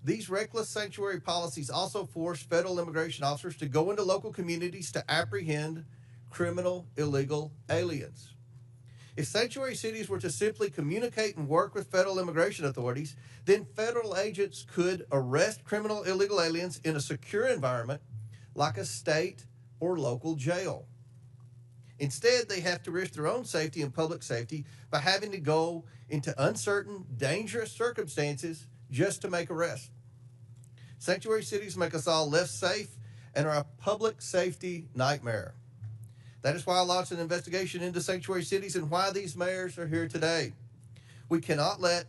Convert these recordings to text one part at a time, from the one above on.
These reckless sanctuary policies also force federal immigration officers to go into local communities to apprehend criminal illegal aliens. If sanctuary cities were to simply communicate and work with federal immigration authorities, then federal agents could arrest criminal illegal aliens in a secure environment like a state or local jail. Instead, they have to risk their own safety and public safety by having to go into uncertain, dangerous circumstances just to make arrests. Sanctuary cities make us all less safe and are a public safety nightmare. That is why I launched an investigation into sanctuary cities and why these mayors are here today. We cannot let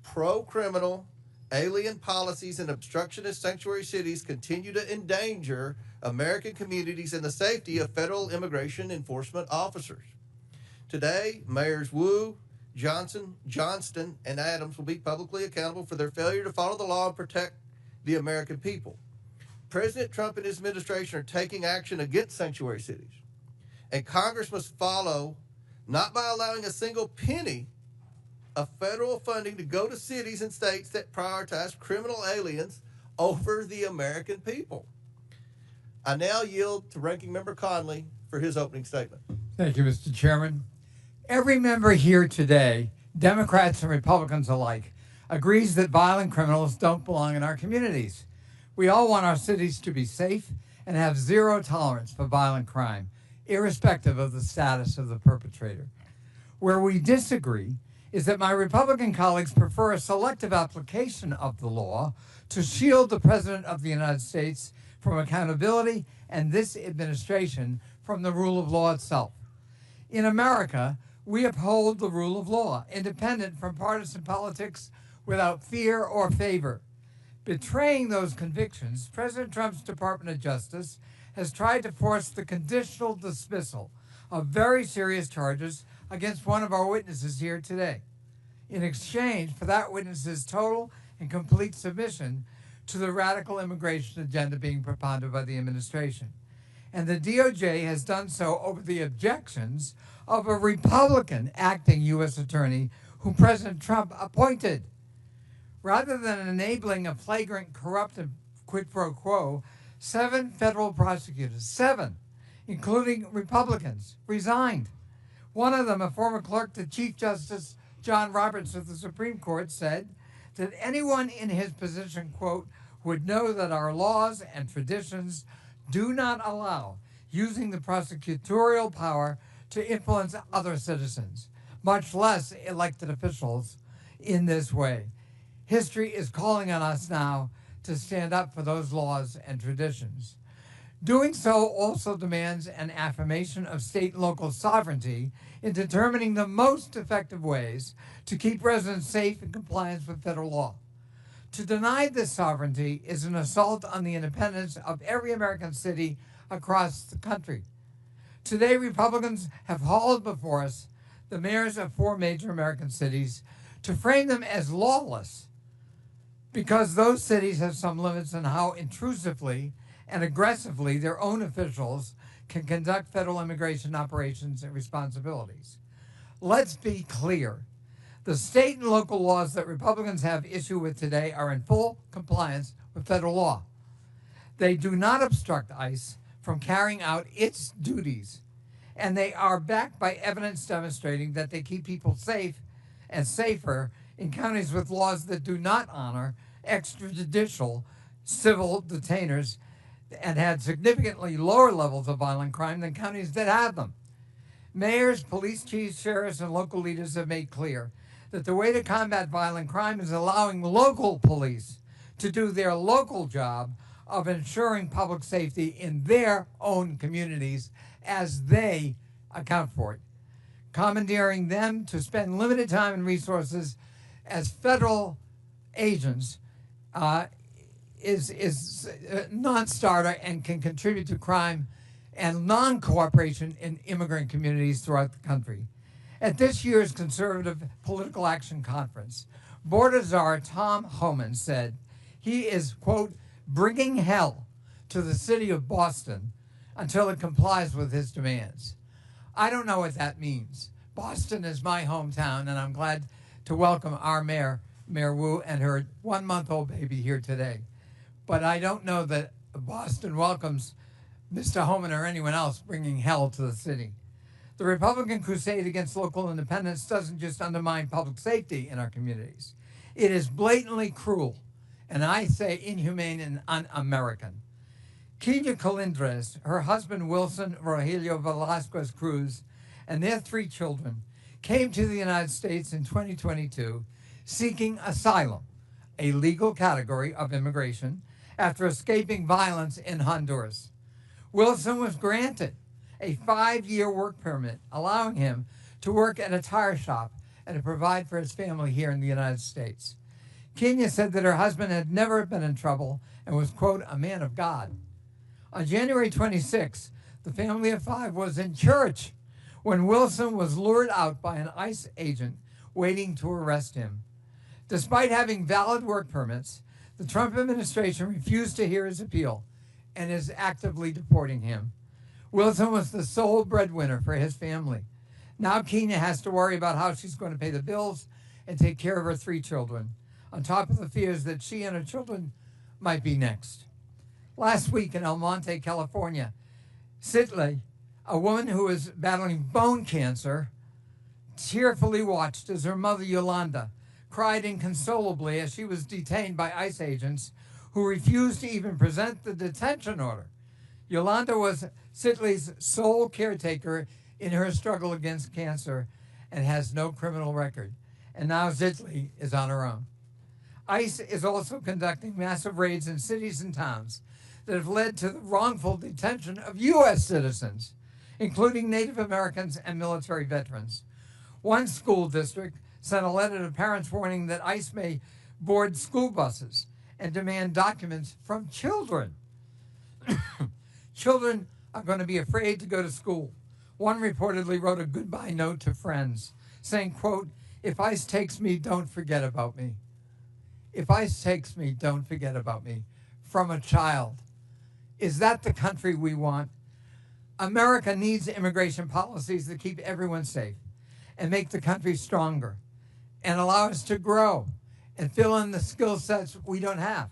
pro-criminal, alien policies and obstructionist sanctuary cities continue to endanger American communities and the safety of federal immigration enforcement officers. Today, Mayors Wu, Johnson, Johnston, and Adams will be publicly accountable for their failure to follow the law and protect the American people. President Trump and his administration are taking action against sanctuary cities, and Congress must follow, not by allowing a single penny of federal funding to go to cities and states that prioritize criminal aliens over the American people. I now yield to Ranking Member Conley for his opening statement. Thank you, Mr. Chairman. Every member here today, Democrats and Republicans alike, agrees that violent criminals don't belong in our communities. We all want our cities to be safe and have zero tolerance for violent crime, irrespective of the status of the perpetrator. Where we disagree is that my Republican colleagues prefer a selective application of the law to shield the President of the United States from accountability and this administration from the rule of law itself. In America, we uphold the rule of law, independent from partisan politics, without fear or favor. Betraying those convictions, President Trump's Department of Justice has tried to force the conditional dismissal of very serious charges against one of our witnesses here today, in exchange for that witness's total and complete submission to the radical immigration agenda being propounded by the administration. And the DOJ has done so over the objections of a Republican acting U.S. attorney whom President Trump appointed. Rather than enabling a flagrant corrupt and quid pro quo, 7 federal prosecutors, 7, including Republicans, resigned. One of them, a former clerk to Chief Justice John Roberts of the Supreme Court, said that anyone in his position, quote, would know that our laws and traditions do not allow using the prosecutorial power to influence other citizens, much less elected officials, in this way. History is calling on us now to stand up for those laws and traditions. Doing so also demands an affirmation of state and local sovereignty in determining the most effective ways to keep residents safe in compliance with federal law. To deny this sovereignty is an assault on the independence of every American city across the country. Today, Republicans have hauled before us the mayors of 4 major American cities to frame them as lawless because those cities have some limits on how intrusively and aggressively their own officials can conduct federal immigration operations and responsibilities. Let's be clear. The state and local laws that Republicans have issue with today are in full compliance with federal law. They do not obstruct ICE from carrying out its duties, and they are backed by evidence demonstrating that they keep people safe and safer in counties with laws that do not honor extrajudicial civil detainers and had significantly lower levels of violent crime than counties that have them. Mayors, police chiefs, sheriffs, and local leaders have made clear that the way to combat violent crime is allowing local police to do their local job of ensuring public safety in their own communities as they account for it. Commandeering them to spend limited time and resources as federal agents is a non-starter and can contribute to crime and non-cooperation in immigrant communities throughout the country. At this year's Conservative Political Action Conference, Border Czar Tom Homan said he is, quote, bringing hell to the city of Boston until it complies with his demands. I don't know what that means. Boston is my hometown, and I'm glad to welcome our mayor, Mayor Wu and her 1-month-old baby here today. But I don't know that Boston welcomes Mr. Homan or anyone else bringing hell to the city. The Republican crusade against local independence doesn't just undermine public safety in our communities. It is blatantly cruel, and I say inhumane and un-American. Kenya Colindres, her husband Wilson Rogelio Velasquez Cruz, and their 3 children came to the United States in 2022 seeking asylum, a legal category of immigration, after escaping violence in Honduras. Wilson was granted a 5-year work permit, allowing him to work at a tire shop and to provide for his family here in the United States. Kenya said that her husband had never been in trouble and was, quote, a man of God. On January 26, the family of 5 was in church when Wilson was lured out by an ICE agent waiting to arrest him. Despite having valid work permits, the Trump administration refused to hear his appeal and is actively deporting him. Wilson was the sole breadwinner for his family. Now Kenya has to worry about how she's going to pay the bills and take care of her 3 children, on top of the fears that she and her children might be next. Last week in El Monte, California, Sitley, a woman who was battling bone cancer, tearfully watched as her mother, Yolanda, cried inconsolably as she was detained by ICE agents who refused to even present the detention order. Yolanda was Sitley's sole caretaker in her struggle against cancer and has no criminal record. And now Sitley is on her own. ICE is also conducting massive raids in cities and towns that have led to the wrongful detention of U.S. citizens, including Native Americans and military veterans. One school district sent a letter to parents warning that ICE may board school buses and demand documents from children. Children are going to be afraid to go to school. One reportedly wrote a goodbye note to friends saying, quote, if ICE takes me, don't forget about me. If ICE takes me, don't forget about me. From a child. Is that the country we want? America needs immigration policies that keep everyone safe and make the country stronger and allow us to grow and fill in the skill sets we don't have.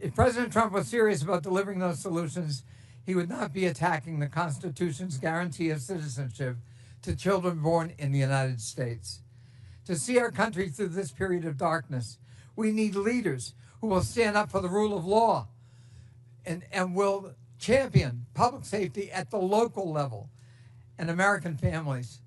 If President Trump was serious about delivering those solutions, he would not be attacking the Constitution's guarantee of citizenship to children born in the United States. To see our country through this period of darkness, we need leaders who will stand up for the rule of law and will champion public safety at the local level. And American families,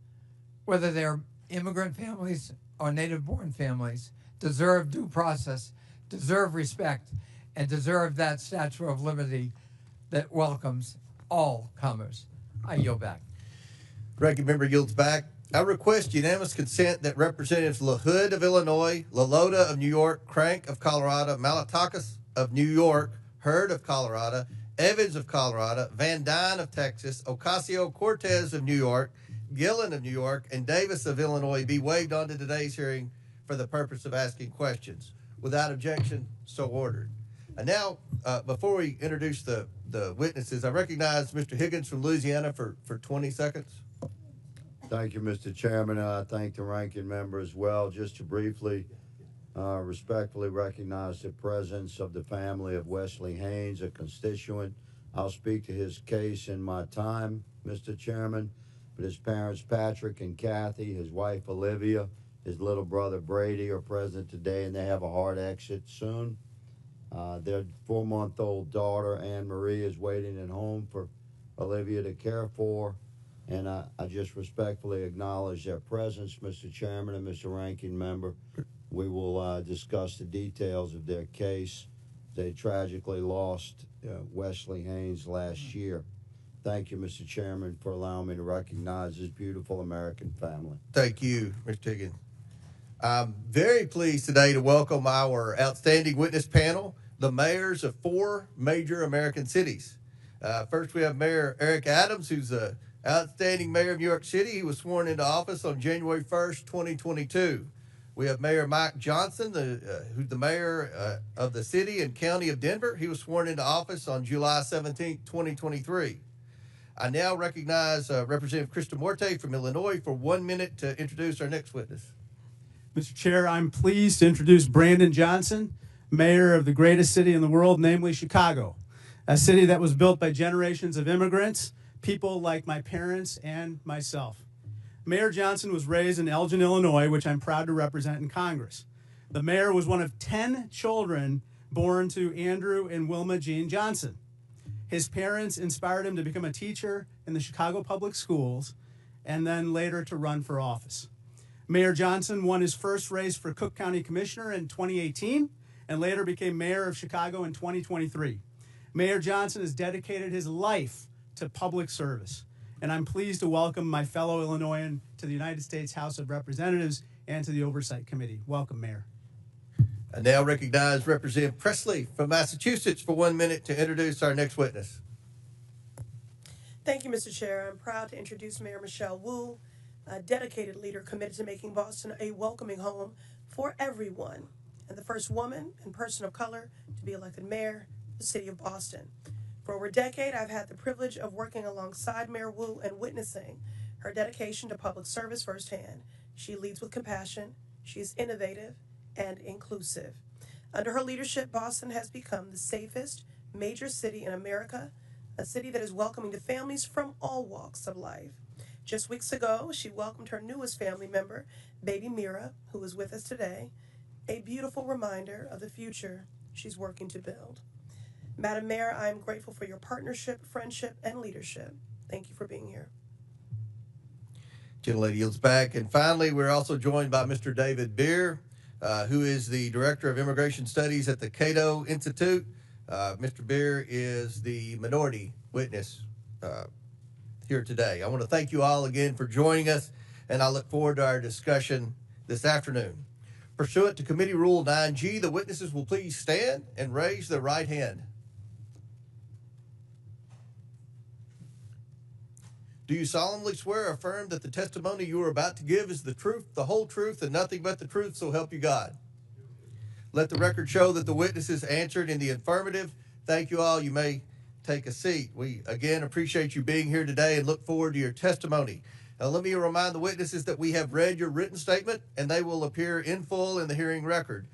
whether they're immigrant families or native-born families, deserve due process, deserve respect, and deserve that Statue of Liberty that welcomes all comers. I yield back. Ranking member yields back. I request unanimous consent that Representatives LaHood of Illinois, LaLota of New York, Crank of Colorado, Malatakis of New York, Hurd of Colorado, Evans of Colorado, Van Dyne of Texas, Ocasio-Cortez of New York, Gillen of New York, and Davis of Illinois be waived onto today's hearing for the purpose of asking questions. Without objection, so ordered. And now, before we introduce the witnesses, I recognize Mr. Higgins from Louisiana for 20 seconds. Thank you, Mr. Chairman. I thank the ranking member as well. Just to briefly, respectfully recognize the presence of the family of Wesley Haynes, a constituent. I'll speak to his case in my time, Mr. Chairman. But his parents, Patrick and Kathy, his wife, Olivia, his little brother, Brady, are present today, and they have a hard exit soon. Their 4-month-old daughter, Anne Marie, is waiting at home for Olivia to care for. And I just respectfully acknowledge their presence, Mr. Chairman and Mr. Ranking Member. We will discuss the details of their case. They tragically lost Wesley Haynes last year. Thank you, Mr. Chairman, for allowing me to recognize this beautiful American family. Thank you, Mr. Higgins. I'm very pleased today to welcome our outstanding witness panel, the mayors of 4 major American cities. First, we have Mayor Eric Adams, who's a outstanding mayor of New York City. He was sworn into office on January 1st, 2022. We have Mayor Mike Johnston, who's the mayor of the city and county of Denver. He was sworn into office on July 17th, 2023. I now recognize Representative Krista Morte from Illinois for 1 minute to introduce our next witness. Mr. Chair, I'm pleased to introduce Brandon Johnson, mayor of the greatest city in the world, namely Chicago, a city that was built by generations of immigrants, people like my parents and myself. Mayor Johnson was raised in Elgin, Illinois, which I'm proud to represent in Congress. The mayor was one of 10 children born to Andrew and Wilma Jean Johnson. His parents inspired him to become a teacher in the Chicago Public Schools and then later to run for office. Mayor Johnson won his first race for Cook County Commissioner in 2018 and later became mayor of Chicago in 2023. Mayor Johnson has dedicated his life to public service, and I'm pleased to welcome my fellow Illinoisan to the United States House of Representatives and to the Oversight Committee. Welcome, Mayor. I now recognize Representative Presley from Massachusetts for 1 minute to introduce our next witness. Thank you, Mr. Chair. I'm proud to introduce Mayor Michelle Wu, a dedicated leader committed to making Boston a welcoming home for everyone, and the first woman and person of color to be elected mayor of the city of Boston. For over a decade, I've had the privilege of working alongside Mayor Wu and witnessing her dedication to public service firsthand. She leads with compassion, she is innovative and inclusive. Under her leadership, Boston has become the safest major city in America, a city that is welcoming to families from all walks of life. Just weeks ago, she welcomed her newest family member, baby Mira, who is with us today, a beautiful reminder of the future she's working to build. Madam Mayor, I am grateful for your partnership, friendship, and leadership. Thank you for being here. Gentlelady yields back. And finally, we're also joined by Mr. David Beer, who is the Director of Immigration Studies at the Cato Institute. Mr. Beer is the minority witness here today. I want to thank you all again for joining us, and I look forward to our discussion this afternoon. Pursuant to Committee Rule 9G, the witnesses will please stand and raise their right hand. Do you solemnly swear or affirm that the testimony you are about to give is the truth, the whole truth, and nothing but the truth, so help you God? Let the record show that the witnesses answered in the affirmative. Thank you all. You may take a seat. We, again, appreciate you being here today and look forward to your testimony. Now, let me remind the witnesses that we have read your written statement, and they will appear in full in the hearing record.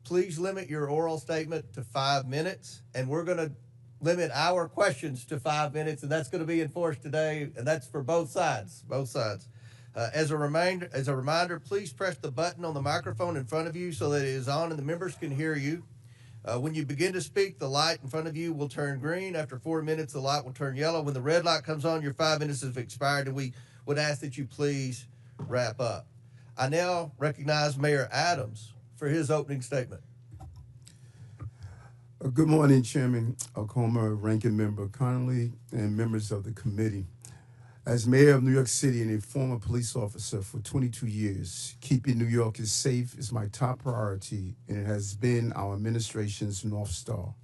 Please limit your oral statement to 5 minutes, and we're going to limit our questions to 5 minutes, and that's going to be enforced today, and that's for both sides. As a reminder, please press the button on the microphone in front of you so that it is on and the members can hear you. When you begin to speak, the light in front of you will turn green. After 4 minutes, the light will turn yellow. When the red light comes on, your 5 minutes have expired, and we would ask that you please wrap up. I now recognize Mayor Adams for his opening statement. Good morning, Chairman Okoma, Ranking Member Connolly, and members of the committee. As mayor of New York City and a former police officer for 22 years, keeping New Yorkers safe is my top priority, and it has been our administration's North Star.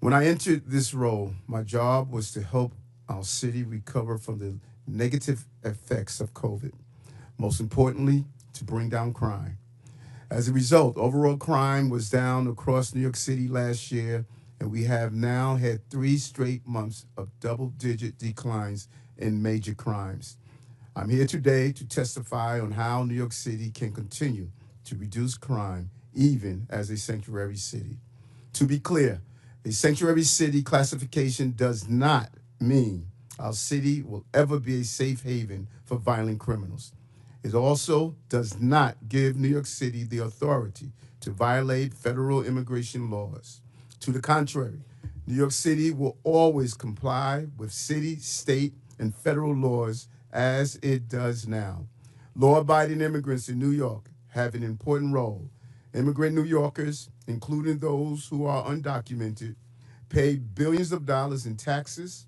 When I entered this role, my job was to help our city recover from the negative effects of COVID. Most importantly, to bring down crime. As a result, overall crime was down across New York City last year, and we have now had 3 straight months of double-digit declines in major crimes. I'm here today to testify on how New York City can continue to reduce crime, even as a sanctuary city. To be clear, a sanctuary city classification does not mean our city will ever be a safe haven for violent criminals. It also does not give New York City the authority to violate federal immigration laws. To the contrary, New York City will always comply with city, state, and federal laws as it does now. Law-abiding immigrants in New York have an important role. Immigrant New Yorkers, including those who are undocumented, pay billions of dollars in taxes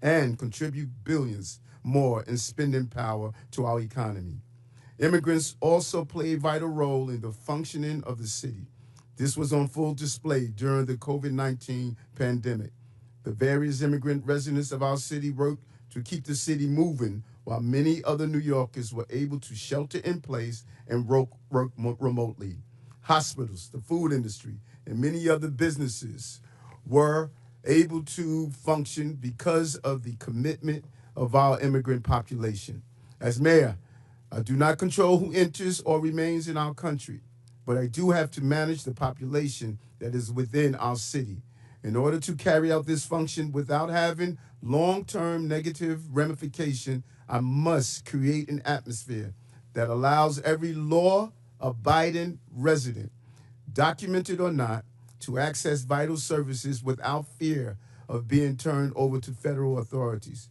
and contribute billions more in spending power to our economy. Immigrants also play a vital role in the functioning of the city. This was on full display during the COVID-19 pandemic. The various immigrant residents of our city worked to keep the city moving, while many other New Yorkers were able to shelter in place and work remotely. Hospitals, the food industry, and many other businesses were able to function because of the commitment of our immigrant population. As mayor, I do not control who enters or remains in our country, but I do have to manage the population that is within our city. In order to carry out this function without having long-term negative ramification, I must create an atmosphere that allows every law-abiding resident, documented or not, to access vital services without fear of being turned over to federal authorities.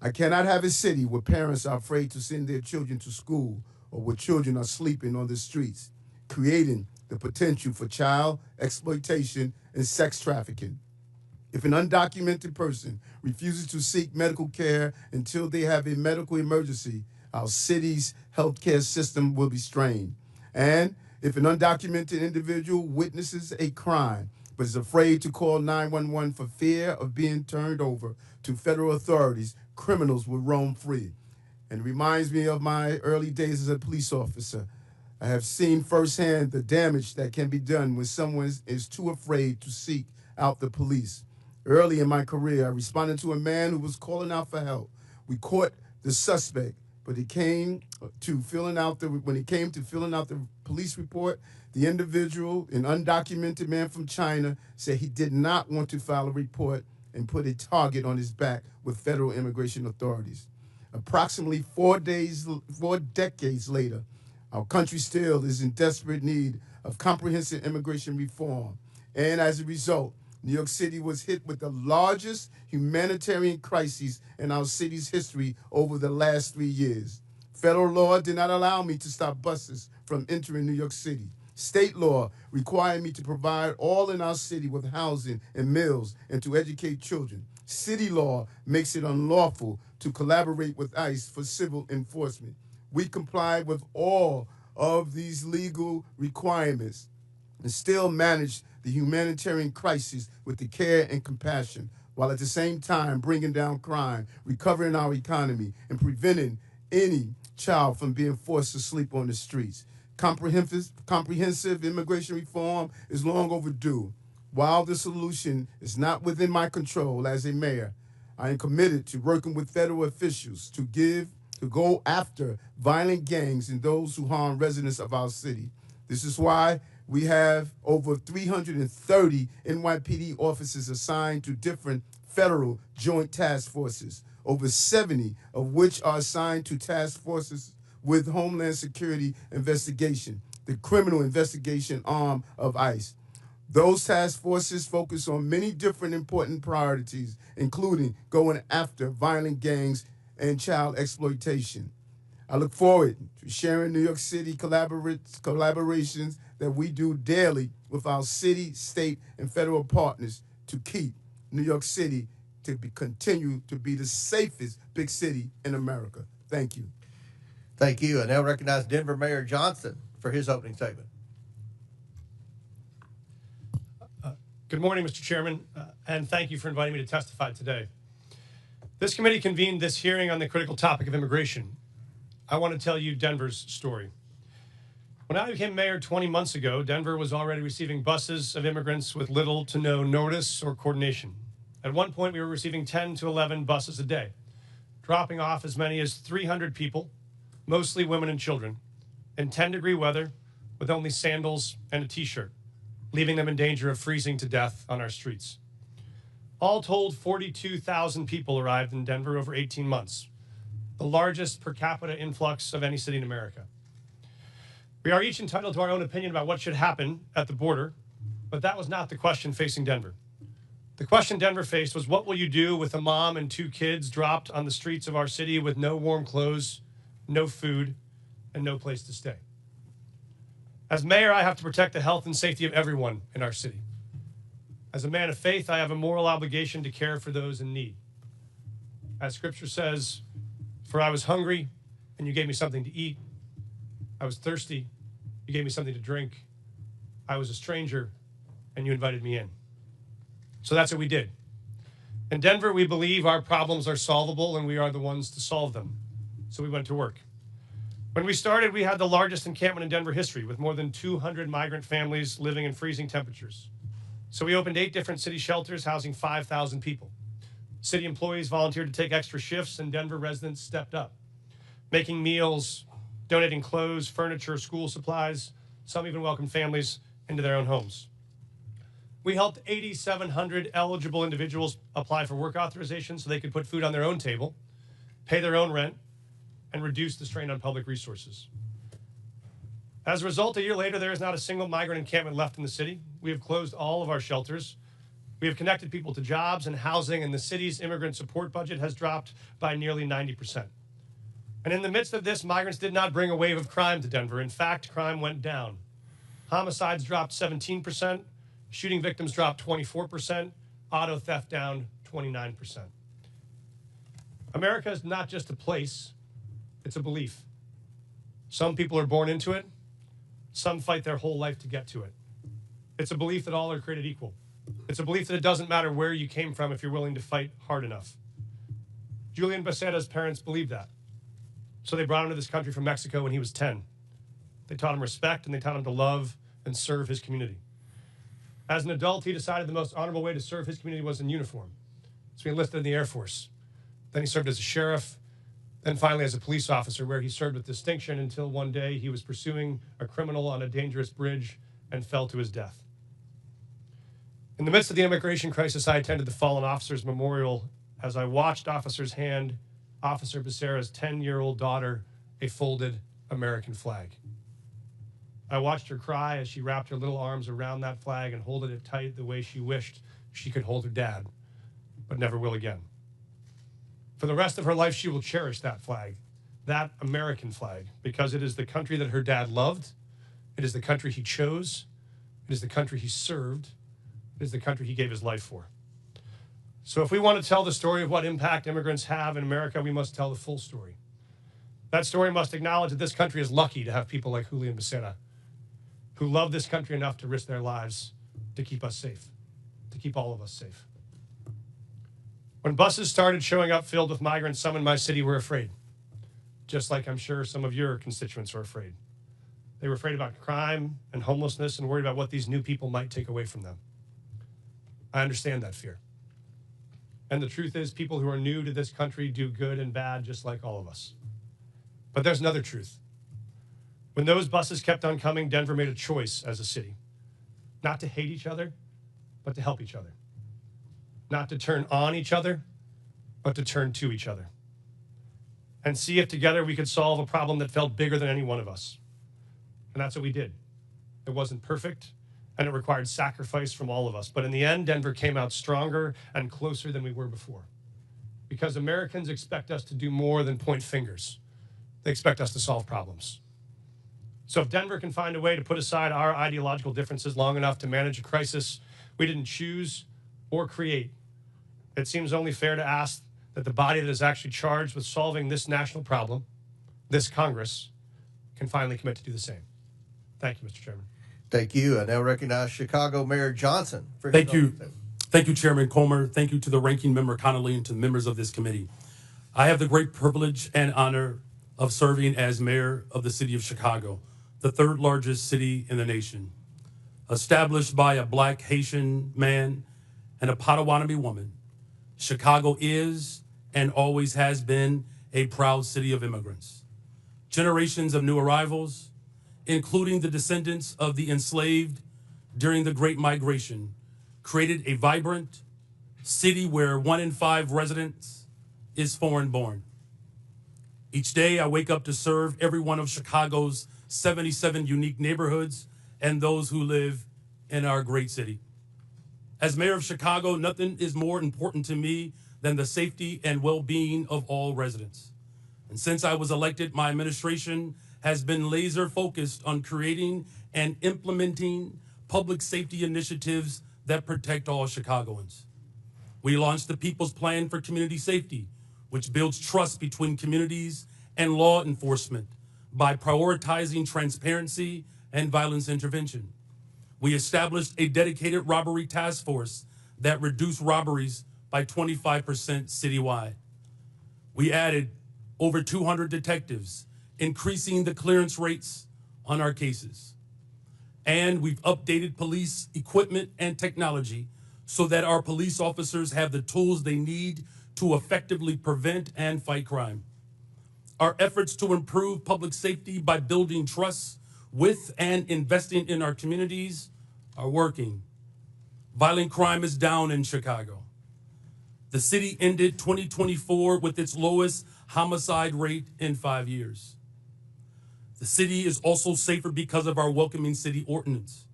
I cannot have a city where parents are afraid to send their children to school or where children are sleeping on the streets, creating the potential for child exploitation and sex trafficking. If an undocumented person refuses to seek medical care until they have a medical emergency, our city's healthcare system will be strained. And if an undocumented individual witnesses a crime but is afraid to call 911 for fear of being turned over to federal authorities, criminals will roam free. And it reminds me of my early days as a police officer. I have seen firsthand the damage that can be done when someone is too afraid to seek out the police. Early in my career, I responded to a man who was calling out for help. We caught the suspect, but when it came to filling out the police report, the individual, an undocumented man from China, said he did not want to file a report and put a target on his back with federal immigration authorities. Approximately 4 decades later, our country still is in desperate need of comprehensive immigration reform. And as a result, New York City was hit with the largest humanitarian crisis in our city's history over the last 3 years. Federal law did not allow me to stop buses from entering New York City. State law required me to provide all in our city with housing and meals and to educate children. City law makes it unlawful to collaborate with ICE for civil enforcement. We complied with all of these legal requirements and still managed the humanitarian crisis with the care and compassion, while at the same time bringing down crime, recovering our economy, and preventing any child from being forced to sleep on the streets. Comprehensive immigration reform is long overdue. While the solution is not within my control as a mayor, I am committed to working with federal officials to go after violent gangs and those who harm residents of our city. This is why we have over 330 NYPD officers assigned to different federal joint task forces, over 70 of which are assigned to task forces with Homeland Security investigation, the criminal investigation arm of ICE. Those task forces focus on many different important priorities, including going after violent gangs and child exploitation. I look forward to sharing New York City collaborations that we do daily with our city, state, and federal partners to keep New York City to continue to be the safest big city in America. Thank you. Thank you. I now recognize Denver Mayor Johnston for his opening statement. Good morning, Mr. Chairman, and thank you for inviting me to testify today. This committee convened this hearing on the critical topic of immigration. I want to tell you Denver's story. When I became mayor 20 months ago, Denver was already receiving buses of immigrants with little to no notice or coordination. At one point, we were receiving 10 to 11 buses a day, dropping off as many as 300 people, mostly women and children, in 10-degree weather with only sandals and a t-shirt, leaving them in danger of freezing to death on our streets. All told, 42,000 people arrived in Denver over 18 months, the largest per capita influx of any city in America. We are each entitled to our own opinion about what should happen at the border, but that was not the question facing Denver. The question Denver faced was, what will you do with a mom and 2 kids dropped on the streets of our city with no warm clothes, no food, and no place to stay? As mayor, I have to protect the health and safety of everyone in our city. As a man of faith, I have a moral obligation to care for those in need. As scripture says, for I was hungry, and you gave me something to eat. I was thirsty, you gave me something to drink. I was a stranger, and you invited me in. So that's what we did. In Denver, we believe our problems are solvable, and we are the ones to solve them. So we went to work. When we started, we had the largest encampment in Denver history, with more than 200 migrant families living in freezing temperatures. So we opened 8 different city shelters housing 5,000 people. City employees volunteered to take extra shifts, and Denver residents stepped up, making meals, donating clothes, furniture, school supplies. Some even welcomed families into their own homes. We helped 8,700 eligible individuals apply for work authorization so they could put food on their own table, pay their own rent, and reduce the strain on public resources. As a result, a year later, there is not a single migrant encampment left in the city. We have closed all of our shelters. We have connected people to jobs and housing, and the city's immigrant support budget has dropped by nearly 90%. And in the midst of this, migrants did not bring a wave of crime to Denver. In fact, crime went down. Homicides dropped 17%, shooting victims dropped 24%, auto theft down 29%. America is not just a place, it's a belief. Some people are born into it, some fight their whole life to get to it. It's a belief that all are created equal. It's a belief that it doesn't matter where you came from if you're willing to fight hard enough. Julian Becerra's parents believed that. So they brought him to this country from Mexico when he was 10. They taught him respect and they taught him to love and serve his community. As an adult, he decided the most honorable way to serve his community was in uniform. So he enlisted in the Air Force. Then he served as a sheriff, then finally as a police officer, where he served with distinction until one day he was pursuing a criminal on a dangerous bridge and fell to his death. In the midst of the immigration crisis, I attended the Fallen Officers Memorial as I watched officers hand Officer Becerra's 10-year-old daughter a folded American flag. I watched her cry as she wrapped her little arms around that flag and holded it tight the way she wished she could hold her dad, but never will again. For the rest of her life, she will cherish that flag, that American flag, because it is the country that her dad loved. It is the country he chose. It is the country he served. It is the country he gave his life for. So if we want to tell the story of what impact immigrants have in America, we must tell the full story. That story must acknowledge that this country is lucky to have people like Julian Becerra, who love this country enough to risk their lives to keep us safe, to keep all of us safe. When buses started showing up filled with migrants, some in my city were afraid, just like I'm sure some of your constituents are afraid. They were afraid about crime and homelessness and worried about what these new people might take away from them. I understand that fear. And the truth is, people who are new to this country do good and bad just like all of us. But there's another truth. When those buses kept on coming, Denver made a choice as a city, not to hate each other, but to help each other. Not to turn on each other, but to turn to each other. And see if together we could solve a problem that felt bigger than any one of us. And that's what we did. It wasn't perfect, and it required sacrifice from all of us. But in the end, Denver came out stronger and closer than we were before. Because Americans expect us to do more than point fingers. They expect us to solve problems. So if Denver can find a way to put aside our ideological differences long enough to manage a crisis we didn't choose or create, it seems only fair to ask that the body that is actually charged with solving this national problem, this Congress, can finally commit to do the same. Thank you, Mr. Chairman. Thank you. I now recognize Chicago Mayor Johnston. For Thank you. Thank you, Chairman Comer. Thank you to the ranking member Connolly and to the members of this committee. I have the great privilege and honor of serving as mayor of the city of Chicago, the third largest city in the nation. Established by a Black Haitian man and a Potawatomi woman, Chicago is and always has been a proud city of immigrants. Generations of new arrivals, including the descendants of the enslaved during the Great Migration, created a vibrant city where 1 in 5 residents is foreign-born. Each day I wake up to serve every one of Chicago's 77 unique neighborhoods and those who live in our great city. As mayor of Chicago, nothing is more important to me than the safety and well-being of all residents. And since I was elected, my administration has been laser focused on creating and implementing public safety initiatives that protect all Chicagoans. We launched the People's Plan for Community Safety, which builds trust between communities and law enforcement by prioritizing transparency and violence intervention. We established a dedicated robbery task force that reduced robberies by 25% citywide. We added over 200 detectives, increasing the clearance rates on our cases. And we've updated police equipment and technology so that our police officers have the tools they need to effectively prevent and fight crime. Our efforts to improve public safety by building trust with and investing in our communities are working. Violent crime is down in Chicago. The city ended 2024 with its lowest homicide rate in 5 years. The city is also safer because of our Welcoming City Ordinance.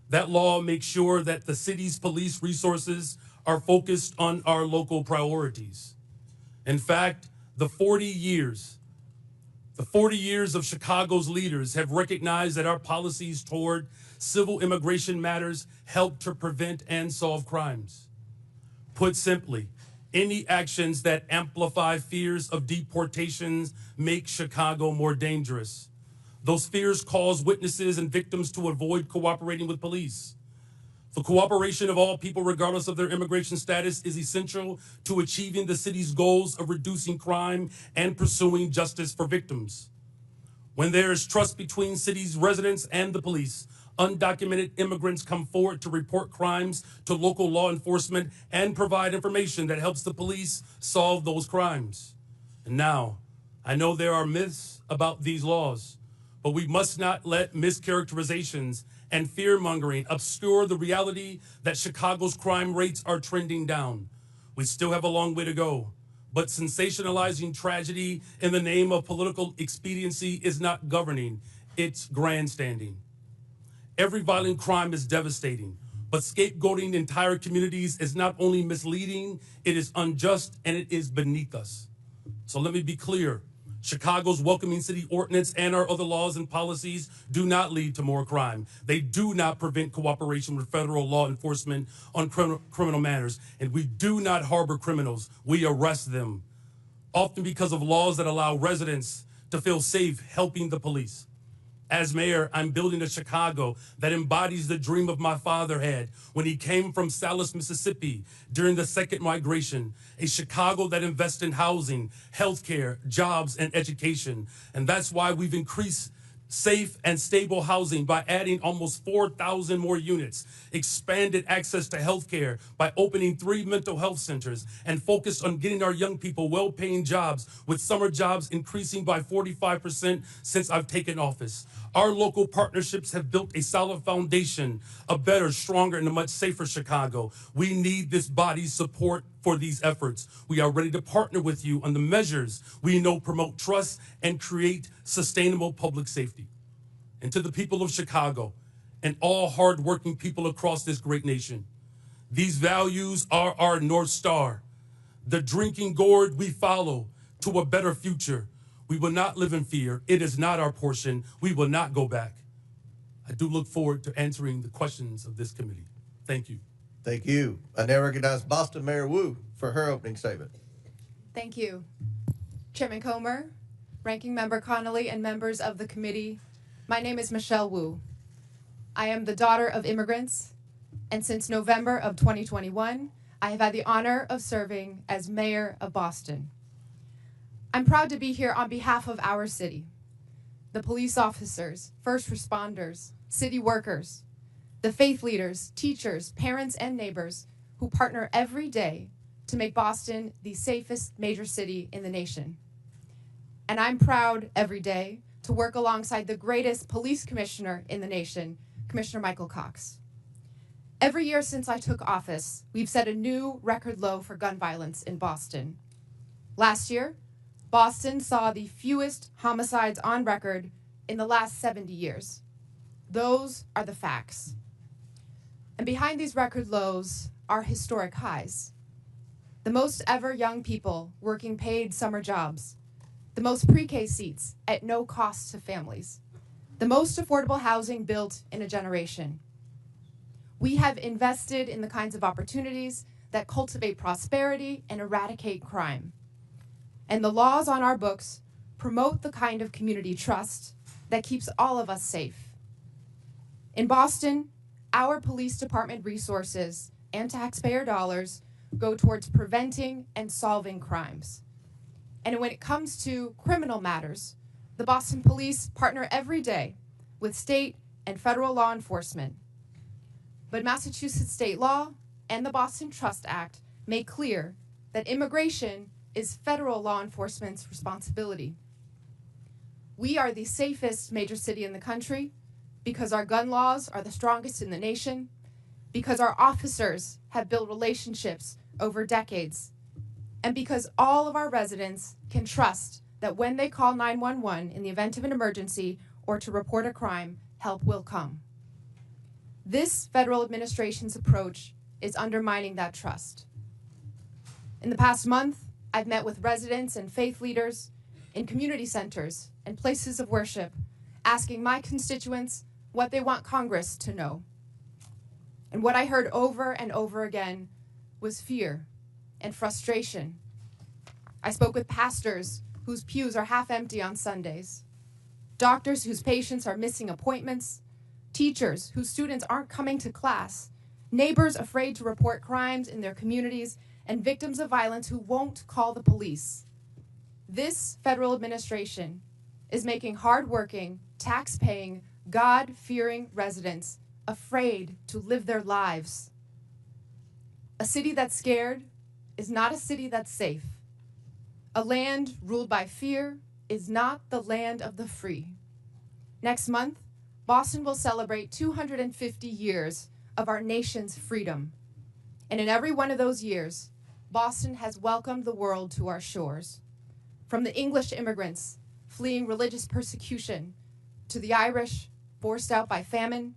That law makes sure that the city's police resources are focused on our local priorities. In fact, the 40 years of Chicago's leaders have recognized that our policies toward civil immigration matters help to prevent and solve crimes. Put simply, any actions that amplify fears of deportations make Chicago more dangerous. Those fears cause witnesses and victims to avoid cooperating with police. The cooperation of all people, regardless of their immigration status, is essential to achieving the city's goals of reducing crime and pursuing justice for victims. When there is trust between city's residents and the police, undocumented immigrants come forward to report crimes to local law enforcement and provide information that helps the police solve those crimes. And now, I know there are myths about these laws, but we must not let mischaracterizations and fear-mongering obscure the reality that Chicago's crime rates are trending down. We still have a long way to go, but sensationalizing tragedy in the name of political expediency is not governing, it's grandstanding. Every violent crime is devastating, but scapegoating entire communities is not only misleading, it is unjust, and it is beneath us. So let me be clear. Chicago's Welcoming City Ordinance and our other laws and policies do not lead to more crime. They do not prevent cooperation with federal law enforcement on criminal matters, and we do not harbor criminals. We arrest them, often because of laws that allow residents to feel safe helping the police. As mayor, I'm building a Chicago that embodies the dream of my father had when he came from Salis, Mississippi during the second migration, a Chicago that invests in housing, healthcare, jobs, and education. And that's why we've increased safe and stable housing by adding almost 4,000 more units, expanded access to healthcare by opening 3 mental health centers, and focused on getting our young people well-paying jobs, with summer jobs increasing by 45% since I've taken office. Our local partnerships have built a solid foundation, a better, stronger, and a much safer Chicago. We need this body's support for these efforts. We are ready to partner with you on the measures we know promote trust and create sustainable public safety. And to the people of Chicago and all hardworking people across this great nation, these values are our North Star, the drinking gourd we follow to a better future. We will not live in fear. It is not our portion. We will not go back. I do look forward to answering the questions of this committee. Thank you. Thank you. I now recognize Boston Mayor Wu for her opening statement. Thank you. Chairman Comer, Ranking Member Connolly, and members of the committee, my name is Michelle Wu. I am the daughter of immigrants, and since November of 2021, I have had the honor of serving as mayor of Boston. I'm proud to be here on behalf of our city, the police officers, first responders, city workers, the faith leaders, teachers, parents, and neighbors who partner every day to make Boston the safest major city in the nation. And I'm proud every day to work alongside the greatest police commissioner in the nation, Commissioner Michael Cox. Every year since I took office, we've set a new record low for gun violence in Boston. Last year, Boston saw the fewest homicides on record in the last 70 years. Those are the facts. And behind these record lows are historic highs. The most ever young people working paid summer jobs, the most pre-K seats at no cost to families, the most affordable housing built in a generation. We have invested in the kinds of opportunities that cultivate prosperity and eradicate crime. And the laws on our books promote the kind of community trust that keeps all of us safe. In Boston, our police department resources and taxpayer dollars go towards preventing and solving crimes. And when it comes to criminal matters, the Boston Police partner every day with state and federal law enforcement. But Massachusetts state law and the Boston Trust Act make clear that immigration is federal law enforcement's responsibility. We are the safest major city in the country because our gun laws are the strongest in the nation, because our officers have built relationships over decades, and because all of our residents can trust that when they call 911 in the event of an emergency or to report a crime, help will come. This federal administration's approach is undermining that trust. In the past month, I've met with residents and faith leaders in community centers and places of worship, asking my constituents what they want Congress to know. And what I heard over and over again was fear and frustration. I spoke with pastors whose pews are half empty on Sundays, doctors whose patients are missing appointments, teachers whose students aren't coming to class, neighbors afraid to report crimes in their communities, and victims of violence who won't call the police. This federal administration is making hardworking, tax-paying, God-fearing residents afraid to live their lives. A city that's scared is not a city that's safe. A land ruled by fear is not the land of the free. Next month, Boston will celebrate 250 years of our nation's freedom. And in every one of those years, Boston has welcomed the world to our shores. From the English immigrants fleeing religious persecution, to the Irish forced out by famine,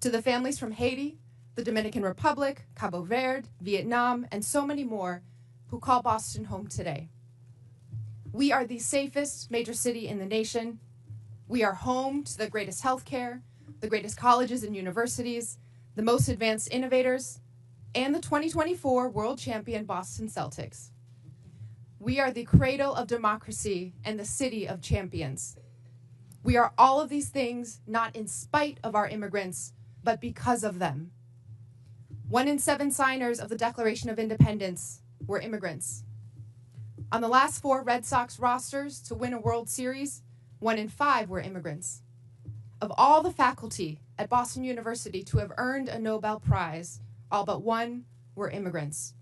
to the families from Haiti, the Dominican Republic, Cabo Verde, Vietnam, and so many more who call Boston home today. We are the safest major city in the nation. We are home to the greatest healthcare, the greatest colleges and universities, the most advanced innovators, and the 2024 world champion Boston Celtics. We are the cradle of democracy and the city of champions. We are all of these things not in spite of our immigrants, but because of them. 1 in 7 signers of the Declaration of Independence were immigrants. On the last 4 Red Sox rosters to win a World Series, 1 in 5 were immigrants. Of all the faculty at Boston University to have earned a Nobel Prize, all but 1 were immigrants.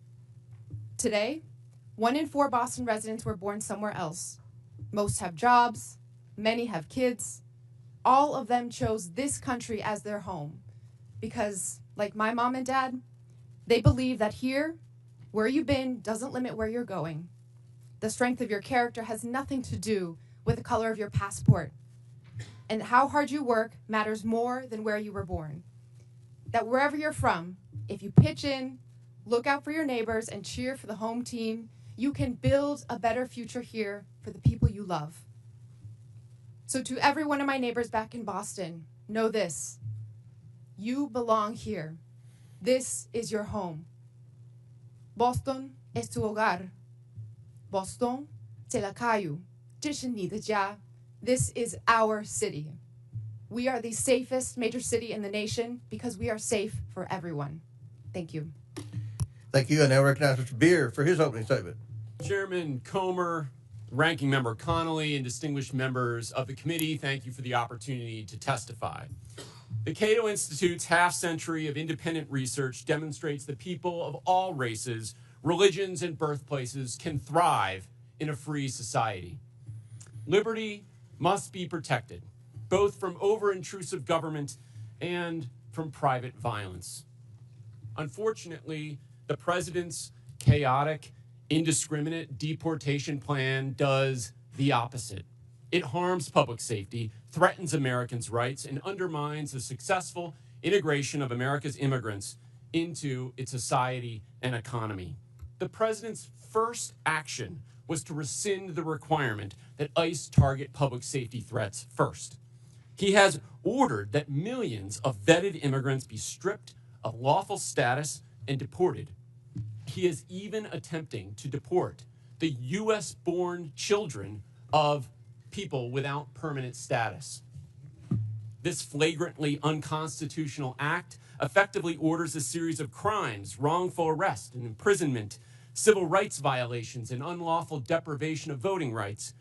Today, 1 in 4 Boston residents were born somewhere else. Most have jobs, many have kids. All of them chose this country as their home because, like my mom and dad, they believe that here, where you've been doesn't limit where you're going. The strength of your character has nothing to do with the color of your passport. And how hard you work matters more than where you were born. That wherever you're from, if you pitch in, look out for your neighbors, and cheer for the home team, you can build a better future here for the people you love. So to every one of my neighbors back in Boston, know this: you belong here. This is your home. Boston es tu hogar. Boston, 这la caillou, 这是你的家. This is our city. We are the safest major city in the nation because we are safe for everyone. Thank you. Thank you. I now recognize Mr. Beer for his opening statement. Chairman Comer, Ranking Member Connolly, and distinguished members of the committee, thank you for the opportunity to testify. The Cato Institute's half-century of independent research demonstrates that people of all races, religions, and birthplaces can thrive in a free society. Liberty must be protected, both from over-intrusive government and from private violence. Unfortunately, the president's chaotic, indiscriminate deportation plan does the opposite. It harms public safety, threatens Americans' rights, and undermines the successful integration of America's immigrants into its society and economy. The president's first action was to rescind the requirement that ICE target public safety threats first. He has ordered that millions of vetted immigrants be stripped of lawful status and deported. He is even attempting to deport the U.S.-born children of people without permanent status. This flagrantly unconstitutional act effectively orders a series of crimes, wrongful arrest and imprisonment, civil rights violations, and unlawful deprivation of voting rights.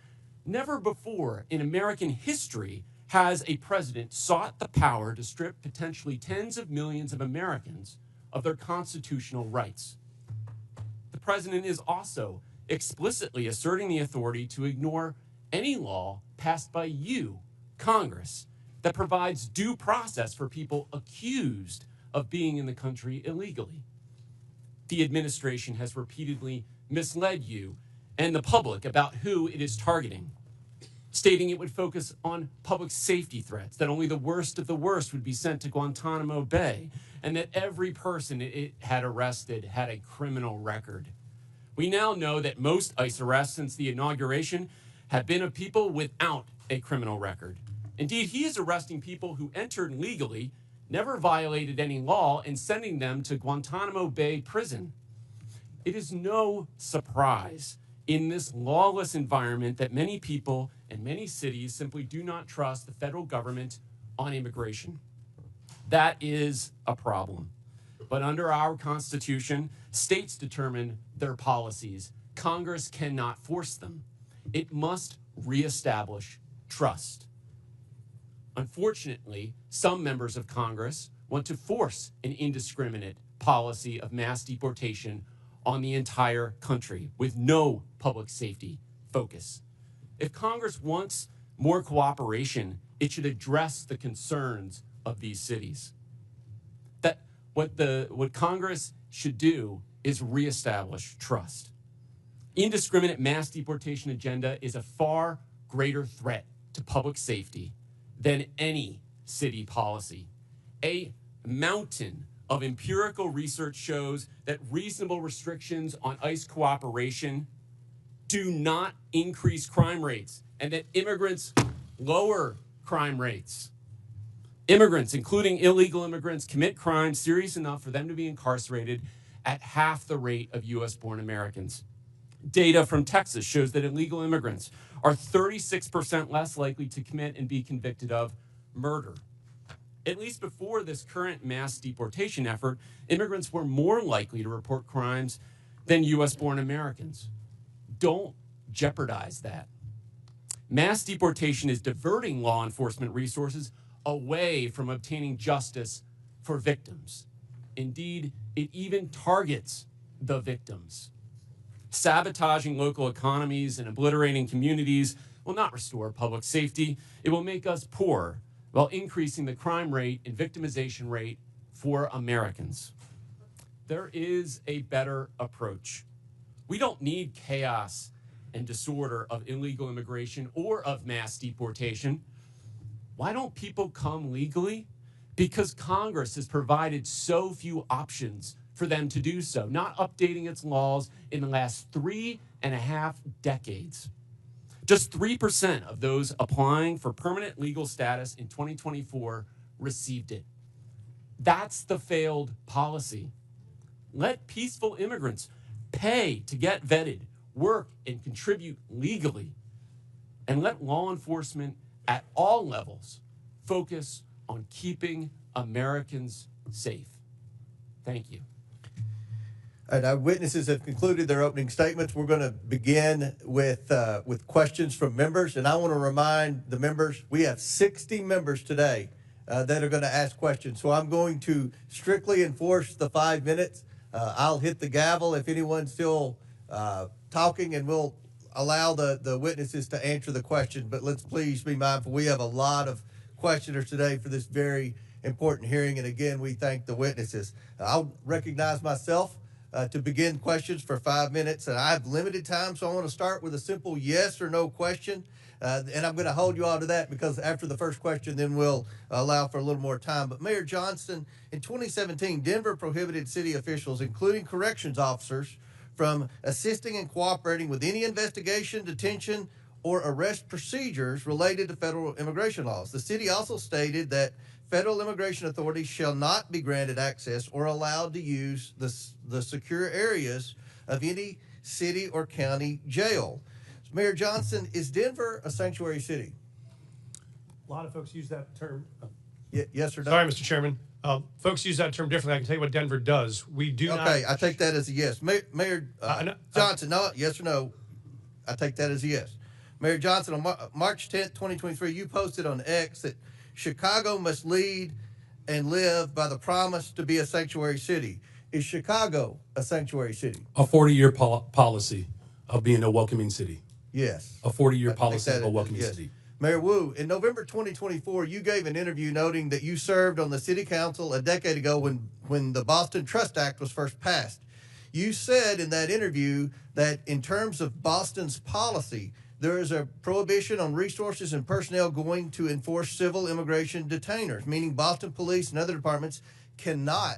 Never before in American history has a president sought the power to strip potentially tens of millions of Americans of their constitutional rights. The president is also explicitly asserting the authority to ignore any law passed by you, Congress, that provides due process for people accused of being in the country illegally. The administration has repeatedly misled you and the public about who it is targeting, stating it would focus on public safety threats, that only the worst of the worst would be sent to Guantanamo Bay, and that every person it had arrested had a criminal record. We now know that most ICE arrests since the inauguration have been of people without a criminal record. Indeed, he is arresting people who entered legally, never violated any law, and sending them to Guantanamo Bay prison. It is no surprise in this lawless environment that many people and many cities simply do not trust the federal government on immigration. That is a problem. But under our Constitution, states determine their policies. Congress cannot force them. It must reestablish trust. Unfortunately, some members of Congress want to force an indiscriminate policy of mass deportation on the entire country with no public safety focus. If Congress wants more cooperation, it should address the concerns of these cities. What Congress should do is reestablish trust. Indiscriminate mass deportation agenda is a far greater threat to public safety than any city policy. A mountain of empirical research shows that reasonable restrictions on ICE cooperation do not increase crime rates, and that immigrants lower crime rates. Immigrants, including illegal immigrants, commit crimes serious enough for them to be incarcerated at half the rate of US-born Americans. Data from Texas shows that illegal immigrants are 36% less likely to commit and be convicted of murder. At least before this current mass deportation effort, immigrants were more likely to report crimes than US-born Americans. Don't jeopardize that. Mass deportation is diverting law enforcement resources away from obtaining justice for victims. Indeed, it even targets the victims. Sabotaging local economies and obliterating communities will not restore public safety. It will make us poor while increasing the crime rate and victimization rate for Americans. There is a better approach. We don't need chaos and disorder of illegal immigration or of mass deportation. Why don't people come legally? Because Congress has provided so few options for them to do so, not updating its laws in the last 3.5 decades. Just 3% of those applying for permanent legal status in 2024 received it. That's the failed policy. Let peaceful immigrants pay to get vetted, work, and contribute legally, and let law enforcement at all levels focus on keeping Americans safe. Thank you. And our witnesses have concluded their opening statements. We're going to begin with questions from members. And I want to remind the members, we have 60 members today that are going to ask questions. So I'm going to strictly enforce the 5 minutes. I'll hit the gavel if anyone's still talking, and we'll allow the witnesses to answer the question. But let's please be mindful. We have a lot of questioners today for this very important hearing. And again, we thank the witnesses. I'll recognize myself to begin questions for 5 minutes, and I have limited time, so I want to start with a simple yes or no question, and I'm going to hold you all to that because after the first question, then we'll allow for a little more time. But Mayor Johnston, in 2017, Denver prohibited city officials, including corrections officers, from assisting and cooperating with any investigation, detention, or arrest procedures related to federal immigration laws. The city also stated that federal immigration authorities shall not be granted access or allowed to use the secure areas of any city or county jail. Mayor Johnston, is Denver a sanctuary city? A lot of folks use that term. Yes or no? Sorry, Mr. Chairman. Folks use that term differently. I can tell you what Denver does. We do not. Okay, I take that as a yes. Mayor Johnston, no, yes or no? I take that as a yes. Mayor Johnston, on March 10th, 2023, you posted on X that Chicago must lead and live by the promise to be a sanctuary city. Is Chicago a sanctuary city? A 40-year policy of being a welcoming city. Yes. a 40-year I think policy that of a is- welcoming yes. city. Mayor Wu, in November 2024, you gave an interview noting that you served on the city council a decade ago when the Boston Trust Act was first passed. You said in that interview that in terms of Boston's policy, there is a prohibition on resources and personnel going to enforce civil immigration detainers, meaning Boston police and other departments cannot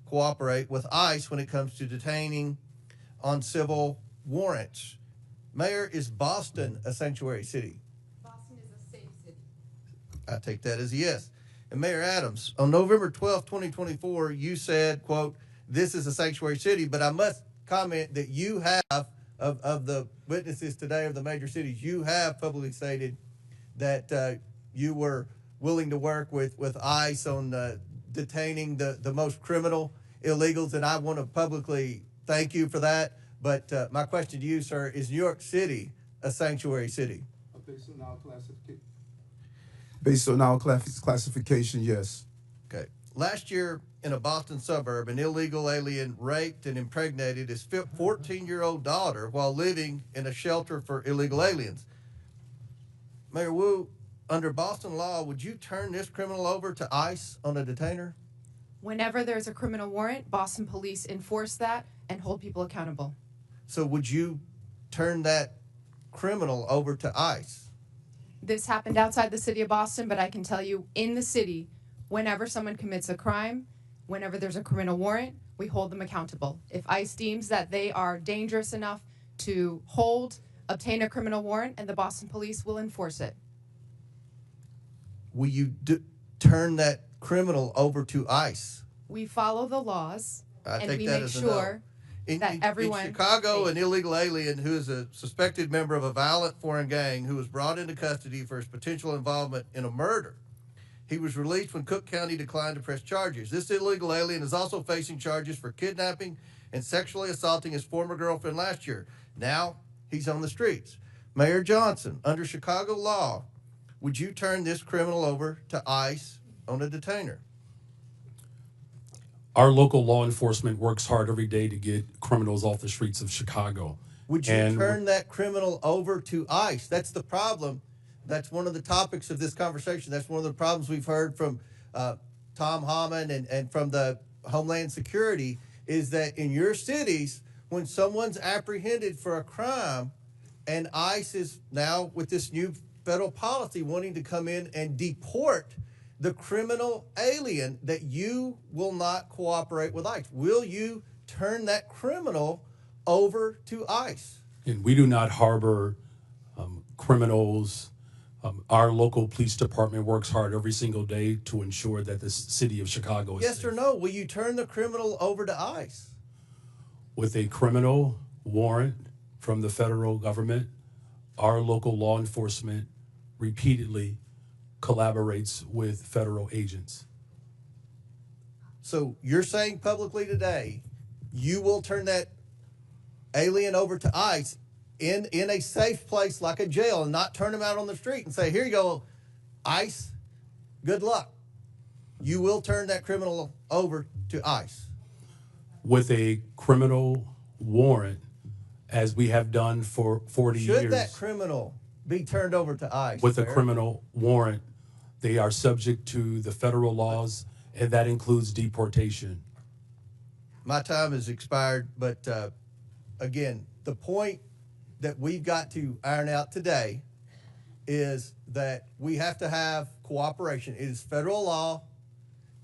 cooperate with ICE when it comes to detaining on civil warrants. Mayor, is Boston a sanctuary city? Boston is a safe city. I take that as a yes. And Mayor Adams, on November 12, 2024, you said, quote, "This is a sanctuary city," but I must comment that you have, of the witnesses today of the major cities, you have publicly stated that you were willing to work with ICE on detaining the most criminal illegals, and I want to publicly thank you for that. But my question to you, sir, is New York City a sanctuary city? Based on our classification, yes. Okay. Last year, in a Boston suburb, an illegal alien raped and impregnated his 14-year-old daughter while living in a shelter for illegal aliens. Mayor Wu, under Boston law, would you turn this criminal over to ICE on a detainer? Whenever there's a criminal warrant, Boston police enforce that and hold people accountable. So would you turn that criminal over to ICE? This happened outside the city of Boston, but I can tell you in the city, whenever someone commits a crime, whenever there's a criminal warrant, we hold them accountable. If ICE deems that they are dangerous enough to obtain a criminal warrant, and the Boston police will enforce it. Will you turn that criminal over to ICE? We follow the laws, I and take we that make as a no. sure that everyone. In Chicago, safe. an illegal alien who is a suspected member of a violent foreign gang who was brought into custody for his potential involvement in a murder. He was released when Cook County declined to press charges. This illegal alien is also facing charges for kidnapping and sexually assaulting his former girlfriend last year. Now he's on the streets. Mayor Johnston, under Chicago law, would you turn this criminal over to ICE on a detainer? Our local law enforcement works hard every day to get criminals off the streets of Chicago. Would you And turn that criminal over to ICE? That's the problem. That's one of the topics of this conversation. That's one of the problems we've heard from Tom Hammond and from the Homeland Security is that in your cities, when someone's apprehended for a crime and ICE is now with this new federal policy wanting to come in and deport the criminal alien, that you will not cooperate with ICE. Will you turn that criminal over to ICE? And we do not harbor criminals. Our local police department works hard every single day to ensure that the city of Chicago is Yes safe. or no? Will you turn the criminal over to ICE? With a criminal warrant from the federal government, our local law enforcement repeatedly collaborates with federal agents. So you're saying publicly today, you will turn that alien over to ICE in a safe place like a jail and not turn him out on the street and say, "Here you go, ICE, good luck." You will turn that criminal over to ICE. With a criminal warrant, as we have done for 40 Should years. that criminal be turned over to ICE? With a Mayor? criminal warrant, they are subject to the federal laws, and that includes deportation. My time has expired, but again, the point that we've got to iron out today is that we have to have cooperation. It is federal law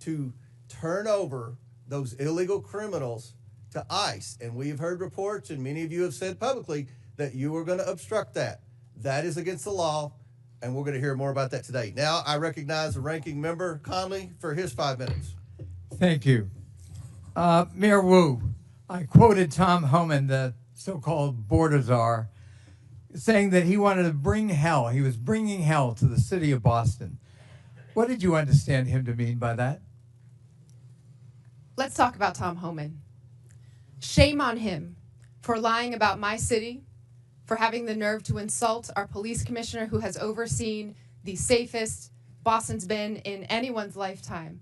to turn over those illegal criminals to ICE. And we've heard reports, and many of you have said publicly, that you are going to obstruct that. That is against the law, and we're going to hear more about that today. Now, I recognize the ranking member, Conley, for his 5 minutes. Thank you. Mayor Wu, I quoted Tom Homan, the so-called border czar, saying that he wanted to bring hell. He was bringing hell to the city of Boston. What did you understand him to mean by that? Let's talk about Tom Homan. Shame on him for lying about my city, for having the nerve to insult our police commissioner who has overseen the safest Boston's been in anyone's lifetime.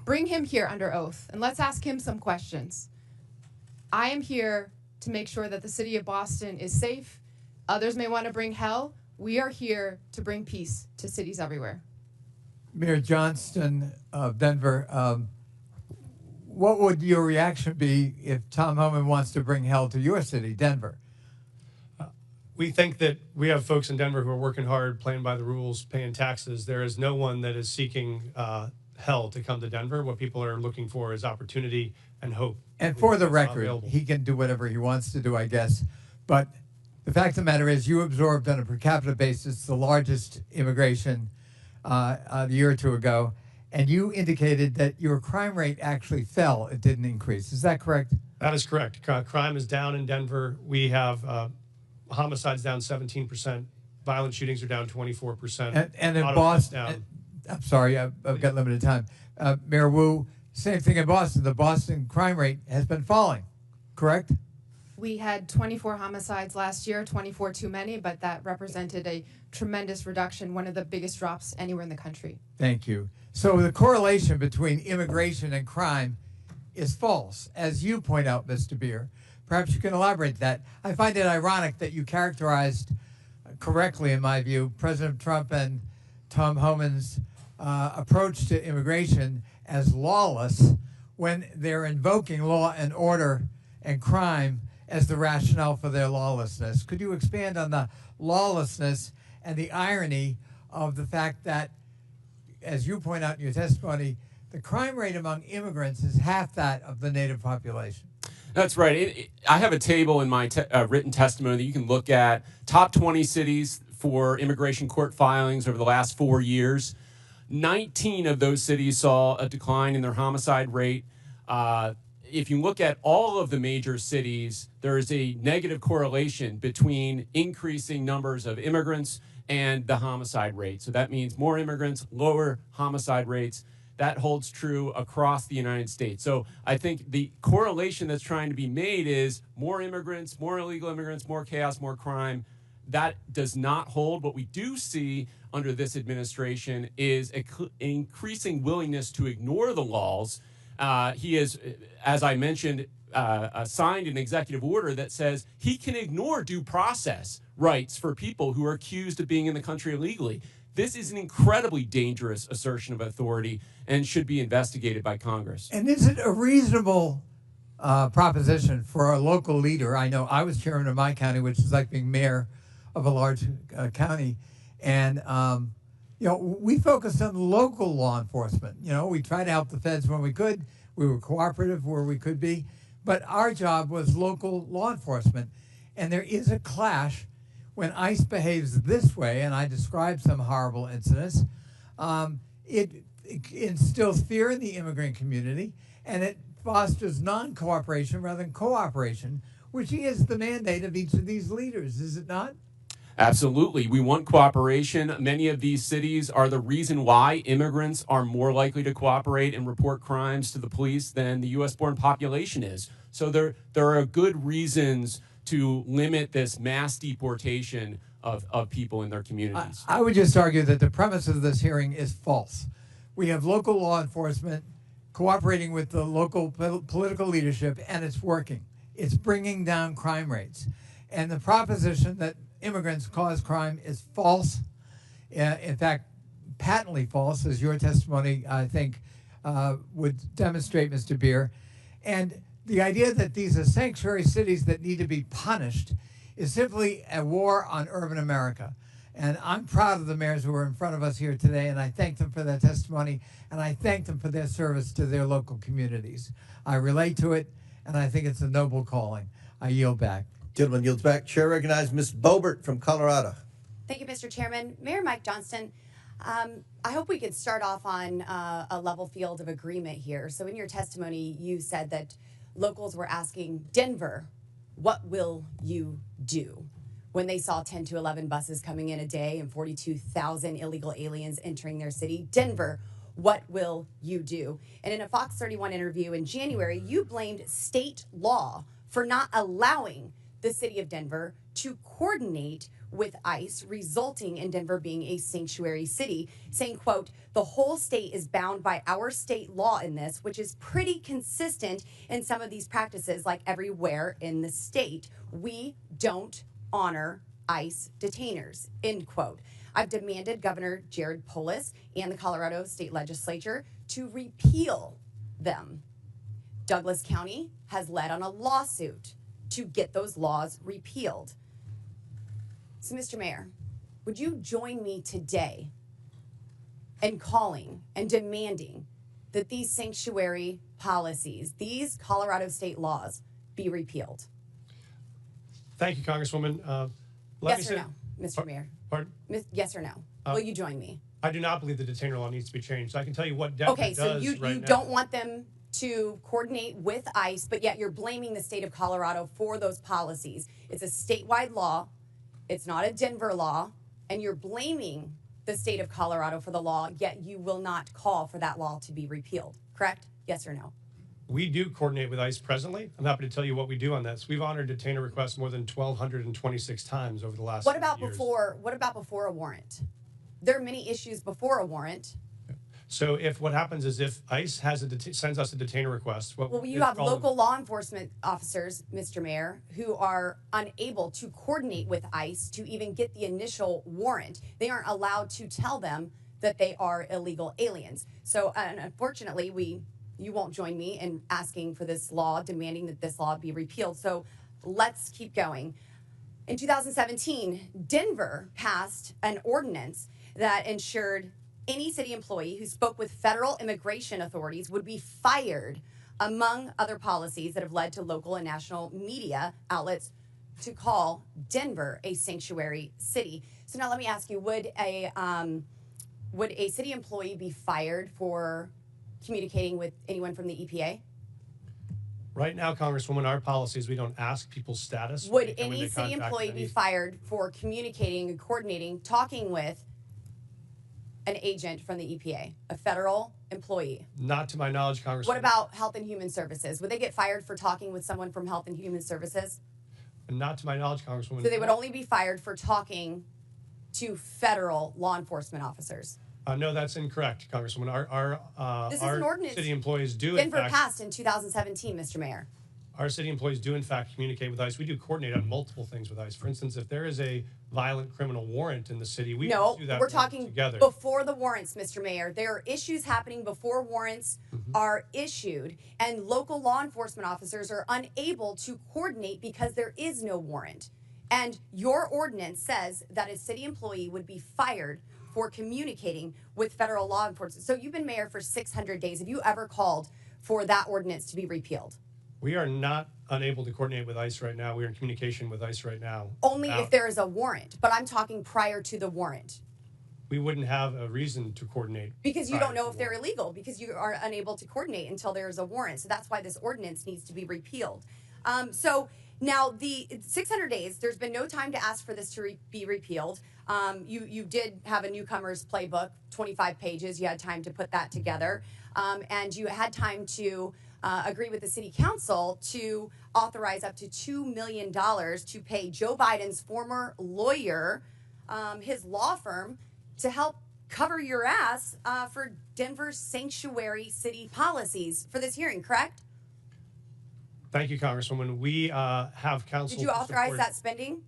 Bring him here under oath and let's ask him some questions. I am here to make sure that the city of Boston is safe Others may want to bring hell. We are here to bring peace to cities everywhere. Mayor Johnston of Denver, what would your reaction be if Tom Homan wants to bring hell to your city, Denver? We think that we have folks in Denver who are working hard, playing by the rules, paying taxes. There is no one that is seeking hell to come to Denver. What people are looking for is opportunity and hope. And for the It's not record, available. he can do whatever he wants to do, I guess. But the fact of the matter is, you absorbed on a per capita basis the largest immigration a year or two ago, and you indicated that your crime rate actually fell. It didn't increase. Is that correct? That is correct. Crime is down in Denver. We have homicides down 17%. Violent shootings are down 24%. And in Auto theft Boston, down. I'm sorry, I've got limited time. Mayor Wu, same thing in Boston. The Boston crime rate has been falling, correct? We had 24 homicides last year, 24 too many, but that represented a tremendous reduction, one of the biggest drops anywhere in the country. Thank you. So the correlation between immigration and crime is false, as you point out, Mr. Beer. Perhaps you can elaborate that. I find it ironic that you characterized correctly, in my view, President Trump and Tom Homan's approach to immigration as lawless when they're invoking law and order and crime as the rationale for their lawlessness. Could you expand on the lawlessness and the irony of the fact that, as you point out in your testimony, the crime rate among immigrants is half that of the native population? That's right. I have a table in my written testimony that you can look at. Top 20 cities for immigration court filings over the last 4 years. 19 of those cities saw a decline in their homicide rate. If you look at all of the major cities, there is a negative correlation between increasing numbers of immigrants and the homicide rate. So that means more immigrants, lower homicide rates. That holds true across the United States. So I think the correlation that's trying to be made is more immigrants, more illegal immigrants, more chaos, more crime. That does not hold. What we do see under this administration is an increasing willingness to ignore the laws. He has, as I mentioned, signed an executive order that says he can ignore due process rights for people who are accused of being in the country illegally. This is an incredibly dangerous assertion of authority and should be investigated by Congress. And is it a reasonable proposition for a local leader? I know I was chairman of my county, which is like being mayor of a large county, and we focused on local law enforcement. We tried to help the feds when we could. We were cooperative where we could be, but our job was local law enforcement. And there is a clash when ICE behaves this way, and I described some horrible incidents. It instills fear in the immigrant community, and it fosters non-cooperation rather than cooperation, which is the mandate of each of these leaders, is it not? Absolutely. We want cooperation. Many of these cities are the reason why immigrants are more likely to cooperate and report crimes to the police than the U.S.-born population is. So there are good reasons to limit this mass deportation of people in their communities. I would just argue that the premise of this hearing is false. We have local law enforcement cooperating with the local political leadership, and it's working. It's bringing down crime rates. And the proposition that immigrants cause crime is false. In fact, patently false, as your testimony, I think, would demonstrate, Mr. Beer. And the idea that these are sanctuary cities that need to be punished is simply a war on urban America. And I'm proud of the mayors who are in front of us here today, and I thank them for their testimony, and I thank them for their service to their local communities. I relate to it, and I think it's a noble calling. I yield back. Gentleman yields back. Chair recognizes Ms. Boebert from Colorado. Thank you, Mr. Chairman. Mayor Mike Johnston, I hope we could start off on a level field of agreement here. So in your testimony, you said that locals were asking Denver, what will you do? When they saw 10 to 11 buses coming in a day and 42,000 illegal aliens entering their city. Denver, what will you do? And in a Fox 31 interview in January, you blamed state law for not allowing the city of Denver to coordinate with ICE, resulting in Denver being a sanctuary city, saying, quote, the whole state is bound by our state law in this, which is pretty consistent in some of these practices, like everywhere in the state. We don't honor ICE detainers, end quote. I've demanded Governor Jared Polis and the Colorado State Legislature to repeal them. Douglas County has led on a lawsuit to get those laws repealed. So, Mr. Mayor, would you join me today in calling and demanding that these sanctuary policies, these Colorado state laws, be repealed? Thank you, Congresswoman. Yes or no, Mr. Mayor? Pardon? Yes or no? Will you join me? I do not believe the detainer law needs to be changed. I can tell you what Okay, does so you right now. don't want them to coordinate with ICE, but yet you're blaming the state of Colorado for those policies. It's a statewide law. It's not a Denver law. And you're blaming the state of Colorado for the law, yet you will not call for that law to be repealed. Correct? Yes or no? We do coordinate with ICE presently. I'm happy to tell you what we do on this. We've honored detainer requests more than 1,226 times over the last What about years. before a warrant? There are many issues before a warrant. So if what happens is if ICE has sends us a detainer request, Well, you have local law enforcement officers, Mr. Mayor, who are unable to coordinate with ICE to even get the initial warrant. They aren't allowed to tell them that they are illegal aliens. So unfortunately, you won't join me in asking for this law, demanding that this law be repealed. So let's keep going. In 2017, Denver passed an ordinance that ensured any city employee who spoke with federal immigration authorities would be fired, among other policies that have led to local and national media outlets to call Denver a sanctuary city. So now let me ask you, would a city employee be fired for communicating with anyone from the EPA? Right now, Congresswoman, our policies, we don't ask people's status. Would any city employee be fired for communicating and coordinating, talking with an agent from the EPA, a federal employee? Not to my knowledge, Congresswoman. What about Health and Human Services? Would they get fired for talking with someone from Health and Human Services? Not to my knowledge, Congresswoman. So they would only be fired for talking to federal law enforcement officers? No, that's incorrect, Congresswoman. This is an ordinance city employees do, Denver in fact, passed in 2017, Mr. Mayor. Our city employees do, in fact, communicate with ICE. We do coordinate on multiple things with ICE. For instance, if there is a violent criminal warrant in the city, we do that we're talking together. Before the warrants, Mr. Mayor. There are issues happening before warrants are issued, and local law enforcement officers are unable to coordinate because there is no warrant. And your ordinance says that a city employee would be fired for communicating with federal law enforcement. So you've been mayor for 600 days. Have you ever called for that ordinance to be repealed? We are not unable to coordinate with ICE right now. We are in communication with ICE right now. Only if there is a warrant, but I'm talking prior to the warrant. We wouldn't have a reason to coordinate. Because you don't know if they're illegal, because you are unable to coordinate until there is a warrant. So that's why this ordinance needs to be repealed. So now the 600 days, there's been no time to ask for this to be repealed. You did have a newcomer's playbook, 25 pages. You had time to put that together. And you had time to agree with the city council to authorize up to $2 million to pay Joe Biden's former lawyer, his law firm, to help cover your ass for Denver's sanctuary city policies for this hearing, correct? Thank you, Congresswoman. We have counsel. Did you authorize that spending?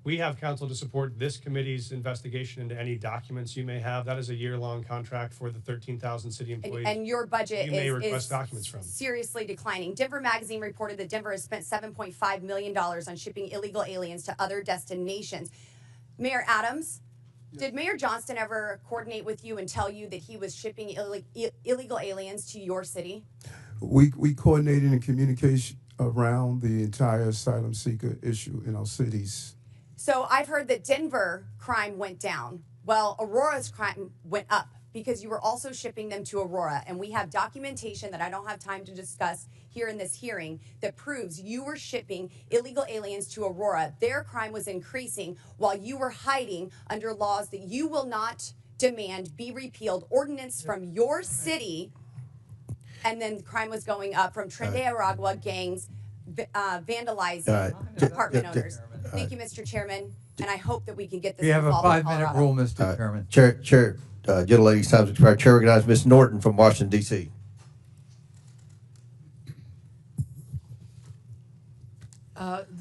We have counsel to support this committee's investigation into any documents you may have. That is a year-long contract for the 13,000 city employees. And your budget you may request is documents from. seriously declining. Denver Magazine reported that Denver has spent $7.5 million on shipping illegal aliens to other destinations. Mayor Adams, did Mayor Johnston ever coordinate with you and tell you that he was shipping illegal aliens to your city? We coordinated in communication around the entire asylum seeker issue in our cities. So I've heard that Denver crime went down. Well, Aurora's crime went up because you were also shipping them to Aurora. And we have documentation that I don't have time to discuss here in this hearing that proves you were shipping illegal aliens to Aurora. Their crime was increasing while you were hiding under laws that you will not demand be repealed, ordinance from your city. And then crime was going up from Tren de Aragua gangs vandalizing apartment owners. Thank you, Mr. Chairman, and I hope that we can get this. We have a resolved in 5-minute Colorado. rule, Mr. Chairman. Chair, gentlelady's time's expired. Chair recognizes Ms. Norton from Washington, D.C.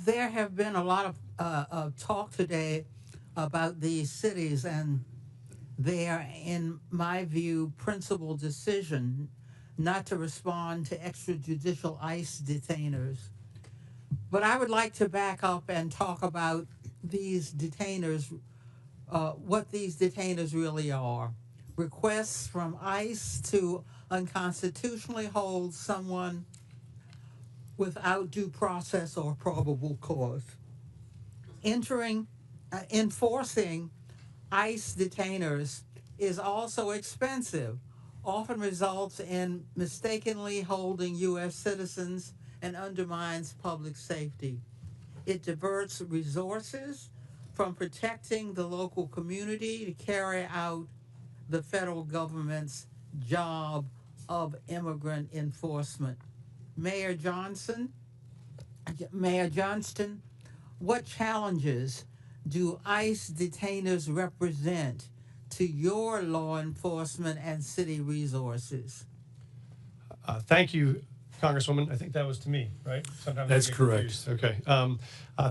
There have been a lot talk today about these cities and their, in my view, principal decision not to respond to extrajudicial ICE detainers. But I would like to back up and talk about these detainers, what these detainers really are. Requests from ICE to unconstitutionally hold someone without due process or probable cause. Enforcing ICE detainers is also expensive, often results in mistakenly holding U.S. citizens and undermines public safety. It diverts resources from protecting the local community to carry out the federal government's job of immigrant enforcement. Mayor Johnston, what challenges do ICE detainers represent to your law enforcement and city resources? Thank you, Congresswoman. I think that was to me, right? Sometimes That's I get correct. confused. Okay.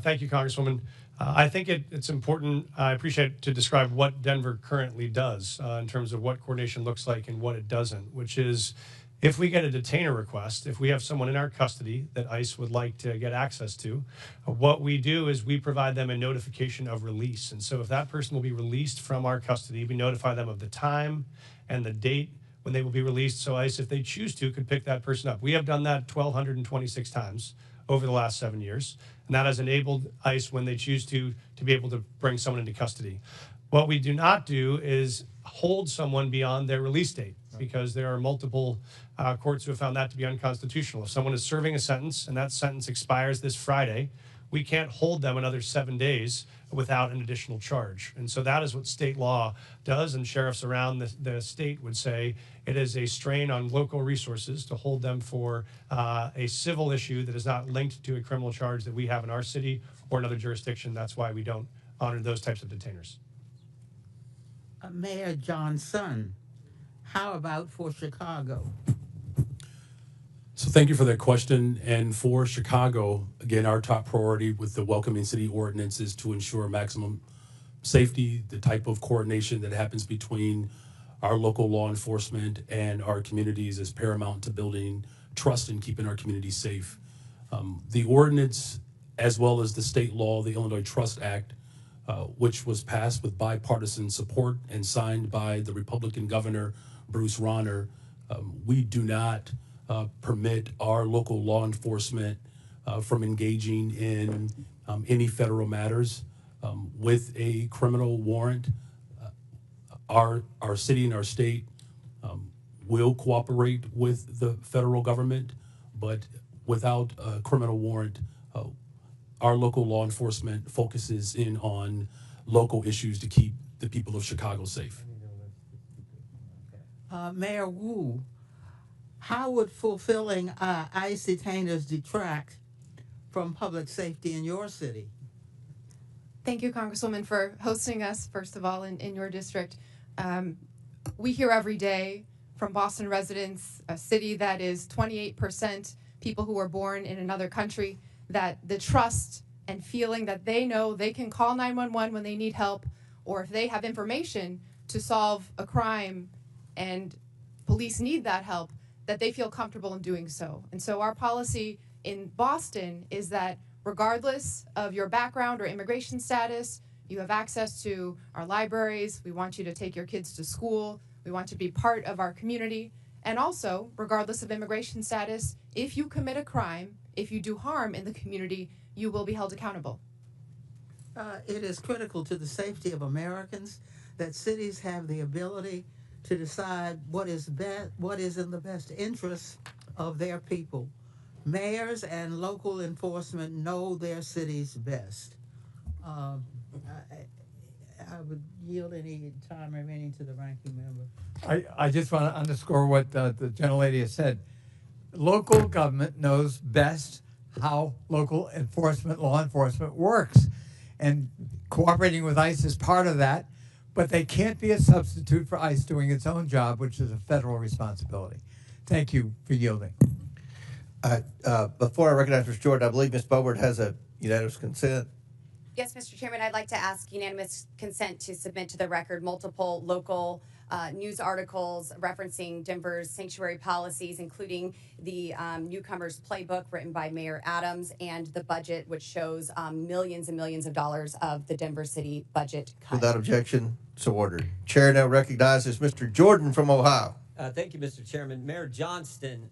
Thank you, Congresswoman. I think it's important, I appreciate to describe what Denver currently does in terms of what coordination looks like and what it doesn't, which is if we get a detainer request, if we have someone in our custody that ICE would like to get access to, what we do is we provide them a notification of release. And so if that person will be released from our custody, we notify them of the time and the date when they will be released. So ICE, if they choose to, could pick that person up. We have done that 1,226 times over the last 7 years. And that has enabled ICE, when they choose to be able to bring someone into custody. What we do not do is hold someone beyond their release date, because there are multiple courts who have found that to be unconstitutional. If someone is serving a sentence and that sentence expires this Friday, we can't hold them another 7 days without an additional charge. And so that is what state law does, and sheriffs around the state would say it is a strain on local resources to hold them for a civil issue that is not linked to a criminal charge that we have in our city or another jurisdiction. That's why we don't honor those types of detainers. Mayor Johnston, how about for Chicago? So thank you for that question. And for Chicago, again, our top priority with the Welcoming City Ordinance is to ensure maximum safety. The type of coordination that happens between our local law enforcement and our communities is paramount to building trust and keeping our communities safe. The ordinance, as well as the state law, the Illinois Trust Act, which was passed with bipartisan support and signed by the Republican governor, Bruce Rauner, we do not permit our local law enforcement from engaging in any federal matters. With a criminal warrant, our city and our state will cooperate with the federal government, but without a criminal warrant, our local law enforcement focuses in on local issues to keep the people of Chicago safe. Mayor Wu, how would fulfilling ICE detainers detract from public safety in your city? Thank you, Congresswoman, for hosting us, first of all, in your district. We hear every day from Boston residents, a city that is 28% people who were born in another country, that the trust and feeling that they know they can call 911 when they need help, or if they have information to solve a crime and police need that help, that they feel comfortable in doing so. And so our policy in Boston is that regardless of your background or immigration status, you have access to our libraries. We want you to take your kids to school. We want you to be part of our community. And also, regardless of immigration status, if you commit a crime, if you do harm in the community, you will be held accountable. It is critical to the safety of Americans that cities have the ability to decide what is in the best interest of their people. Mayors and local enforcement know their cities best. I would yield any time remaining to the ranking member. I just want to underscore what the gentlelady has said. Local government knows best how local law enforcement works. And cooperating with ICE is part of that, but they can't be a substitute for ICE doing its own job, which is a federal responsibility. Thank you for yielding. Before I recognize Mr. Jordan, I believe Ms. Boward has a unanimous consent. Yes, Mr. Chairman, I'd like to ask unanimous consent to submit to the record multiple local news articles referencing Denver's sanctuary policies, including the newcomers playbook written by Mayor Adams and the budget, which shows millions and millions of dollars of the Denver city budget cut. Without objection, so ordered. Chair now recognizes Mr. Jordan from Ohio. Thank you, Mr. Chairman. Mayor Johnston,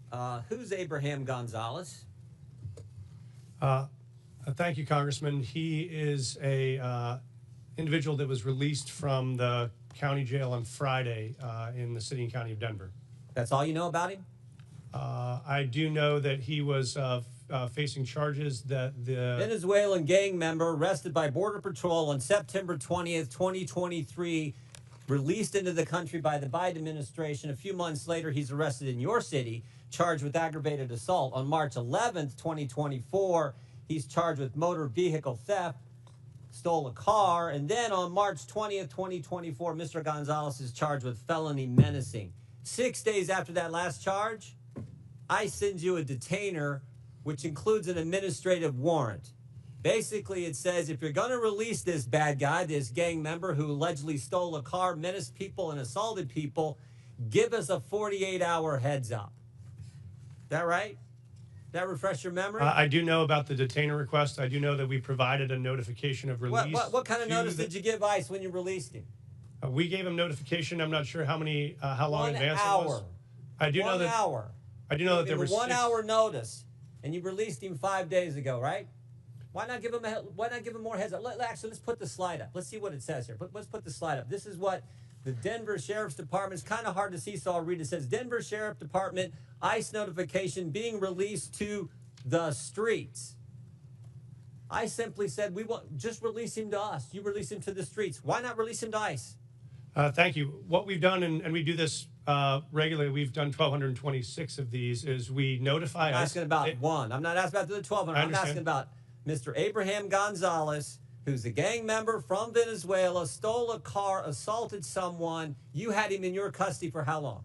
who's Abraham Gonzalez? Thank you, Congressman. He is a individual that was released from the county jail on Friday in the city and county of Denver. That's all you know about him? I do know that he was facing charges that the Venezuelan gang member arrested by Border Patrol on September 20th, 2023, released into the country by the Biden administration. A few months later, he's arrested in your city, charged with aggravated assault. On March 11th, 2024, he's charged with motor vehicle theft, stole a car, and then on March 20th, 2024, Mr. Gonzalez is charged with felony menacing. 6 days after that last charge, ICE sends you a detainer, which includes an administrative warrant. Basically, it says if you're going to release this bad guy, this gang member who allegedly stole a car, menaced people, and assaulted people, give us a 48-hour heads up. Is that right? That refresh your memory? I do know about the detainer request. I do know that we provided a notification of release. What kind of notice did you give ICE when you released him? We gave him notification. I'm not sure how long in advance it was. I do know that. 1 hour. I do know that there was 1 hour notice, and you released him 5 days ago, right? Why not give him more heads up? Actually, let's put the slide up. Let's see what it says here. Let's put the slide up. This is what the Denver Sheriff's Department, it's kind of hard to see, so I'll read it. It says, Denver Sheriff Department, ICE notification being released to the streets. I simply said, just release him to us. You release him to the streets. Why not release him to ICE? Thank you. What we've done, and we do this regularly, we've done 1,226 of these, is we notify I'm ICE. asking about one. I'm not asking about the 1,200. I'm understand. asking about Mr. Abraham Gonzalez, who's a gang member from Venezuela, stole a car, assaulted someone. You had him in your custody for how long?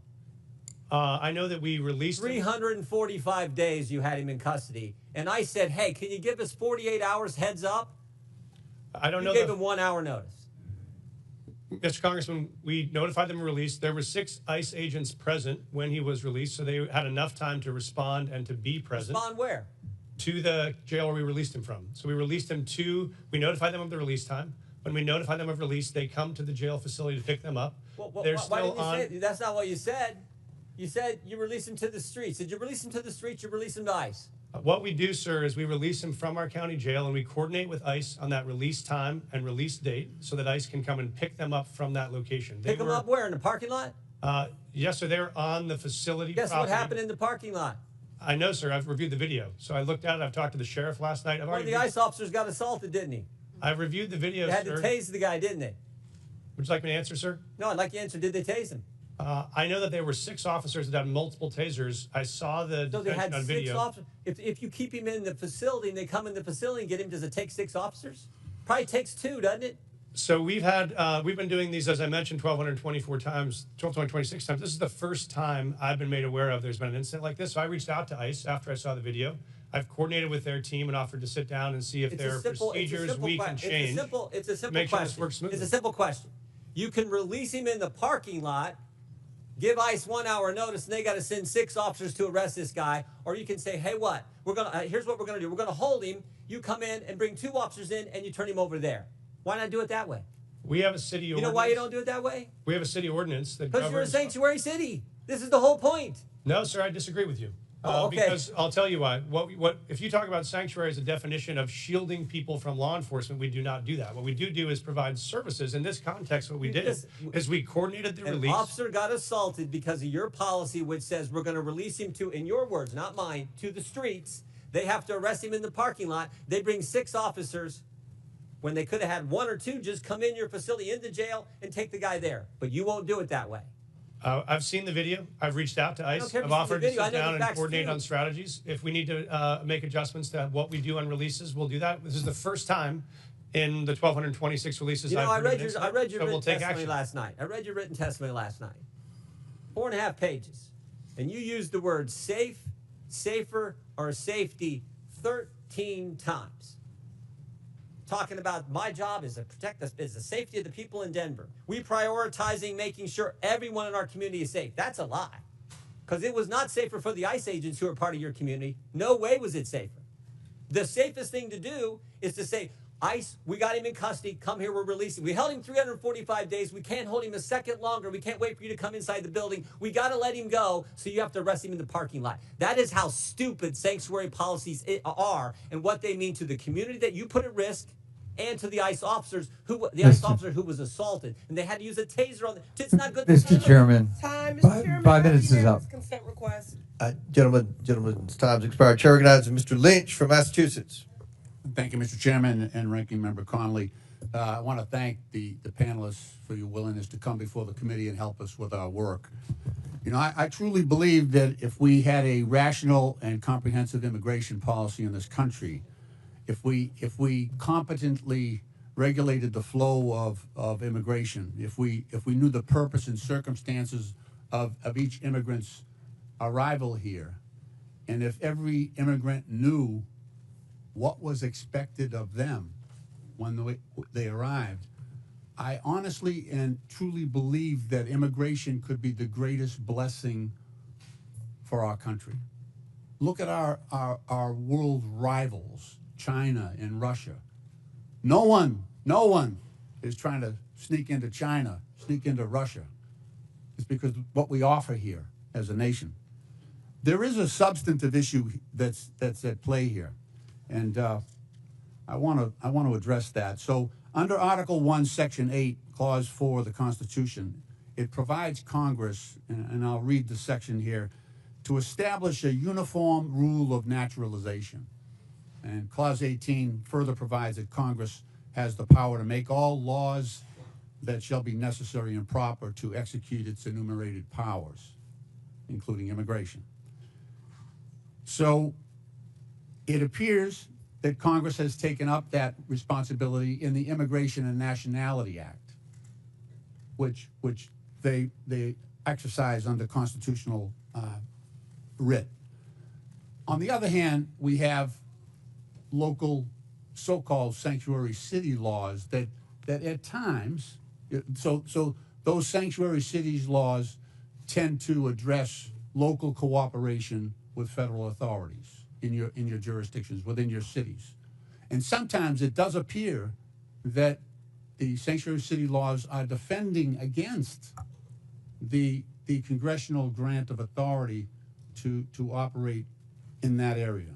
I know that we released 345 days you had him in custody. And I said, hey, can you give us 48 hours heads up? I don't know. You gave him 1 hour notice. Mr. Congressman, we notified them released. There were 6 ICE agents present when he was released, so they had enough time to respond and to be present. Respond where? To the jail where we released him from. So we released him we notified them of the release time. When we notified them of release, they come to the jail facility to pick them up. Why didn't you say that's not what you said? You said you released him to the streets. Did you release him to the streets? You release him to ICE? What we do, sir, is we release him from our county jail and we coordinate with ICE on that release time and release date so that ICE can come and pick them up from that location. Pick them up where? In the parking lot? Yes, sir. They're on the facility Guess property. what happened in the parking lot? I know, sir. I've reviewed the video. So I looked at it. I've talked to the sheriff last night. One of the ICE officers got assaulted, didn't he? I've reviewed the video, They had sir. to tase the guy, didn't they? Would you like me to answer, sir? No, I'd like you to answer. Did they tase him? I know that there were 6 officers that had multiple tasers. I saw the So they had on 6 video. officers. If you keep him in the facility and they come in the facility and get him, does it take 6 officers? Probably takes 2, doesn't it? So we've been doing these, as I mentioned, 1,226 times. This is the first time I've been made aware of there's been an incident like this. So I reached out to ICE after I saw the video. I've coordinated with their team and offered to sit down and see if there are procedures we can change. It's a simple make sure question. this works smoothly. It's a simple question. You can release him in the parking lot, give ICE 1 hour notice, and they got to send 6 officers to arrest this guy. Or you can say, hey, here's what we're gonna do. We're gonna hold him. You come in and bring 2 officers in, and you turn him over there. Why not do it that way? We have a city ordinance. You know why you don't do it that way? We have a city ordinance that Because you're a sanctuary city. This is the whole point. No, sir, I disagree with you. Okay. Because I'll tell you why. What if you talk about sanctuary as a definition of shielding people from law enforcement, we do not do that. What we do is provide services. In this context, what we did is we coordinated the release. An officer got assaulted because of your policy, which says we're going to release him to, in your words, not mine, to the streets. They have to arrest him in the parking lot. They bring 6 officers when they could have had 1 or 2 just come in your facility, into jail, and take the guy there. But you won't do it that way. I've seen the video. I've reached out to ICE. I've offered to sit down and coordinate on strategies. If we need to make adjustments to what we do on releases, we'll do that. This is the first time in the 1,226 releases I read your we'll written testimony last night. I read your written testimony last night. 4.5 pages. And you used the words safe, safer, or safety 13 times. talking about my job is to protect the safety of the people in Denver. We prioritizing making sure everyone in our community is safe. That's a lie. Because it was not safer for the ICE agents who are part of your community. No way was it safer. The safest thing to do is to say, ICE, we got him in custody. Come here, we're releasing. We held him 345 days. We can't hold him a second longer. We can't wait for you to come inside the building. We got to let him go, so you have to arrest him in the parking lot. That is how stupid sanctuary policies are and what they mean to the community that you put at risk and to the ICE officers ICE officer who was assaulted. And they had to use a taser on the... It's not good. Mr. Chairman, Mr. Chairman, 5 minutes is up. Consent request. Gentlemen's time's expired. Chair recognizes Mr. Lynch from Massachusetts. Thank you, Mr. Chairman and Ranking Member Connolly. I want to thank the panelists for your willingness to come before the committee and help us with our work. You know, I truly believe that if we had a rational and comprehensive immigration policy in this country, if we competently regulated the flow of immigration, if we knew the purpose and circumstances of each immigrant's arrival here, and if every immigrant knew what was expected of them when they arrived, I honestly and truly believe that immigration could be the greatest blessing for our country. Look at our world rivals, China and Russia. No one is trying to sneak into China, sneak into Russia. It's because of what we offer here as a nation. There is a substantive issue that's at play here. And I want to address that. So under Article 1, Section 8, Clause 4 of the Constitution, it provides Congress, and I'll read the section here, to establish a uniform rule of naturalization. And Clause 18 further provides that Congress has the power to make all laws that shall be necessary and proper to execute its enumerated powers, including immigration. So it appears that Congress has taken up that responsibility in the Immigration and Nationality Act, which they exercise under constitutional writ. On the other hand, we have local so-called sanctuary city laws that at times, so those sanctuary cities laws tend to address local cooperation with federal authorities in your jurisdictions, within your cities. And sometimes it does appear that the sanctuary city laws are defending against the congressional grant of authority to operate in that area.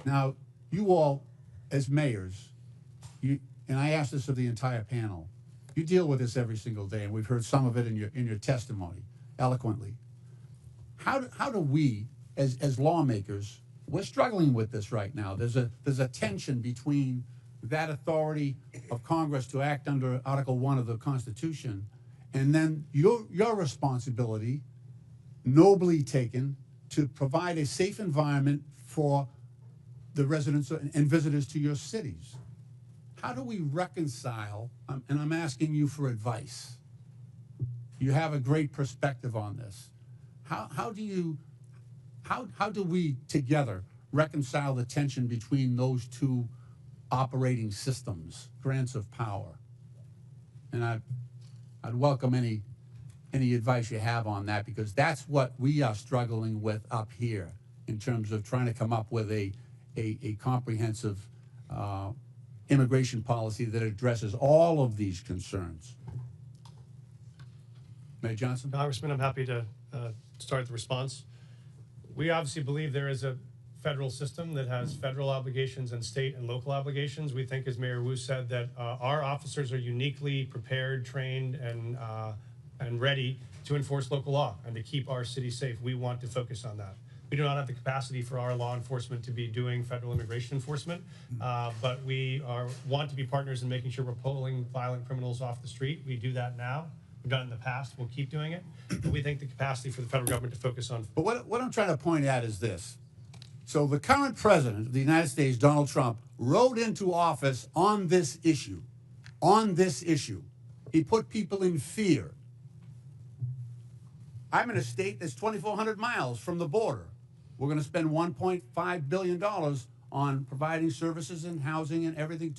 Now, you all, as mayors, and I ask this of the entire panel, you deal with this every single day, and we've heard some of it in your testimony eloquently. How do we, as lawmakers, we're struggling with this right now. There's a tension between that authority of Congress to act under Article 1 of the Constitution, and then your responsibility, nobly taken, to provide a safe environment for the residents and visitors to your cities. How do we reconcile, and I'm asking you for advice. You have a great perspective on this. How do we together reconcile the tension between those two operating systems, grants of power? And I'd welcome any advice you have on that, because that's what we are struggling with up here in terms of trying to come up with a comprehensive immigration policy that addresses all of these concerns. Mayor Johnston? Congressman, I'm happy to start the response. We obviously believe there is a federal system that has federal obligations and state and local obligations. We think, as Mayor Wu said, that our officers are uniquely prepared, trained, and ready to enforce local law and to keep our city safe. We want to focus on that. We do not have the capacity for our law enforcement to be doing federal immigration enforcement, but we want to be partners in making sure we're pulling violent criminals off the street. We do that now. We've done it in the past. We'll keep doing it. But we think the capacity for the federal government to focus on. But what I'm trying to point out is this. So the current president of the United States, Donald Trump, rode into office on this issue. On this issue. He put people in fear. I'm in a state that's 2,400 miles from the border. We're going to spend $1.5 billion on providing services and housing and everything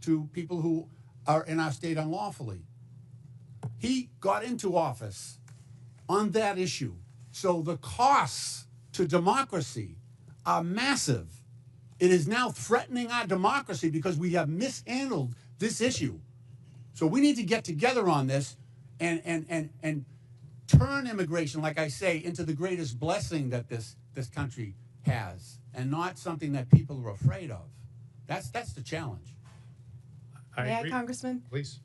to people who are in our state unlawfully. He got into office on that issue. So the costs to democracy are massive. It is now threatening our democracy because we have mishandled this issue. So we need to get together on this and turn immigration, like I say, into the greatest blessing that this country has, and not something that people are afraid of. That's the challenge. May I, agree. Congressman? Please.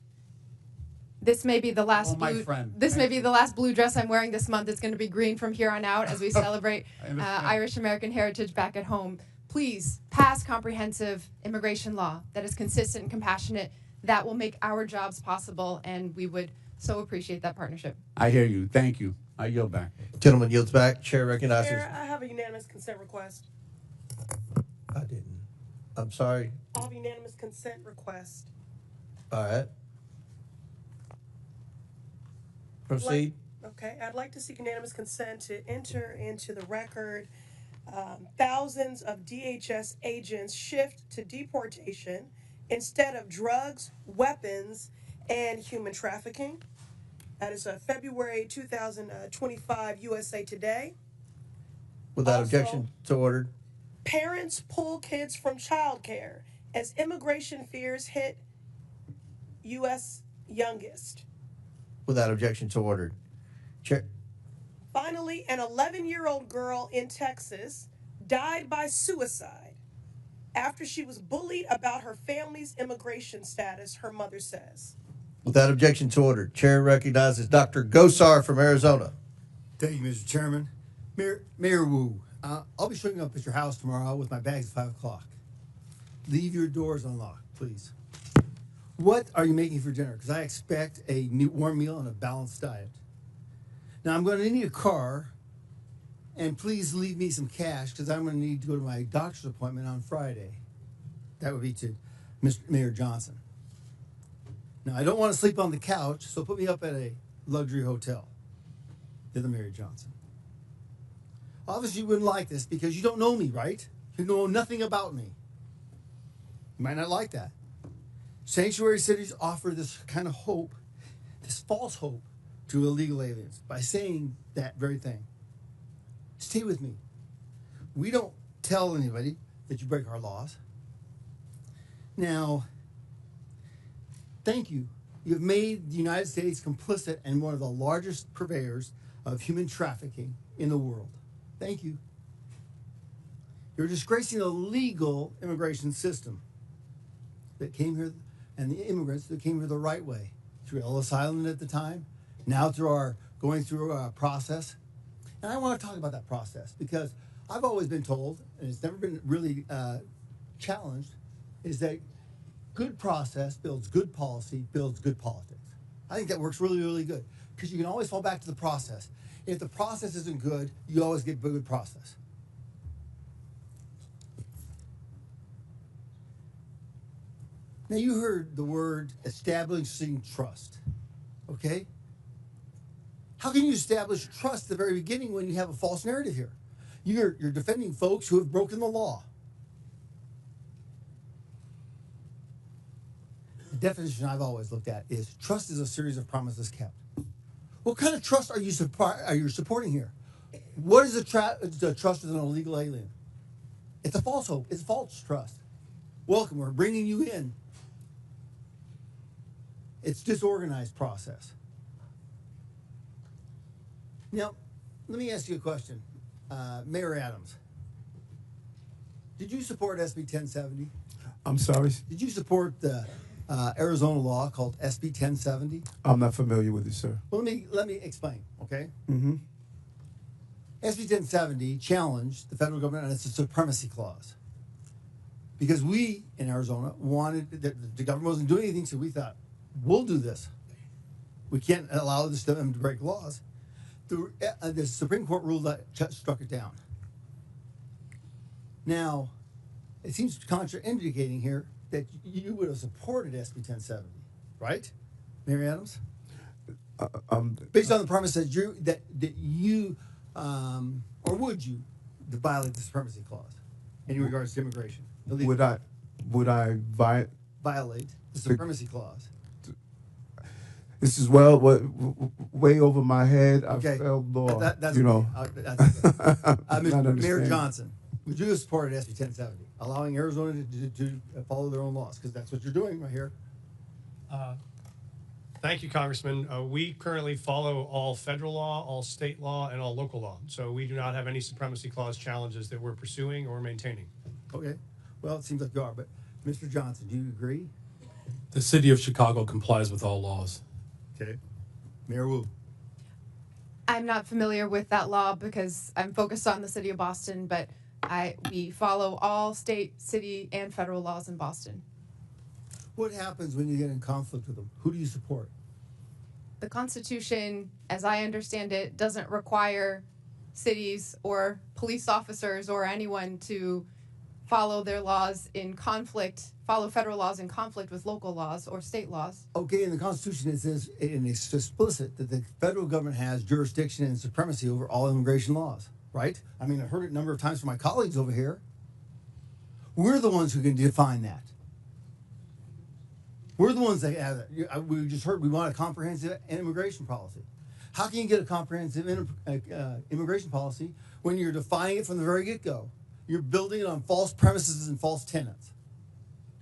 This may be the last Oh, my blue. friend. This may be the last blue dress I'm wearing this month. It's going to be green from here on out as we celebrate I understand. Irish American heritage back at home. Please pass comprehensive immigration law that is consistent and compassionate. That will make our jobs possible, and we would so appreciate that partnership. I hear you. Thank you. I yield back. Gentleman yields back. Chair recognizes. Chair, I have a unanimous consent request. I didn't. I'm sorry. I have a unanimous consent request. All right. Proceed. Okay, I'd like to seek unanimous consent to enter into the record thousands of DHS agents shift to deportation instead of drugs, weapons, and human trafficking. That is February 2025 USA Today. Without Also, objection, so ordered. Parents pull kids from childcare as immigration fears hit U.S. youngest. Without objection, so ordered. Chair. Finally, an 11-year-old girl in Texas died by suicide after she was bullied about her family's immigration status, her mother says. Without objection, so ordered. Chair recognizes Dr. Gosar from Arizona. Thank you, Mr. Chairman. Mayor Wu, I'll be showing up at your house tomorrow with my bags at 5 o'clock. Leave your doors unlocked, please. What are you making for dinner? Because I expect a warm meal and a balanced diet. Now, I'm going to need a car, and please leave me some cash because I'm going to need to go to my doctor's appointment on Friday. That would be to Mr. Mayor Johnston. Now, I don't want to sleep on the couch, so put me up at a luxury hotel. They're the Mayor Johnston. Obviously, you wouldn't like this because you don't know me, right? You know nothing about me. You might not like that. Sanctuary cities offer this kind of hope, this false hope, to illegal aliens by saying that very thing. Stay with me. We don't tell anybody that you break our laws. Now, thank you. You've made the United States complicit and one of the largest purveyors of human trafficking in the world. Thank you. You're disgracing the legal immigration system that came here and the immigrants that came here the right way through Ellis Island at the time, now through our going through a process. And I want to talk about that process because I've always been told, and it's never been really challenged, is that good process builds good policy, builds good politics. I think that works really, really good because you can always fall back to the process. If the process isn't good, you always get a good process. Now, you heard the word establishing trust, okay? How can you establish trust at the very beginning when you have a false narrative here? You're defending folks who have broken the law. The definition I've always looked at is trust is a series of promises kept. What kind of trust are you supporting here? What is the trust of an illegal alien? It's a false hope. It's false trust. Welcome, we're bringing you in. It's disorganized process. Now, let me ask you a question. Mayor Adams, did you support SB 1070? I'm sorry? Did you support the Arizona law called SB 1070? I'm not familiar with it, sir. Well, let me explain, okay? Mm-hmm. SB 1070 challenged the federal government on its supremacy clause. Because we, in Arizona, wanted, the government wasn't doing anything, so we thought, we'll do this. We can't allow them to break laws. The Supreme Court ruled that struck it down. Now, it seems contraindicating here that you would have supported SB 1070, right, Mayor Adams? Based on the premise that you or would you violate the supremacy clause? in regards to immigration? Would I Violate the supremacy clause? This is way over my head. Okay. I felt law. That's you know. okay. That's okay. Not Mayor understanding. Johnson, would you have supported SB 1070, allowing Arizona to follow their own laws? Because that's what you're doing right here. Thank you, Congressman. We currently follow all federal law, all state law, and all local law. So we do not have any supremacy clause challenges that we're pursuing or maintaining. Okay. Well, it seems like you are, but Mr. Johnson, do you agree? The city of Chicago complies with all laws. Okay. Mayor Wu. I'm not familiar with that law because I'm focused on the city of Boston, but we follow all state, city, and federal laws in Boston. What happens when you get in conflict with them? Who do you support? The Constitution, as I understand it, doesn't require cities or police officers or anyone to follow their laws in conflict, follow federal laws in conflict with local laws or state laws. Okay, in the Constitution it says, and it's explicit, that the federal government has jurisdiction and supremacy over all immigration laws, right? I mean, I've heard it a number of times from my colleagues over here. We're the ones who can define that. We're the ones that have it. We just heard we want a comprehensive immigration policy. How can you get a comprehensive immigration policy when you're defining it from the very get-go? You're building it on false premises and false tenets.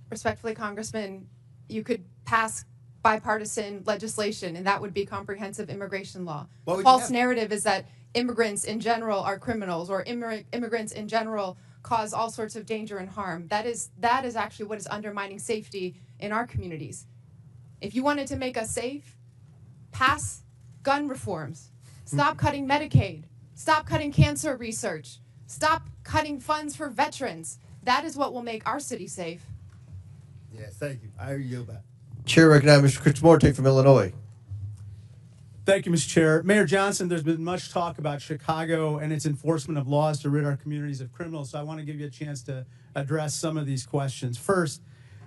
Respectfully, Congressman, you could pass bipartisan legislation, and that would be comprehensive immigration law. The false narrative is that immigrants in general are criminals, or immigrants in general cause all sorts of danger and harm. That is actually what is undermining safety in our communities. If you wanted to make us safe, pass gun reforms. Stop cutting Medicaid. Stop cutting cancer research. Stop cutting funds for veterans. That is what will make our city safe. Yes, thank you. I yield back. Chair recognizes Mr. Krishnamurti from Illinois. Thank you, Mr. Chair. Mayor Johnson, there's been much talk about Chicago and its enforcement of laws to rid our communities of criminals, so I want to give you a chance to address some of these questions. First,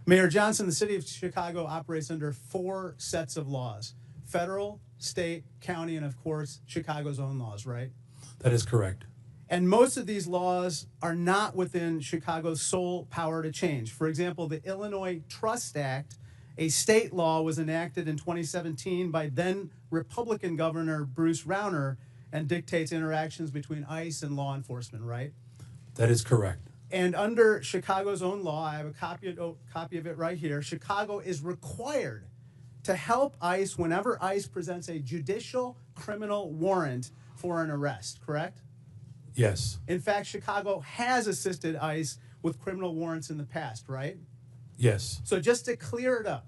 Mayor Johnson, the city of Chicago operates under 4 sets of laws: federal, state, county, and of course, Chicago's own laws, right? That is correct. And most of these laws are not within Chicago's sole power to change. For example, the Illinois Trust Act, a state law, was enacted in 2017 by then Republican Governor Bruce Rauner and dictates interactions between ICE and law enforcement, right? That is correct. And under Chicago's own law, I have a copy of it right here, Chicago is required to help ICE whenever ICE presents a judicial criminal warrant for an arrest, correct? Yes. In fact, Chicago has assisted ICE with criminal warrants in the past, right? Yes. So just to clear it up,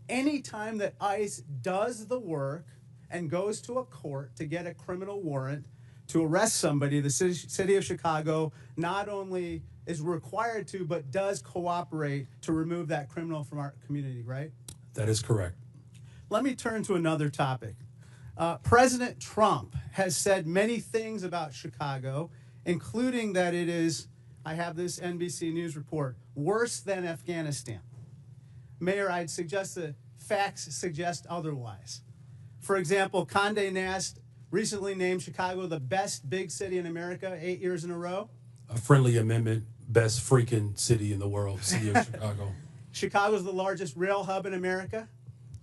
anytime that ICE does the work and goes to a court to get a criminal warrant to arrest somebody, the city of Chicago not only is required to, but does cooperate to remove that criminal from our community, right? That is correct. Let me turn to another topic. President Trump has said many things about Chicago, including that it is, I have this NBC News report, worse than Afghanistan. Mayor, I'd suggest the facts suggest otherwise. For example, Condé Nast recently named Chicago the best big city in America 8 years in a row. A friendly amendment, best freaking city in the world, city of Chicago. Chicago's the largest rail hub in America.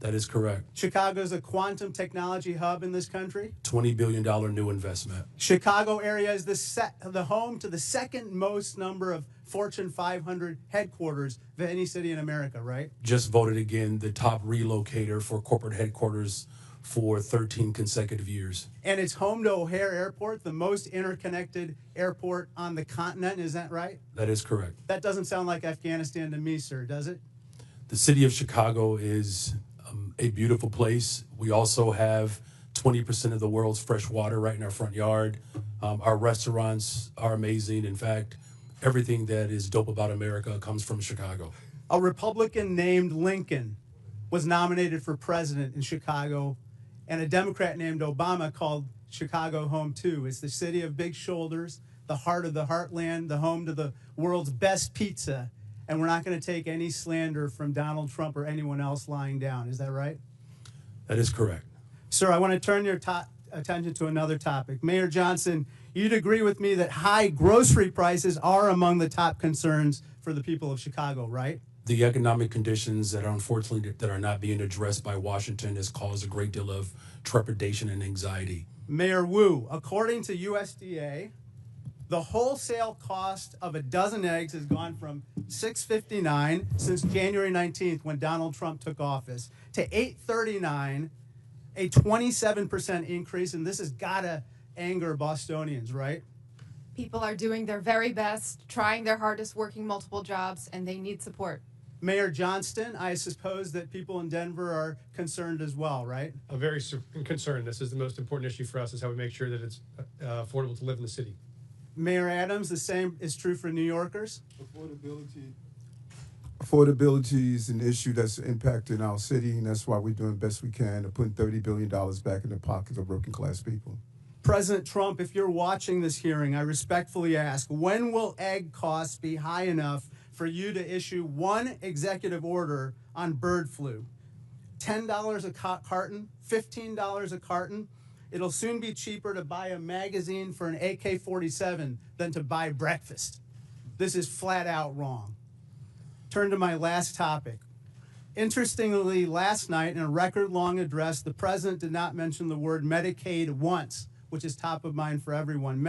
That is correct. Chicago's a quantum technology hub in this country. $20 billion new investment. Chicago area is the home to the second most number of Fortune 500 headquarters of any city in America, right? Just voted again the top relocator for corporate headquarters for 13 consecutive years. And it's home to O'Hare Airport, the most interconnected airport on the continent. Is that right? That is correct. That doesn't sound like Afghanistan to me, sir, does it? The city of Chicago is a beautiful place. We also have 20% of the world's fresh water right in our front yard. Our restaurants are amazing. In fact, everything that is dope about America comes from Chicago. A Republican named Lincoln was nominated for president in Chicago, and a Democrat named Obama called Chicago home too. It's the city of big shoulders, the heart of the heartland, the home to the world's best pizza. And we're not going to take any slander from Donald Trump or anyone else lying down. Is that right? That is correct. Sir, I want to turn your attention to another topic. Mayor Johnson, you'd agree with me that high grocery prices are among the top concerns for the people of Chicago, right? The economic conditions that are unfortunately that are not being addressed by Washington has caused a great deal of trepidation and anxiety. Mayor Wu, according to USDA, the wholesale cost of a dozen eggs has gone from $6.59 since January 19th when Donald Trump took office to $8.39, a 27% increase, and this has got to anger Bostonians, right? People are doing their very best, trying their hardest, working multiple jobs, and they need support. Mayor Johnston, I suppose that people in Denver are concerned as well, right? I'm very concerned. This is the most important issue for us, is how we make sure that it's affordable to live in the city. Mayor Adams, the same is true for New Yorkers. Affordability is an issue that's impacting our city, and that's why we're doing the best we can to put $30 billion back in the pockets of working class people. President Trump, if you're watching this hearing, I respectfully ask, when will egg costs be high enough for you to issue one executive order on bird flu? $10 a carton, $15 a carton. It'll soon be cheaper to buy a magazine for an AK-47 than to buy breakfast. This is flat out wrong. Turn to my last topic. Interestingly, last night in a record-long address, the president did not mention the word Medicaid once, which is top of mind for everyone.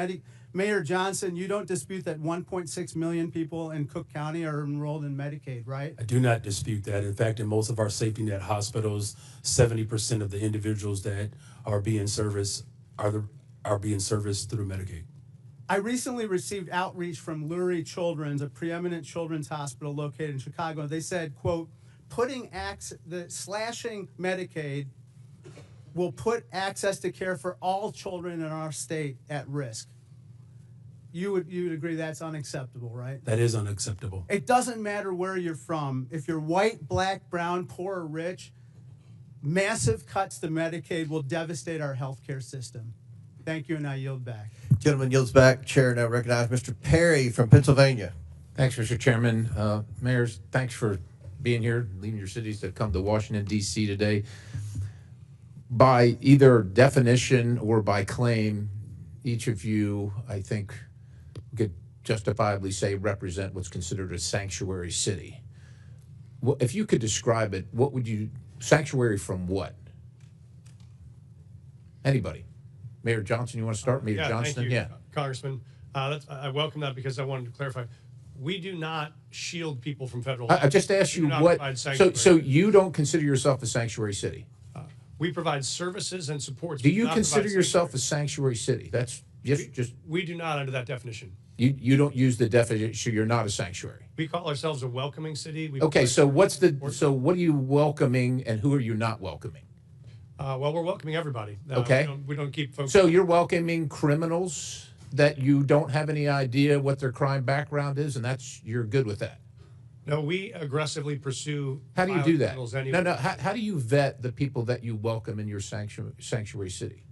Mayor Johnston, you don't dispute that 1.6 million people in Cook County are enrolled in Medicaid, right? I do not dispute that. In fact, in most of our safety net hospitals, 70% of the individuals that are being serviced are being serviced through Medicaid. I recently received outreach from Lurie Children's, a preeminent children's hospital located in Chicago. They said, quote, slashing Medicaid will put access to care for all children in our state at risk. You would agree that's unacceptable, right? That is unacceptable. It doesn't matter where you're from. If you're white, black, brown, poor, or rich, massive cuts to Medicaid will devastate our healthcare system. Thank you, and I yield back. Gentleman yields back. Chair now recognize Mr. Perry from Pennsylvania. Thanks, Mr. Chairman. Mayors, thanks for being here, leaving your cities to come to Washington, D.C. today. By either definition or by claim, each of you, I think, could justifiably say represent what's considered a sanctuary city. Well, if you could describe it, what would you, sanctuary from what? Anybody? Mayor Johnston, you want to start? Mayor Johnston? Thank you, Congressman. I welcome that because I wanted to clarify. We do not shield people from federal law. I just asked you what, so you don't consider yourself a sanctuary city? We provide services and supports. Do you consider yourself a sanctuary city? That's just. We do not under that definition. You don't use the definition. You're not a sanctuary. We call ourselves a welcoming city. Okay, so what are you welcoming and who are you not welcoming? Well, we're welcoming everybody. Okay. We don't keep folks. So you're welcoming criminals that you don't have any idea what their crime background is, and you're good with that? No, we aggressively pursue. How do you do that? Anyway. No. How do you vet the people that you welcome in your sanctuary city?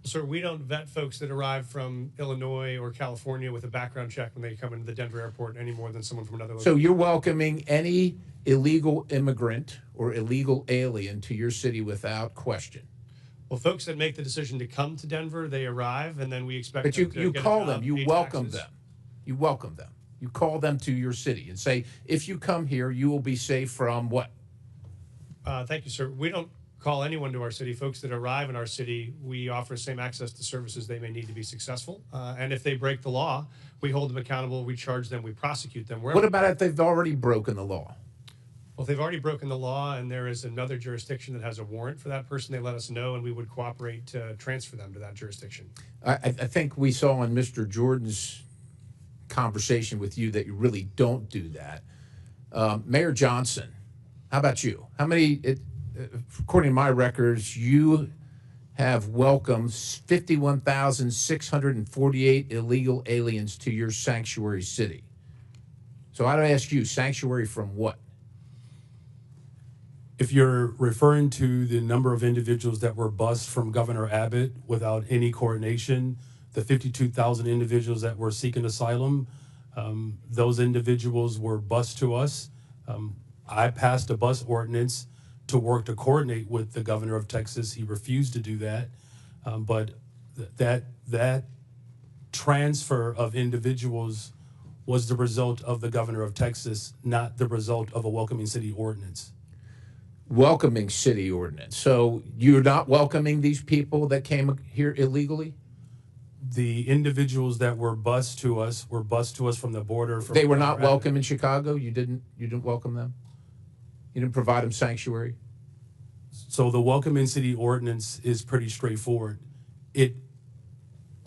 Sir, we don't vet folks that arrive from Illinois or California with a background check when they come into the Denver airport any more than someone from another location. So you're welcoming any illegal immigrant or illegal alien to your city without question? Well, folks that make the decision to come to Denver, they arrive, and then we expect but them to you get call a job, them, you pay welcome taxes. them. You welcome them. You call them to your city and say, if you come here, you will be safe from what? Thank you, sir. We don't call anyone to our city. Folks that arrive in our city, we offer same access to services they may need to be successful. And if they break the law, we hold them accountable, we charge them, we prosecute them. What about if they've already broken the law? Well, if they've already broken the law and there is another jurisdiction that has a warrant for that person, they let us know and we would cooperate to transfer them to that jurisdiction. I think we saw in Mr. Jordan's conversation with you that you really don't do that. Mayor Johnston, how about you? How many, according to my records, you have welcomed 51,648 illegal aliens to your sanctuary city. So I'd ask you, sanctuary from what? If you're referring to the number of individuals that were bused from Governor Abbott without any coordination, the 52,000 individuals that were seeking asylum, those individuals were bused to us. I passed a bus ordinance to work to coordinate with the governor of Texas. He refused to do that. But that transfer of individuals was the result of the governor of Texas, not the result of a welcoming city ordinance. Welcoming city ordinance. So you're not welcoming these people that came here illegally? The individuals that were bused to us from the border. They were not welcome in Chicago? You didn't welcome them? You didn't provide them sanctuary? So the welcoming city ordinance is pretty straightforward. It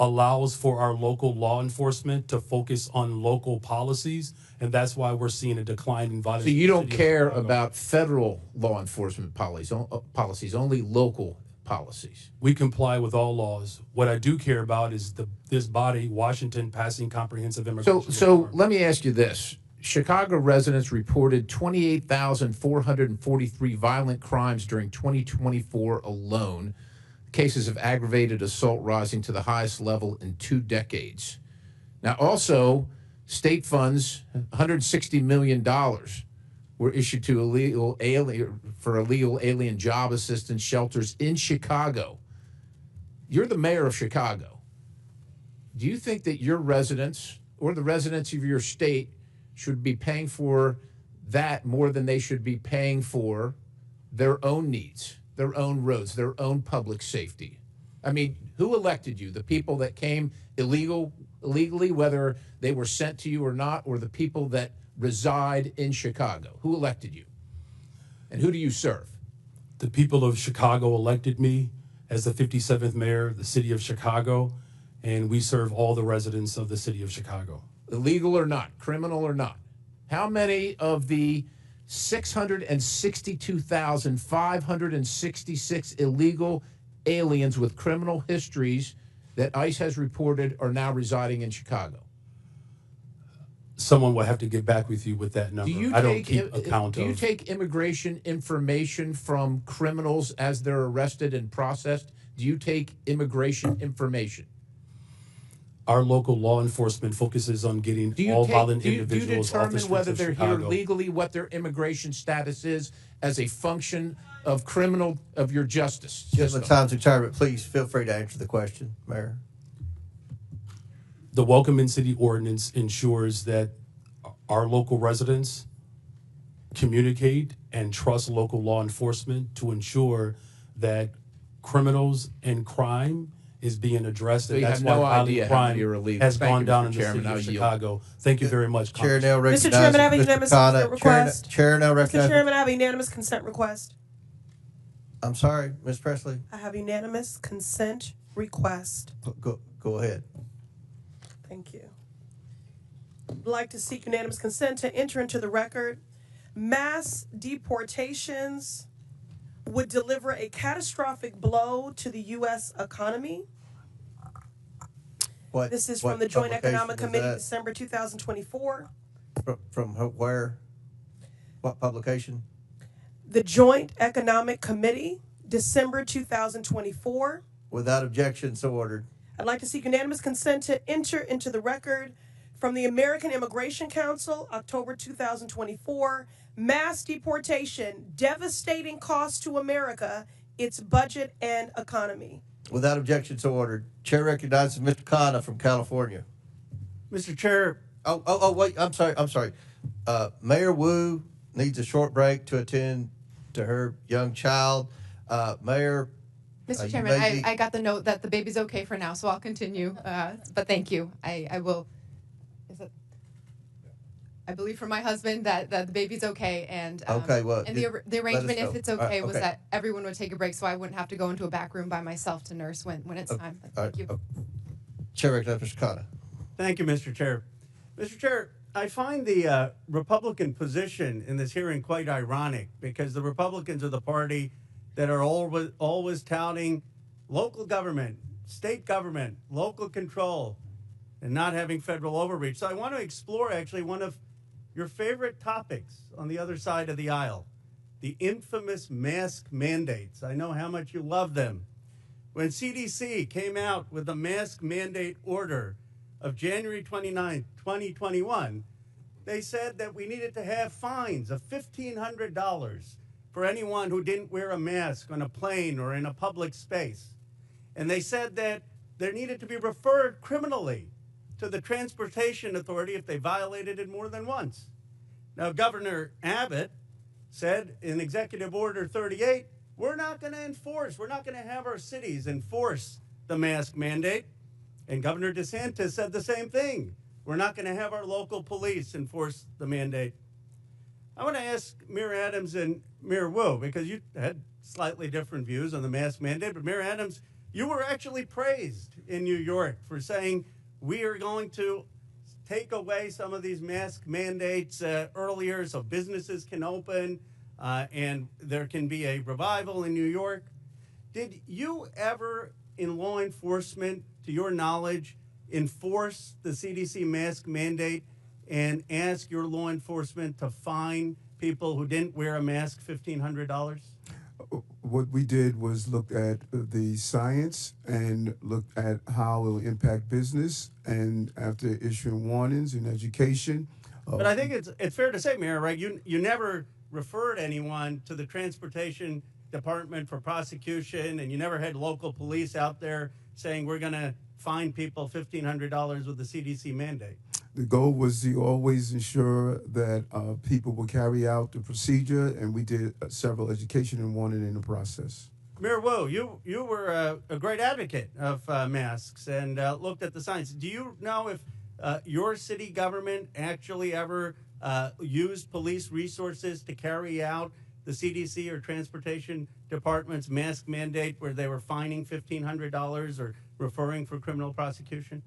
allows for our local law enforcement to focus on local policies, and that's why we're seeing a decline in violence. So you don't care about federal law enforcement policies, only local policies? We comply with all laws. What I do care about is this body, Washington, passing comprehensive immigration So let me ask you this. Chicago residents reported 28,443 violent crimes during 2024 alone. Cases of aggravated assault rising to the highest level in 2 decades. Now, also, state funds, $160 million, were issued to illegal alien job assistance shelters in Chicago. You're the mayor of Chicago. Do you think that your residents or the residents of your state should be paying for that more than they should be paying for their own needs, their own roads, their own public safety? I mean, who elected you? The people that came illegally, whether they were sent to you or not, or the people that reside in Chicago? Who elected you? And who do you serve? The people of Chicago elected me as the 57th mayor of the city of Chicago, and we serve all the residents of the city of Chicago. Illegal or not, criminal or not. How many of the 662,566 illegal aliens with criminal histories that ICE has reported are now residing in Chicago? Someone will have to get back with you with that number. I don't keep account Do you of. take immigration information from criminals as they're arrested and processed? Do you take immigration information? Our local law enforcement focuses on getting all violent individuals off the Do you determine streets whether of they're Chicago. here legally, what their immigration status is, as a function of your justice system? Time's retirement. Please feel free to answer the question, Mayor. The Welcome in City ordinance ensures that our local residents communicate and trust local law enforcement to ensure that criminals and crime is being addressed, So and you that's have why no violent idea how crime many are illegal. has Thank gone you, down Mr. in the Chairman. city I'll of yield. Chicago. Thank you very much, Chair now Mr. recognizes Chairman, I have a Mr. unanimous Khanna. consent request. Chair now Mr. recognizes. Chairman, I have a unanimous consent request. I'm sorry, Ms. Presley. I have unanimous consent request. Go ahead. Thank you. I'd like to seek unanimous consent to enter into the record. Mass deportations would deliver a catastrophic blow to the U.S. economy. This is from the Joint Economic Committee, December 2024. From where? What publication? The Joint Economic Committee, December 2024. Without objection, so ordered. I'd like to seek unanimous consent to enter into the record from the American Immigration Council, October 2024. Mass deportation, devastating cost to America, its budget and economy. Without objection, so ordered. Chair recognizes Mr. Khanna from California. Mr. Chair. Wait, I'm sorry. Mayor Wu needs a short break to attend to her young child. Mayor. Mr. Chairman, I got the note that the baby's okay for now, so I'll continue. But thank you. I will. I believe from my husband that the baby's okay, and okay, well, and the arrangement, if it's okay, was okay. that everyone would take a break, so I wouldn't have to go into a back room by myself to nurse when it's time. Thank you. Chair recognizes Mr. Khanna. Thank you, Mr. Chair. Mr. Chair, I find the Republican position in this hearing quite ironic, because the Republicans are the party that are always touting local government, state government, local control, and not having federal overreach. So I want to explore actually one of your favorite topics on the other side of the aisle, the infamous mask mandates. I know how much you love them. When CDC came out with the mask mandate order of January 29, 2021, they said that we needed to have fines of $1,500 for anyone who didn't wear a mask on a plane or in a public space. And they said that there needed to be referred criminally to the Transportation Authority if they violated it more than once. Now, Governor Abbott said in Executive Order 38, we're not going to have our cities enforce the mask mandate. And Governor DeSantis said the same thing. We're not going to have our local police enforce the mandate. I want to ask Mayor Adams and Mayor Wu, because you had slightly different views on the mask mandate, but Mayor Adams, you were actually praised in New York for saying we are going to take away some of these mask mandates earlier so businesses can open and there can be a revival in New York. Did you ever, in law enforcement, to your knowledge, enforce the CDC mask mandate and ask your law enforcement to fine people who didn't wear a mask $1,500? What we did was look at the science and look at how it will impact business, and after issuing warnings in education. But I think it's fair to say, Mayor, right? You never referred anyone to the Transportation Department for prosecution, and you never had local police out there saying we're going to fine people $1,500 with the CDC mandate. The goal was to always ensure that people will carry out the procedure, and we did several education and warning in the process. Mayor Wu, you were a great advocate of masks and looked at the science. Do you know if your city government actually ever used police resources to carry out the CDC or Transportation Department's mask mandate where they were fining $1,500 or referring for criminal prosecution?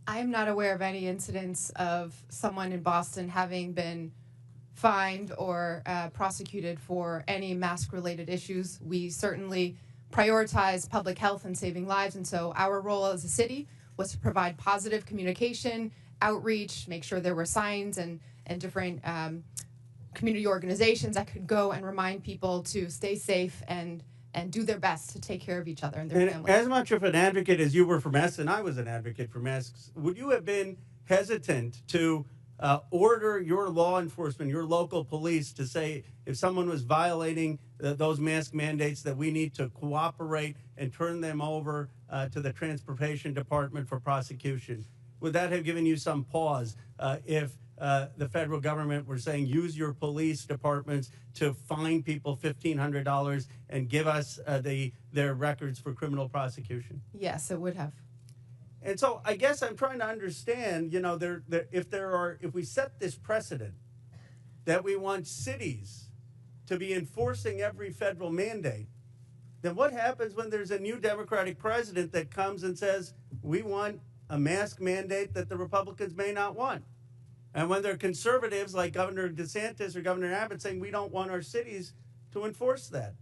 I am not aware of any incidents of someone in Boston having been fined or prosecuted for any mask-related issues. We certainly prioritize public health and saving lives, and so our role as a city was to provide positive communication, outreach, make sure there were signs and different community organizations that could go and remind people to stay safe and do their best to take care of each other and their families. As much of an advocate as you were for masks, and I was an advocate for masks, would you have been hesitant to order your law enforcement, your local police, to say if someone was violating those mask mandates that we need to cooperate and turn them over to the Transportation Department for prosecution? Would that have given you some pause if the federal government were saying use your police departments to fine people $1,500 and give us their records for criminal prosecution? Yes, it would have. And so I guess I'm trying to understand, you know, if we set this precedent that we want cities to be enforcing every federal mandate, then what happens when there's a new Democratic president that comes and says, we want a mask mandate that the Republicans may not want? And when there are conservatives like Governor DeSantis or Governor Abbott saying we don't want our cities to enforce that,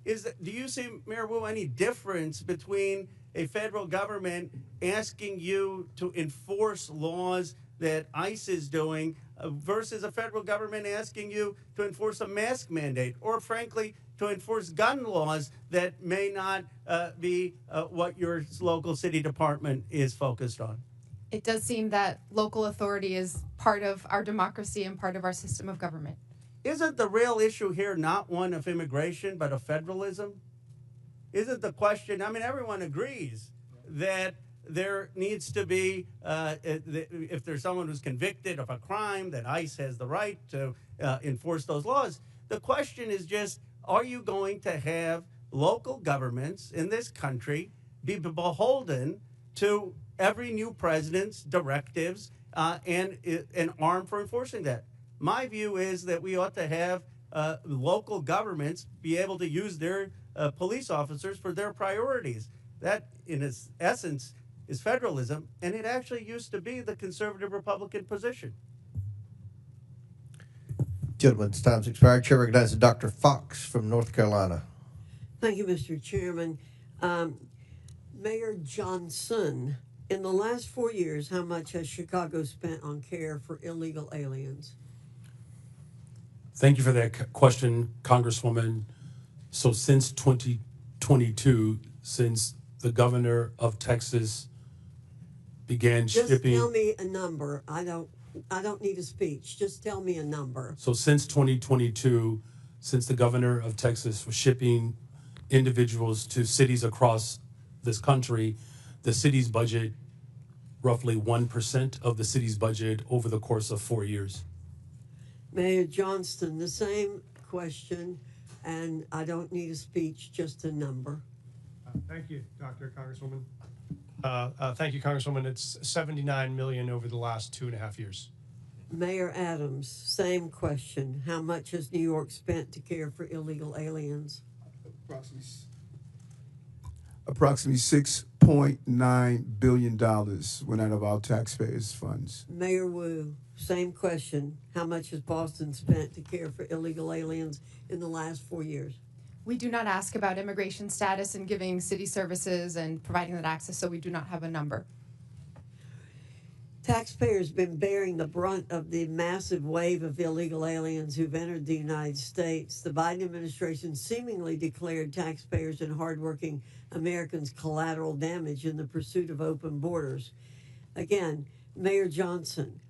do you see, Mayor Wu, any difference between a federal government asking you to enforce laws that ICE is doing versus a federal government asking you to enforce a mask mandate, or frankly, to enforce gun laws that may not be what your local city department is focused on? It does seem that local authority is part of our democracy and part of our system of government. Isn't the real issue here not one of immigration, but of federalism? Isn't the question, I mean, everyone agrees that there needs to be, if there's someone who's convicted of a crime, that ICE has the right to enforce those laws. The question is just, are you going to have local governments in this country be beholden to every new president's directives and an arm for enforcing that? My view is that we ought to have local governments be able to use their police officers for their priorities. That, in its essence, is federalism, and it actually used to be the conservative Republican position. Gentlemen's time's expired. Chair recognizes Dr. Fox from North Carolina. Thank you, Mr. Chairman. Mayor Johnston, in the last 4 years, how much has Chicago spent on care for illegal aliens? Thank you for that question, Congresswoman. So since 2022, since the governor of Texas began shipping... Just tell me a number. I don't need a speech. Just tell me a number. So since 2022, since the governor of Texas was shipping individuals to cities across this country, the city's budget roughly 1% of the city's budget over the course of 4 years. Mayor Johnston, the same question, and I don't need a speech, just a number. Thank you, Dr. Congresswoman. Thank you, Congresswoman. It's $79 million over the last 2.5 years. Mayor Adams, same question. How much has New York spent to care for illegal aliens? Approximately $6.9 billion went out of our taxpayers' funds. Mayor Wu, same question. How much has Boston spent to care for illegal aliens in the last 4 years? We do not ask about immigration status and giving city services and providing that access, so we do not have a number. Taxpayers have been bearing the brunt of the massive wave of illegal aliens who've entered the United States. The Biden administration seemingly declared taxpayers and hardworking Americans collateral damage in the pursuit of open borders. Again, Mayor Johnston,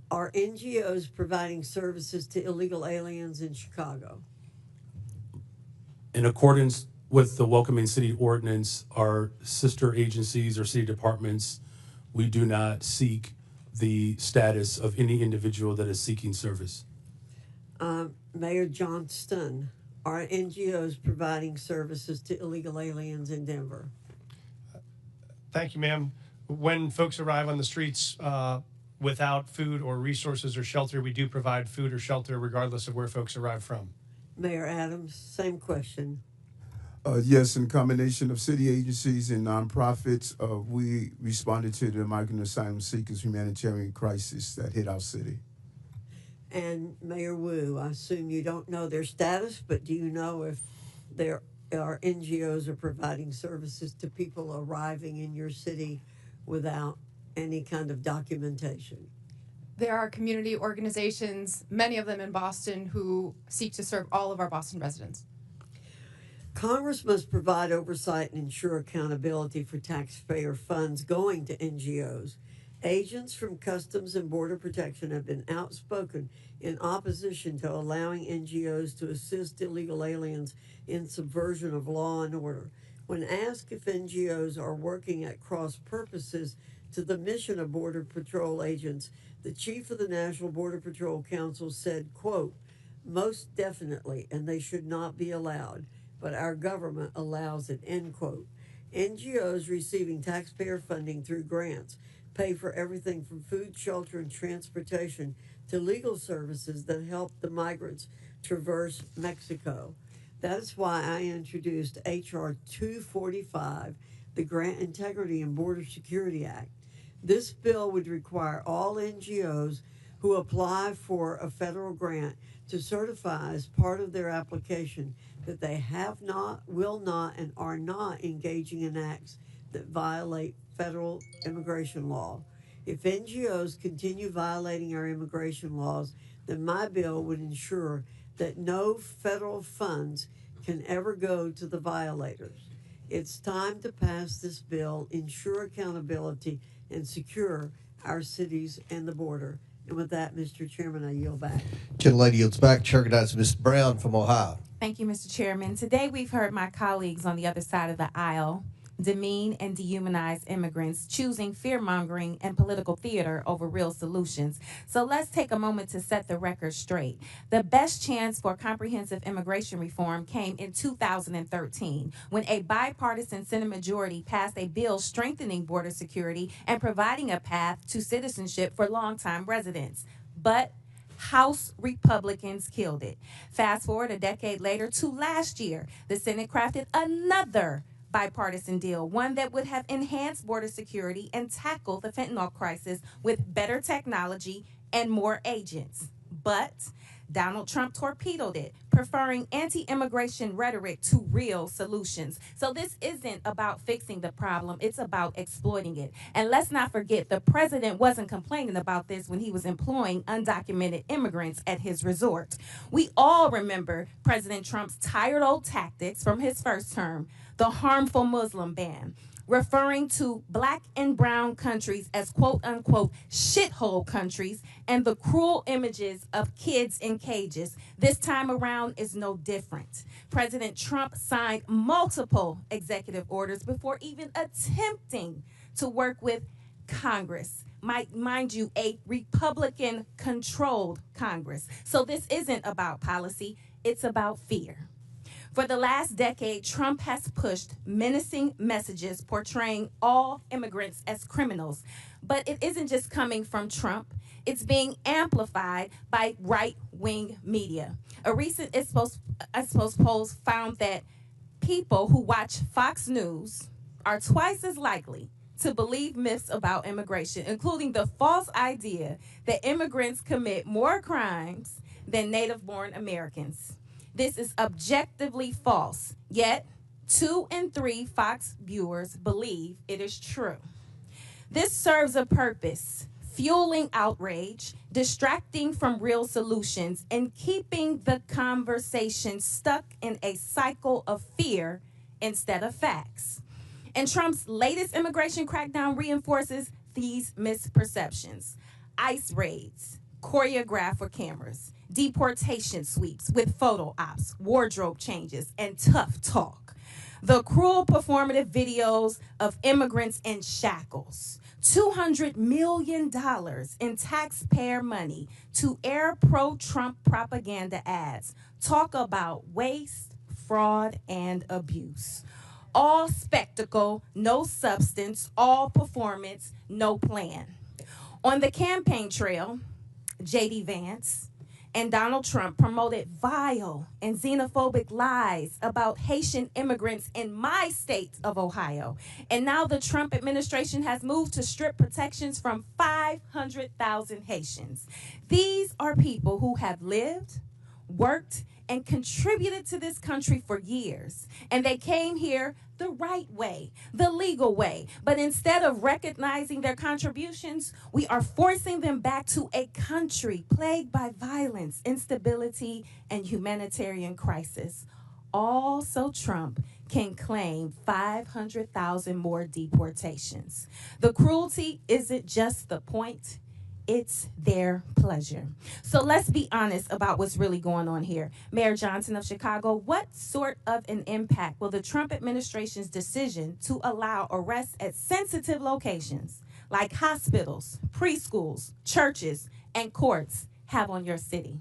are NGOs providing services to illegal aliens in Chicago? In accordance with the Welcoming City Ordinance, our sister agencies or city departments, we do not seek the status of any individual that is seeking service. Mayor Johnston, are NGOs providing services to illegal aliens in Denver? Thank you, ma'am. When folks arrive on the streets without food or resources or shelter, we do provide food or shelter regardless of where folks arrive from. Mayor Adams, same question. Yes, in combination of city agencies and nonprofits, we responded to the migrant asylum seekers humanitarian crisis that hit our city. And Mayor Wu, I assume you don't know their status, but do you know if there are NGOs are providing services to people arriving in your city without any kind of documentation? There are community organizations, many of them in Boston, who seek to serve all of our Boston residents. Congress must provide oversight and ensure accountability for taxpayer funds going to NGOs. Agents from Customs and Border Protection have been outspoken in opposition to allowing NGOs to assist illegal aliens in subversion of law and order. When asked if NGOs are working at cross purposes to the mission of Border Patrol agents, the chief of the National Border Patrol Council said, quote, "Most definitely, and they should not be allowed, but our government allows it," end quote. NGOs receiving taxpayer funding through grants pay for everything from food, shelter, and transportation to legal services that help the migrants traverse Mexico. That is why I introduced H.R. 245, the Grant Integrity and Border Security Act. This bill would require all NGOs who apply for a federal grant to certify as part of their application that they have not, will not, and are not engaging in acts that violate federal immigration law. If NGOs continue violating our immigration laws, then my bill would ensure that no federal funds can ever go to the violators. It's time to pass this bill, ensure accountability, and secure our cities and the border. And with that, Mr. Chairman, I yield back. Gentlelady yields back. Chair recognizes Ms. Brown from Ohio. Thank you, Mr. Chairman. Today we've heard my colleagues on the other side of the aisle demean and dehumanize immigrants, choosing fear-mongering and political theater over real solutions. So let's take a moment to set the record straight. The best chance for comprehensive immigration reform came in 2013, when a bipartisan Senate majority passed a bill strengthening border security and providing a path to citizenship for longtime residents. But House Republicans killed it. Fast forward a decade later to last year, the Senate crafted another bipartisan deal, one that would have enhanced border security and tackled the fentanyl crisis with better technology and more agents. But Donald Trump torpedoed it, preferring anti-immigration rhetoric to real solutions. So this isn't about fixing the problem, it's about exploiting it. And let's not forget, the president wasn't complaining about this when he was employing undocumented immigrants at his resort. We all remember President Trump's tired old tactics from his first term, the harmful Muslim ban, referring to black and brown countries as quote-unquote shithole countries, and the cruel images of kids in cages. This time around is no different. President Trump signed multiple executive orders before even attempting to work with Congress. Mind you, a Republican-controlled Congress. So this isn't about policy, it's about fear. For the last decade, Trump has pushed menacing messages portraying all immigrants as criminals. But it isn't just coming from Trump. It's being amplified by right-wing media. A recent Ipsos poll found that people who watch Fox News are twice as likely to believe myths about immigration, including the false idea that immigrants commit more crimes than native-born Americans. This is objectively false, yet 2 in 3 Fox viewers believe it is true. This serves a purpose: fueling outrage, distracting from real solutions, and keeping the conversation stuck in a cycle of fear instead of facts. And Trump's latest immigration crackdown reinforces these misperceptions. ICE raids, choreographed for cameras, deportation sweeps with photo ops, wardrobe changes, and tough talk. The cruel performative videos of immigrants in shackles. $200 million in taxpayer money to air pro-Trump propaganda ads. Talk about waste, fraud, and abuse. All spectacle, no substance, all performance, no plan. On the campaign trail, J.D. Vance and Donald Trump promoted vile and xenophobic lies about Haitian immigrants in my state of Ohio. And now the Trump administration has moved to strip protections from 500,000 Haitians. These are people who have lived, worked, and contributed to this country for years. And they came here the right way, the legal way. But instead of recognizing their contributions, we are forcing them back to a country plagued by violence, instability, and humanitarian crisis. All so Trump can claim 500,000 more deportations. The cruelty isn't just the point, it's their pleasure. So let's be honest about what's really going on here. Mayor Johnston of Chicago, what sort of an impact will the Trump administration's decision to allow arrests at sensitive locations like hospitals, preschools, churches, and courts have on your city?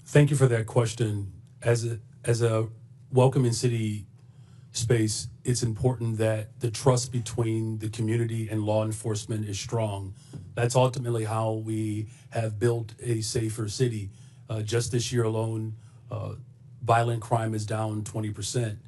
Thank you for that question. As a welcoming city space, it's important that the trust between the community and law enforcement is strong. That's ultimately how we have built a safer city. Just this year alone, violent crime is down 20%.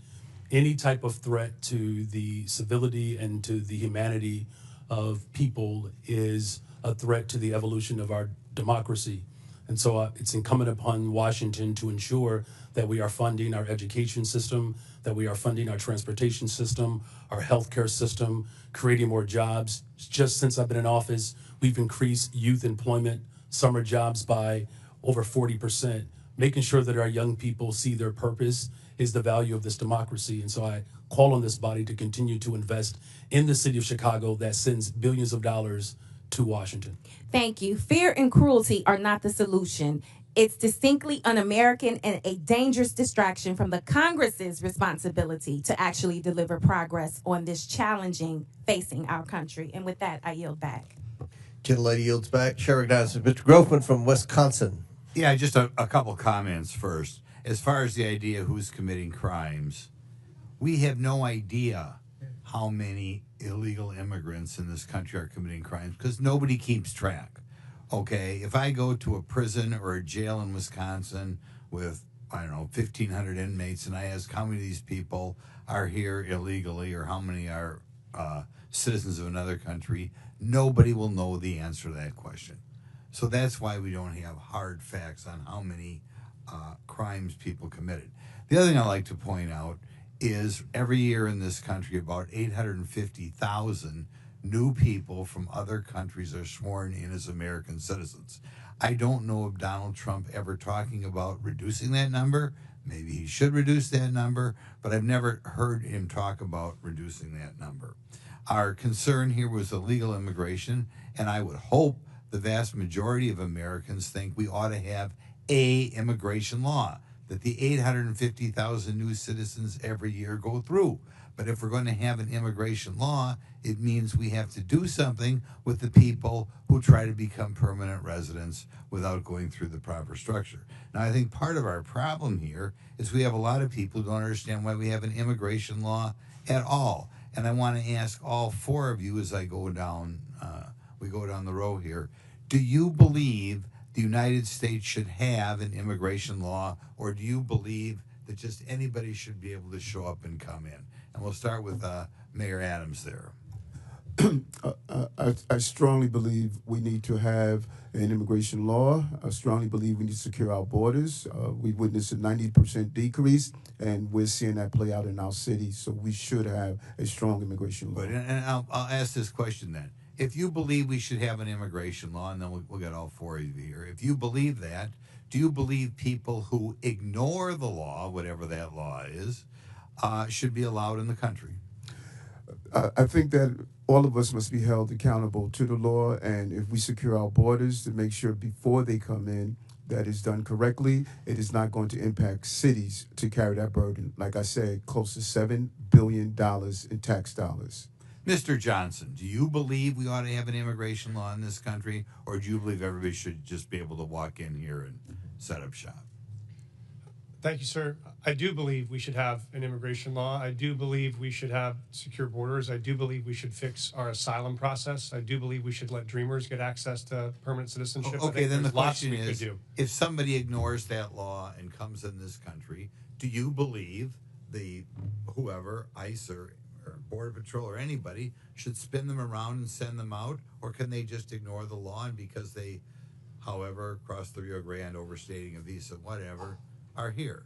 Any type of threat to the civility and to the humanity of people is a threat to the evolution of our democracy. And so it's incumbent upon Washington to ensure that we are funding our education system, that we are funding our transportation system, our healthcare system, creating more jobs. Just since I've been in office, we've increased youth employment, summer jobs by over 40%. Making sure that our young people see their purpose is the value of this democracy. And so I call on this body to continue to invest in the city of Chicago that sends billions of dollars to Washington. Thank you. Fear and cruelty are not the solution. It's distinctly un-American and a dangerous distraction from the Congress's responsibility to actually deliver progress on this challenging facing our country. And with that, I yield back. Gentlelady yields back. Chair recognizes Mr. Grofman from Wisconsin. Yeah, just a couple comments first. As far as the idea who's committing crimes, we have no idea how many illegal immigrants in this country are committing crimes because nobody keeps track. Okay, if I go to a prison or a jail in Wisconsin with, 1,500 inmates, and I ask how many of these people are here illegally or how many are citizens of another country, nobody will know the answer to that question. So that's why we don't have hard facts on how many crimes people committed. The other thing I like to point out is every year in this country, about 850,000 new people from other countries are sworn in as American citizens. I don't know of Donald Trump ever talking about reducing that number. Maybe he should reduce that number, but I've never heard him talk about reducing that number. Our concern here was illegal immigration, and I would hope the vast majority of Americans think we ought to have an immigration law. that the 850,000 new citizens every year go through. But if we're going to have an immigration law, it means we have to do something with the people who try to become permanent residents without going through the proper structure. Now, I think part of our problem here is we have a lot of people who don't understand why we have an immigration law at all. And I want to ask all four of you as I go down, we go down the row here, do you believe the United States should have an immigration law, or do you believe that just anybody should be able to show up and come in? And we'll start with Mayor Adams there. I strongly believe we need to have an immigration law. I strongly believe we need to secure our borders. We witnessed a 90% decrease, and we're seeing that play out in our city. So we should have a strong immigration law. Good. And I'll ask this question then. If you believe we should have an immigration law, and then we'll get all four of you here, if you believe that, do you believe people who ignore the law, whatever that law is, should be allowed in the country? I think that all of us must be held accountable to the law, and if we secure our borders to make sure before they come in that is done correctly, it is not going to impact cities to carry that burden. Like I said, close to $7 billion in tax dollars. Mr. Johnson, do you believe we ought to have an immigration law in this country, or do you believe everybody should just be able to walk in here and set up shop? Thank you, sir. I do believe we should have an immigration law. I do believe we should have secure borders. I do believe we should fix our asylum process. I do believe we should let dreamers get access to permanent citizenship. Okay, then the lots question we could is, do. if somebody ignores that law and comes in this country, do you believe the whoever, ICE or Border Patrol or anybody, should spin them around and send them out? Or can they just ignore the law, and because they, however, cross the Rio Grande, overstating a visa, whatever, are here?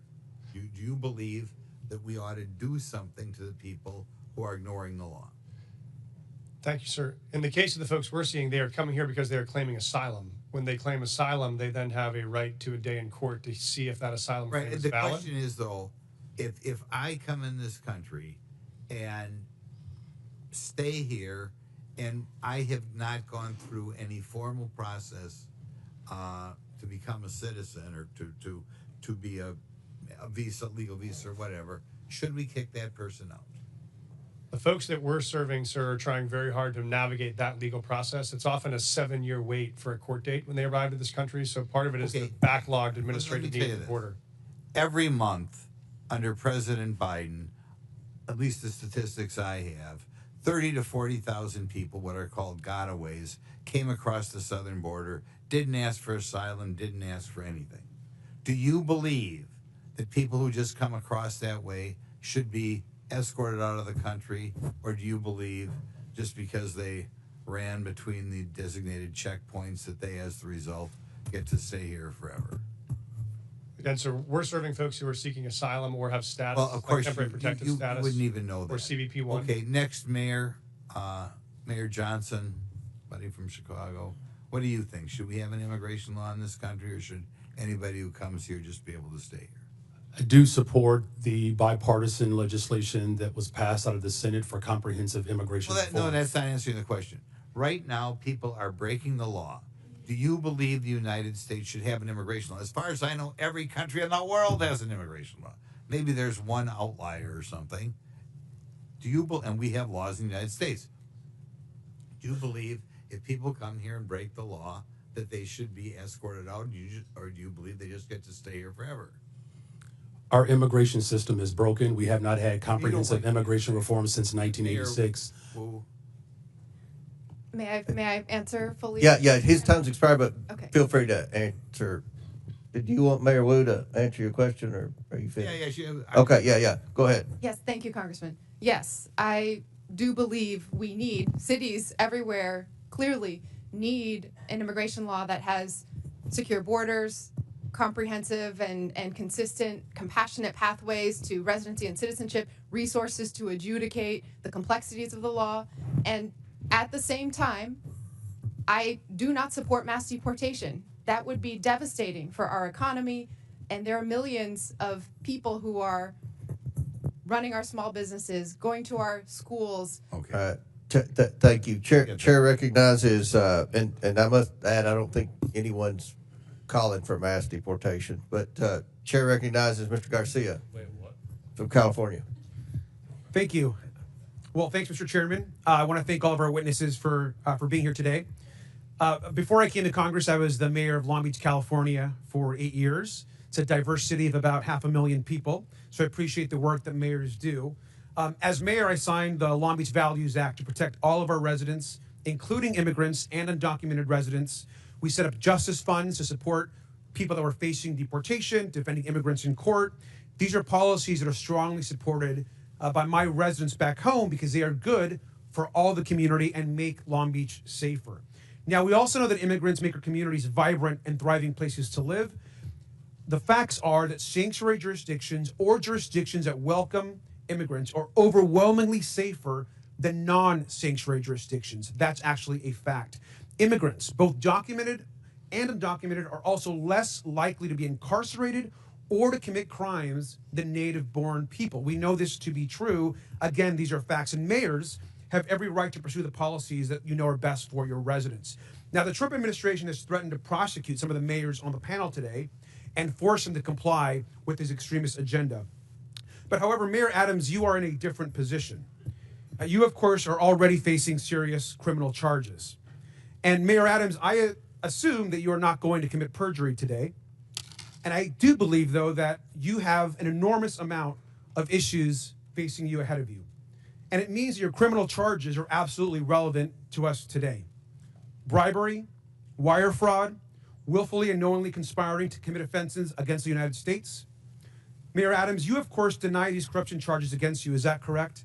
Do you believe that we ought to do something to the people who are ignoring the law? Thank you, sir. In the case of the folks we're seeing, they are coming here because they are claiming asylum. When they claim asylum, they then have a right to a day in court to see if that asylum claim Right. is The valid. question is, though, if I come in this country and stay here and I have not gone through any formal process to become a citizen or to be a visa, legal visa or whatever, should we kick that person out? The folks that we're serving, sir, are trying very hard to navigate that legal process. It's often a 7-year wait for a court date when they arrive to this country. So part of it is the backlogged administrative need at the border. Every month under President Biden, at least the statistics I have, 30 to 40,000 people, what are called gotaways, came across the southern border, didn't ask for asylum, didn't ask for anything. Do you believe that people who just come across that way should be escorted out of the country, or do you believe just because they ran between the designated checkpoints that they, as the result, get to stay here forever? Again, so we're serving folks who are seeking asylum or have status, Well, of course, like temporary protected you status. wouldn't even know that. Or CBP-1. Okay, next Mayor, Mayor Johnson, buddy from Chicago. What do you think? Should we have an immigration law in this country, or should anybody who comes here just be able to stay here? I do support the bipartisan legislation that was passed out of the Senate for comprehensive immigration Well, reform. no, that's not answering the question. Right now, people are breaking the law. Do you believe the United States should have an immigration law? As far as I know, every country in the world has an immigration law. Maybe there's one outlier or something. Do you and we have laws in the United States. Do you believe if people come here and break the law that they should be escorted out, or do you believe they just get to stay here forever? Our immigration system is broken. We have not had comprehensive immigration reform since 1986. May I answer fully? Yeah, his time's expired, but Okay. feel free to answer. Did you want Mayor Wu to answer your question, or are you finished? Yeah. Okay, yeah. Go ahead. Yes, thank you, Congressman. Yes, I do believe we need, cities everywhere clearly need an immigration law that has secure borders, comprehensive and consistent, compassionate pathways to residency and citizenship, resources to adjudicate the complexities of the law. And at the same time, I do not support mass deportation. That would be devastating for our economy. And there are millions of people who are running our small businesses, going to our schools. Okay. Thank you. Chair recognizes, and I must add, I don't think anyone's calling for mass deportation. But Chair recognizes Mr. Garcia from California. Thank you. Well, thanks, Mr. Chairman. I want to thank all of our witnesses for being here today. Before I came to Congress, I was the mayor of Long Beach, California for 8 years. It's a diverse city of about 500,000 people, so I appreciate the work that mayors do. As mayor, I signed the Long Beach Values Act to protect all of our residents, including immigrants and undocumented residents. We set up justice funds to support people that were facing deportation, defending immigrants in court. These are policies that are strongly supported by my residents back home because they are good for all the community and make Long Beach safer. Now, we also know that immigrants make our communities vibrant and thriving places to live. The facts are that sanctuary jurisdictions or jurisdictions that welcome immigrants are overwhelmingly safer than non-sanctuary jurisdictions. That's actually a fact. Immigrants, both documented and undocumented, are also less likely to be incarcerated or to commit crimes than native-born people. We know this to be true. Again, these are facts, and mayors have every right to pursue the policies that you know are best for your residents. Now, the Trump administration has threatened to prosecute some of the mayors on the panel today and force them to comply with his extremist agenda. But however, Mayor Adams, you are in a different position. You, of course, are already facing serious criminal charges. And Mayor Adams, I assume that you are not going to commit perjury today. And I do believe, though, that you have an enormous amount of issues facing you ahead of you. And it means your criminal charges are absolutely relevant to us today. Bribery, wire fraud, willfully and knowingly conspiring to commit offenses against the United States. Mayor Adams, you, of course, deny these corruption charges against you. Is that correct?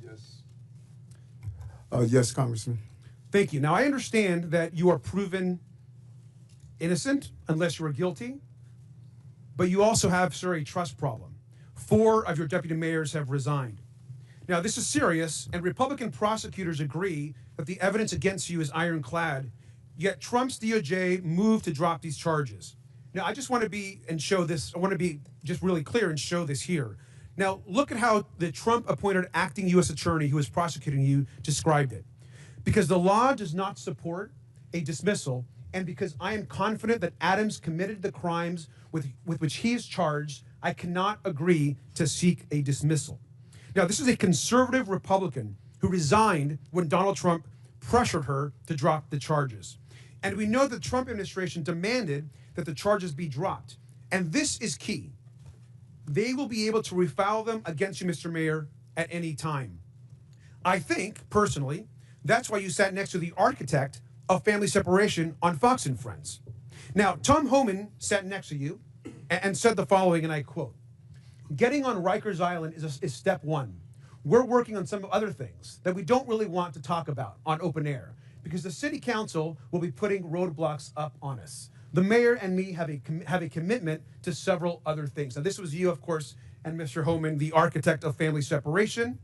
Yes. Yes, Congressman. Thank you. Now, I understand that you are proven innocent unless you are guilty, but you also have, sir, a trust problem. 4 of your deputy mayors have resigned. Now, this is serious, and Republican prosecutors agree that the evidence against you is ironclad, yet Trump's DOJ moved to drop these charges. Now, I just want to be just really clear and show this here. Now, look at how the Trump-appointed acting U.S. attorney who is prosecuting you described it. Because the law does not support a dismissal, and because I am confident that Adams committed the crimes with which he is charged, I cannot agree to seek a dismissal. Now, this is a conservative Republican who resigned when Donald Trump pressured her to drop the charges. And we know the Trump administration demanded that the charges be dropped. And this is key. They will be able to refile them against you, Mr. Mayor, at any time. I think, personally, that's why you sat next to the architect of family separation on Fox and Friends. Now, Tom Homan sat next to you and said the following, and I quote, "Getting on Rikers Island is step one. We're working on some other things that we don't really want to talk about on open air because the city council will be putting roadblocks up on us. The mayor and me have a commitment to several other things." Now, this was you, of course, and Mr. Homan, the architect of family separation.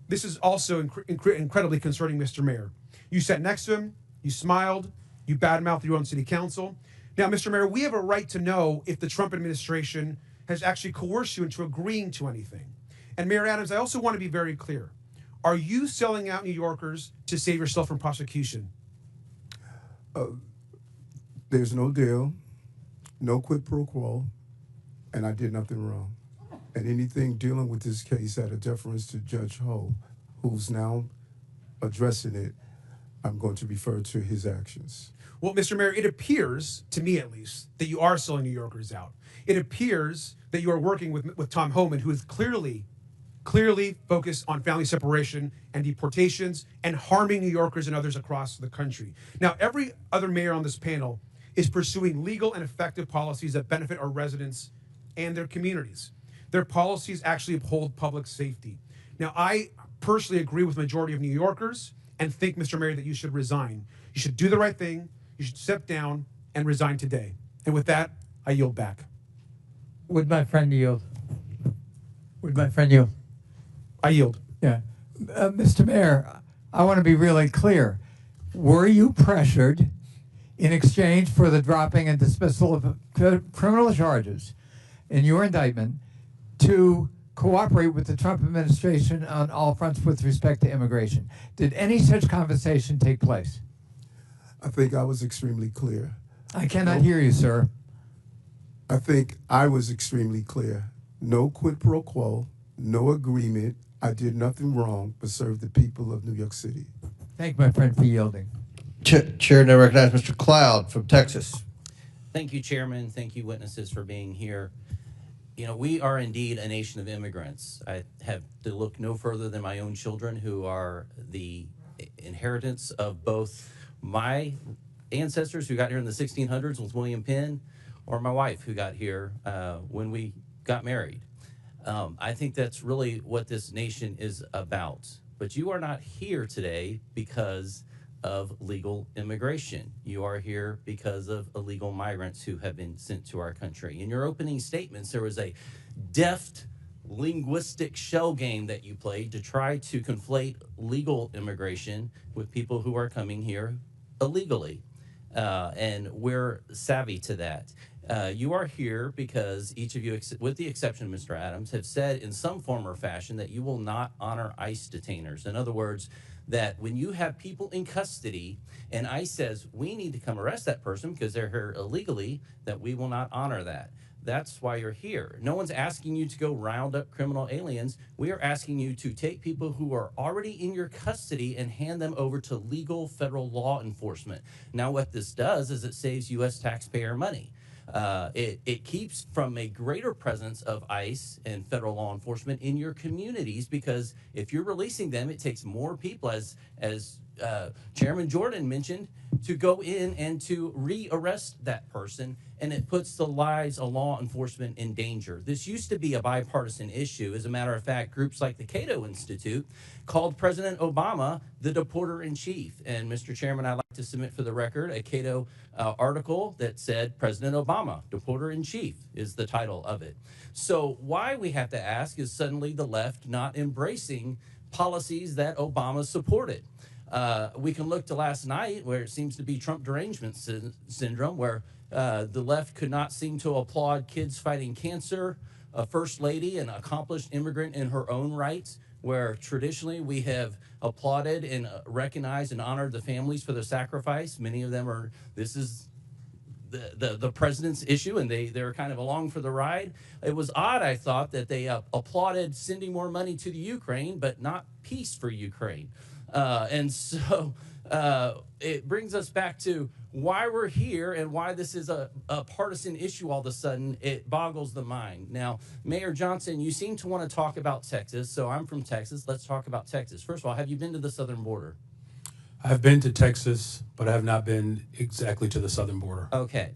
This is also incredibly concerning, Mr. Mayor. You sat next to him, you smiled, you badmouthed your own city council. Now, Mr. Mayor, we have a right to know if the Trump administration has actually coerced you into agreeing to anything. And Mayor Adams, I also want to be very clear. Are you selling out New Yorkers to save yourself from prosecution? There's no deal, no quid pro quo, and I did nothing wrong. And anything dealing with this case at a deference to Judge Ho, who's now addressing it, I'm going to refer to his actions. Well, Mr. Mayor, it appears, to me at least, that you are selling New Yorkers out. It appears that you are working with Tom Homan, who is clearly focused on family separation and deportations and harming New Yorkers and others across the country. Now, every other mayor on this panel is pursuing legal and effective policies that benefit our residents and their communities. Their policies actually uphold public safety. Now, I personally agree with the majority of New Yorkers and think, Mr. Mayor, that you should resign. You should do the right thing. You should step down and resign today. And with that, I yield back. Would my friend yield? Would my friend yield? I yield. Yeah. Mr. Mayor, I want to be really clear. Were you pressured in exchange for the dropping and dismissal of criminal charges in your indictment to cooperate with the Trump administration on all fronts with respect to immigration? Did any such conversation take place? I think I was extremely clear. I cannot hear you, sir. I think I was extremely clear. No quid pro quo, no agreement. I did nothing wrong but serve the people of New York City. Thank my friend for yielding. Chair, now recognize Mr. Cloud from Texas. Thank you, Chairman. Thank you, witnesses, for being here. You know, we are indeed a nation of immigrants. I have to look no further than my own children, who are the inheritance of both my ancestors who got here in the 1600s with William Penn, or my wife who got here when we got married. I think that's really what this nation is about. But you are not here today because of legal immigration. You are here because of illegal migrants who have been sent to our country. In your opening statements, there was a deft linguistic shell game that you played to try to conflate legal immigration with people who are coming here illegally. And we're savvy to that. You are here because each of you, with the exception of Mr. Adams, have said in some form or fashion that you will not honor ICE detainers. In other words, that when you have people in custody and ICE says, we need to come arrest that person because they're here illegally, that we will not honor that. That's why you're here. No one's asking you to go round up criminal aliens. We are asking you to take people who are already in your custody and hand them over to legal federal law enforcement. Now, what this does is it saves U.S. taxpayer money. It keeps from a greater presence of ICE and federal law enforcement in your communities, because if you're releasing them, it takes more people, as Chairman Jordan mentioned, to go in and to re-arrest that person, and it puts the lives of law enforcement in danger. This used to be a bipartisan issue. As a matter of fact, groups like the Cato Institute called President Obama the deporter-in-chief. And Mr. Chairman, I'd like to submit for the record a Cato article that said President Obama, deporter-in-chief, is the title of it. So why we have to ask is suddenly the left not embracing policies that Obama supported. We can look to last night, where it seems to be Trump derangement syndrome, where the left could not seem to applaud kids fighting cancer, a first lady, an accomplished immigrant in her own rights, where traditionally we have applauded and recognized and honored the families for their sacrifice. Many of them are, this is the president's issue, and they're kind of along for the ride. It was odd, I thought, that they applauded sending more money to the Ukraine, but not peace for Ukraine. And so it brings us back to why we're here and why this is a partisan issue all of a sudden. It boggles the mind. Now, Mayor Johnston, you seem to want to talk about Texas, so I'm from Texas. Let's talk about Texas. First of all, have you been to the southern border? I've been to Texas, but I have not been exactly to the southern border. Okay.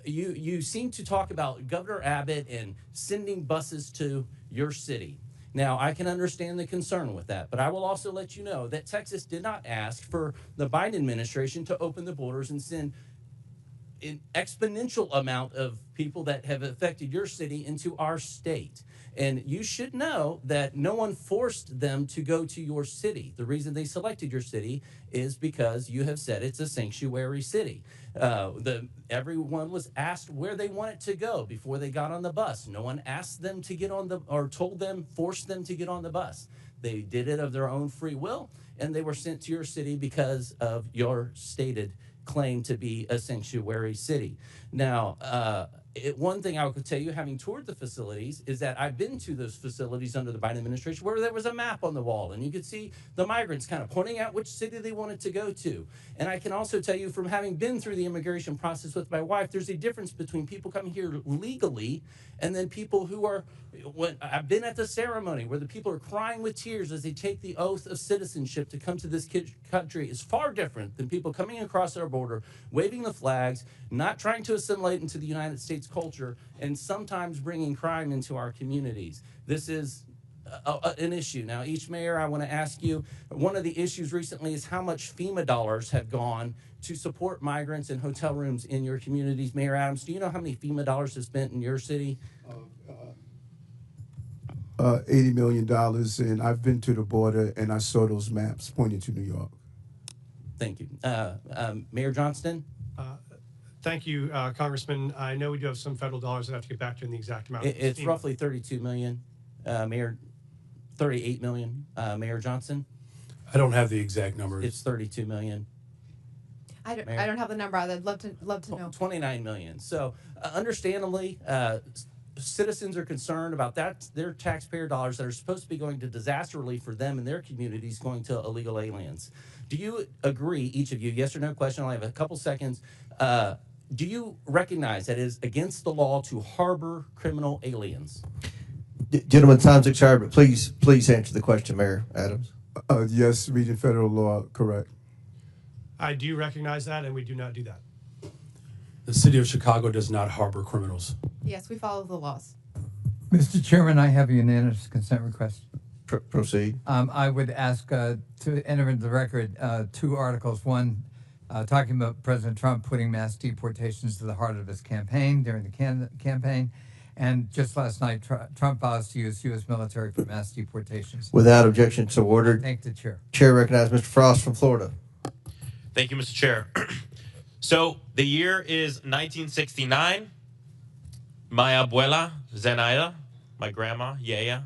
You seem to talk about Governor Abbott and sending buses to your city. Now, I can understand the concern with that, but I will also let you know that Texas did not ask for the Biden administration to open the borders and send an exponential amount of people that have affected your city into our state. And you should know that no one forced them to go to your city. The reason they selected your city is because you have said it's a sanctuary city. Everyone was asked where they wanted to go before they got on the bus. No one asked them to get on the, or told them, forced them to get on the bus. They did it of their own free will, and they were sent to your city because of your stated claim to be a sanctuary city. Now, one thing I could tell you, having toured the facilities, is that I've been to those facilities under the Biden administration where there was a map on the wall, and you could see the migrants kind of pointing out which city they wanted to go to. And I can also tell you, from having been through the immigration process with my wife, there's a difference between people coming here legally and then people who are, when I've been at the ceremony where the people are crying with tears as they take the oath of citizenship to come to this country, is far different than people coming across our border, waving the flags, not trying to assimilate into the United States culture, and sometimes bringing crime into our communities. This is an issue. Now, each mayor, I want to ask you, one of the issues recently is how much FEMA dollars have gone to support migrants and hotel rooms in your communities. Mayor Adams, do you know how many FEMA dollars is spent in your city? $80 million, and I've been to the border and I saw those maps pointing to New York. Thank you. Mayor Johnston? Thank you, Congressman. I know we do have some federal dollars that I have to get back to in the exact amount. It's roughly 32 million, Mayor, 38 million, Mayor Johnston? I don't have the exact numbers. It's 32 million. Mayor? I don't have the number. I'd love to know. 29 million. So understandably, citizens are concerned about that. Their taxpayer dollars that are supposed to be going to disaster relief for them and their communities going to illegal aliens. Do you agree, each of you, yes or no question, I have a couple seconds. Do you recognize that it is against the law to harbor criminal aliens? Gentlemen, time's expired, but please answer the question, Mayor Adams. Yes, reading federal law, correct. I do recognize that, and we do not do that. The city of Chicago does not harbor criminals. Yes, we follow the laws. Mr. Chairman, I have a unanimous consent request. Proceed. I would ask to enter into the record 2 articles. One, talking about President Trump putting mass deportations to the heart of his campaign during the campaign. And just last night, Trump vows to use U.S. military for mass deportations. Without objection, so ordered. Thank the chair. Chair recognizes Mr. Frost from Florida. Thank you, Mr. Chair. So the year is 1969. My abuela, Zenaida, my grandma, Yaya,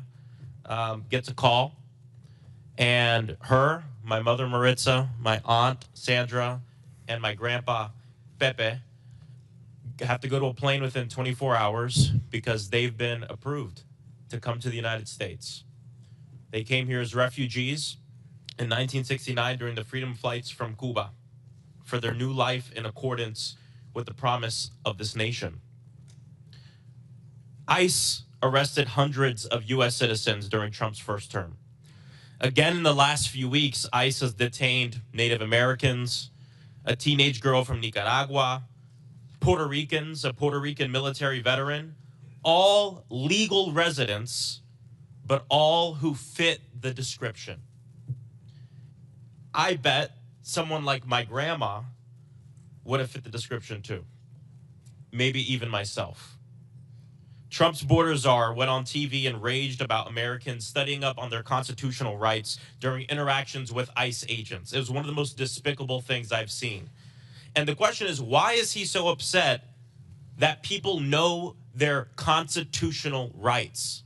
gets a call. And her, my mother, Maritza, my aunt, Sandra, and my grandpa, Pepe, have to go to a plane within 24 hours because they've been approved to come to the United States. They came here as refugees in 1969 during the freedom flights from Cuba for their new life in accordance with the promise of this nation. ICE arrested hundreds of U.S. citizens during Trump's first term. Again, in the last few weeks, ICE has detained Native Americans, a teenage girl from Nicaragua, Puerto Ricans, a Puerto Rican military veteran, all legal residents, but all who fit the description. I bet someone like my grandma would have fit the description too. Maybe even myself. Trump's border czar went on TV and raged about Americans studying up on their constitutional rights during interactions with ICE agents. It was one of the most despicable things I've seen. And the question is, why is he so upset that people know their constitutional rights?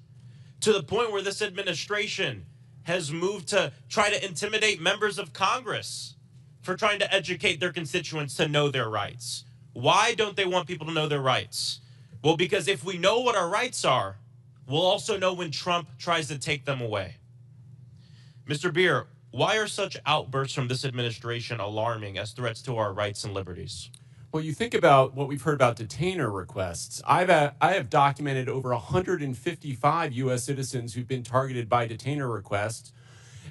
To the point where this administration has moved to try to intimidate members of Congress for trying to educate their constituents to know their rights. Why don't they want people to know their rights? Well, because if we know what our rights are, we'll also know when Trump tries to take them away. Mr. Beer, why are such outbursts from this administration alarming as threats to our rights and liberties? Well, you think about what we've heard about detainer requests. I have documented over 155 U.S. citizens who've been targeted by detainer requests,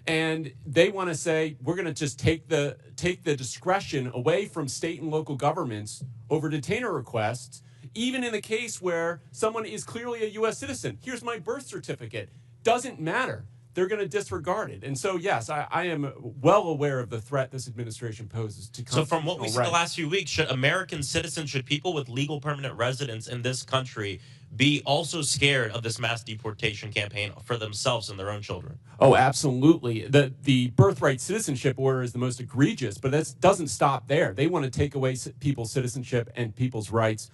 and they want to say we're going to just take the discretion away from state and local governments over detainer requests, even in the case where someone is clearly a U.S. citizen. Here's my birth certificate. Doesn't matter. They're going to disregard it. And so, yes, I am well aware of the threat this administration poses to constitutional rights. So from what we see the last few weeks, should American citizens, should people with legal permanent residence in this country be also scared of this mass deportation campaign for themselves and their own children? Oh, absolutely. The birthright citizenship order is the most egregious, but that doesn't stop there. They want to take away people's citizenship and people's rights,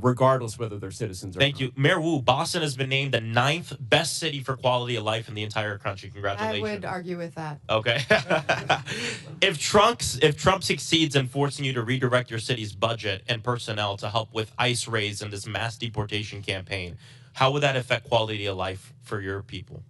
regardless whether they're citizens or not. Thank you. Mayor Wu, Boston has been named the 9th best city for quality of life in the entire country. Congratulations. I would argue with that. Okay. If Trump succeeds in forcing you to redirect your city's budget and personnel to help with ICE raids and this mass deportation campaign, how would that affect quality of life for your people?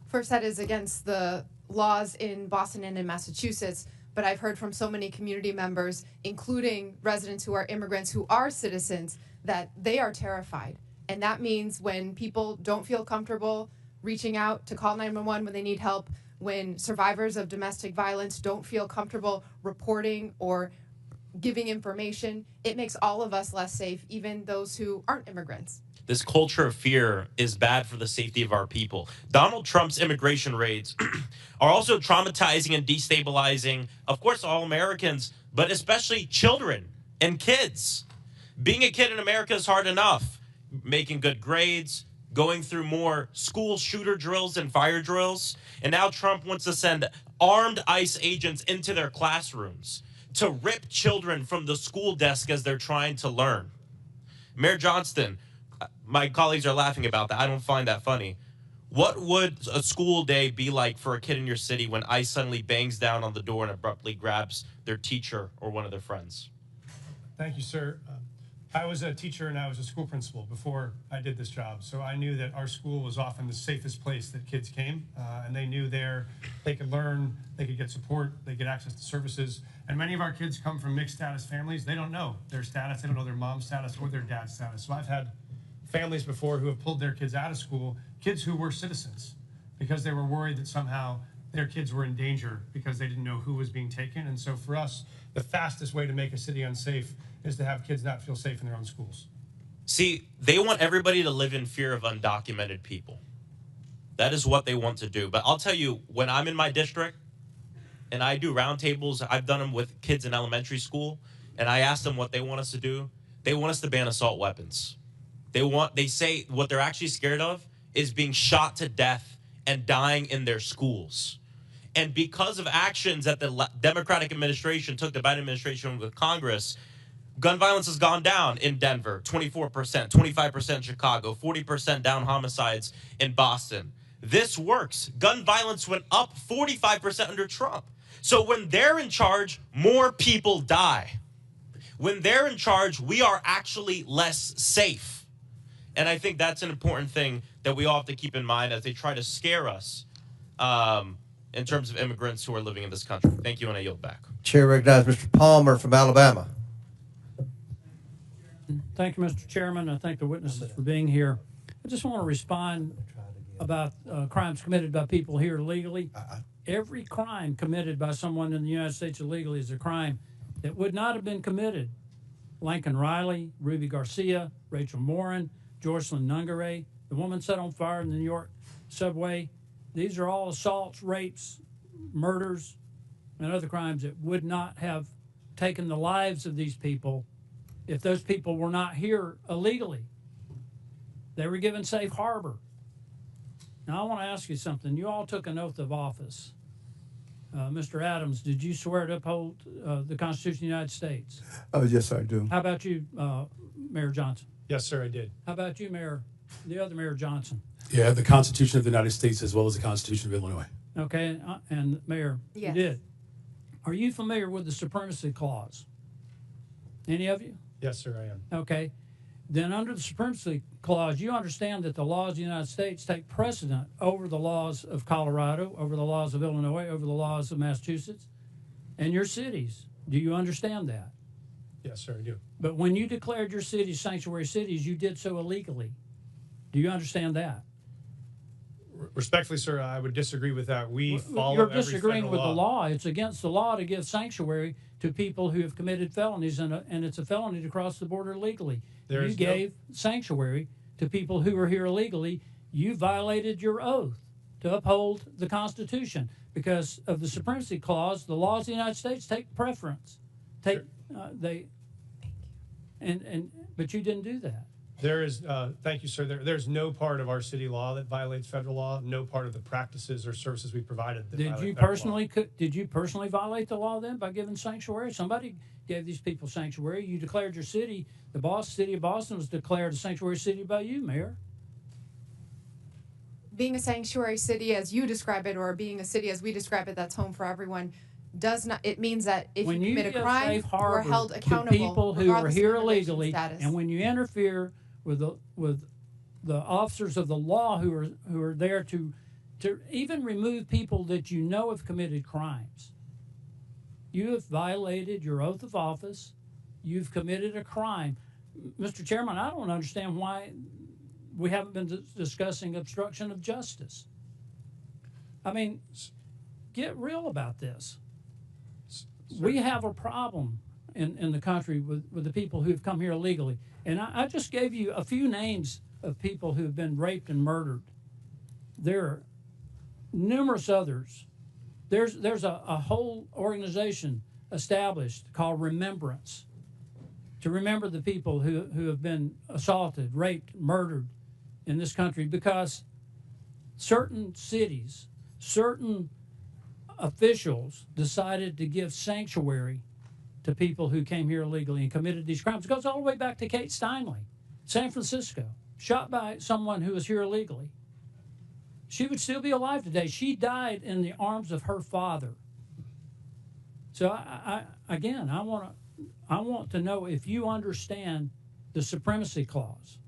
First, that is against the laws in Boston and in Massachusetts, but I've heard from so many community members, including residents who are immigrants who are citizens, that they are terrified. And that means when people don't feel comfortable reaching out to call 911 when they need help, when survivors of domestic violence don't feel comfortable reporting or giving information, it makes all of us less safe, even those who aren't immigrants. This culture of fear is bad for the safety of our people. Donald Trump's immigration raids are also traumatizing and destabilizing, of course, all Americans, but especially children and kids. Being a kid in America is hard enough. Making good grades, going through more school shooter drills and fire drills. And now Trump wants to send armed ICE agents into their classrooms to rip children from the school desk as they're trying to learn. Mayor Johnston, my colleagues are laughing about that. I don't find that funny. What would a school day be like for a kid in your city when ICE suddenly bangs down on the door and abruptly grabs their teacher or one of their friends? Thank you, sir. I was a teacher and I was a school principal before I did this job, so I knew that our school was often the safest place that kids came, and they knew there they could learn, they could get support, they get access to services. And many of our kids come from mixed status families. They don't know their status, they don't know their mom's status or their dad's status. So I've had families before who have pulled their kids out of school, kids who were citizens, because they were worried that somehow their kids were in danger because they didn't know who was being taken. And so for us, the fastest way to make a city unsafe is to have kids not feel safe in their own schools. See, they want everybody to live in fear of undocumented people. That is what they want to do. But I'll tell you, when I'm in my district and I do roundtables, I've done them with kids in elementary school, and I ask them what they want us to do. They want us to ban assault weapons. They say what they're actually scared of is being shot to death and dying in their schools. And because of actions that the Democratic administration took, the Biden administration with Congress, gun violence has gone down in Denver, 24%, 25% in Chicago, 40% down homicides in Boston. This works. Gun violence went up 45% under Trump. So when they're in charge, more people die. When they're in charge, we are actually less safe. And I think that's an important thing that we all have to keep in mind as they try to scare us in terms of immigrants who are living in this country. Thank you, and I yield back. Chair recognizes Mr. Palmer from Alabama. Thank you, Mr. Chairman. I thank the witnesses for being here. I just want to respond about crimes committed by people here illegally. Every crime committed by someone in the United States illegally is a crime that would not have been committed. Lincoln Riley, Ruby Garcia, Rachel Morin, Joycelyn Nungaray, the woman set on fire in the New York subway. These are all assaults, rapes, murders, and other crimes that would not have taken the lives of these people if those people were not here illegally. They were given safe harbor. Now, I want to ask you something. You all took an oath of office. Mr. Adams, did you swear to uphold the Constitution of the United States? Oh, yes, I do. How about you, Mayor Johnson? Yes, sir, I did. How about you, the other Mayor Johnson? Yeah, the Constitution of the United States as well as the Constitution of Illinois. Okay, and Mayor, Yes. you did. Are you familiar with the Supremacy Clause? Any of you? Yes, sir, I am. Okay. Then under the Supremacy Clause, you understand that the laws of the United States take precedent over the laws of Colorado, over the laws of Illinois, over the laws of Massachusetts, and your cities. Do you understand that? Yes, sir, I do. But when you declared your cities sanctuary cities, you did so illegally. Do you understand that? Respectfully, sir, I would disagree with that. We follow You're every disagreeing federal with law. the law. It's against the law to give sanctuary to people who have committed felonies, and it's a felony to cross the border illegally. There You is no- gave sanctuary to people who were here illegally. You violated your oath to uphold the Constitution because of the Supremacy Clause. The laws of the United States take preference. But you didn't do that. There is, thank you, sir. There's no part of our city law that violates federal law. No part of the practices or services we provided that Did violate you federal personally did you personally violate the law then by giving sanctuary? Somebody gave these people sanctuary. You declared your city. The city of Boston was declared a sanctuary city by you, Mayor. Being a sanctuary city as you describe it, or being a city as we describe it, that's home for everyone, does not. It means that if When you commit a give crime, safe you are harbor held to accountable. people who are regardless of here immigration illegally, status. and when you interfere with the officers of the law who are there to even remove people that you know have committed crimes, you have violated your oath of office. You've committed a crime. Mr. Chairman, I don't understand why we haven't been discussing obstruction of justice. I mean, get real about this. We have a problem in the country with the people who have come here illegally. And I just gave you a few names of people who have been raped and murdered. There are numerous others. There's a whole organization established called Remembrance to remember the people who have been assaulted, raped, murdered in this country because certain cities, certain officials decided to give sanctuary to people who came here illegally and committed these crimes. It goes all the way back to Kate Steinle, San Francisco, shot by someone who was here illegally. she would still be alive today. She died in the arms of her father. So again, I want to know if you understand the supremacy clause,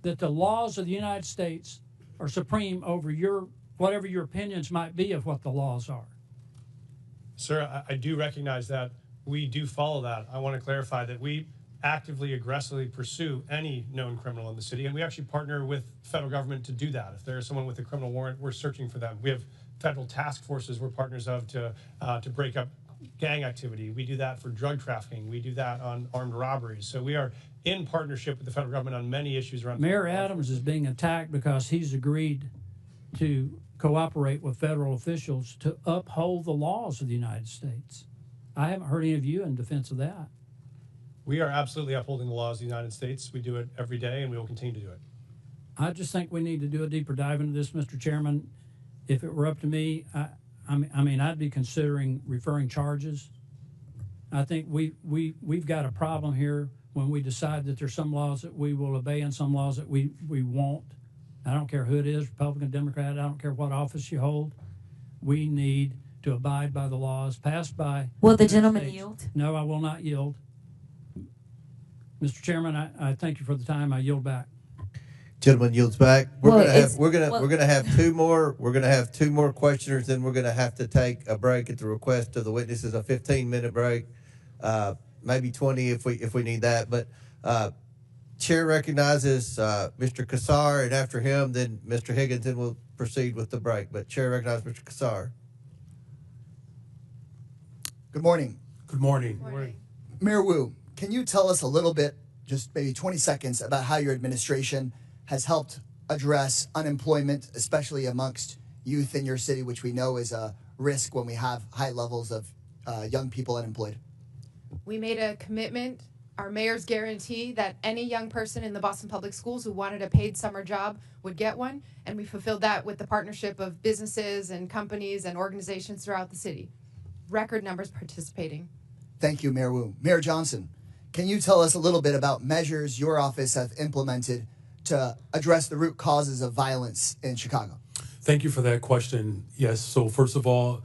that the laws of the United States are supreme over whatever your opinions might be of what the laws are. Sir, I do recognize that. We do follow that. I want to clarify that we actively, aggressively pursue any known criminal in the city, and we actually partner with the federal government to do that. If there is someone with a criminal warrant, we're searching for them. We have federal task forces we're partners of to break up gang activity. We do that for drug trafficking. We do that on armed robberies. So we are in partnership with the federal government on many issues around. Mayor Adams is being attacked because he's agreed to cooperate with federal officials to uphold the laws of the United States. I haven't heard any of you in defense of that. We are absolutely upholding the laws of the United States. We do it every day, and we will continue to do it. I just think we need to do a deeper dive into this, Mr. Chairman. If it were up to me, I mean, I'd be considering referring charges. I think we've got a problem here when we decide that there's some laws that we will obey and some laws that we won't. I don't care who it is, Republican, Democrat, I don't care what office you hold. We need to abide by the laws passed by. Will the gentleman yield? No, I will not yield. Mr. Chairman, I thank you for the time. I yield back. Gentleman yields back. We're Well, gonna have two more. We're gonna have two more questioners. Then we're gonna have to take a break at the request of the witnesses. A 15-minute break, maybe 20 if we need that. But Chair recognizes Mr. Kassar, and after him, then Mr. Higgins, and we'll proceed with the break. But Chair recognizes Mr. Kassar. Good morning. Good morning. Good morning. Mayor Wu, can you tell us a little bit, just maybe 20 seconds, about how your administration has helped address unemployment, especially amongst youth in your city, which we know is a risk when we have high levels of young people unemployed? We made a commitment, our mayor's guarantee, that any young person in the Boston Public Schools who wanted a paid summer job would get one, and we fulfilled that with the partnership of businesses and companies and organizations throughout the city. Record numbers participating. Thank you, Mayor Wu. Mayor Johnston, can you tell us a little bit about measures your office have implemented to address the root causes of violence in Chicago? Thank you for that question. Yes, so first of all,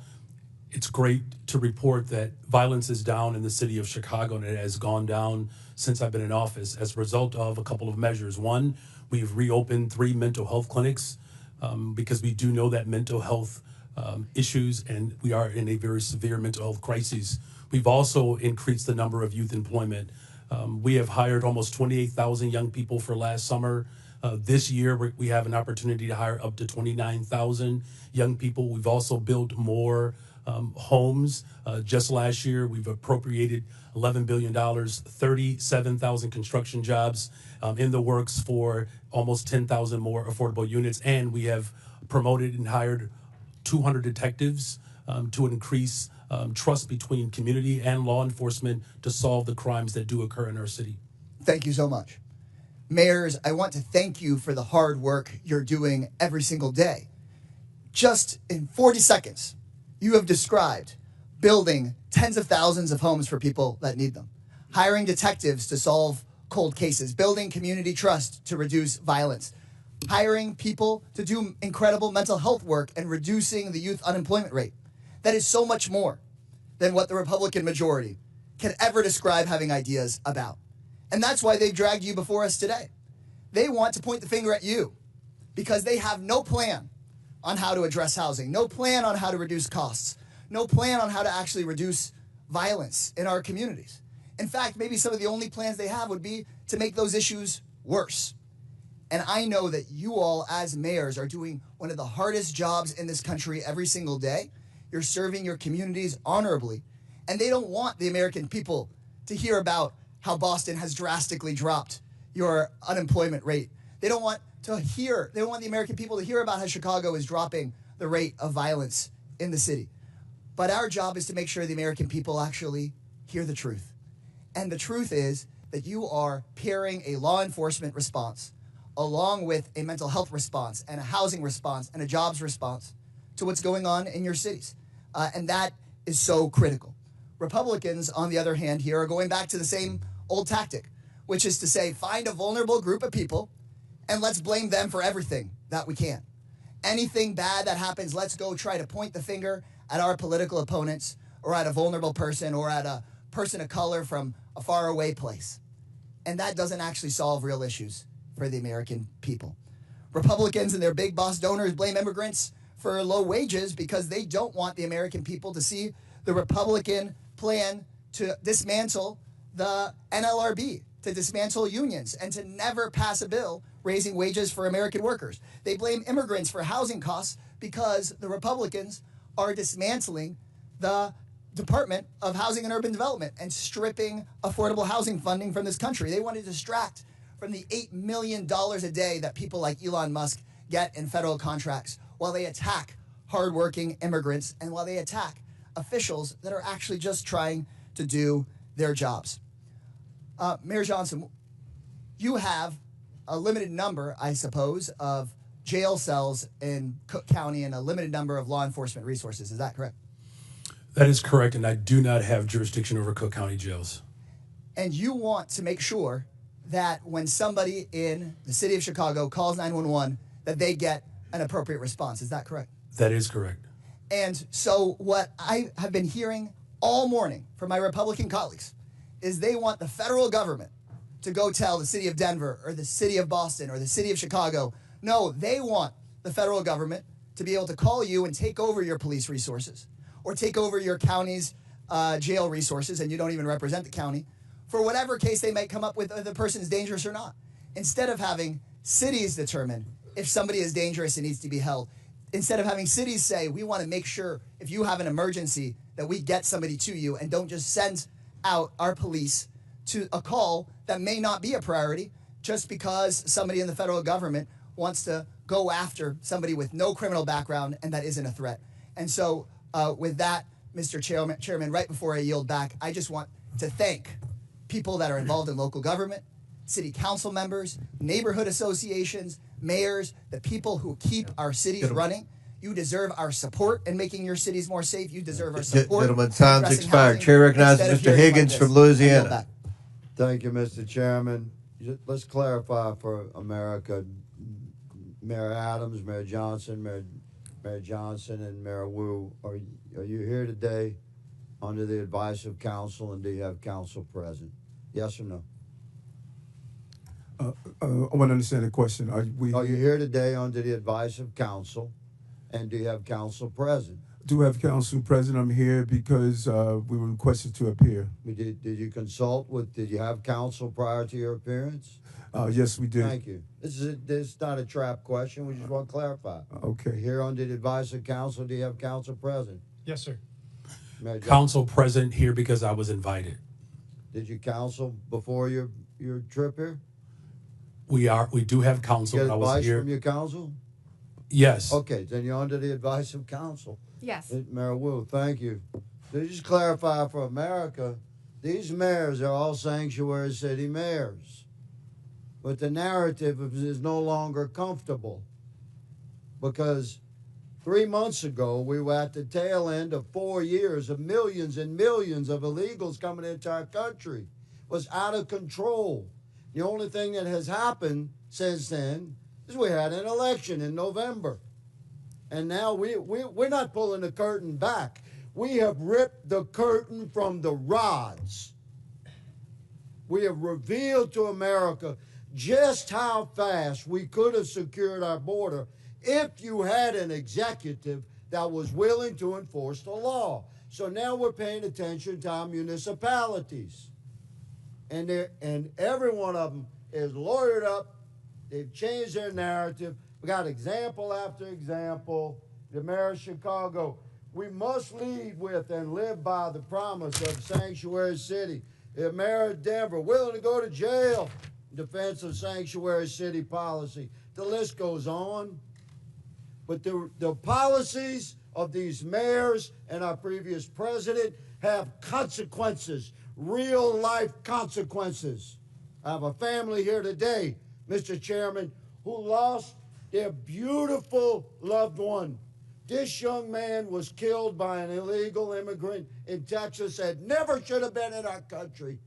it's great to report that violence is down in the city of Chicago, and it has gone down since I've been in office as a result of a couple of measures. One, we've reopened 3 mental health clinics because we do know that mental health issues, and we are in a very severe mental health crisis. We've also increased the number of youth employment. We have hired almost 28,000 young people for last summer. This year, we have an opportunity to hire up to 29,000 young people. We've also built more homes. Just last year, we've appropriated $11 billion, 37,000 construction jobs in the works for almost 10,000 more affordable units. And we have promoted and hired 200 detectives to increase trust between community and law enforcement to solve the crimes that do occur in our city. Thank you so much. Mayors, I want to thank you for the hard work you're doing every single day. Just in 40 seconds, you have described building tens of thousands of homes for people that need them, hiring detectives to solve cold cases, building community trust to reduce violence, hiring people to do incredible mental health work, and reducing the youth unemployment rate. That is so much more than what the Republican majority can ever describe having ideas about. And that's why they've dragged you before us today. They want to point the finger at you because they have no plan on how to address housing, no plan on how to reduce costs, no plan on how to actually reduce violence in our communities. In fact, maybe some of the only plans they have would be to make those issues worse. And I know that you all as mayors are doing one of the hardest jobs in this country every single day. You're serving your communities honorably. And they don't want the American people to hear about how Boston has drastically dropped your unemployment rate. They don't want the American people to hear about how Chicago is dropping the rate of violence in the city. But our job is to make sure the American people actually hear the truth. And the truth is that you are pairing a law enforcement response along with a mental health response and a housing response and a jobs response to what's going on in your cities. And that is so critical. Republicans, on the other hand, here are going back to the same old tactic, which is to say, find a vulnerable group of people and let's blame them for everything that we can. anything bad that happens, let's go try to point the finger at our political opponents or at a vulnerable person or at a person of color from a faraway place. And that doesn't actually solve real issues for the American people. Republicans and their big boss donors blame immigrants for low wages because they don't want the American people to see the Republican plan to dismantle the NLRB, to dismantle unions, and to never pass a bill raising wages for American workers. They blame immigrants for housing costs because the Republicans are dismantling the Department of Housing and Urban Development and stripping affordable housing funding from this country. They want to distract from the $8 million a day that people like Elon Musk get in federal contracts while they attack hardworking immigrants and while they attack officials that are actually just trying to do their jobs. Mayor Johnston, you have a limited number, I suppose, of jail cells in Cook County and a limited number of law enforcement resources. Is that correct? That is correct, and I do not have jurisdiction over Cook County jails. And you want to make sure that when somebody in the city of Chicago calls 911, that they get an appropriate response. Is that correct? That is correct. And so what I have been hearing all morning from my Republican colleagues is they want the federal government to go tell the city of Denver or the city of Boston or the city of Chicago, no, they want the federal government to be able to call you and take over your police resources or take over your county's jail resources, and you don't even represent the county, for whatever case they might come up with, whether the person is dangerous or not. Instead of having cities determine if somebody is dangerous and needs to be held, instead of having cities say, we want to make sure if you have an emergency that we get somebody to you and don't just send out our police to a call that may not be a priority just because somebody in the federal government wants to go after somebody with no criminal background and that isn't a threat. And so with that, Mr. Chairman, right before I yield back, I just want to thank people that are involved in local government, city council members, neighborhood associations, mayors, the people who keep our cities running. You deserve our support in making your cities more safe. You deserve our support. Gentlemen, time's expired. Chair recognizes Mr. Higgins from Louisiana. Thank you, Mr. Chairman. Let's clarify for America. Mayor Adams, Mayor Johnson, Mayor Johnson, and Mayor Wu, are you here today under the advice of council, and do you have council present? Yes or no? I want to understand the question. Are you here today under the advice of council, and do you have council present? Do have council present. I'm here because we were requested to appear. Did you consult with, did you have council prior to your appearance? Yes, we did. Thank you. This is not a trap question. We just want to clarify. Okay. Here under the advice of council, do you have council present? Yes, sir. Council present here because I was invited. Did you counsel before your trip here? We do have counsel. Get I was advice here. from your council? Yes. Okay, then you're under the advice of council. Yes. Mayor Wu, thank you. To just clarify for America, these mayors are all sanctuary city mayors. But the narrative is no longer comfortable because 3 months ago, we were at the tail end of 4 years of millions and millions of illegals coming into our country. It was out of control. The only thing that has happened since then is we had an election in November. And now we're not pulling the curtain back. We have ripped the curtain from the rods. We have revealed to America just how fast we could have secured our border if you had an executive that was willing to enforce the law. So now we're paying attention to our municipalities. And every one of them is lawyered up. They've changed their narrative. We got example after example. The mayor of Chicago, we must lead with and live by the promise of sanctuary city. The mayor of Denver, willing to go to jail in defense of sanctuary city policy. The list goes on. But the policies of these mayors and our previous president have consequences, real life consequences. I have a family here today, Mr. Chairman, who lost their beautiful loved one. This young man was killed by an illegal immigrant in Texas that never should have been in our country.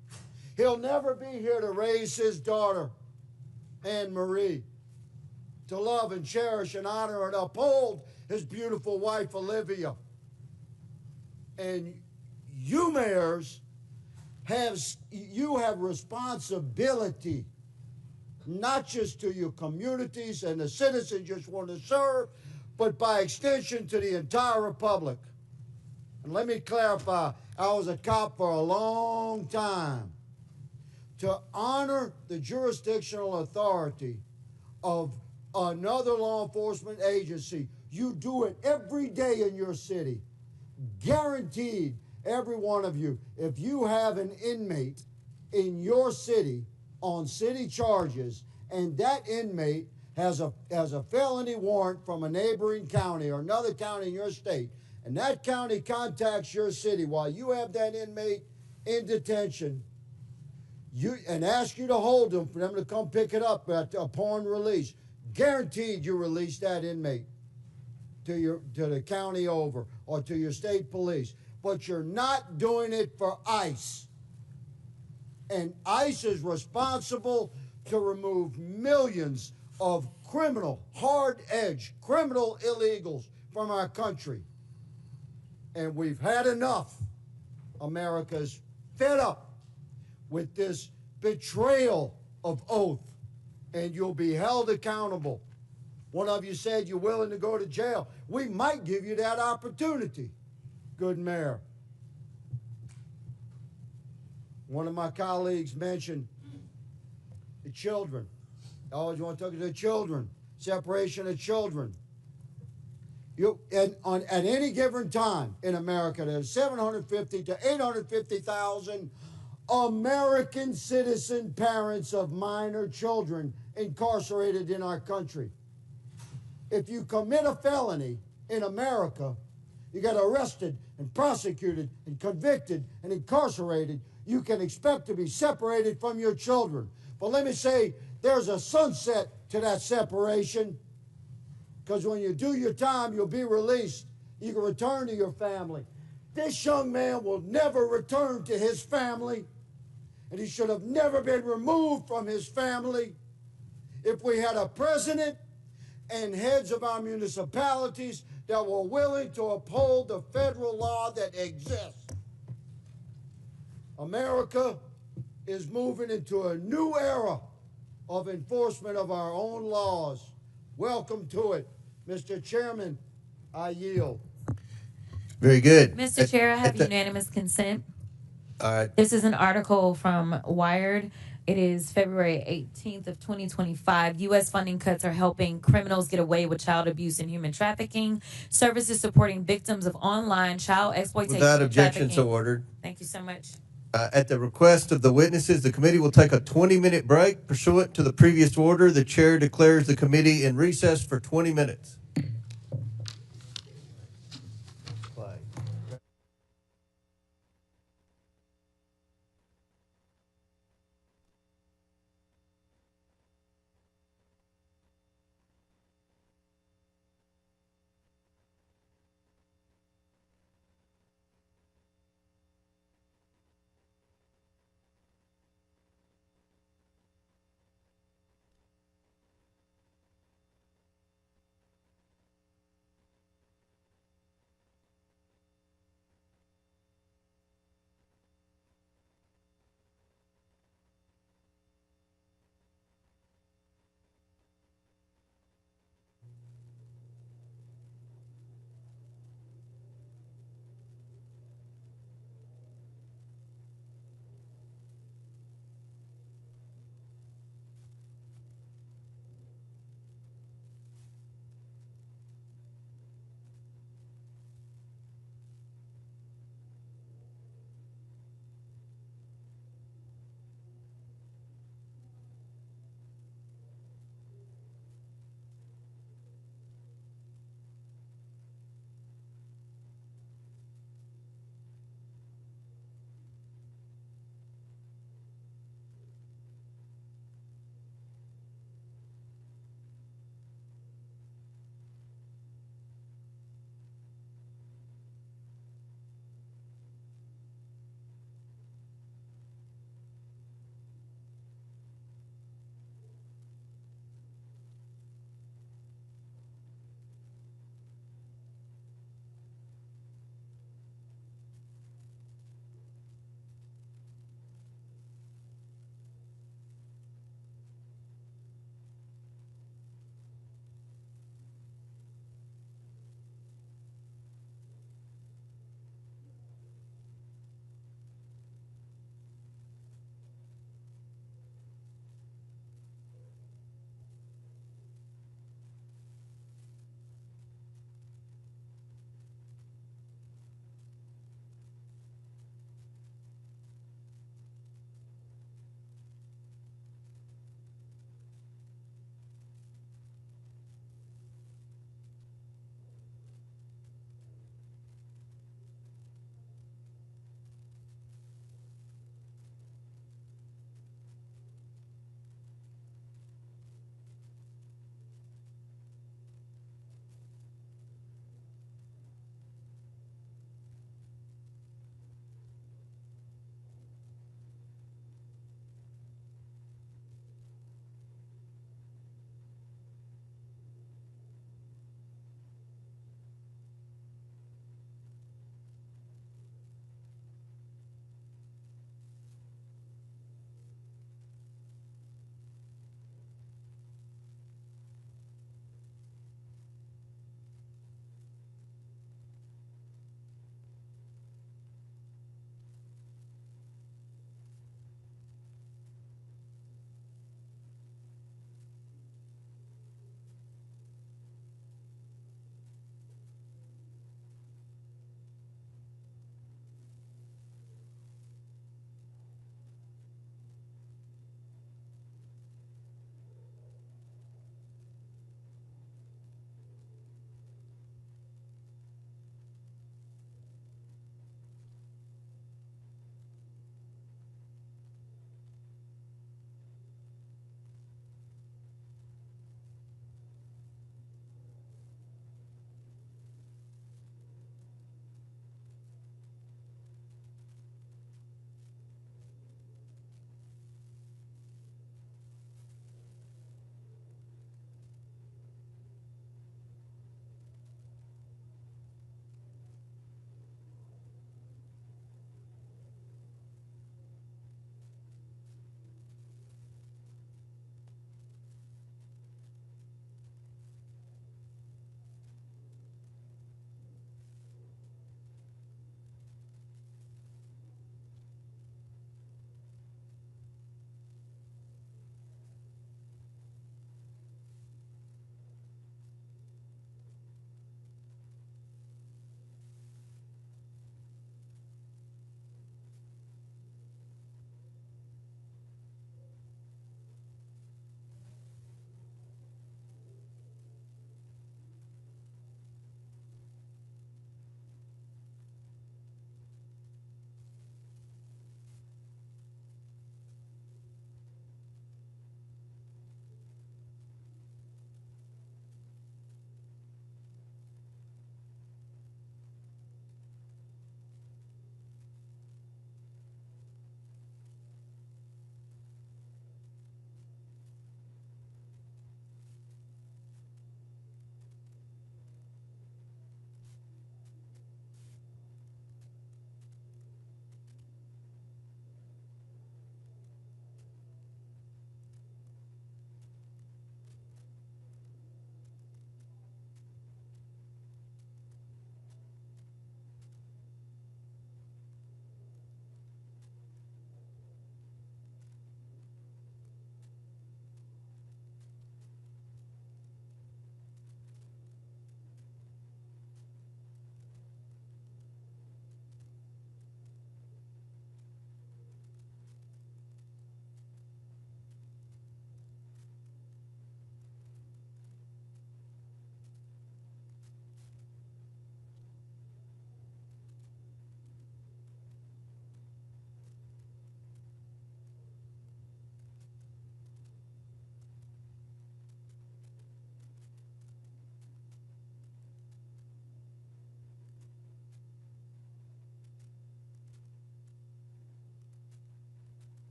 He'll never be here to raise his daughter, Anne Marie. to love and cherish and honor and uphold his beautiful wife, Olivia. And you mayors have responsibility, not just to your communities and the citizens you just want to serve, but by extension to the entire republic. And let me clarify, I was a cop for a long time. To honor the jurisdictional authority of another law enforcement agency, you do it every day in your city. Guaranteed, every one of you, if you have an inmate in your city on city charges, and that inmate has a felony warrant from a neighboring county or another county in your state, and that county contacts your city while you have that inmate in detention, and ask you to hold them for them to come pick it up upon release, guaranteed you release that inmate to the county over or to your state police. But you're not doing it for ICE. And ICE is responsible to remove millions of criminal, hard-edged, criminal illegals from our country. And we've had enough. America's fed up with this betrayal of oath, and you'll be held accountable. One of you said you're willing to go to jail. We might give you that opportunity, good mayor. One of my colleagues mentioned the children. I always want to talk to the children, separation of children. At any given time in America, there's 750 to 850,000 American citizen parents of minor children incarcerated in our country. If you commit a felony in America, you get arrested and prosecuted and convicted and incarcerated, you can expect to be separated from your children. But let me say, there's a sunset to that separation, because when you do your time, you'll be released. You can return to your family. This young man will never return to his family, and he should have never been removed from his family. If we had a president and heads of our municipalities that were willing to uphold the federal law that exists. America is moving into a new era of enforcement of our own laws. Welcome to it. Mr. Chairman, I yield. Very good. Mr. Chair, I have unanimous consent. All right. This is an article from Wired. It is February 18th of 2025. U.S. funding cuts are helping criminals get away with child abuse and human trafficking. Services supporting victims of online child exploitation Without and objection, trafficking. so ordered. Thank you so much. At the request of the witnesses, the committee will take a 20-minute break. Pursuant to the previous order, the chair declares the committee in recess for 20 minutes.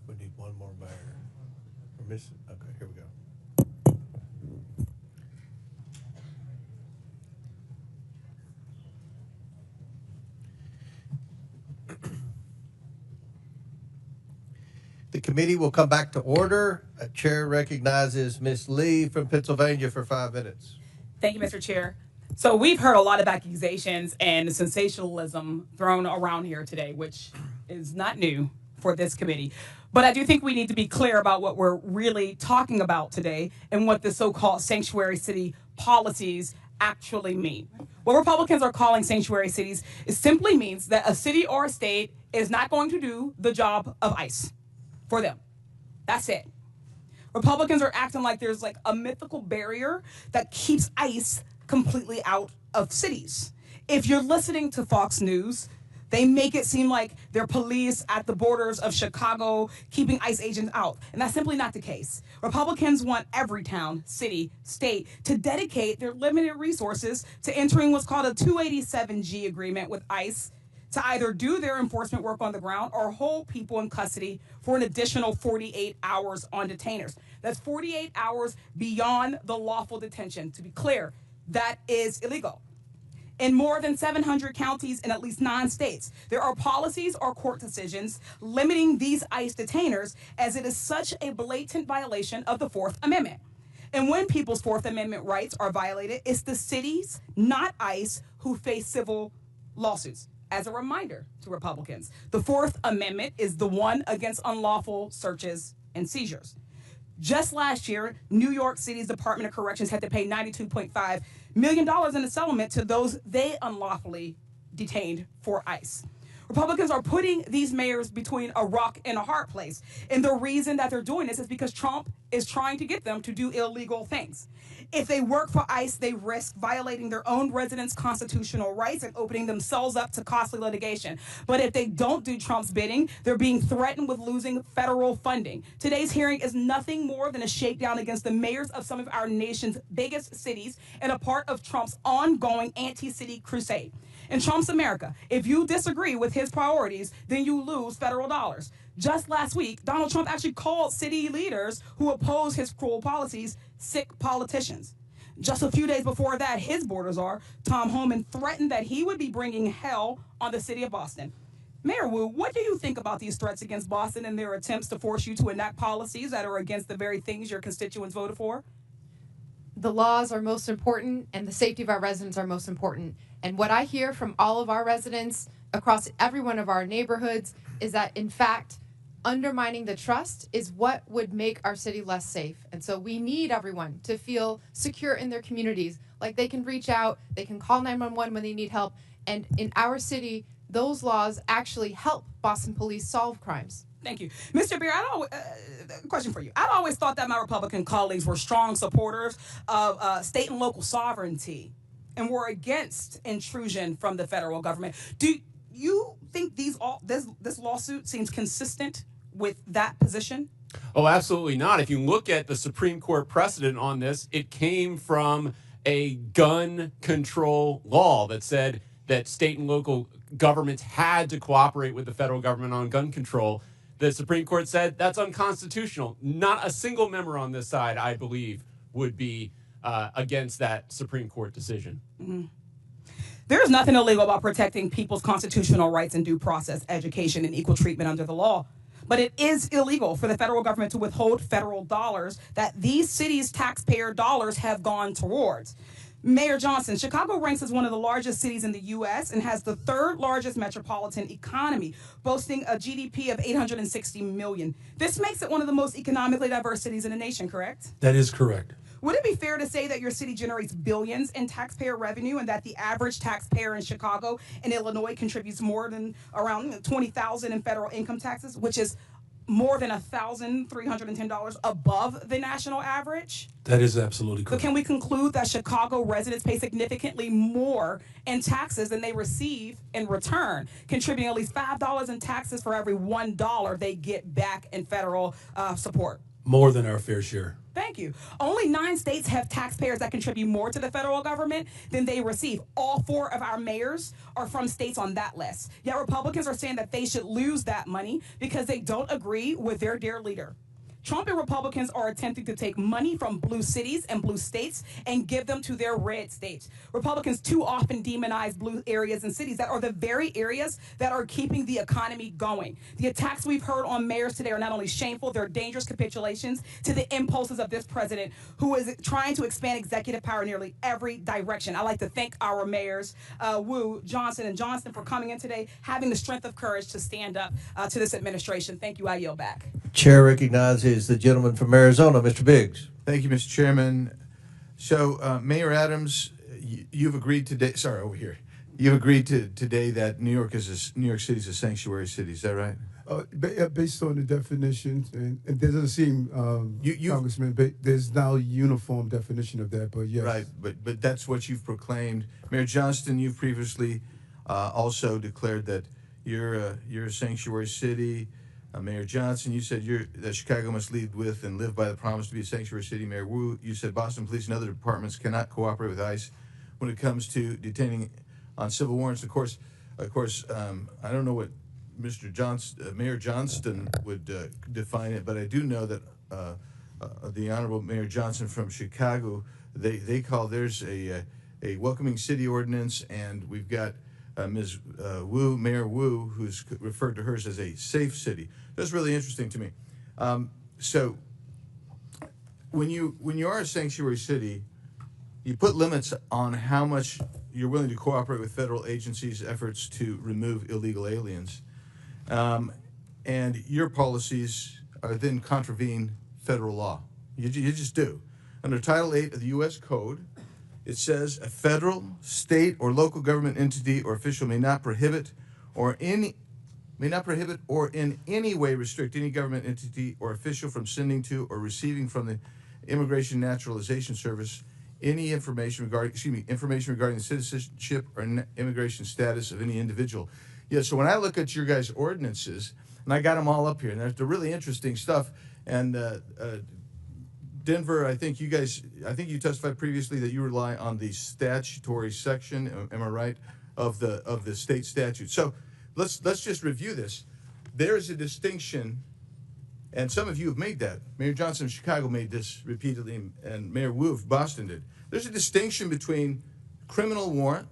We need one more mayor. We're missing. Okay, here we go. The committee will come back to order. Chair recognizes Ms. Lee from Pennsylvania for 5 minutes. Thank you, Mr. Chair. So we've heard a lot of accusations and sensationalism thrown around here today, which is not new for this committee. But I do think we need to be clear about what we're really talking about today and what the so-called sanctuary city policies actually mean. What Republicans are calling sanctuary cities simply means that a city or a state is not going to do the job of ICE for them. That's it. Republicans are acting like there's like a mythical barrier that keeps ICE completely out of cities. If you're listening to Fox News, they make it seem like they're police at the borders of Chicago keeping ICE agents out. And that's simply not the case. Republicans want every town, city, state to dedicate their limited resources to entering what's called a 287G agreement with ICE to either do their enforcement work on the ground or hold people in custody for an additional 48 hours on detainers. That's 48 hours beyond the lawful detention. To be clear, that is illegal. In more than 700 counties in at least 9 states, there are policies or court decisions limiting these ICE detainers, as it is such a blatant violation of the Fourth Amendment. And when people's Fourth Amendment rights are violated, it's the cities, not ICE, who face civil lawsuits. As a reminder to Republicans, the Fourth Amendment is the one against unlawful searches and seizures. Just last year, New York City's Department of Corrections had to pay $92.5 million in a settlement to those they unlawfully detained for ICE. Republicans are putting these mayors between a rock and a hard place. And the reason that they're doing this is because Trump is trying to get them to do illegal things. If they work for ICE, they risk violating their own residents' constitutional rights and opening themselves up to costly litigation. But if they don't do Trump's bidding, they're being threatened with losing federal funding. Today's hearing is nothing more than a shakedown against the mayors of some of our nation's biggest cities and a part of Trump's ongoing anti-city crusade. In Trump's America, if you disagree with his priorities, then you lose federal dollars. Just last week, Donald Trump actually called city leaders who oppose his cruel policies sick politicians. Just a few days before that, his border czar, Tom Homan, threatened that he would be bringing hell on the city of Boston. Mayor Wu, what do you think about these threats against Boston and their attempts to force you to enact policies that are against the very things your constituents voted for? The laws are most important and the safety of our residents are most important. And what I hear from all of our residents across every one of our neighborhoods is that, in fact, undermining the trust is what would make our city less safe. And so we need everyone to feel secure in their communities, like they can reach out, they can call 911 when they need help. And in our city, those laws actually help Boston police solve crimes. Thank you. Mr. Beer, question for you. I'd always thought that my Republican colleagues were strong supporters of state and local sovereignty and were against intrusion from the federal government. Do you think this lawsuit seems consistent with that position? Oh, absolutely not. If you look at the Supreme Court precedent on this, it came from a gun control law that said that state and local governments had to cooperate with the federal government on gun control. The Supreme Court said that's unconstitutional. Not a single member on this side, I believe, would be against that Supreme Court decision. Mm-hmm. There's nothing illegal about protecting people's constitutional rights and due process, education, and equal treatment under the law. But it is illegal for the federal government to withhold federal dollars that these cities' taxpayer dollars have gone towards. Mayor Johnston, Chicago ranks as one of the largest cities in the U.S. and has the third largest metropolitan economy, boasting a GDP of $860 million. This makes it one of the most economically diverse cities in the nation, correct? That is correct. Would it be fair to say that your city generates billions in taxpayer revenue and that the average taxpayer in Chicago and Illinois contributes more than around $20,000 in federal income taxes, which is more than $1,310 above the national average? That is absolutely So correct. can we conclude that Chicago residents pay significantly more in taxes than they receive in return, contributing at least $5 in taxes for every $1 they get back in federal support? More than our fair share. Thank you. Only 9 states have taxpayers that contribute more to the federal government than they receive. All 4 of our mayors are from states on that list. Yet Republicans are saying that they should lose that money because they don't agree with their dear leader. Trump and Republicans are attempting to take money from blue cities and blue states and give them to their red states. Republicans too often demonize blue areas and cities that are the very areas that are keeping the economy going. The attacks we've heard on mayors today are not only shameful, they're dangerous capitulations to the impulses of this president who is trying to expand executive power in nearly every direction. I'd like to thank our mayors, Wu, Johnson, and Johnston for coming in today, having the strength of courage to stand up to this administration. Thank you. I yield back. Chair recognizes the gentleman from Arizona, Mr. Biggs. Thank you, Mr. Chairman. So, Mayor Adams, you've agreed today. Sorry, over here. You've agreed today that New York City is a sanctuary city. Is that right? Based on the definitions, and there doesn't seem, Congressman, but there's now a uniform definition of that. But yes, right. But that's what you've proclaimed, Mayor Johnston. You've previously also declared that you're a sanctuary city. Mayor Johnson, you said that Chicago must lead with and live by the promise to be a sanctuary city. Mayor Wu, you said Boston Police and other departments cannot cooperate with ICE when it comes to detaining on civil warrants. Of course, I don't know what Mayor Johnston would define it, but I do know that the Honorable Mayor Johnson from Chicago, they call theirs a welcoming city ordinance, and we've got Ms. Wu, Mayor Wu, who's referred to hers as a safe city. That's really interesting to me. So when you are a sanctuary city, you put limits on how much you're willing to cooperate with federal agencies' efforts to remove illegal aliens. And your policies are then contravene federal law. You just do. Under Title 8 of the U.S. Code, it says a federal, state, or local government entity or official may not prohibit or in any way restrict any government entity or official from sending to or receiving from the Immigration Naturalization Service any information regarding the citizenship or immigration status of any individual. Yeah, so when I look at your guys' ordinances, and I got them all up here, and there's the really interesting stuff, and Denver, I think you testified previously that you rely on the statutory section, am I right, of the state statute. So let's just review this. There's a distinction, and some of you have made that. Mayor Johnson of Chicago made this repeatedly, and Mayor Wu of Boston did. There's a distinction between criminal warrant,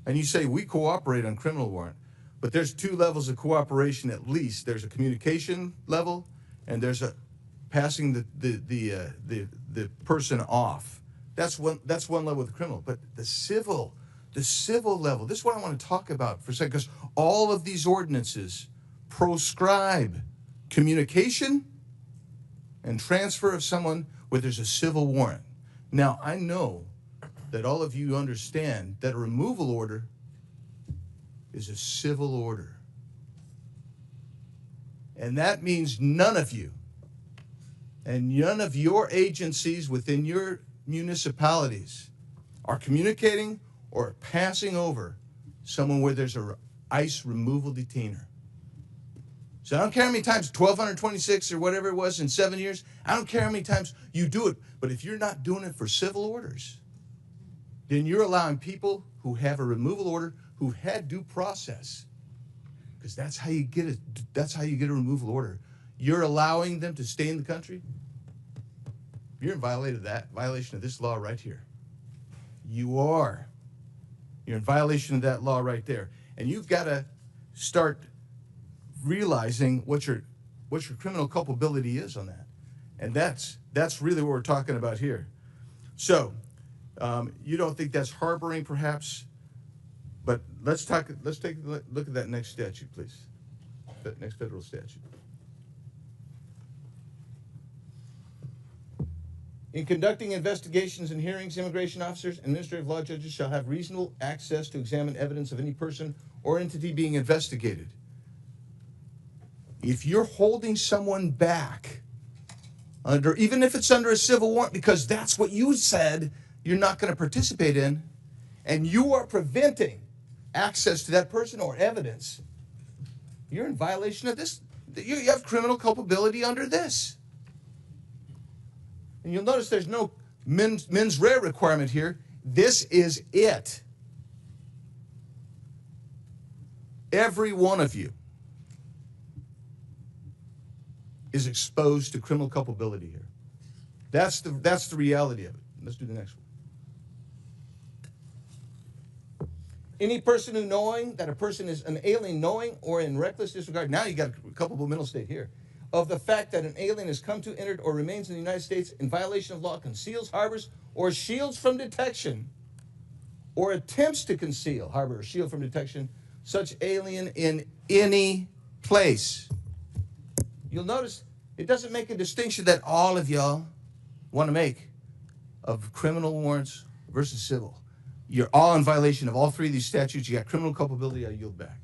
and you say we cooperate on criminal warrant, but there's 2 levels of cooperation at least. There's a communication level, and there's a passing the person off. That's one level with the criminal. But the civil level, this is what I want to talk about for a second, because all of these ordinances proscribe communication and transfer of someone where there's a civil warrant. Now, I know that all of you understand that a removal order is a civil order. And that means none of you and none of your agencies within your municipalities are communicating or passing over someone where there's a ICE removal detainer. So I don't care how many times, 1,226 or whatever it was in 7 years, I don't care how many times you do it, but if you're not doing it for civil orders, then you're allowing people who have a removal order, who had due process, because that's how you get a removal order. You're allowing them to stay in the country. You're in violation of this law right here. You are. You're in violation of that law right there. And you've got to start realizing what your criminal culpability is on that. And that's really what we're talking about here. So you don't think that's harboring, perhaps? But let's take a look at that next statute, please. That next federal statute. In conducting investigations and hearings, immigration officers and administrative law judges shall have reasonable access to examine evidence of any person or entity being investigated. If you're holding someone back, even if it's under a civil warrant, because that's what you said you're not going to participate in, and you are preventing access to that person or evidence, you're in violation of this. You have criminal culpability under this. And you'll notice there's no mens rea requirement here. This is it. Every one of you is exposed to criminal culpability here. That's the reality of it. Let's do the next one. Any person who knowing that a person is an alien, knowing or in reckless disregard, now you got a culpable mental state here, of the fact that an alien has come to, entered, or remains in the United States in violation of law, conceals, harbors, or shields from detection, or attempts to conceal, harbor, or shield from detection, such alien in any place. You'll notice it doesn't make a distinction that all of y'all want to make of criminal warrants versus civil. You're all in violation of all three of these statutes. You got criminal culpability. I yield back.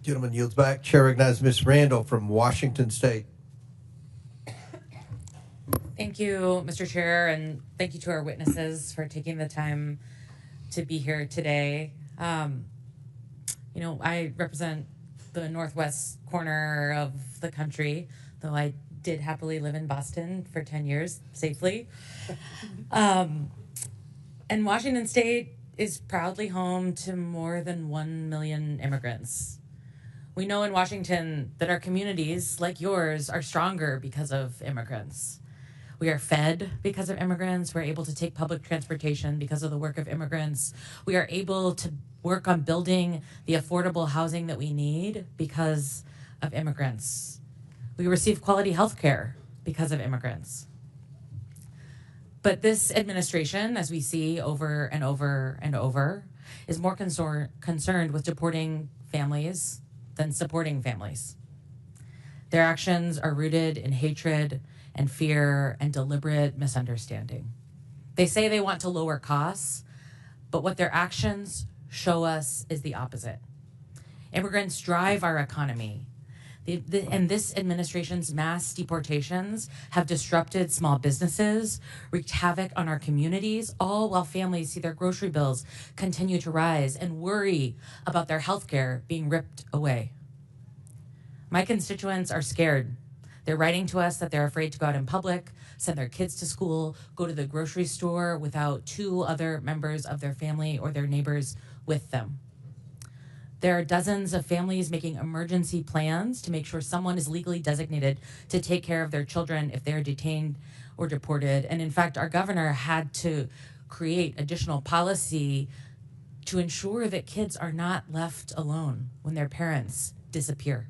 Gentleman yields back. Chair recognizes Ms. Randall from Washington State. Thank you, Mr. Chair, and thank you to our witnesses for taking the time to be here today. I represent the northwest corner of the country, though I did happily live in Boston for 10 years safely. And Washington State is proudly home to more than 1 million immigrants. We know in Washington that our communities, like yours, are stronger because of immigrants. We are fed because of immigrants. We're able to take public transportation because of the work of immigrants. We are able to work on building the affordable housing that we need because of immigrants. We receive quality health care because of immigrants. But this administration, as we see over and over and over, is more concerned with deporting families than supporting families. Their actions are rooted in hatred and fear and deliberate misunderstanding. They say they want to lower costs, but what their actions show us is the opposite. Immigrants drive our economy. And this administration's mass deportations have disrupted small businesses, wreaked havoc on our communities, all while families see their grocery bills continue to rise and worry about their health care being ripped away. My constituents are scared. They're writing to us that they're afraid to go out in public, send their kids to school, go to the grocery store without 2 other members of their family or their neighbors with them. There are dozens of families making emergency plans to make sure someone is legally designated to take care of their children if they're detained or deported. And in fact, our governor had to create additional policy to ensure that kids are not left alone when their parents disappear.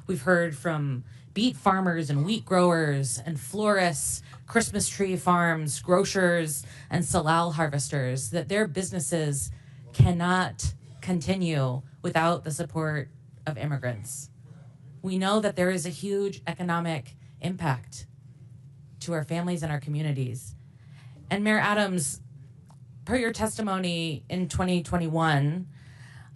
We've heard from beet farmers and wheat growers and florists, Christmas tree farms, grocers, and salal harvesters that their businesses cannot continue without the support of immigrants. We know that there is a huge economic impact to our families and our communities. And Mayor Adams, per your testimony in 2021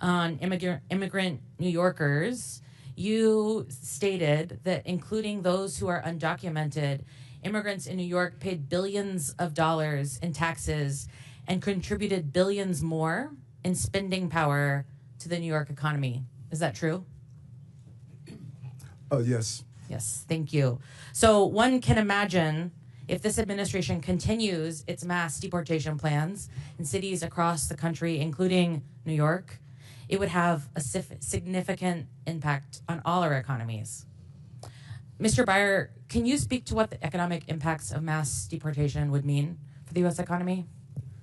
on immigrant New Yorkers, you stated that including those who are undocumented, immigrants in New York paid billions of dollars in taxes and contributed billions more in spending power to the New York economy. Is that true? Oh, yes. Yes, thank you. So one can imagine if this administration continues its mass deportation plans in cities across the country, including New York, it would have a significant impact on all our economies. Mr. Byer, can you speak to what the economic impacts of mass deportation would mean for the U.S. economy?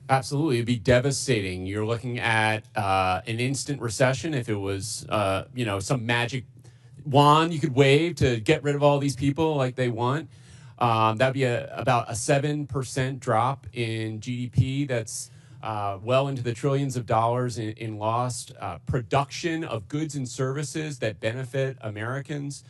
Absolutely, it'd be devastating. You're looking at an instant recession if it was, some magic wand you could wave to get rid of all these people like they want. That'd be about a 7% drop in GDP. That's well into the trillions of dollars in lost production of goods and services that benefit Americans.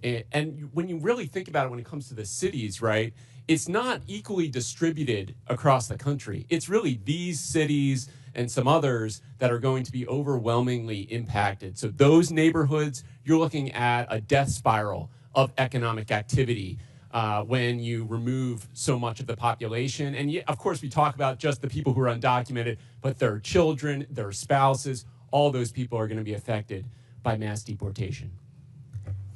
And when you really think about it, when it comes to the cities, right, it's not equally distributed across the country. It's really these cities and some others that are going to be overwhelmingly impacted. So those neighborhoods, you're looking at a death spiral of economic activity when you remove so much of the population. And of course, we talk about just the people who are undocumented, but their children, their spouses, all those people are going to be affected by mass deportation.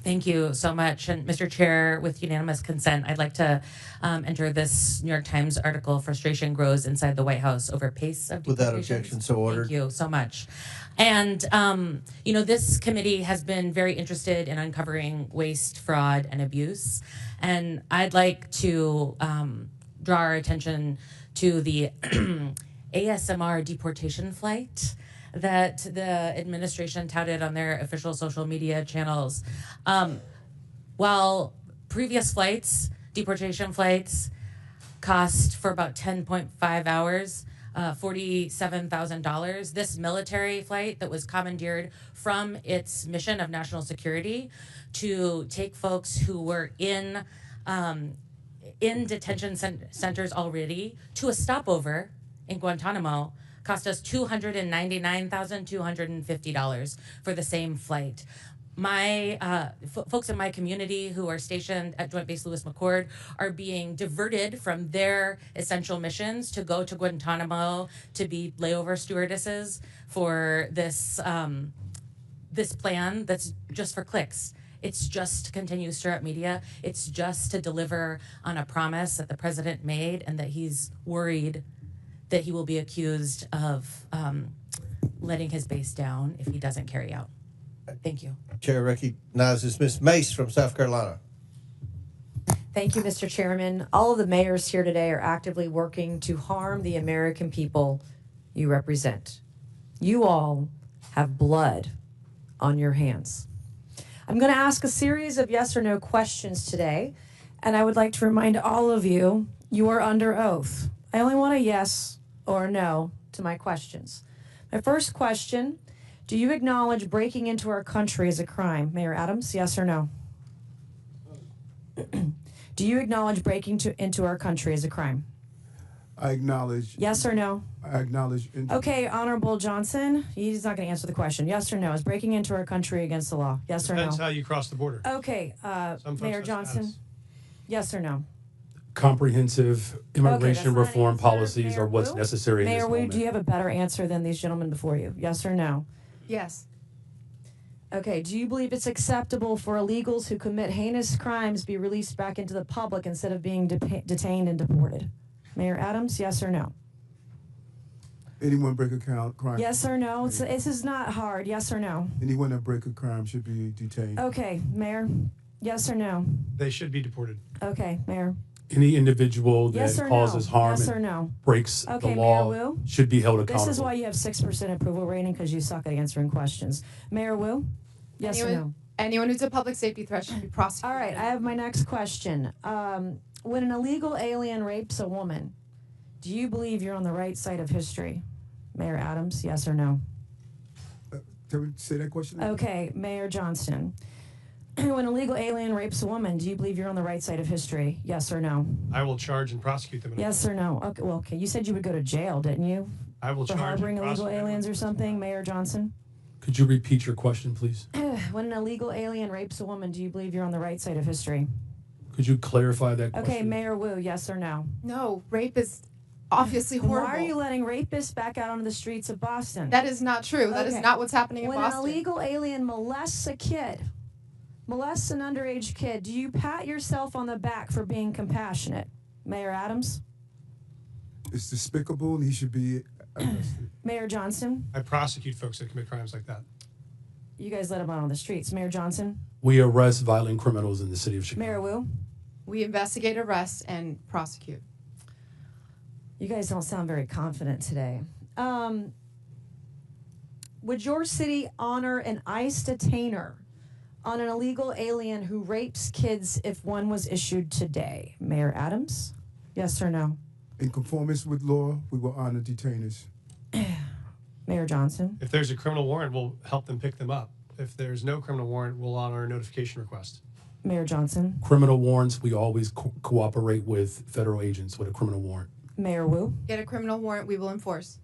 Thank you so much. And Mr. Chair, with unanimous consent, I'd like to enter this New York Times article, Frustration Grows Inside the White House Over Pace of Deportations. Without objection, so ordered. Thank you so much. And, this committee has been very interested in uncovering waste, fraud, and abuse. And I'd like to draw our attention to the ASMR deportation flight that the administration touted on their official social media channels. While previous flights, deportation flights, cost for about 10.5 hours, $47,000. This military flight that was commandeered from its mission of national security to take folks who were in detention centers already to a stopover in Guantanamo cost us $299,250 for the same flight. My folks in my community who are stationed at Joint Base Lewis McChord are being diverted from their essential missions to go to Guantanamo to be layover stewardesses for this this plan that's just for clicks. It's just to continue to stir up media. It's just to deliver on a promise that the president made and that he's worried that he will be accused of letting his base down if he doesn't carry out. Thank you. Chair recognizes Ms. Mace from South Carolina. Thank you, Mr. Chairman. All of the mayors here today are actively working to harm the American people you represent. You all have blood on your hands. I'm going to ask a series of yes or no questions today, and I would like to remind all of you, you are under oath. I only want a yes or a no to my questions. My first question, do you acknowledge breaking into our country is a crime? Mayor Adams, yes or no? Do you acknowledge breaking into our country is a crime? I acknowledge. Yes or no? I acknowledge. Okay, Honorable Johnson, he's not going to answer the question. Yes or no? Is breaking into our country against the law? Yes or no? Depends how you cross the border. Okay, Mayor Johnson, yes or no? Comprehensive immigration that's reform not an answer. policies Mayor are what's Wu? necessary in Mayor this Wu, moment. do you have a better answer than these gentlemen before you? Yes or no? Yes. Okay, do you believe it's acceptable for illegals who commit heinous crimes be released back into the public instead of being detained and deported? Mayor Adams, yes or no? Anyone break a crime? Yes or no? This is not hard. Yes or no? Anyone that break a crime should be detained. Okay, Mayor, yes or no? They should be deported. Okay, Mayor. Any individual that Yes or causes no? harm Yes or and no? breaks Okay, the law Mayor Wu? should be held accountable. This is why you have 6% approval rating, because you suck at answering questions. Mayor Wu? Yes or no? Anyone who's a public safety threat should be prosecuted. All right, I have my next question. When an illegal alien rapes a woman, do you believe you're on the right side of history? Mayor Adams, yes or no? Can we say that question again? Okay, Mayor Johnston. When an illegal alien rapes a woman, do you believe you're on the right side of history? Yes or no? I will charge and prosecute them. Yes or no? Okay, well, okay. You said you would go to jail, didn't you? I will For charge harboring and illegal prosecute aliens or something, Mayor Johnson? Could you repeat your question, please? When an illegal alien rapes a woman, do you believe you're on the right side of history? Could you clarify that question? Okay, Mayor Wu, yes or no? No, rape is obviously horrible. Why are you letting rapists back out onto the streets of Boston? That is not true. That is not what's happening in when Boston. When an illegal alien molests a kid, molests an underage kid, do you pat yourself on the back for being compassionate? Mayor Adams? It's despicable and he should be arrested. Mayor Johnston? I prosecute folks that commit crimes like that. You guys let them out on the streets. Mayor Johnson? We arrest violent criminals in the city of Chicago. Mayor Wu? We investigate, arrest, and prosecute. You guys don't sound very confident today. Would your city honor an ICE detainer on an illegal alien who rapes kids if one was issued today? Mayor Adams? Yes or no? In conformance with law, we will honor detainers. Mayor Johnston? If there's a criminal warrant, we'll help them pick them up. If there's no criminal warrant, we'll honor a notification request. Mayor Johnson? Criminal warrants, we always cooperate with federal agents with a criminal warrant. Mayor Wu? Get a criminal warrant, we will enforce.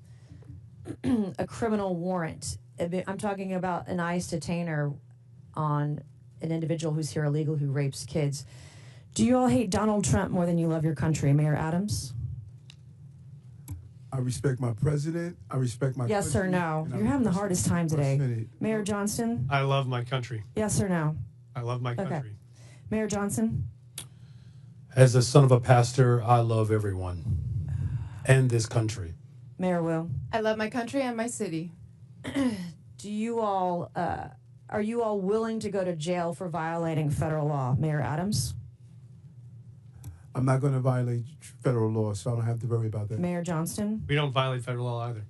A criminal warrant. I'm talking about an ICE detainer on an individual who's here illegal who rapes kids. Do you all hate Donald Trump more than you love your country? Mayor Adams? I respect my president. I respect my Yes or no? You're having the hardest time today. Mayor Johnston? I love my country. Yes or no? I love my country. Okay. Mayor Johnson? As a son of a pastor, I love everyone and this country. Mayor Will? I love my country and my city. Do you all, are you all willing to go to jail for violating federal law? Mayor Adams? I'm not going to violate federal law, so I don't have to worry about that. Mayor Johnston? We don't violate federal law either.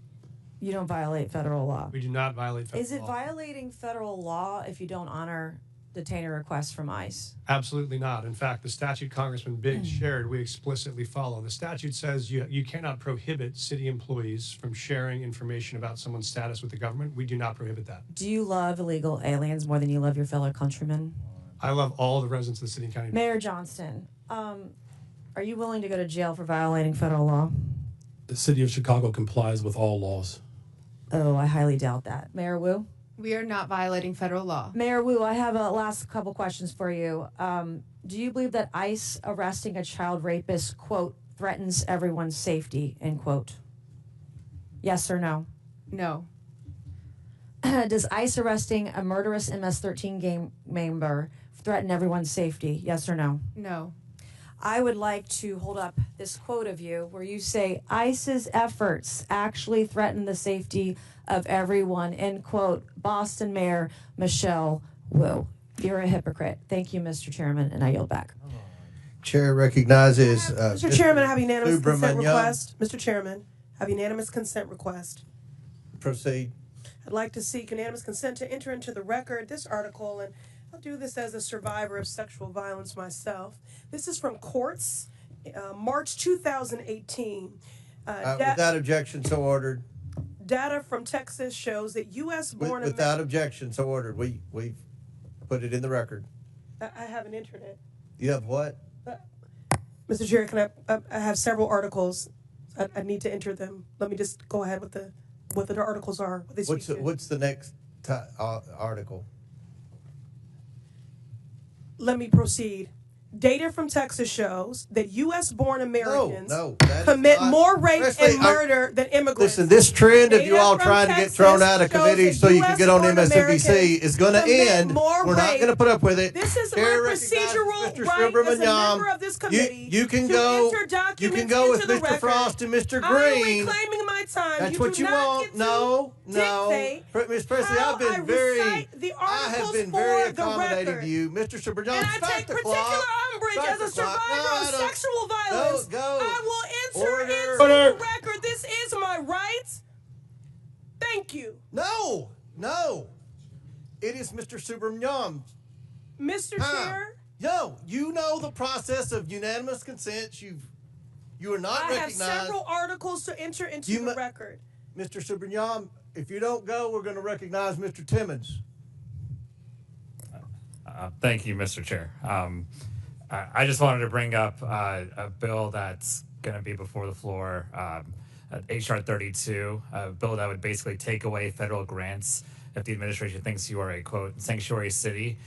You don't violate federal law. We do not violate federal Is it law. violating federal law if you don't honor detainer requests from ICE? Absolutely not. In fact, the statute Congressman Biggs shared, we explicitly follow. The statute says you cannot prohibit city employees from sharing information about someone's status with the government. We do not prohibit that. Do you love illegal aliens more than you love your fellow countrymen? I love all the residents of the city and county. Mayor Johnston, are you willing to go to jail for violating federal law? The city of Chicago complies with all laws. Oh, I highly doubt that. Mayor Wu? We are not violating federal law. Mayor Wu, I have a last couple questions for you. Do you believe that ICE arresting a child rapist, quote, threatens everyone's safety, end quote? Yes or no? No. Does ICE arresting a murderous MS-13 gang member threaten everyone's safety? Yes or no? No. I would like to hold up this quote of you where you say ICE's efforts actually threaten the safety of everyone, end quote. Boston Mayor Michelle Wu. You're a hypocrite. Thank you, Mr. Chairman, and I yield back. Chair recognizes Mr. Chairman, I have unanimous consent Subramanian. request. Mr. Chairman, I have unanimous consent request. Proceed. I'd like to seek unanimous consent to enter into the record this article, and I'll do this as a survivor of sexual violence myself. This is from Courts, March 2018. Without objection, so ordered. Data from Texas shows that U.S.-born Without objection, so ordered. We've put it in the record. I have an internet. You have what? Mr. Chair, can I have several articles. I need to enter them. Let me just go ahead with what the articles are. What they speak to. What's the next article? Let me proceed. Data from Texas shows that U.S.-born Americans that is commit not- more rape Presley, and murder than immigrants. Listen, this trend of you Data all from trying to get Texas thrown out of shows committee that so you can get on US-born MSNBC Americans is going to commit end. more We're not rape. going to put up with it. This is Chair my recognizes procedural Mr. right as a Subramanian. member of this committee You can to go. enter You documents can go with into the Mr. record. Frost and Mr. I'm Green. reclaiming my time. That's you what do you not want. get to No. dictate Miss Presley, how I've been I very. recite the I have articles been very for the accommodating record. to you, Mr. Subramanian. And I take particular umbrage as a survivor of sexual violence. Go. I will enter Order. into the record. This is my right. Thank you. No. It is Mr. Subramanian. Mr. Chair. Yo, you know the process of unanimous consent. You are not I have recognized. several articles to enter into the record. Mr. Subramanian, if you don't go, we're going to recognize Mr. Timmons. Thank you, Mr. Chair. I just wanted to bring up a bill that's going to be before the floor, H.R. 32, a bill that would basically take away federal grants if the administration thinks you are a, quote, sanctuary city,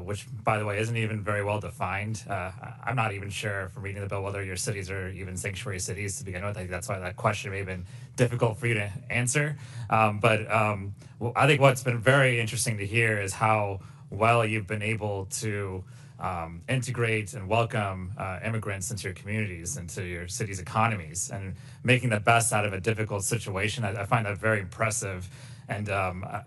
which, by the way, isn't even very well defined. I'm not even sure from reading the bill whether your cities are even sanctuary cities to begin with. I think that's why that question may have been difficult for you to answer. But I think what's been very interesting to hear is how well you've been able to integrate and welcome immigrants into your communities, into your city's economies, and making the best out of a difficult situation. I find that very impressive. And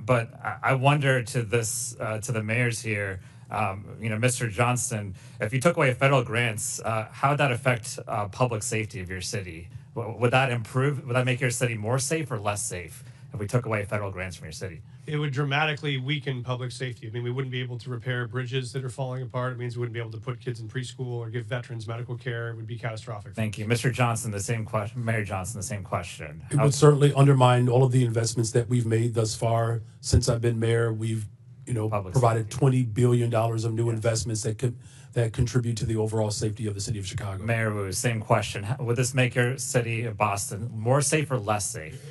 but I wonder to the mayors here, Mr. Johnston, if you took away federal grants, how would that affect public safety of your city? Would that improve? Would that make your city more safe or less safe if we took away federal grants from your city? It would dramatically weaken public safety. I mean, we wouldn't be able to repair bridges that are falling apart. It means we wouldn't be able to put kids in preschool or give veterans medical care. It would be catastrophic. Thank you. Mr. Johnston, the same question. Mayor Johnston, the same question. It would certainly undermine all of the investments that we've made thus far. Since I've been mayor, we've provided $20 billion of new investments that contribute to the overall safety of the city of Chicago. Mayor Wu, same question. Would this make your city of Boston more safe or less safe?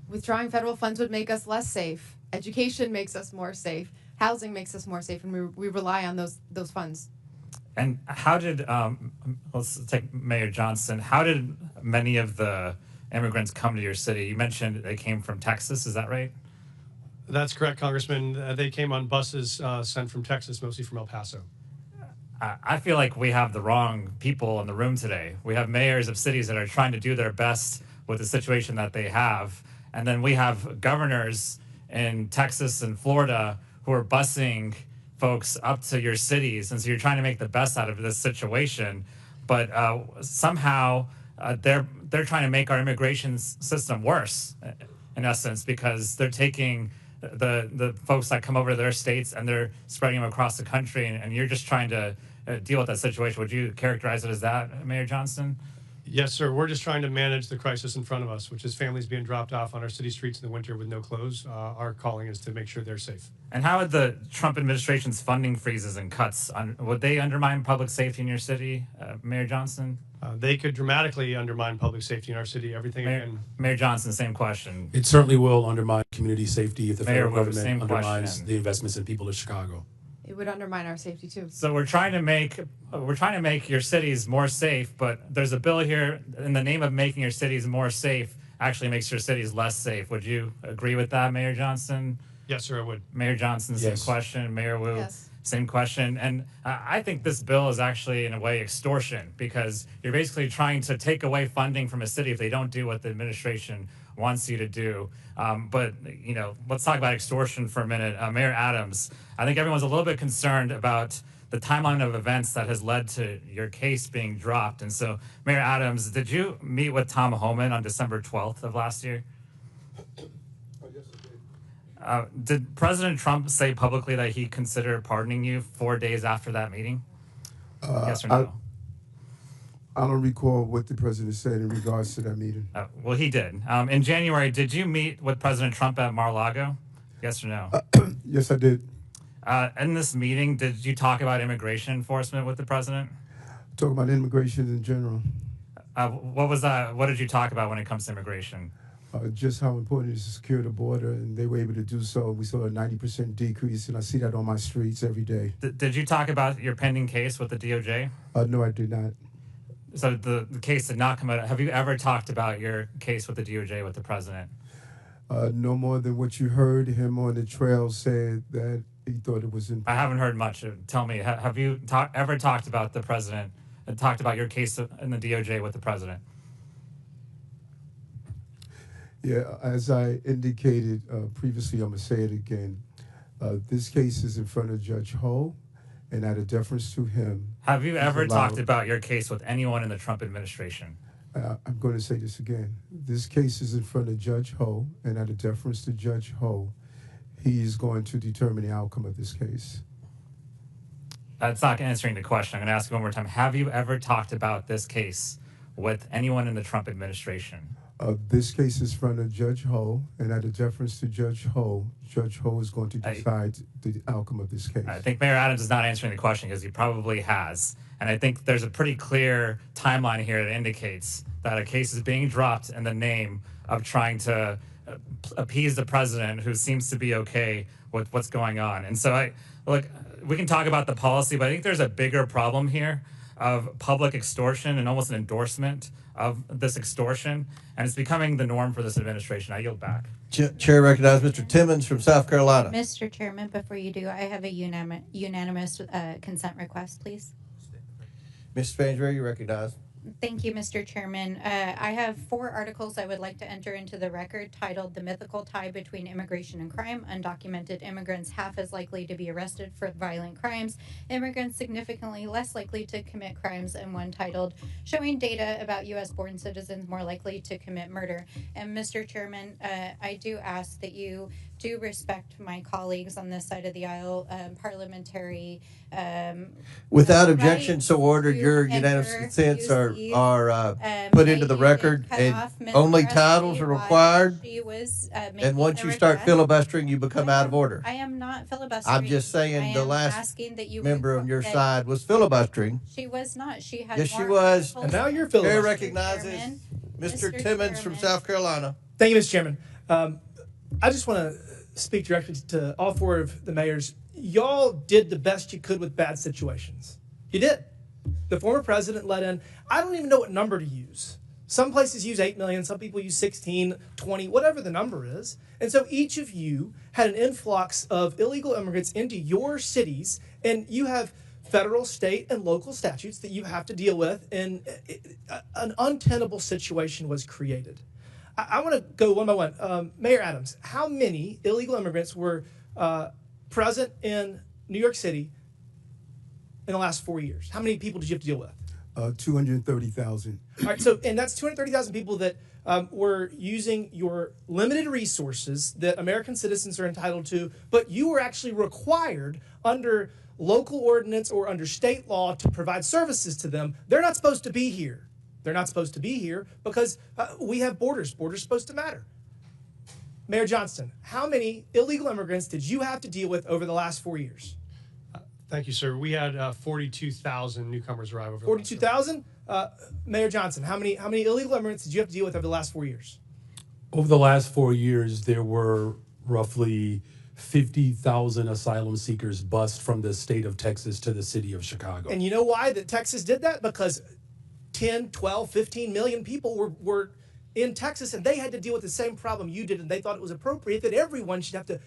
Withdrawing federal funds would make us less safe. Education makes us more safe. Housing makes us more safe, and we rely on those funds. And how did, let's take Mayor Johnston, how did many of the immigrants come to your city? You mentioned they came from Texas, is that right? That's correct, Congressman. They came on buses sent from Texas, mostly from El Paso. I feel like we have the wrong people in the room today. We have mayors of cities that are trying to do their best with the situation that they have. And then we have governors in Texas and Florida who are busing folks up to your cities. And so you're trying to make the best out of this situation. But somehow they're trying to make our immigration system worse, in essence, because they're taking the folks that come over to their states and they're spreading them across the country. And you're just trying to deal with that situation. Would you characterize it as that, Mayor Johnston? Yes, sir. We're just trying to manage the crisis in front of us, which is families being dropped off on our city streets in the winter with no clothes. Our calling is to make sure they're safe. And how would the Trump administration's funding freezes and cuts, would they undermine public safety in your city, Mayor Johnston? They could dramatically undermine public safety in our city. Everything. Mayor Johnston, same question. It certainly will undermine community safety if the Mayor federal Wu, same government undermines question. the investments in people of Chicago. It would undermine our safety too. So we're trying to make your cities more safe, but there's a bill here in the name of making your cities more safe actually makes your cities less safe. Would you agree with that, Mayor Johnston? Yes, sir, I would. Mayor Johnston, same question. Mayor Wu, Yes. same question. And I think this bill is actually, in a way, extortion because you're basically trying to take away funding from a city if they don't do what the administration wants you to do. But, let's talk about extortion for a minute. Mayor Adams, I think everyone's a little bit concerned about the timeline of events that has led to your case being dropped. And so, Mayor Adams, did you meet with Tom Homan on December 12th of last year? Did President Trump say publicly that he considered pardoning you 4 days after that meeting? Yes or no? I don't recall what the president said in regards to that meeting. Well, he did. In January, did you meet with President Trump at Mar-a-Lago? Yes or no? Yes, I did. In this meeting, did you talk about immigration enforcement with the president? Talk about immigration in general. What was that? What did you talk about when it comes to immigration? Just how important it is to secure the border, and they were able to do so. We saw a 90% decrease, and I see that on my streets every day. Did you talk about your pending case with the DOJ? No, I did not. So the case did not come out. Have you ever talked about your case with the DOJ with the president? No more than what you heard him on the trail said that he thought it was important. I haven't heard much. Tell me, have you ever talked about the president and talked about your case in the DOJ with the president? Yeah, as I indicated previously, I'm going to say it again. This case is in front of Judge Ho, and out of deference to him. Have you ever talked about your case with anyone in the Trump administration? I'm going to say this again. This case is in front of Judge Ho, and out of deference to Judge Ho, he is going to determine the outcome of this case. That's not answering the question. I'm going to ask you one more time. Have you ever talked about this case with anyone in the Trump administration? This case is in front of Judge Ho, and out of deference to Judge Ho is going to decide the outcome of this case. I think Mayor Adams is not answering the question because he probably has. And I think there's a pretty clear timeline here that indicates that a case is being dropped in the name of trying to appease the president, who seems to be okay with what's going on. And so we can talk about the policy, but I think there's a bigger problem here of public extortion and almost an endorsement of this extortion, and it's becoming the norm for this administration. I yield back. Chair recognizes Mr. Timmons from South Carolina. Mr. Chairman, before you do, I have a unanimous consent request, please. Ms. Spansbury, you recognize. Thank you, Mr. Chairman. I have 4 articles I would like to enter into the record titled The Mythical Tie Between Immigration and Crime. Undocumented immigrants half as likely to be arrested for violent crimes. Immigrants significantly less likely to commit crimes. And one titled Showing Data About U.S. Born Citizens More Likely to Commit Murder. And Mr. Chairman, I do ask that you do respect my colleagues on this side of the aisle, parliamentary. Without objection, so ordered. Your unanimous consents are put into the record, and only titles are required. And once you start filibustering, you become out of order. I am not filibustering. I'm just saying the last member on your side was filibustering. She was not. She had. Yes, more she was. articles. And now you're filibustering. Chair recognizes Mr. Timmons from South Carolina. Thank you, Mr. Chairman. I just want to speak directly to all 4 of the mayors. Y'all did the best you could with bad situations. You did. The former president let in, I don't even know what number to use. Some places use 8 million, some people use 16, 20, whatever the number is. And so each of you had an influx of illegal immigrants into your cities, and you have federal, state, and local statutes that you have to deal with, and an untenable situation was created. I want to go one by one. Mayor Adams, how many illegal immigrants were present in New York City in the last 4 years? How many people did you have to deal with? 230,000. All right, so, and that's 230,000 people that were using your limited resources that American citizens are entitled to, but you were actually required under local ordinance or under state law to provide services to them. They're not supposed to be here. They're not supposed to be here because we have borders. Borders are supposed to matter. Mayor Johnston, how many illegal immigrants did you have to deal with over the last 4 years? Thank you, sir. We had 42,000 newcomers arrive over. 42,000. Mayor Johnson, how many illegal immigrants did you have to deal with over the last 4 years? Over the last 4 years, there were roughly 50,000 asylum seekers bused from the state of Texas to the city of Chicago. And you know why that Texas did that? Because 10, 12, 15 million people were in Texas, and they had to deal with the same problem you did, and they thought it was appropriate that everyone should have to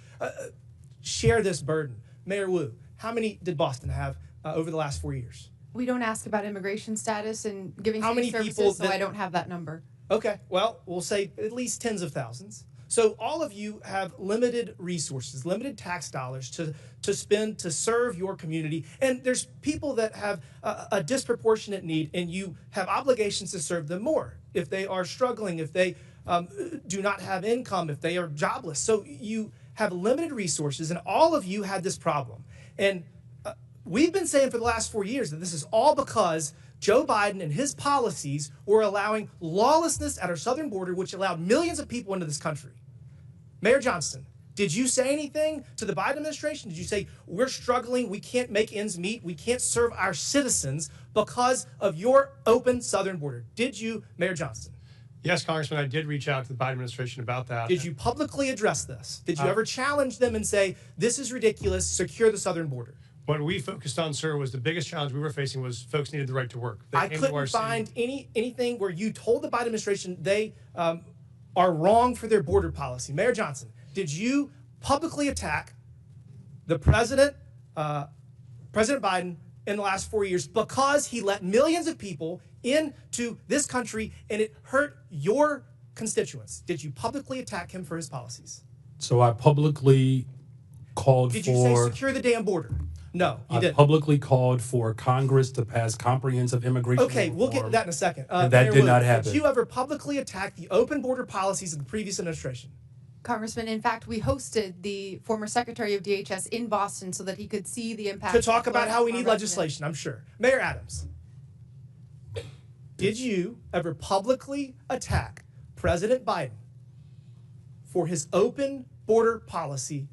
share this burden. Mayor Wu, how many did Boston have over the last 4 years? We don't ask about immigration status and giving How many services, people so that- I don't have that number. Okay, well, we'll say at least tens of thousands. So all of you have limited resources, limited tax dollars to spend to serve your community. And there's people that have a disproportionate need, and you have obligations to serve them more if they are struggling, if they do not have income, if they are jobless. So you have limited resources, and all of you had this problem. And we've been saying for the last 4 years that this is all because Joe Biden and his policies were allowing lawlessness at our southern border, which allowed millions of people into this country. Mayor Johnston, did you say anything to the Biden administration? Did you say, we're struggling, we can't make ends meet, we can't serve our citizens because of your open southern border? Did you, Mayor Johnston? Yes, Congressman, I did reach out to the Biden administration about that. Did you publicly address this? Did you ever challenge them and say, this is ridiculous, secure the southern border? What we focused on, sir, was the biggest challenge we were facing was folks needed the right to work. They I came to our couldn't city. find anything where you told the Biden administration they are wrong for their border policy. Mayor Johnson, did you publicly attack the president, President Biden, in the last 4 years because he let millions of people into this country and it hurt your constituents? Did you publicly attack him for his policies? So I publicly called Did for... you say secure the damn border? No, you I didn't. publicly called for Congress to pass comprehensive immigration Okay, we'll get to reform, that in a second. and that Mayor did Wu, not happen. Did you ever publicly attack the open border policies of the previous administration? Congressman, in fact, we hosted the former Secretary of DHS in Boston so that he could see the impact. To talk of about how we our need residents. legislation, I'm sure. Mayor Adams, did you ever publicly attack President Biden for his open border policy?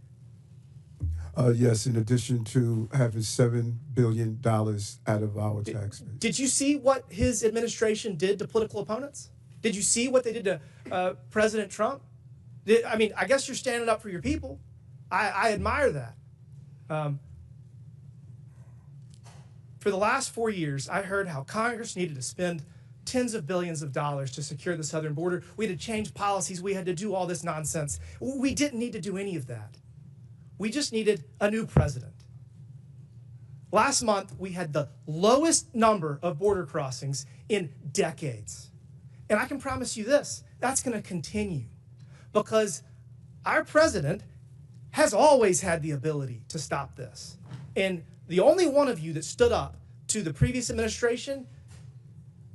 Yes, in addition to having $7 billion out of our tax base. Did you see what his administration did to political opponents? Did you see what they did to President Trump? I mean, I guess you're standing up for your people. I admire that. For the last 4 years, I heard how Congress needed to spend tens of billions of dollars to secure the southern border. We had to change policies. We had to do all this nonsense. We didn't need to do any of that. We just needed a new president. Last month, we had the lowest number of border crossings in decades. And I can promise you this, that's going to continue because our president has always had the ability to stop this. And the only one of you that stood up to the previous administration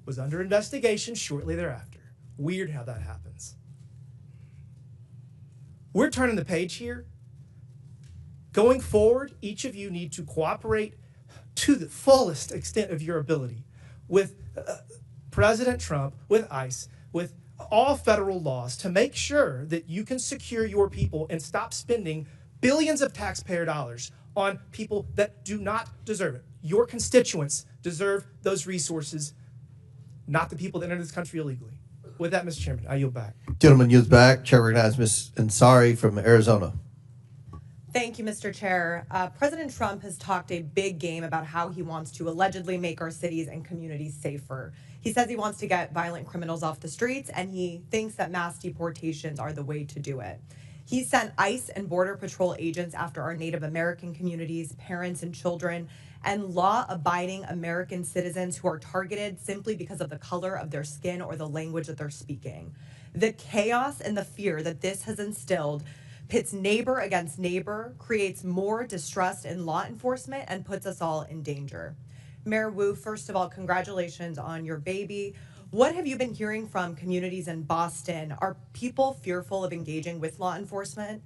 was under investigation shortly thereafter. Weird how that happens. We're turning the page here. Going forward, each of you need to cooperate to the fullest extent of your ability with President Trump, with ICE, with all federal laws to make sure that you can secure your people and stop spending billions of taxpayer dollars on people that do not deserve it. Your constituents deserve those resources, not the people that enter this country illegally. With that, Mr. Chairman, I yield back. Gentleman yields back. Chair recognizes Ms. Ansari from Arizona. Thank you, Mr. Chair. President Trump has talked a big game about how he wants to allegedly make our cities and communities safer. He says he wants to get violent criminals off the streets, and he thinks that mass deportations are the way to do it. He sent ICE and Border Patrol agents after our Native American communities, parents and children, and law-abiding American citizens who are targeted simply because of the color of their skin or the language that they're speaking. The chaos and the fear that this has instilled pits neighbor against neighbor, creates more distrust in law enforcement, and puts us all in danger. Mayor Wu, first of all, congratulations on your baby. What have you been hearing from communities in Boston? Are people fearful of engaging with law enforcement?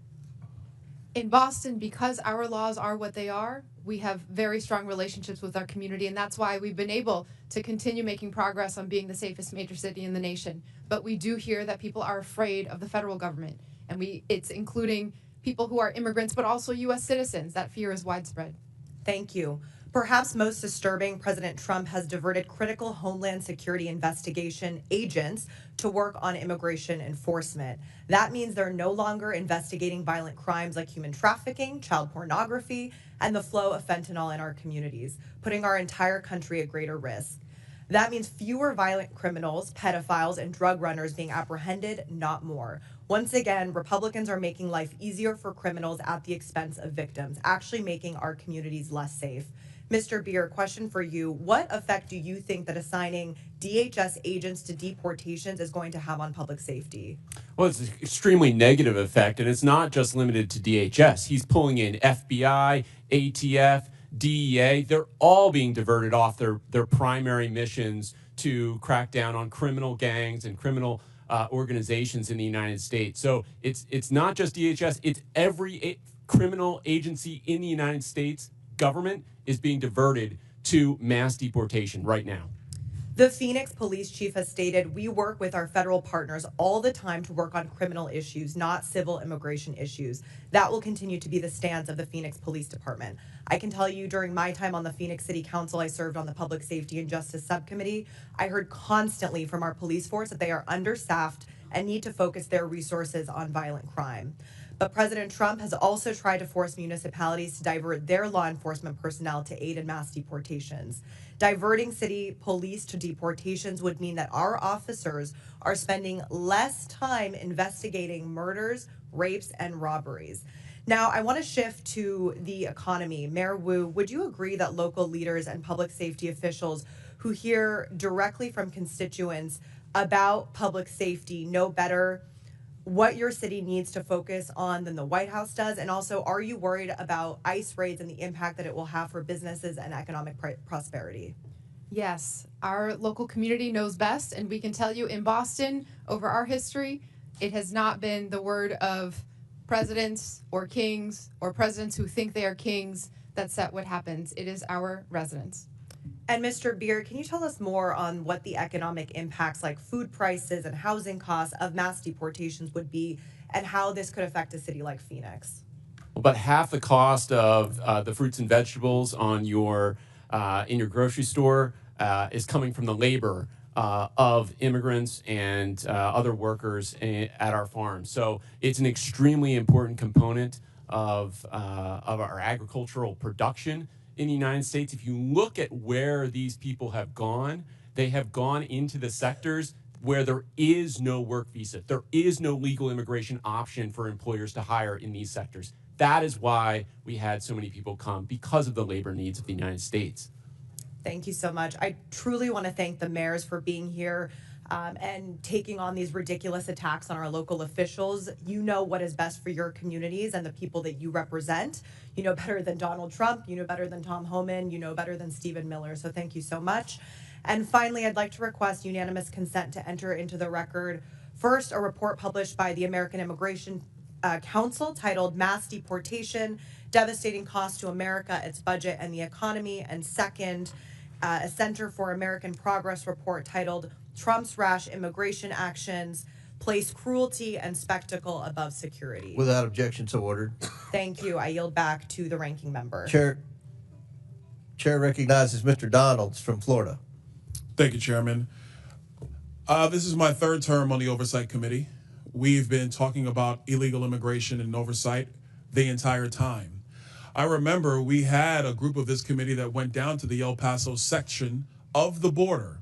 In Boston, because our laws are what they are, we have very strong relationships with our community, and that's why we've been able to continue making progress on being the safest major city in the nation. But we do hear that people are afraid of the federal government, and it's including people who are immigrants, but also U.S. citizens. That fear is widespread. Thank you. Perhaps most disturbing, President Trump has diverted critical Homeland Security investigation agents to work on immigration enforcement. That means they're no longer investigating violent crimes like human trafficking, child pornography, and the flow of fentanyl in our communities, putting our entire country at greater risk. That means fewer violent criminals, pedophiles, and drug runners being apprehended, not more. Once again, Republicans are making life easier for criminals at the expense of victims, actually making our communities less safe. Mr. Beer, question for you. What effect do you think that assigning DHS agents to deportations is going to have on public safety? Well, it's an extremely negative effect, and it's not just limited to DHS. He's pulling in FBI, ATF, DEA. They're all being diverted off their primary missions to crack down on criminal gangs and criminal organizations in the United States. So it's not just DHS, it's every criminal agency in the United States government is being diverted to mass deportation right now. The Phoenix police chief has stated, we work with our federal partners all the time to work on criminal issues, not civil immigration issues. That will continue to be the stance of the Phoenix Police Department. I can tell you during my time on the Phoenix City Council, I served on the Public Safety and Justice Subcommittee. I heard constantly from our police force that they are understaffed and need to focus their resources on violent crime. But President Trump has also tried to force municipalities to divert their law enforcement personnel to aid in mass deportations. Diverting city police to deportations would mean that our officers are spending less time investigating murders, rapes, and robberies. Now, I want to shift to the economy. Mayor Wu, would you agree that local leaders and public safety officials who hear directly from constituents about public safety know better what your city needs to focus on than the White House does? And also, are you worried about ICE raids and the impact that it will have for businesses and economic prosperity? Yes, our local community knows best, and we can tell you in Boston, over our history, it has not been the word of presidents or kings or presidents who think they are kings that set what happens. It is our residents. And Mr. Beer, can you tell us more on what the economic impacts like food prices and housing costs of mass deportations would be and how this could affect a city like Phoenix? About half the cost of the fruits and vegetables on your in your grocery store is coming from the labor of immigrants and other workers at our farms. So it's an extremely important component of our agricultural production in the United States. If you look at where these people have gone, they have gone into the sectors where there is no work visa. There is no legal immigration option for employers to hire in these sectors. That is why we had so many people come, because of the labor needs of the United States. Thank you so much. I truly want to thank the mayors for being here and taking on these ridiculous attacks on our local officials. You know what is best for your communities and the people that you represent. You know better than Donald Trump. You know better than Tom Homan. You know better than Stephen Miller. So thank you so much. And finally, I'd like to request unanimous consent to enter into the record, first, a report published by the American Immigration Council titled Mass Deportation, Devastating Cost to America, Its Budget, and the Economy. And second, a Center for American Progress report titled Trump's Rash Immigration Actions Place Cruelty and Spectacle Above Security. Without objection, so ordered. Thank you. I yield back to the ranking member. Chair recognizes Mr. Donalds from Florida. Thank you, Chairman. This is my third term on the Oversight Committee. We've been talking about illegal immigration and oversight the entire time. I remember we had a group of this committee that went down to the El Paso section of the border.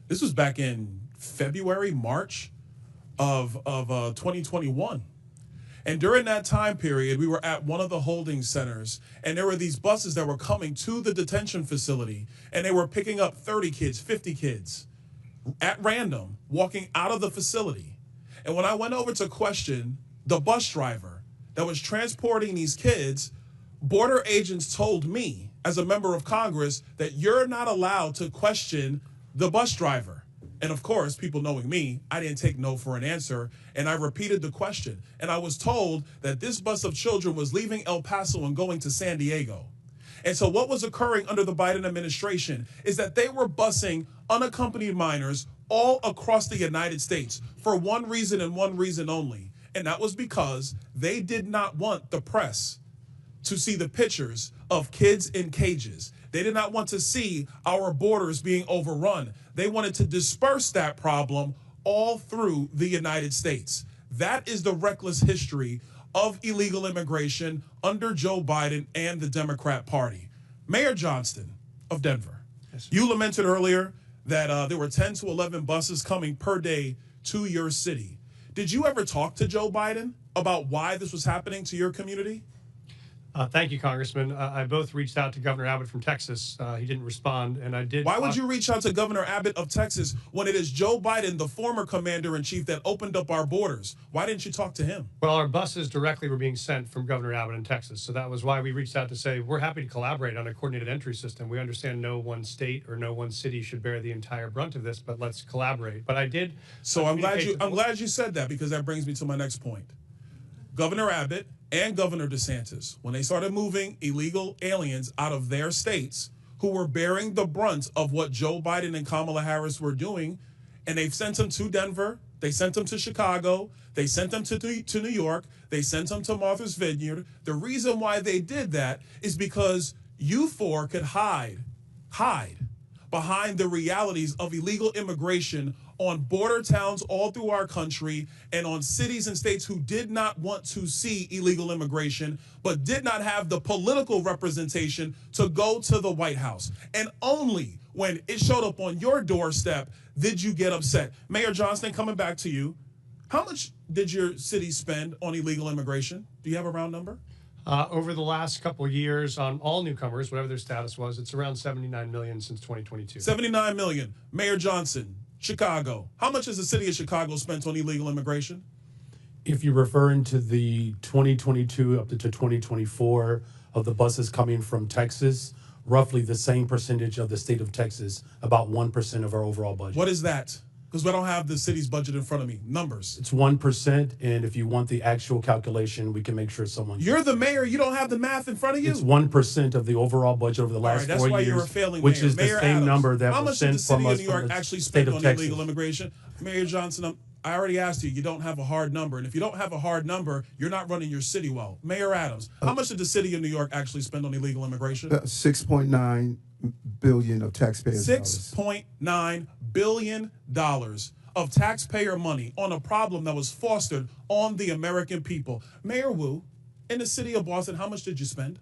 This was back in February, March of 2021. And during that time period, we were at one of the holding centers, and there were these buses that were coming to the detention facility, and they were picking up 30 kids, 50 kids at random, walking out of the facility. And when I went over to question the bus driver that was transporting these kids, border agents told me, as a member of Congress, that you're not allowed to question the bus driver. And of course, people knowing me, I didn't take no for an answer, and I repeated the question. And I was told that this bus of children was leaving El Paso and going to San Diego. And so what was occurring under the Biden administration is that they were busing unaccompanied minors all across the United States for one reason and one reason only. And that was because they did not want the press to see the pictures of kids in cages. They did not want to see our borders being overrun. They wanted to disperse that problem all through the United States. That is the reckless history of illegal immigration under Joe Biden and the Democrat Party. Mayor Johnston of Denver, you lamented earlier that there were 10 to 11 buses coming per day to your city. Did you ever talk to Joe Biden about why this was happening to your community? Thank you, Congressman. I both reached out to Governor Abbott from Texas. He didn't respond, and I did. Why would you reach out to Governor Abbott of Texas when it is Joe Biden, the former commander-in-chief, that opened up our borders? Why didn't you talk to him? Well, our buses directly were being sent from Governor Abbott in Texas, so that was why we reached out to say we're happy to collaborate on a coordinated entry system. We understand no one state or no one city should bear the entire brunt of this, but let's collaborate. But I did. So I'm glad you said that, because that brings me to my next point. Governor Abbott and Governor DeSantis, when they started moving illegal aliens out of their states who were bearing the brunt of what Joe Biden and Kamala Harris were doing, and they've sent them to Denver, they sent them to Chicago, they sent them to New York, they sent them to Martha's Vineyard. The reason why they did that is because you four could hide behind the realities of illegal immigration on border towns all through our country and on cities and states who did not want to see illegal immigration, but did not have the political representation to go to the White House. And only when it showed up on your doorstep did you get upset. Mayor Johnston, coming back to you, how much did your city spend on illegal immigration? Do you have a round number? Over the last couple of years, on all newcomers, whatever their status was, it's around $79 million since 2022. $79 million. Mayor Johnson, Chicago. How much has the city of Chicago spent on illegal immigration? If you're referring to the 2022 up to 2024 of the buses coming from Texas, roughly the same percentage of the state of Texas, about 1% of our overall budget. What is that? Because we don't have the city's budget in front of me. Numbers. It's 1%, and if you want the actual calculation, we can make sure someone... You're the mayor. You don't have the math in front of you? It's 1% of the overall budget over the last 4 years. That's why you're a failing which mayor. is the Mayor same Adams, number that how was much did the sent from city of us New from York the actually state spend of on Texas. illegal immigration? Mayor Johnson, I already asked you. You don't have a hard number. And if you don't have a hard number, you're not running your city well. Mayor Adams, how much did the city of New York actually spend on illegal immigration? $6.9 billion of taxpayers' dollars. $6.9 billion of taxpayer money on a problem that was fostered on the American people. Mayor Wu, in the city of Boston, how much did you spend?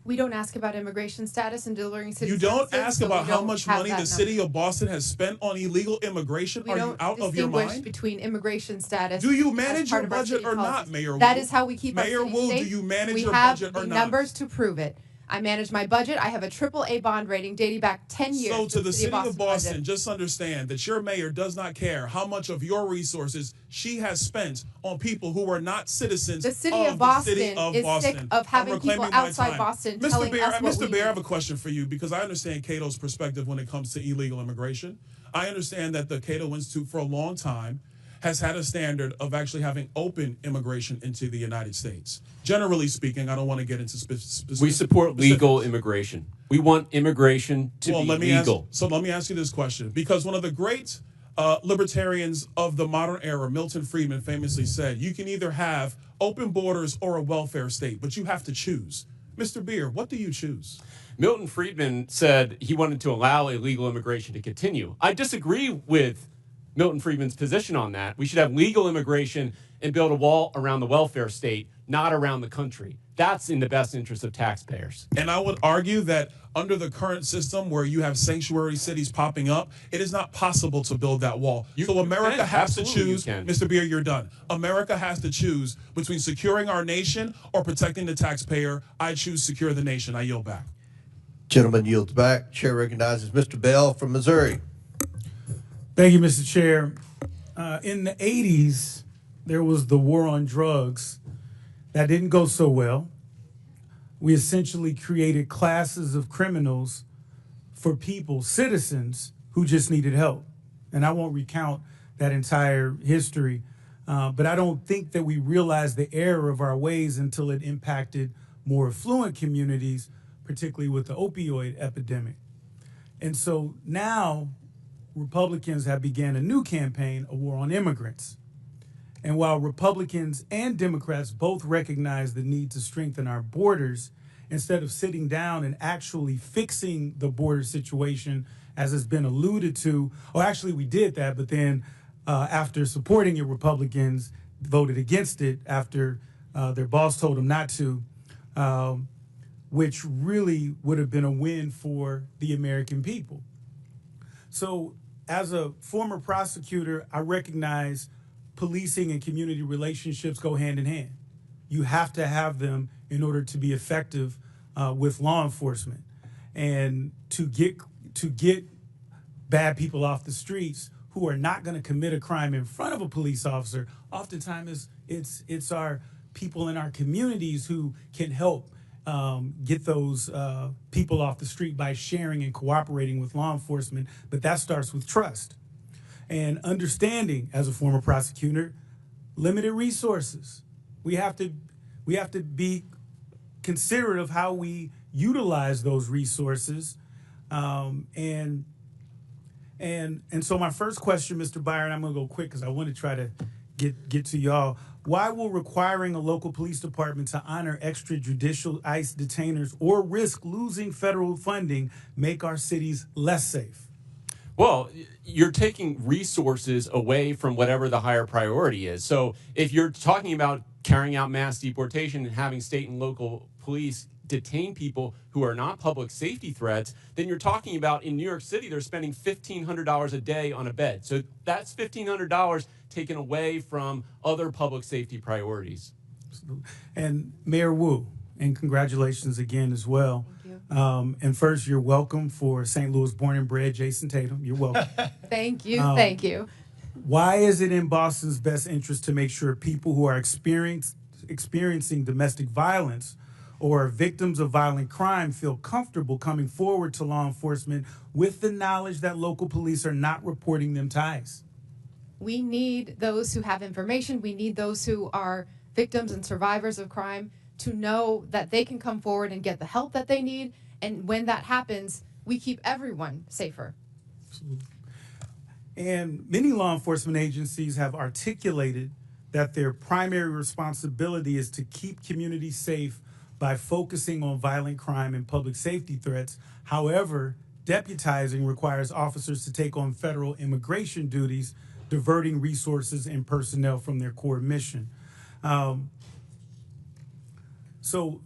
We don't ask about immigration status and delivering city You don't services, ask so we about how don't much have money that the city number. of Boston has spent on illegal immigration. We Are you don't out of your distinguish mind? between immigration status. Do you as manage part your of our budget city or not, policies. Mayor Wu? That is how we keep Mayor our city Wu, safe. do you manage we your have budget or the not? numbers to prove it. I manage my budget. I have a AAA bond rating dating back 10 years. So to for the city of Boston, budget. just understand that your mayor does not care how much of your resources she has spent on people who are not citizens The city of of Boston the city of is Boston. sick of having I'm people reclaiming my outside time. Boston Mr. telling Bear, us what Mr. we Bear, I need. have a question for you because I understand Cato's perspective when it comes to illegal immigration. I understand that the Cato Institute for a long time has had a standard of actually having open immigration into the United States. Generally speaking, I don't want to get into specifics. We support legal immigration. We want immigration to be legal. Let me ask you this question, because one of the great libertarians of the modern era, Milton Friedman, famously said, you can either have open borders or a welfare state, but you have to choose. Mr. Beer, what do you choose? Milton Friedman said he wanted to allow illegal immigration to continue. I disagree with Milton Friedman's position on that. We should have legal immigration and build a wall around the welfare state, not around the country. That's in the best interest of taxpayers. And I would argue that under the current system where you have sanctuary cities popping up, it is not possible to build that wall. So America has to choose. Mr. Beer, you're done. America has to choose between securing our nation or protecting the taxpayer. I choose secure the nation. I yield back. Gentleman yields back. Chair recognizes Mr. Bell from Missouri. Thank you, Mr. Chair. In the 80s, there was the war on drugs. That didn't go so well. We essentially created classes of criminals for people, citizens, who just needed help. And I won't recount that entire history, but I don't think that we realized the error of our ways until it impacted more affluent communities, particularly with the opioid epidemic. And so now Republicans have began a new campaign, a war on immigrants. And while Republicans and Democrats both recognize the need to strengthen our borders, instead of sitting down and actually fixing the border situation, as has been alluded to, or actually we did that, but then after supporting it, Republicans voted against it after their boss told them not to, which really would have been a win for the American people. So as a former prosecutor, I recognize policing and community relationships go hand in hand. You have to have them in order to be effective with law enforcement. And to get bad people off the streets who are not going to commit a crime in front of a police officer, oftentimes it's our people in our communities who can help get those people off the street by sharing and cooperating with law enforcement. But that starts with trust and understanding. As a former prosecutor, limited resources. We have to be considerate of how we utilize those resources. And so my first question, Mr. Byron, I'm going to go quick because I want to try to get to y'all. Why will requiring a local police department to honor extrajudicial ICE detainers or risk losing federal funding make our cities less safe? Well, you're taking resources away from whatever the higher priority is. So if you're talking about carrying out mass deportation and having state and local police detain people who are not public safety threats, then you're talking about in New York City, they're spending $1,500 a day on a bed. So that's $1,500 taken away from other public safety priorities. And Mayor Wu, and congratulations again as well. And first, you're welcome for St. Louis born and bred Jason Tatum. You're welcome. Thank you. Thank you. Why is it in Boston's best interest to make sure people who are experiencing domestic violence or are victims of violent crime feel comfortable coming forward to law enforcement with the knowledge that local police are not reporting them to ICE? We need those who have information. We need those who are victims and survivors of crime to know that they can come forward and get the help that they need. And when that happens, we keep everyone safer. Absolutely. And many law enforcement agencies have articulated that their primary responsibility is to keep communities safe by focusing on violent crime and public safety threats. However, deputizing requires officers to take on federal immigration duties, diverting resources and personnel from their core mission. So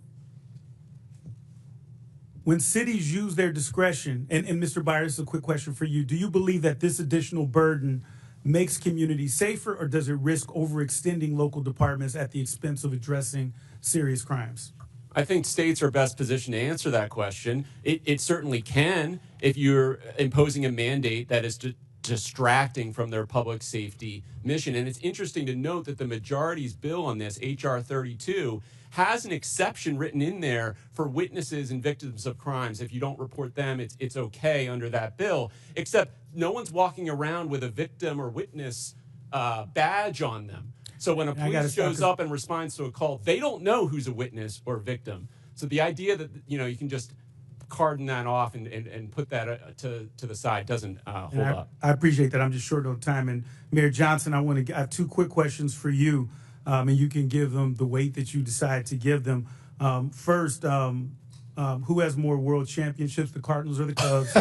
when cities use their discretion, and Mr. Byers, this is a quick question for you. Do you believe that this additional burden makes communities safer, or does it risk overextending local departments at the expense of addressing serious crimes? I think states are best positioned to answer that question. It certainly can if you're imposing a mandate that is distracting from their public safety mission. And it's interesting to note that the majority's bill on this, H.R. 32, has an exception written in there for witnesses and victims of crimes. If you don't report them, it's okay under that bill, except no one's walking around with a victim or witness badge on them. So when a police shows up and responds to a call, they don't know who's a witness or victim. So the idea that you can just cordon that off and put that to the side doesn't hold up. I appreciate that. I'm just short on time. And Mayor Johnston, I have two quick questions for you, and you can give them the weight that you decide to give them. First, who has more world championships, the Cardinals or the Cubs?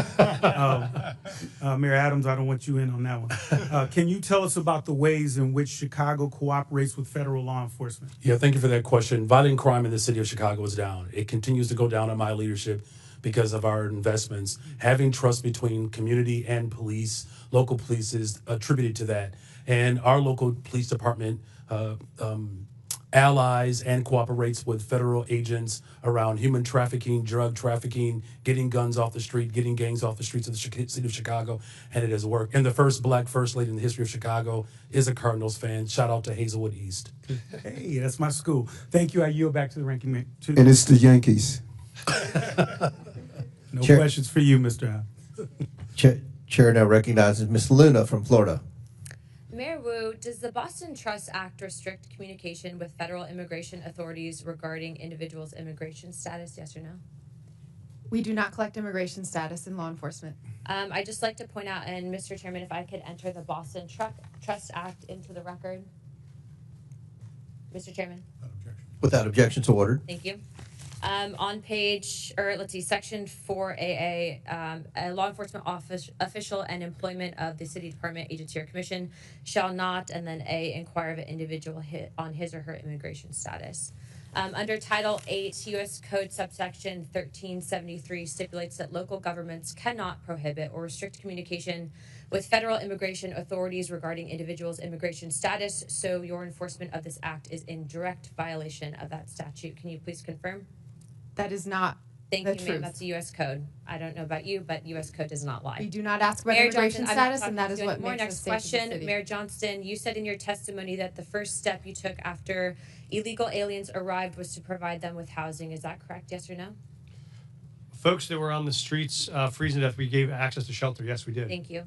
Mayor Adams, I don't want you in on that one. Can you tell us about the ways in which Chicago cooperates with federal law enforcement? Yeah, thank you for that question. Violent crime in the city of Chicago is down. It continues to go down in my leadership because of our investments. Having trust between community and police, local police, is attributed to that. And our local police department allies and cooperates with federal agents around human trafficking, drug trafficking, getting guns off the street, getting gangs off the streets of the city of Chicago, and it has worked. And the first black first lady in the history of Chicago is a Cardinals fan. Shout out to Hazelwood East. Hey, that's my school. Thank you. I yield back to the ranking member. And it's the Yankees. No questions for you, Mr. Chair now recognizes Ms. Luna from Florida. Mayor Wu, does the Boston Trust Act restrict communication with federal immigration authorities regarding individuals' immigration status, yes or no? We do not collect immigration status in law enforcement. I'd just like to point out, and Mr. Chairman, if I could enter the Boston Trust Act into the record. Mr. Chairman. Without objection, so ordered. Thank you. On section 4AA, a law enforcement official and employment of the city department, agency, or commission shall not, and then A, inquire of an individual on his or her immigration status. Under Title 8, U.S. Code subsection 1373 stipulates that local governments cannot prohibit or restrict communication with federal immigration authorities regarding individuals' immigration status, so your enforcement of this act is in direct violation of that statute. Can you please confirm? That is not Thank the you, truth. ma'am. That's a U.S. code. I don't know about you, but U.S. code does not lie. We do not ask about Mayor immigration Johnston, I'm not status, and that is talking what more. makes us Next safe in the question, city. Mayor Johnston. You said in your testimony that the first step you took after illegal aliens arrived was to provide them with housing. Is that correct? Yes or no? Folks that were on the streets freezing to death, we gave access to shelter. Yes, we did. Thank you.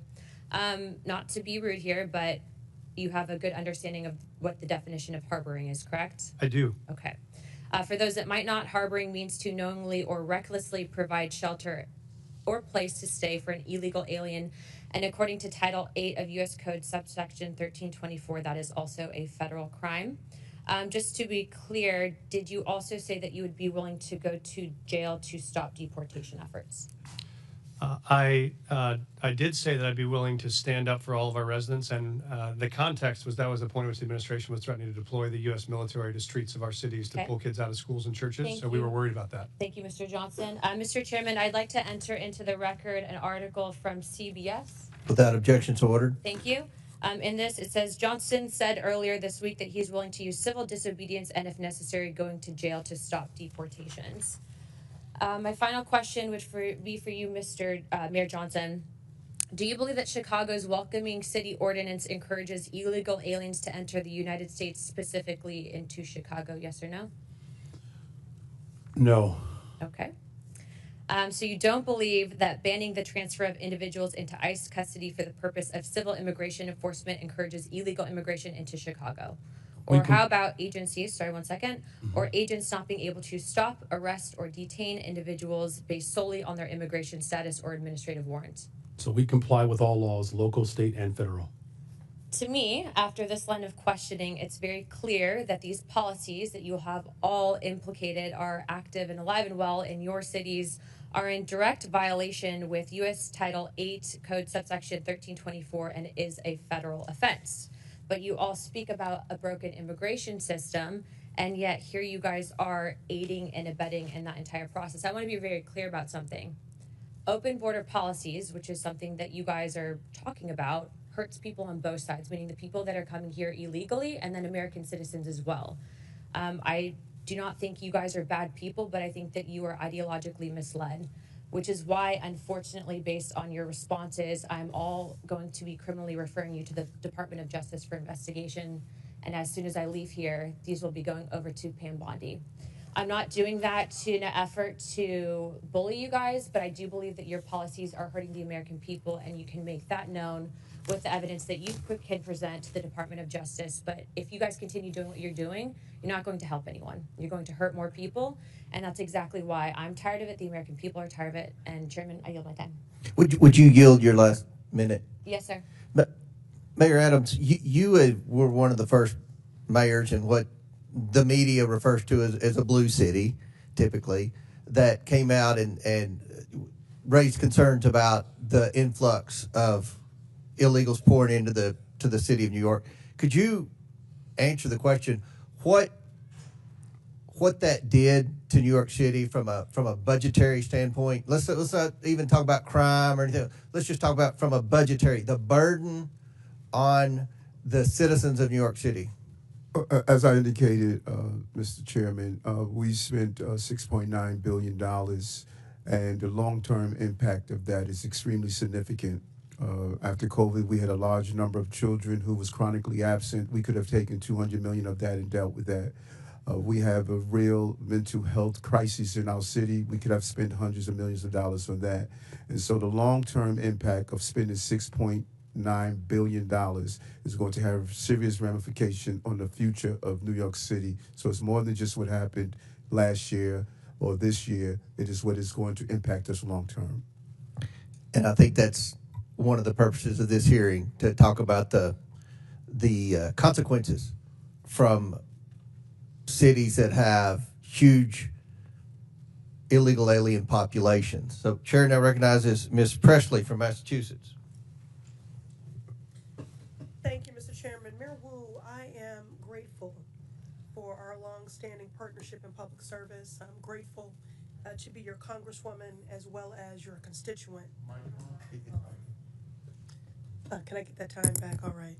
Not to be rude here, but you have a good understanding of what the definition of harboring is, correct? I do. Okay. For those that might not, harboring means to knowingly or recklessly provide shelter or place to stay for an illegal alien. And according to Title 8 of U.S. Code subsection 1324, that is also a federal crime. Just to be clear, did you also say that you would be willing to go to jail to stop deportation efforts? I did say that I'd be willing to stand up for all of our residents, and the context was that was the point at which the administration was threatening to deploy the U.S. military to streets of our cities to pull kids out of schools and churches, Thank so we you. were worried about that. Thank you, Mr. Johnson. Mr. Chairman, I'd like to enter into the record an article from CBS. Without objection, so ordered. Thank you. In this, it says, Johnston said earlier this week that he's willing to use civil disobedience and, if necessary, going to jail to stop deportations. My final question would be for you, Mr. Mayor Johnson. Do you believe that Chicago's welcoming city ordinance encourages illegal aliens to enter the United States, specifically into Chicago? Yes or no? No. Okay. So you don't believe that banning the transfer of individuals into ICE custody for the purpose of civil immigration enforcement encourages illegal immigration into Chicago? Or how about agencies, sorry, 1 second, or agents not being able to stop, arrest, or detain individuals based solely on their immigration status or administrative warrant? So we comply with all laws, local, state, and federal. To me, after this line of questioning, it's very clear that these policies that you have all implicated are active and alive and well in your cities, are in direct violation with U.S. Title 8 Code subsection 1324, and is a federal offense. But you all speak about a broken immigration system, And yet here you guys are aiding and abetting in that entire process. I want to be very clear about something. Open border policies, which is something that you guys are talking about, hurts people on both sides, meaning the people that are coming here illegally and then American citizens as well. I do not think you guys are bad people, but I think that you are ideologically misled, which is why, unfortunately, based on your responses, I'm all going to be criminally referring you to the Department of Justice for investigation. And as soon as I leave here, these will be going over to Pam Bondi. I'm not doing that in an effort to bully you guys, but I do believe that your policies are hurting the American people, and you can make that known with the evidence that you can present to the Department of Justice. But if you guys continue doing what you're doing, you're not going to help anyone. You're going to hurt more people, and that's exactly why I'm tired of it. The American people are tired of it. And Chairman, I yield my time. Would you yield your last minute? Yes, sir. But Mayor Adams, you were one of the first mayors in what the media refers to as a blue city, typically, that came out and raised concerns about the influx of illegals pouring into the city of New York. Could you answer the question, what that did to New York City from a budgetary standpoint? Let's not even talk about crime or anything. Let's just talk about from a budgetary, the burden on the citizens of New York City. As I indicated, Mr. Chairman, we spent $6.9 billion, and the long-term impact of that is extremely significant. After COVID, we had a large number of children who was chronically absent. We could have taken $200 million of that and dealt with that. We have a real mental health crisis in our city. We could have spent hundreds of millions of dollars on that. And so the long-term impact of spending $6.9 billion is going to have serious ramification on the future of New York City. So it's more than just what happened last year or this year. It is what is going to impact us long term. And I think that's one of the purposes of this hearing, to talk about the consequences from cities that have huge illegal alien populations. So Chair now recognizes Ms. Presley from Massachusetts. Thank you, Mr. Chairman. Mayor Wu, I am grateful for our long-standing partnership in public service. I'm grateful to be your congresswoman as well as your constituent. Can I get that time back? All right.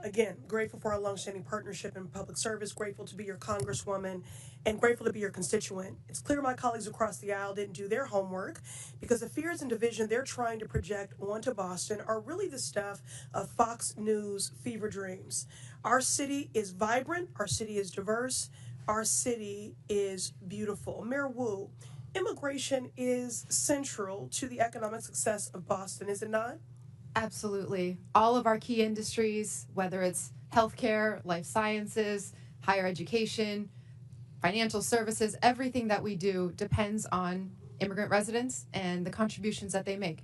Again, grateful for our long-standing partnership in public service, grateful to be your congresswoman, and grateful to be your constituent. It's clear my colleagues across the aisle didn't do their homework, because the fears and division they're trying to project onto Boston are really the stuff of Fox News fever dreams. Our city is vibrant, our city is diverse, our city is beautiful. Mayor Wu, immigration is central to the economic success of Boston, is it not? Absolutely. All of our key industries, whether it's healthcare, life sciences, higher education, financial services, everything that we do depends on immigrant residents and the contributions that they make.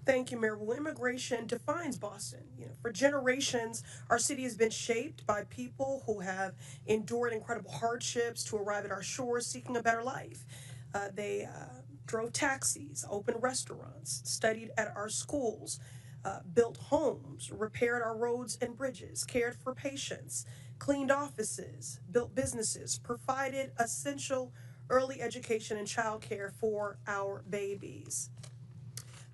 Thank you, Mayor. Well, immigration defines Boston. For generations, our city has been shaped by people who have endured incredible hardships to arrive at our shores seeking a better life. They drove taxis, opened restaurants, studied at our schools, built homes, repaired our roads and bridges, cared for patients, cleaned offices, built businesses, provided essential early education and childcare for our babies.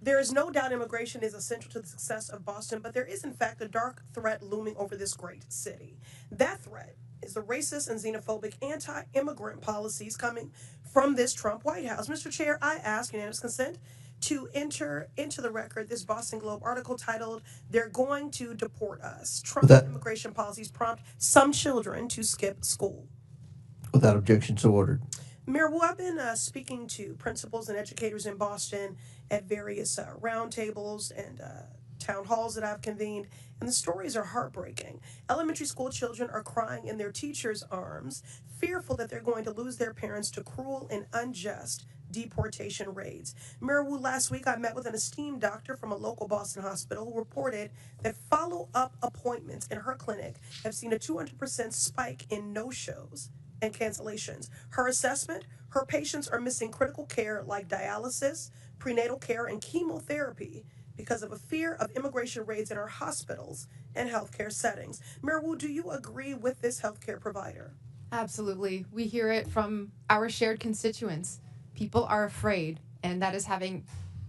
There is no doubt immigration is essential to the success of Boston, but there is in fact a dark threat looming over this great city. That threat is the racist and xenophobic anti-immigrant policies coming from this Trump White House. Mr. Chair, I ask unanimous consent to enter into the record this Boston Globe article titled, "They're Going to Deport Us. Trump's immigration policies prompt some children to skip school." Without objection, so ordered. Mayor Wu, I've been speaking to principals and educators in Boston at various roundtables and town halls that I've convened, and the stories are heartbreaking. Elementary school children are crying in their teachers' arms, fearful that they're going to lose their parents to cruel and unjust deportation raids. Mayor Wu, last week I met with an esteemed doctor from a local Boston hospital who reported that follow-up appointments in her clinic have seen a 200% spike in no-shows and cancellations. Her assessment, her patients are missing critical care like dialysis, prenatal care, and chemotherapy because of a fear of immigration raids in our hospitals and healthcare settings. Mayor Wu, do you agree with this healthcare provider? Absolutely. We hear it from our shared constituents. People are afraid, and that is having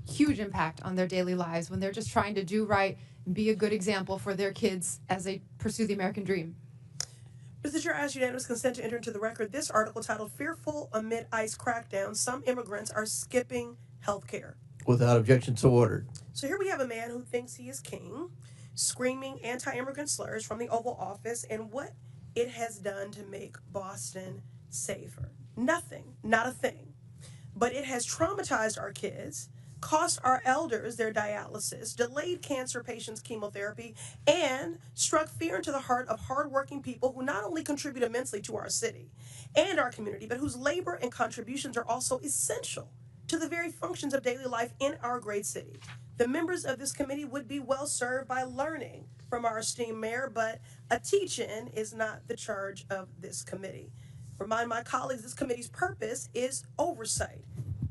huge impact on their daily lives when they're just trying to do right and be a good example for their kids as they pursue the American dream. Mr. Chair, I ask unanimous consent to enter into the record this article titled Fearful Amid ICE Crackdown, Some Immigrants Are Skipping Healthcare. Without objection, so ordered. So here we have a man who thinks he is king, screaming anti-immigrant slurs from the Oval Office and what it has done to make Boston safer. Nothing, not a thing. But it has traumatized our kids, cost our elders their dialysis, delayed cancer patients' chemotherapy, and struck fear into the heart of hardworking people who not only contribute immensely to our city and our community, but whose labor and contributions are also essential to the very functions of daily life in our great city. The members of this committee would be well served by learning from our esteemed mayor, but a teach-in is not the charge of this committee. Remind my colleagues, this committee's purpose is oversight.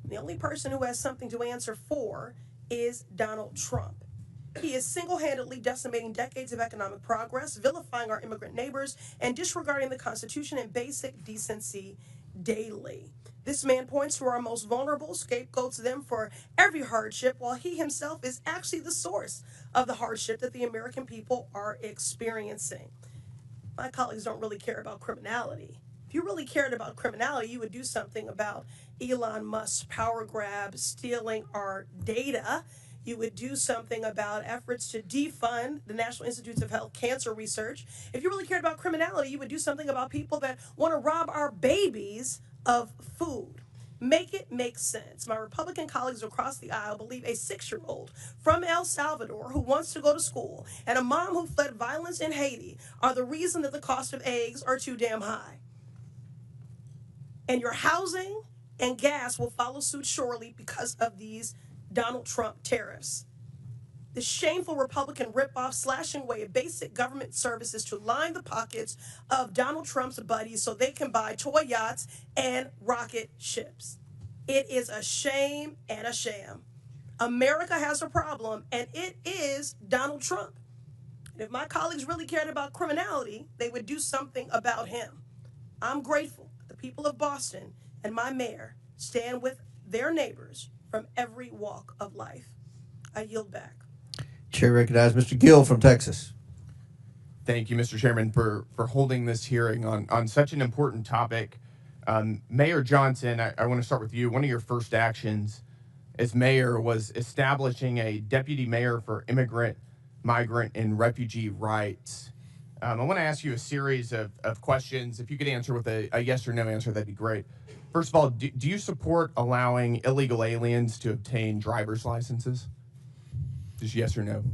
The only person who has something to answer for is Donald Trump. He is single-handedly decimating decades of economic progress, vilifying our immigrant neighbors, and disregarding the Constitution and basic decency daily. This man points to our most vulnerable, scapegoats them for every hardship, while he himself is actually the source of the hardship that the American people are experiencing. My colleagues don't really care about criminality. If you really cared about criminality, you would do something about Elon Musk's power grab, stealing our data. You would do something about efforts to defund the National Institutes of Health cancer research. If you really cared about criminality, you would do something about people that want to rob our babies of food. Make it make sense. My Republican colleagues across the aisle believe a 6-year-old from El Salvador who wants to go to school and a mom who fled violence in Haiti are the reason that the cost of eggs are too damn high. And your housing and gas will follow suit shortly because of these Donald Trump tariffs. The shameful Republican ripoff slashing away at basic government services to line the pockets of Donald Trump's buddies so they can buy toy yachts and rocket ships. It is a shame and a sham. America has a problem, and it is Donald Trump. And if my colleagues really cared about criminality, they would do something about him. I'm grateful the people of Boston and my mayor stand with their neighbors from every walk of life. I yield back. Chair recognizes Mr. Gill from Texas. Thank you, Mr. Chairman, for holding this hearing on such an important topic. Mayor Johnston, I want to start with you. One of your first actions as mayor was establishing a deputy mayor for immigrant, migrant, and refugee rights. I want to ask you a series of questions. If you could answer with a yes or no answer, that'd be great. First of all, do you support allowing illegal aliens to obtain driver's licenses? Just yes or no?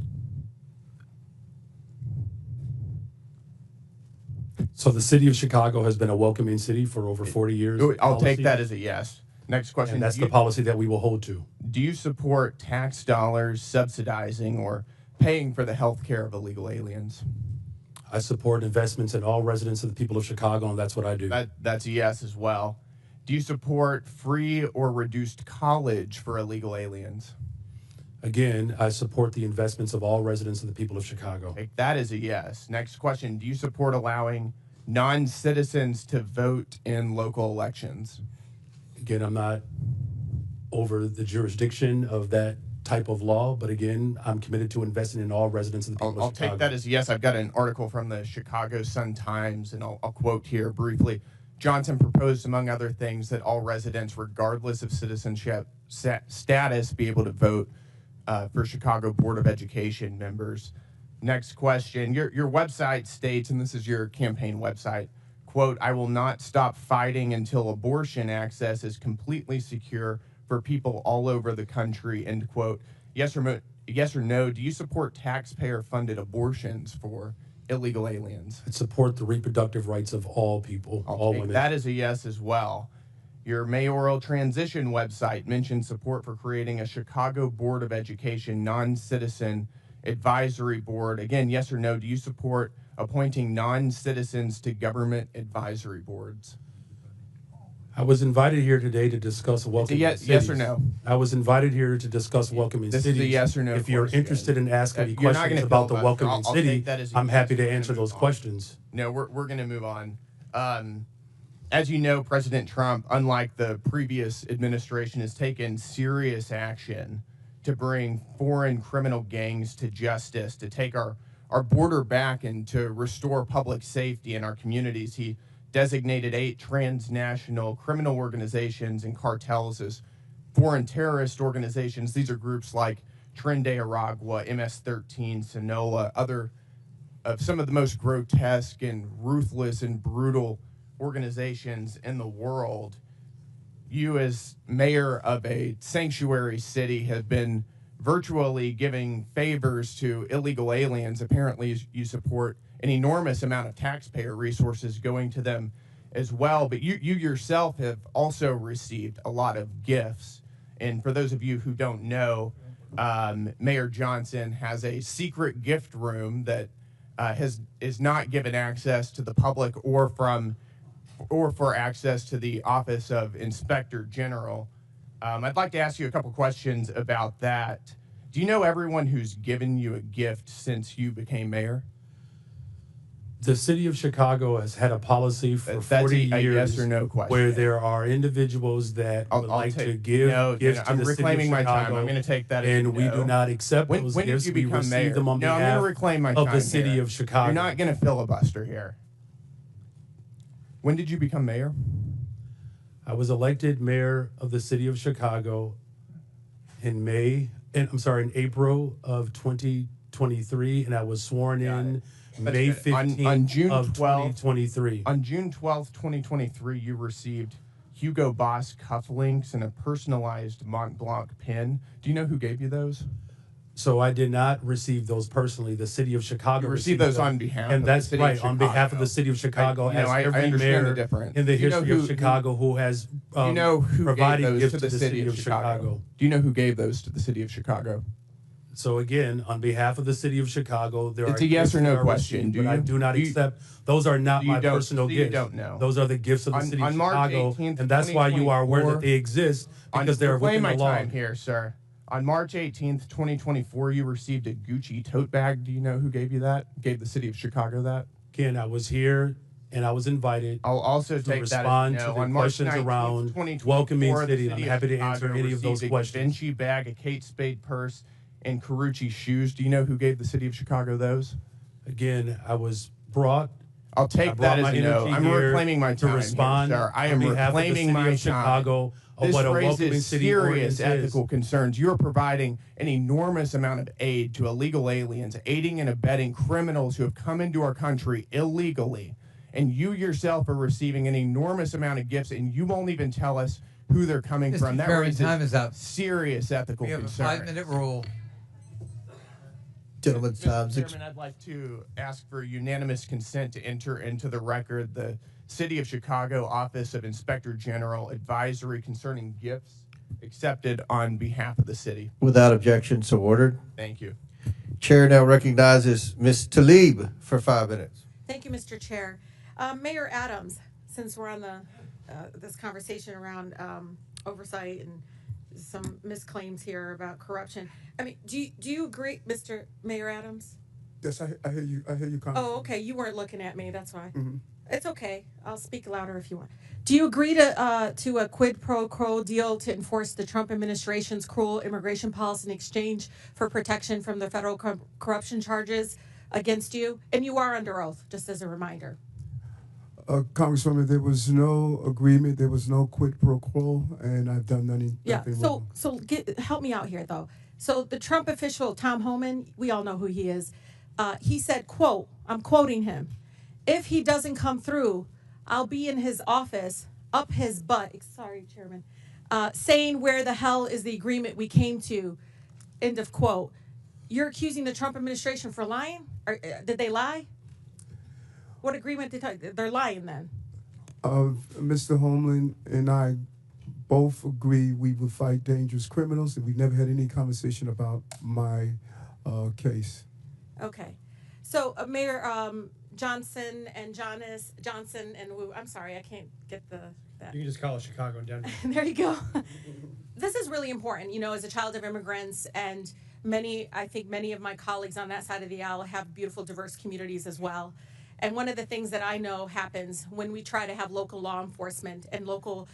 So the city of Chicago has been a welcoming city for over 40 years. I'll take that as a yes. Next question. And that's the policy that we will hold to. Do you support tax dollars subsidizing or paying for the health care of illegal aliens? I support investments in all residents of the people of Chicago, and that's what I do. That's a yes as well. Do you support free or reduced college for illegal aliens? Again, I support the investments of all residents of the people of Chicago. Okay, that is a yes. Next question. Do you support allowing non-citizens to vote in local elections? Again, I'm not over the jurisdiction of that type of law, but again, I'm committed to investing in all residents of the people of Chicago. I'll take that as a yes. I've got an article from the Chicago Sun-Times, and I'll quote here briefly. Johnson proposed, among other things, that all residents, regardless of citizenship status, be able to vote for Chicago Board of Education members. Next question. Your website states, and this is your campaign website, quote, "I will not stop fighting until abortion access is completely secure for people all over the country," end quote. Yes or no, do you support taxpayer-funded abortions for illegal aliens? I support the reproductive rights of all people, all women. That is a yes as well. Your mayoral transition website mentions support for creating a Chicago Board of Education non-citizen advisory board. Again, yes or no, do you support appointing non-citizens to government advisory boards? I was invited here today to discuss welcoming yes cities. or no? I was invited here to discuss welcoming This cities. is a yes or no If you're question. interested in asking me You're not questions gonna about the filibuster. welcoming I'll city, take that as a I'm yes. happy to We're gonna answer move those on. questions. No, we're going to move on. As you know, President Trump, unlike the previous administration, has taken serious action to bring foreign criminal gangs to justice, to take our border back and to restore public safety in our communities. He designated 8 transnational criminal organizations and cartels as foreign terrorist organizations. These are groups like Tren de Aragua, MS-13, Sinaloa, other of some of the most grotesque and ruthless and brutal organizations in the world. You, as mayor of a sanctuary city, have been virtually giving favors to illegal aliens. Apparently, you support an enormous amount of taxpayer resources going to them as well. But you yourself have also received a lot of gifts. And for those of you who don't know, Mayor Johnston has a secret gift room that is not given access to the public or for access to the Office of Inspector General. I'd like to ask you a couple questions about that. Do you know everyone who's given you a gift since you became mayor? The city of Chicago has had a policy for 40 years yes or no question. where there are individuals that would like to give gifts to I'm the city of reclaiming my Chicago, time. I'm going to take that as and a we no. do not accept those When gifts. did you We become receive mayor? them on No, I'm behalf going to reclaim my of time the city here. of Chicago. You're not going to filibuster here. When did you become mayor? I was elected mayor of the city of Chicago in April of 2023, and I was sworn in May 15th on June of 12th, 2023. On June 12th, 2023, you received Hugo Boss cufflinks and a personalized Mont Blanc pin. Do you know who gave you those? So I did not receive those personally. The city of Chicago You received those them. on behalf and of that's the city right, of on behalf of the Chicago. city of Chicago, I every understand mayor the difference. in the Do you know history of Chicago who has you know who provided gave those gifts to the city of Chicago? Do you know who gave those to the city of Chicago? So again, on behalf of the city of Chicago, there It's are a yes gifts or no that are question. received, but I do not accept. Those are not my personal so you gifts. don't know. Those are the gifts of the city of Chicago, 18th, and that's why you are aware that they exist because they're within my the law. time here, sir. On March 18th, 2024, you received a Gucci tote bag. Do you know who gave you that? Gave the city of Chicago that? Ken, I was here and I was invited. I'll also to take respond that as no. to the On March questions 19th, around 2024, welcoming the city. I'm happy to answer Chicago any of those received questions. A Vinci bag, a Kate Spade purse, and Carucci shoes. Do you know who gave the city of Chicago those? Again, I was brought. I'll take that as a no. I'm reclaiming my time to respond here, sir. I am on behalf of the reclaiming city my of Chicago time. of what a This welcoming raises city serious ordinance ethical is. concerns. You're providing an enormous amount of aid to illegal aliens, aiding and abetting criminals who have come into our country illegally. And you yourself are receiving an enormous amount of gifts, and you won't even tell us who they're coming from. That Chairman, raises time is up. serious ethical We have a concerns. 5-minute rule. Gentlemen's time's Mr. Chairman, I'd like to ask for unanimous consent to enter into the record the City of Chicago Office of Inspector General advisory concerning gifts accepted on behalf of the city. Without objection, so ordered. Thank you. Chair now recognizes Ms. Talib for 5 minutes. Thank you, Mr. Chair. Mayor Adams, since we're on the this conversation around oversight and some misclaims here about corruption. I mean, do you agree, Mr. Mayor Adams? Yes, I hear you. I hear you. Oh, okay. You weren't looking at me. That's why. Mm-hmm. It's okay. I'll speak louder if you want. Do you agree to a quid pro quo deal to enforce the Trump administration's cruel immigration policy in exchange for protection from the federal corruption charges against you? And you are under oath, just as a reminder. Congresswoman, there was no agreement. There was no quid pro quo, and I've done nothing. Yeah. wrong. Help me out here, though. So the Trump official, Tom Homan, we all know who he is. He said, quote, I'm quoting him, "If he doesn't come through, I'll be in his office, up his butt," sorry, Chairman, saying where the hell is the agreement we came to, end of quote. You're accusing the Trump administration for lying? Or, did they lie? What agreement did they're lying then? Mr. Homeland and I both agree we would fight dangerous criminals, and we've never had any conversation about my case. Okay. So Mayor Johnson and Johnson and Wu, I'm sorry, I can't get the that. You can just call it Chicago and Denver. There you go. This is really important, you know, as a child of immigrants, and I think many of my colleagues on that side of the aisle have beautiful, diverse communities as well. And one of the things that I know happens when we try to have local law enforcement and local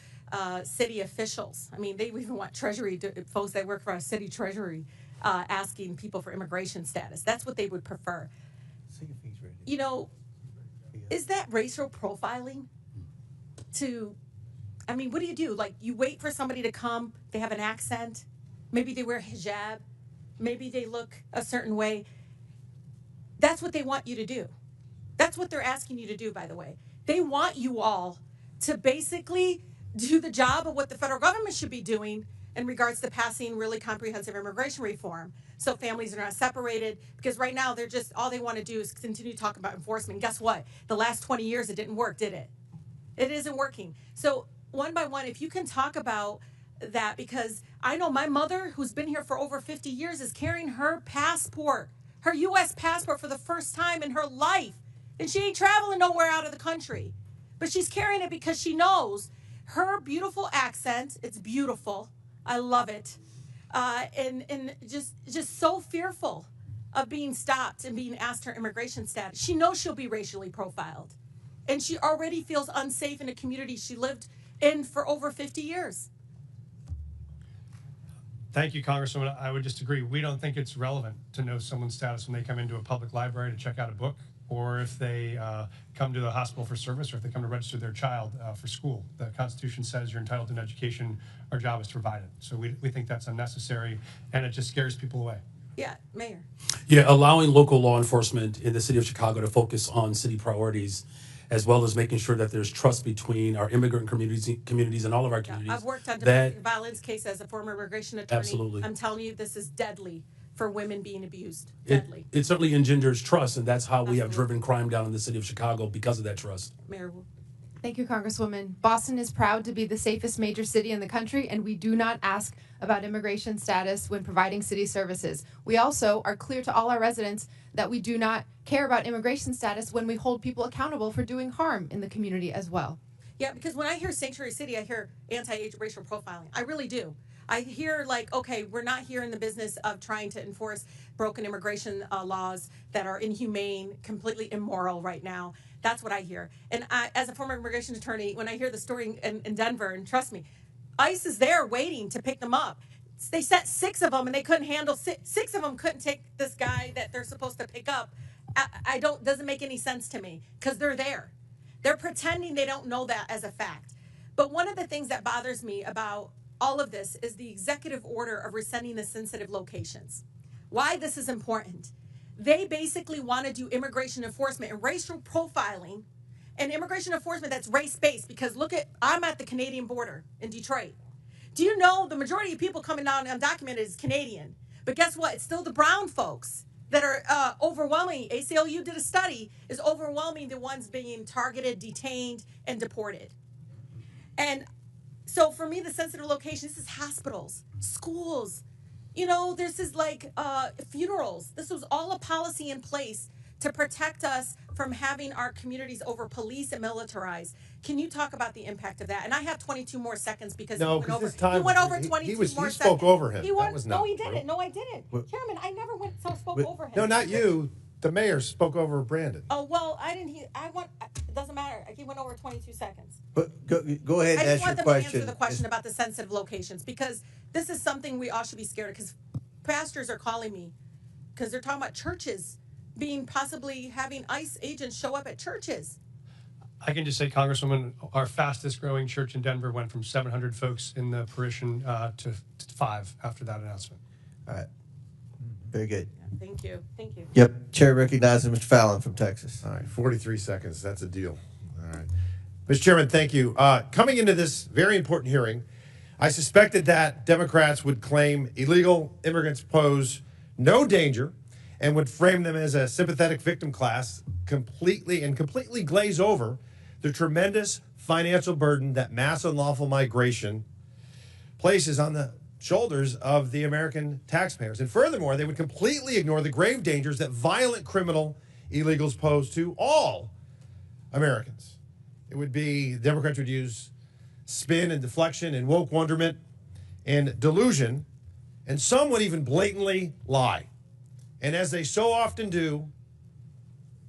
city officials. I mean, they even want treasury folks that work for our city treasury asking people for immigration status. That's what they would prefer. You know, is that racial profiling? I mean, what do you do? Like, you wait for somebody to come, they have an accent, maybe they wear hijab, maybe they look a certain way. That's what they want you to do. That's what they're asking you to do, by the way. They want you all to basically do the job of what the federal government should be doing in regards to passing really comprehensive immigration reform, so families are not separated. Because right now, all they want to do is continue to talk about enforcement. Guess what? The last 20 years, it didn't work, did it? It isn't working. So one by one, if you can talk about that, because I know my mother, who's been here for over 50 years, is carrying her passport, her U.S. passport, for the first time in her life. And she ain't traveling nowhere out of the country. But she's carrying it because she knows her beautiful accent. It's beautiful. I love it. And just so fearful of being stopped and being asked her immigration status. She knows she'll be racially profiled. And she already feels unsafe in a community she lived in for over 50 years. Thank you, Congresswoman. I would just agree. We don't think it's relevant to know someone's status when they come into a public library to check out a book, or if they come to the hospital for service, or if they come to register their child for school. The Constitution says you're entitled to an education. Our job is to provide it. So we think that's unnecessary, and it just scares people away. Yeah, Mayor. Yeah, allowing local law enforcement in the city of Chicago to focus on city priorities, as well as making sure that there's trust between our immigrant communities and all of our communities. I've worked on domestic violence cases as a former immigration attorney. Absolutely. I'm telling you, this is deadly for women being abused. It Deadly. certainly engenders trust, and that's how we have driven crime down in the city of Chicago, because of that trust. Mayor Wu. Thank you, Congresswoman. Boston is proud to be the safest major city in the country, and we do not ask about immigration status when providing city services. We also are clear to all our residents that we do not care about immigration status when we hold people accountable for doing harm in the community as well. Yeah, because when I hear sanctuary city, I hear anti-racial profiling. I really do. I hear like, okay, we're not here in the business of trying to enforce broken immigration laws that are inhumane, completely immoral right now. That's what I hear. And I, as a former immigration attorney, when I hear the story in Denver, and trust me, ICE is there waiting to pick them up. They sent 6 of them, and they couldn't handle 6 of them. Couldn't take this guy that they're supposed to pick up. Doesn't make any sense to me, because they're there. They're pretending they don't know that as a fact. But one of the things that bothers me about all of this is the executive order of rescinding the sensitive locations. Why this is important. They basically want to do immigration enforcement and racial profiling, and immigration enforcement that's race-based, because I'm at the Canadian border in Detroit. Do you know the majority of people coming down undocumented is Canadian? But guess what? It's still the brown folks that are overwhelming. ACLU did a study, is overwhelming the ones being targeted, detained, and deported. And so for me, the sensitive locations, this is hospitals, schools. You know, this is like funerals. This was all a policy in place to protect us from having our communities over policed and militarized. Can you talk about the impact of that? And I have 22 more seconds because he went over 22 more seconds. He spoke over him. No, he didn't. No, I didn't. Chairman, I never spoke over him. No, not you. The mayor spoke over Brandon. Oh, well, I didn't hear. It doesn't matter. He went over 22 seconds. But go ahead and ask your question. I just want them to answer the question about the sensitive locations, because this is something we all should be scared of, because pastors are calling me because they're talking about churches possibly having ICE agents show up at churches. I can just say, Congresswoman, our fastest growing church in Denver went from 700 folks in the parishon to 5 after that announcement. All right. Very good. Thank you. Thank you. Yep. Chair recognizes Mr. Fallon from Texas. All right, 43 seconds. That's a deal. All right. Mr. Chairman, thank you. Coming into this very important hearing, I suspected that Democrats would claim illegal immigrants pose no danger and would frame them as a sympathetic victim class, completely glaze over the tremendous financial burden that mass unlawful migration places on the shoulders of the American taxpayers. And furthermore, they would completely ignore the grave dangers that violent criminal illegals pose to all Americans. It would be, Democrats would use spin and deflection and woke wonderment and delusion, and some would even blatantly lie. And as they so often do,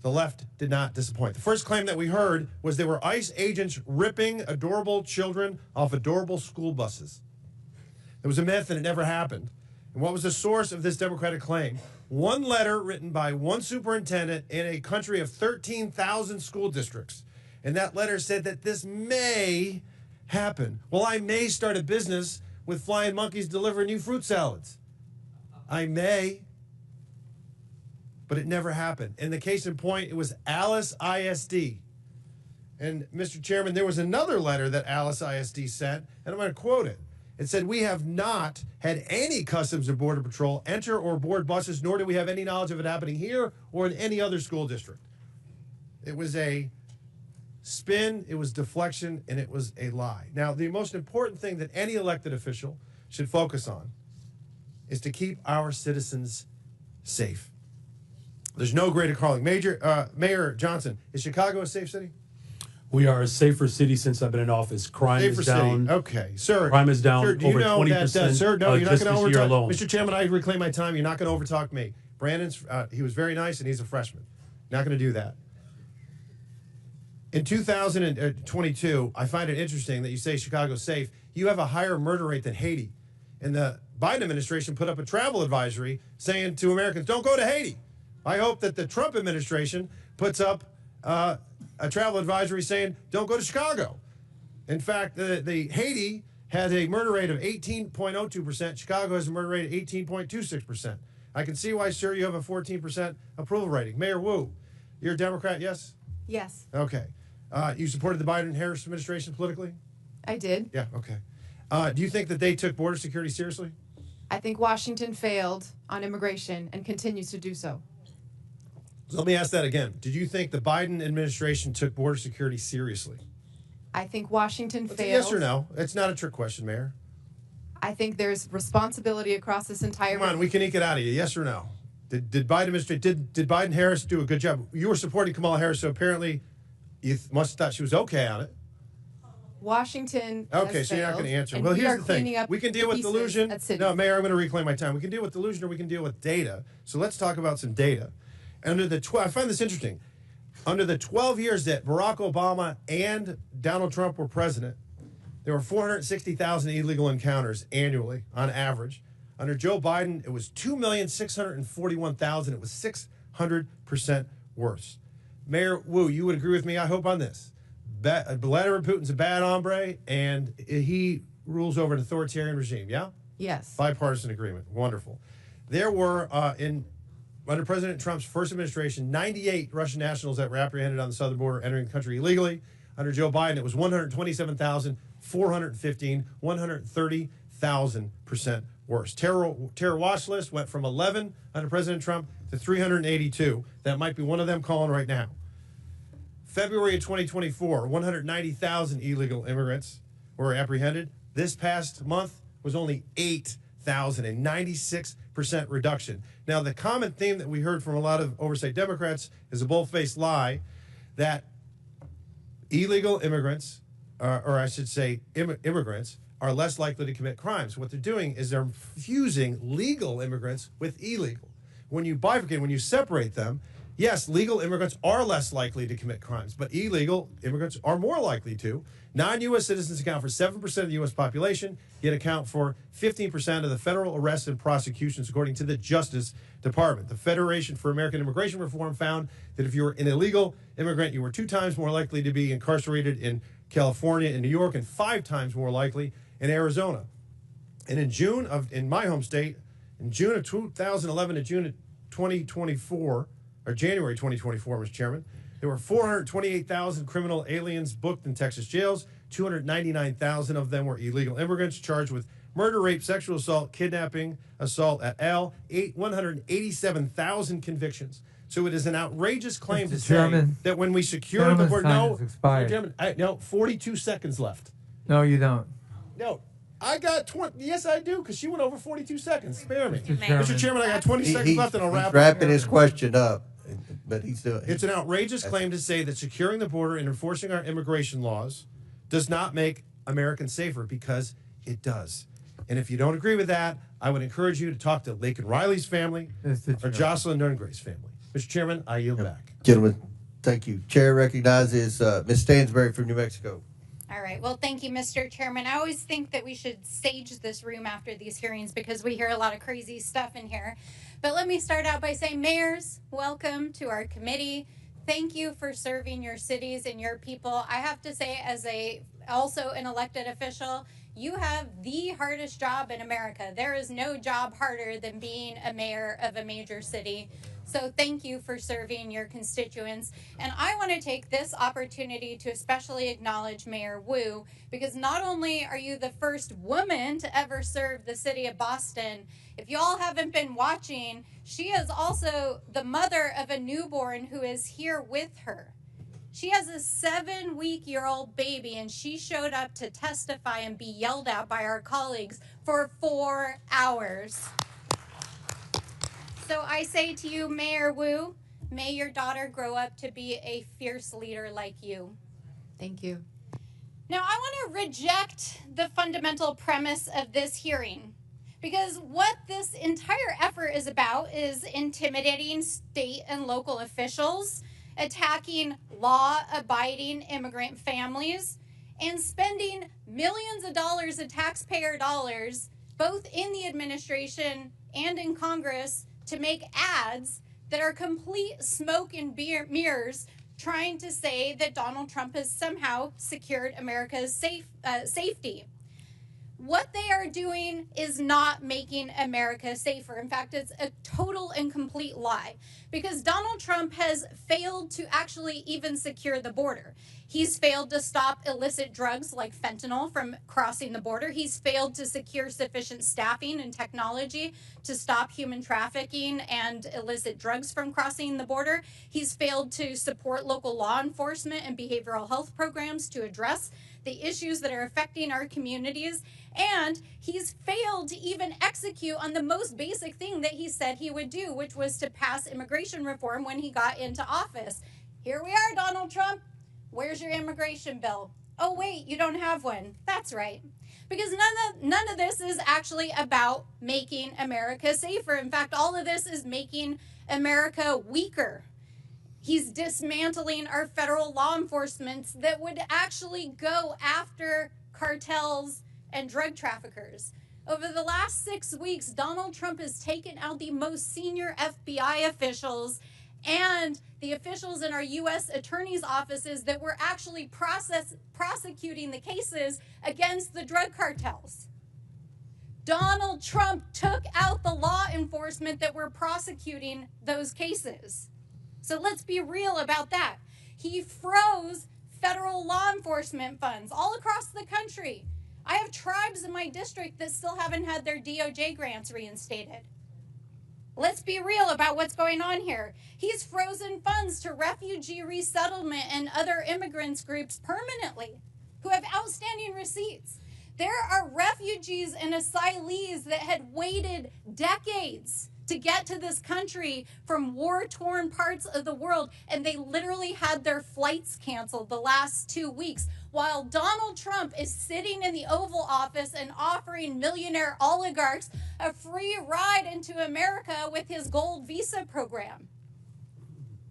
the left did not disappoint. The first claim that we heard was there were ICE agents ripping adorable children off adorable school buses. It was a myth and it never happened. And what was the source of this Democratic claim? One letter written by one superintendent in a country of 13,000 school districts. And that letter said that this may happen. Well, I may start a business with flying monkeys delivering you fruit salads. I may. But it never happened. And the case in point, it was Alice ISD. And Mr. Chairman, there was another letter that Alice ISD sent, and I'm going to quote it. It said, "We have not had any Customs or Border Patrol enter or board buses, nor do we have any knowledge of it happening here or in any other school district." It was a spin, it was deflection, and it was a lie. Now, the most important thing that any elected official should focus on is to keep our citizens safe. There's no greater calling. Mayor Johnston, is Chicago a safe city? We are a safer city since I've been in office. Crime Safer is down. City. Okay, sir. Crime is down Sir, do you over know 20%. that, sir, no, you're not just going to this year overtalk. alone. Mr. Chairman, I reclaim my time. You're not going to overtalk me. Brandon's, he was very nice, and he's a freshman. Not going to do that. In 2022, I find it interesting that you say Chicago's safe. You have a higher murder rate than Haiti. And the Biden administration put up a travel advisory saying to Americans, don't go to Haiti. I hope that the Trump administration puts up a travel advisory saying, don't go to Chicago. In fact, the Haiti has a murder rate of 18.02%. Chicago has a murder rate of 18.26%. I can see why, sir, you have a 14% approval rating. Mayor Wu, you're a Democrat, yes? Yes, Okay. You supported the Biden-Harris administration politically? I did. Yeah, okay. Do you think that they took border security seriously? I think Washington failed on immigration and continues to do so. So let me ask that again. Did you think the Biden administration took border security seriously? I think Washington failed. Yes or no? It's not a trick question, Mayor. I think there's responsibility across this entire. Come on, we can eke it out of you. Yes or no? Did Biden administration did Biden Harris do a good job? You were supporting Kamala Harris, so apparently you must have thought she was okay on it. Washington. Okay, has so you're not failed, going to answer. and Well, we here's are the thing. cleaning up We can deal with pieces delusion. at city. No, Mayor, I'm going to reclaim my time. We can deal with delusion or we can deal with data. So let's talk about some data. Under the I find this interesting. Under the 12 years that Barack Obama and Donald Trump were president, there were 460,000 illegal encounters annually on average. Under Joe Biden, it was 2,641,000. It was 600% worse. Mayor Wu, you would agree with me, I hope, on this. Vladimir Putin's a bad hombre, and he rules over an authoritarian regime, yeah? Yes. Bipartisan agreement. Wonderful. There were, under President Trump's first administration, 98 Russian nationals that were apprehended on the southern border entering the country illegally. Under Joe Biden, it was 127,415, 130,000% worse. Terror watch list went from 11 under President Trump to 382. That might be one of them calling right now. February of 2024, 190,000 illegal immigrants were apprehended. This past month was only 8,000, a 96% reduction. Now, the common theme that we heard from a lot of oversight Democrats is a bold-faced lie that illegal immigrants, or I should say immigrants, are less likely to commit crimes. What they're doing is they're fusing legal immigrants with illegal. When you bifurcate, when you separate them, yes, legal immigrants are less likely to commit crimes, but illegal immigrants are more likely to. Non-U.S. citizens account for 7% of the U.S. population, yet account for 15% of the federal arrests and prosecutions, according to the Justice Department. The Federation for American Immigration Reform found that if you were an illegal immigrant, you were 2 times more likely to be incarcerated in California and New York, and 5 times more likely in Arizona. And in my home state, in June of 2011 to June of 2024, or January 2024, Mr. Chairman, there were 428,000 criminal aliens booked in Texas jails. 299,000 of them were illegal immigrants charged with murder, rape, sexual assault, kidnapping, assault at L. 187,000 convictions. So it is an outrageous claim to say that when we secure the border, no, 42 seconds left. No, you don't. No, I got 20. Yes, I do, because she went over 42 seconds. Spare me. Mr. Chairman, I got 20 seconds left, and I'll wrap He's wrapping his question up, but he's doing. It's an outrageous claim to say that securing the border and enforcing our immigration laws does not make Americans safer, because it does. And if you don't agree with that, I would encourage you to talk to Laken Riley's family or Jocelyn Nerngray's family. Mr. Chairman, I yield back. Gentlemen, thank you. Chair recognizes Ms. Stansberry from New Mexico. All right. Well, thank you, Mr. Chairman. I always think that we should sage this room after these hearings because we hear a lot of crazy stuff in here. But let me start out by saying, mayors, welcome to our committee. Thank you for serving your cities and your people. I have to say, as also an elected official, you have the hardest job in America. There is no job harder than being a mayor of a major city. So thank you for serving your constituents. And I want to take this opportunity to especially acknowledge Mayor Wu, because not only are you the first woman to ever serve the city of Boston, if y'all haven't been watching, she is also the mother of a newborn who is here with her. She has a 7-week-old baby, and she showed up to testify and be yelled at by our colleagues for 4 hours. So I say to you, Mayor Wu, may your daughter grow up to be a fierce leader like you. Thank you. Now, I want to reject the fundamental premise of this hearing, because what this entire effort is about is intimidating state and local officials, attacking law-abiding immigrant families, and spending millions of dollars of taxpayer dollars, both in the administration and in Congress, to make ads that are complete smoke and mirrors, trying to say that Donald Trump has somehow secured America's safety. What they are doing is not making America safer. In fact, it's a total and complete lie, because Donald Trump has failed to actually even secure the border. He's failed to stop illicit drugs like fentanyl from crossing the border. He's failed to secure sufficient staffing and technology to stop human trafficking and illicit drugs from crossing the border. He's failed to support local law enforcement and behavioral health programs to address the issues that are affecting our communities. And he's failed to even execute on the most basic thing that he said he would do, which was to pass immigration reform when he got into office. Here we are, Donald Trump. Where's your immigration bill? Oh, wait, you don't have one. That's right. Because none of this is actually about making America safer. In fact, all of this is making America weaker. He's dismantling our federal law enforcement that would actually go after cartels and drug traffickers. Over the last 6 weeks, Donald Trump has taken out the most senior FBI officials and the officials in our U.S. attorney's offices that were actually prosecuting the cases against the drug cartels. Donald Trump took out the law enforcement that were prosecuting those cases. So let's be real about that. He froze federal law enforcement funds all across the country. I have tribes in my district that still haven't had their DOJ grants reinstated. Let's be real about what's going on here. He's frozen funds to refugee resettlement and other immigrants groups permanently who have outstanding receipts. There are refugees and asylees that had waited decades to get to this country from war-torn parts of the world, and they literally had their flights canceled the last 2 weeks, while Donald Trump is sitting in the Oval Office and offering millionaire oligarchs a free ride into America with his gold visa program.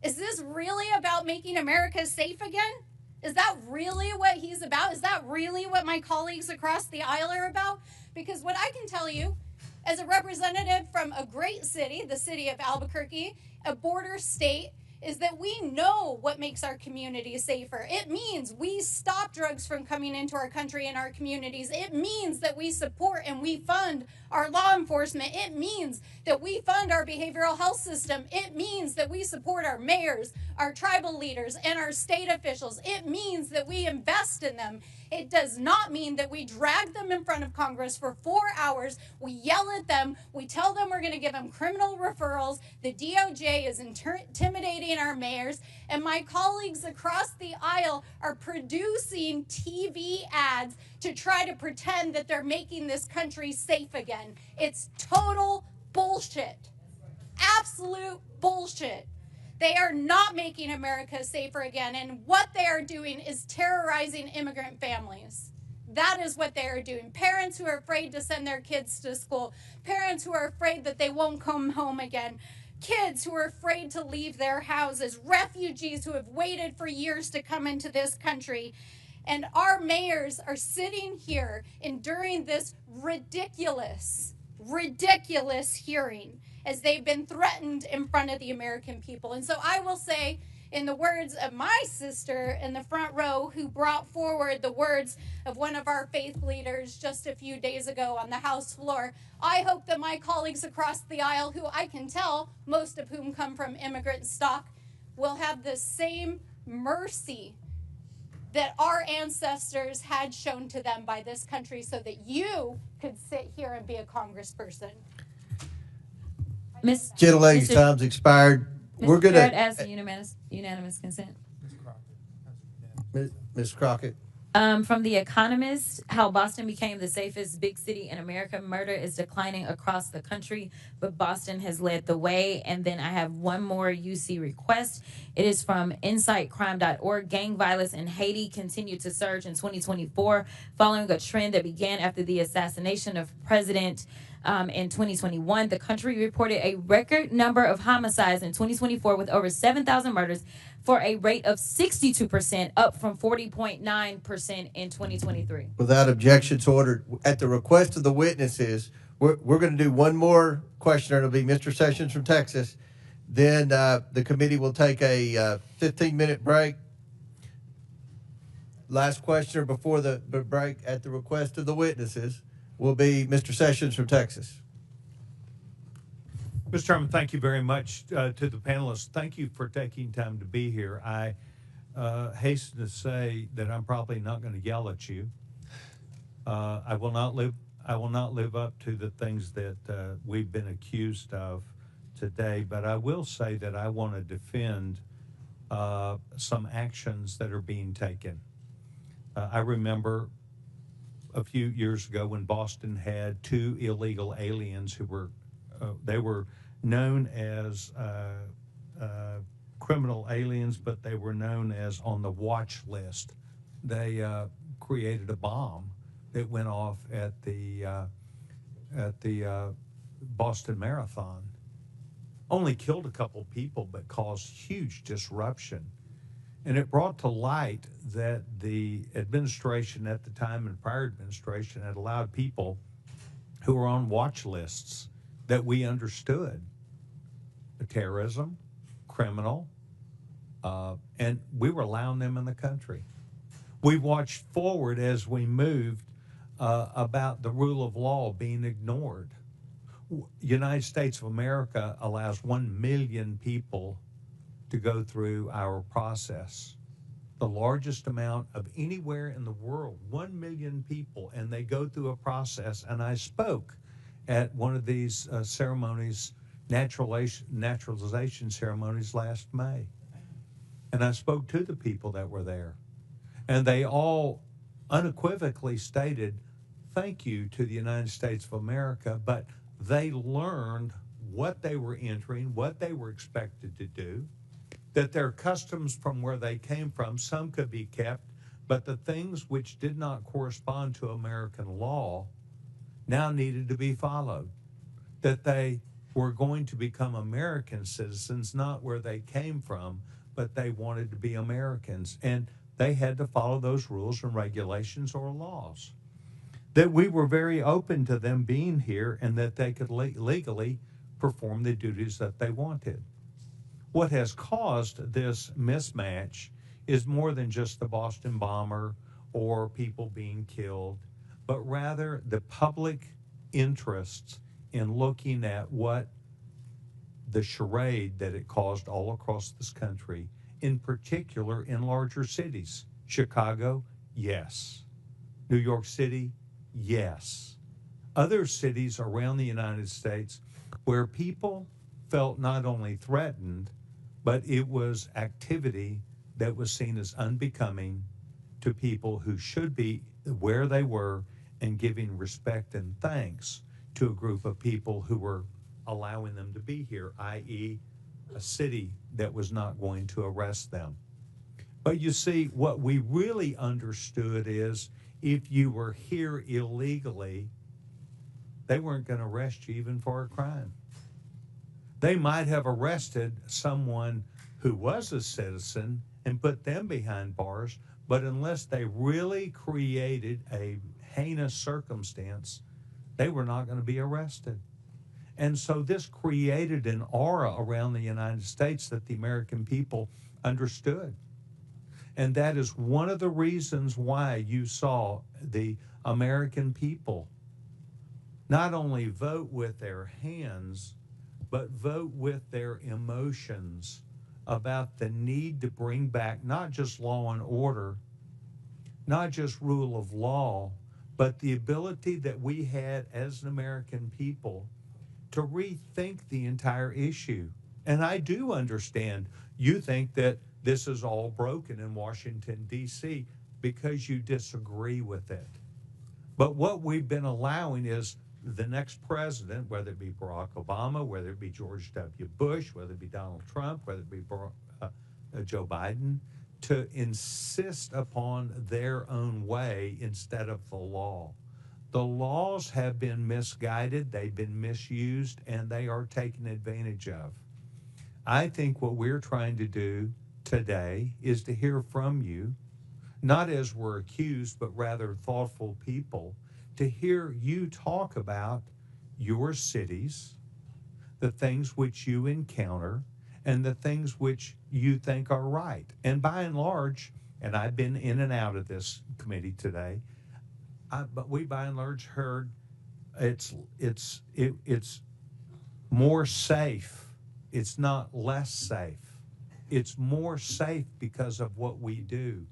Is this really about making America safe again? Is that really what he's about? Is that really what my colleagues across the aisle are about? Because what I can tell you, as a representative from a great city, the city of Albuquerque, a border state, is that we know what makes our communities safer. It means we stop drugs from coming into our country and our communities. It means that we support and we fund our law enforcement. It means that we fund our behavioral health system. It means that we support our mayors, our tribal leaders, and our state officials. It means that we invest in them. It does not mean that we drag them in front of Congress for 4 hours. We yell at them. We tell them we're going to give them criminal referrals. The DOJ is intimidating our mayors. And my colleagues across the aisle are producing TV ads to try to pretend that they're making this country safe again. It's total bullshit. Absolute bullshit. They are not making America safer again, and what they are doing is terrorizing immigrant families. That is what they are doing. Parents who are afraid to send their kids to school, parents who are afraid that they won't come home again, kids who are afraid to leave their houses, refugees who have waited for years to come into this country. And our mayors are sitting here enduring this ridiculous hearing as they've been threatened in front of the American people. And so I will say, in the words of my sister in the front row who brought forward the words of one of our faith leaders just a few days ago on the House floor, I hope that my colleagues across the aisle, who I can tell, most of whom come from immigrant stock, will have the same mercy that our ancestors had shown to them by this country so that you could sit here and be a congressperson. Gentle lady's time's expired. We're going to to ask for unanimous consent. Ms. Crockett. From The Economist, how Boston became the safest big city in America. Murder is declining across the country, but Boston has led the way. And then I have one more UC request. It is from insightcrime.org. Gang violence in Haiti continued to surge in 2024, following a trend that began after the assassination of President in 2021. The country reported a record number of homicides in 2024 with over 7,000 murders, for a rate of 62%, up from 40.9% in 2023. Without objections ordered, at the request of the witnesses, we're going to do one more questioner. It'll be Mr. Sessions from Texas. Then the committee will take a 15-minute break. Last questioner before the break, at the request of the witnesses, will be Mr. Sessions from Texas. Mr. Chairman, thank you very much to the panelists. Thank you for taking time to be here. I hasten to say that I'm probably not going to yell at you. I will not live up to the things that we've been accused of today, but I will say that I want to defend some actions that are being taken. I remember a few years ago when Boston had 2 illegal aliens who were they were known as criminal aliens, but they were known as on the watch list. They created a bomb that went off at the Boston Marathon. Only killed a couple people, but caused huge disruption. And it brought to light that the administration at the time and prior administration had allowed people who were on watch lists that we understood terrorism, criminal, and we were allowing them in the country. We watched forward as we moved about the rule of law being ignored. United States of America allows 1 million people to go through our process, the largest amount of anywhere in the world, 1 million people, and they go through a process. And I spoke at one of these ceremonies, naturalization ceremonies last May. And I spoke to the people that were there. And they all unequivocally stated, thank you to the United States of America, but they learned what they were entering, what they were expected to do, that their customs from where they came from, some could be kept, but the things which did not correspond to American law now needed to be followed, that they were going to become American citizens, not where they came from, but they wanted to be Americans, and they had to follow those rules and regulations or laws. That we were very open to them being here and that they could legally perform the duties that they wanted. What has caused this mismatch is more than just the Boston bomber or people being killed, but rather the public interests in looking at what the charade that it caused all across this country, in particular in larger cities. Chicago, yes. New York City, yes. Other cities around the United States where people felt not only threatened, but it was activity that was seen as unbecoming to people who should be where they were and giving respect and thanks to a group of people who were allowing them to be here, i.e., a city that was not going to arrest them. But you see, what we really understood is if you were here illegally, they weren't going to arrest you even for a crime. They might have arrested someone who was a citizen and put them behind bars, but unless they really created a heinous circumstance, they were not going to be arrested. And so this created an aura around the United States that the American people understood. And that is one of the reasons why you saw the American people not only vote with their hands, but vote with their emotions about the need to bring back not just law and order, not just rule of law, but the ability that we had as an American people to rethink the entire issue. And I do understand you think that this is all broken in Washington, D.C. because you disagree with it. But what we've been allowing is the next president, whether it be Barack Obama, whether it be George W. Bush, whether it be Donald Trump, whether it be Joe Biden, to insist upon their own way instead of the law. The laws have been misguided, they've been misused, and they are taken advantage of. I think what we're trying to do today is to hear from you, not as we're accused, but rather thoughtful people, to hear you talk about your cities, the things which you encounter, and the things which you think are right. And by and large, and I've been in and out of this committee today, but we by and large heard it's more safe. It's not less safe. It's more safe because of what we do.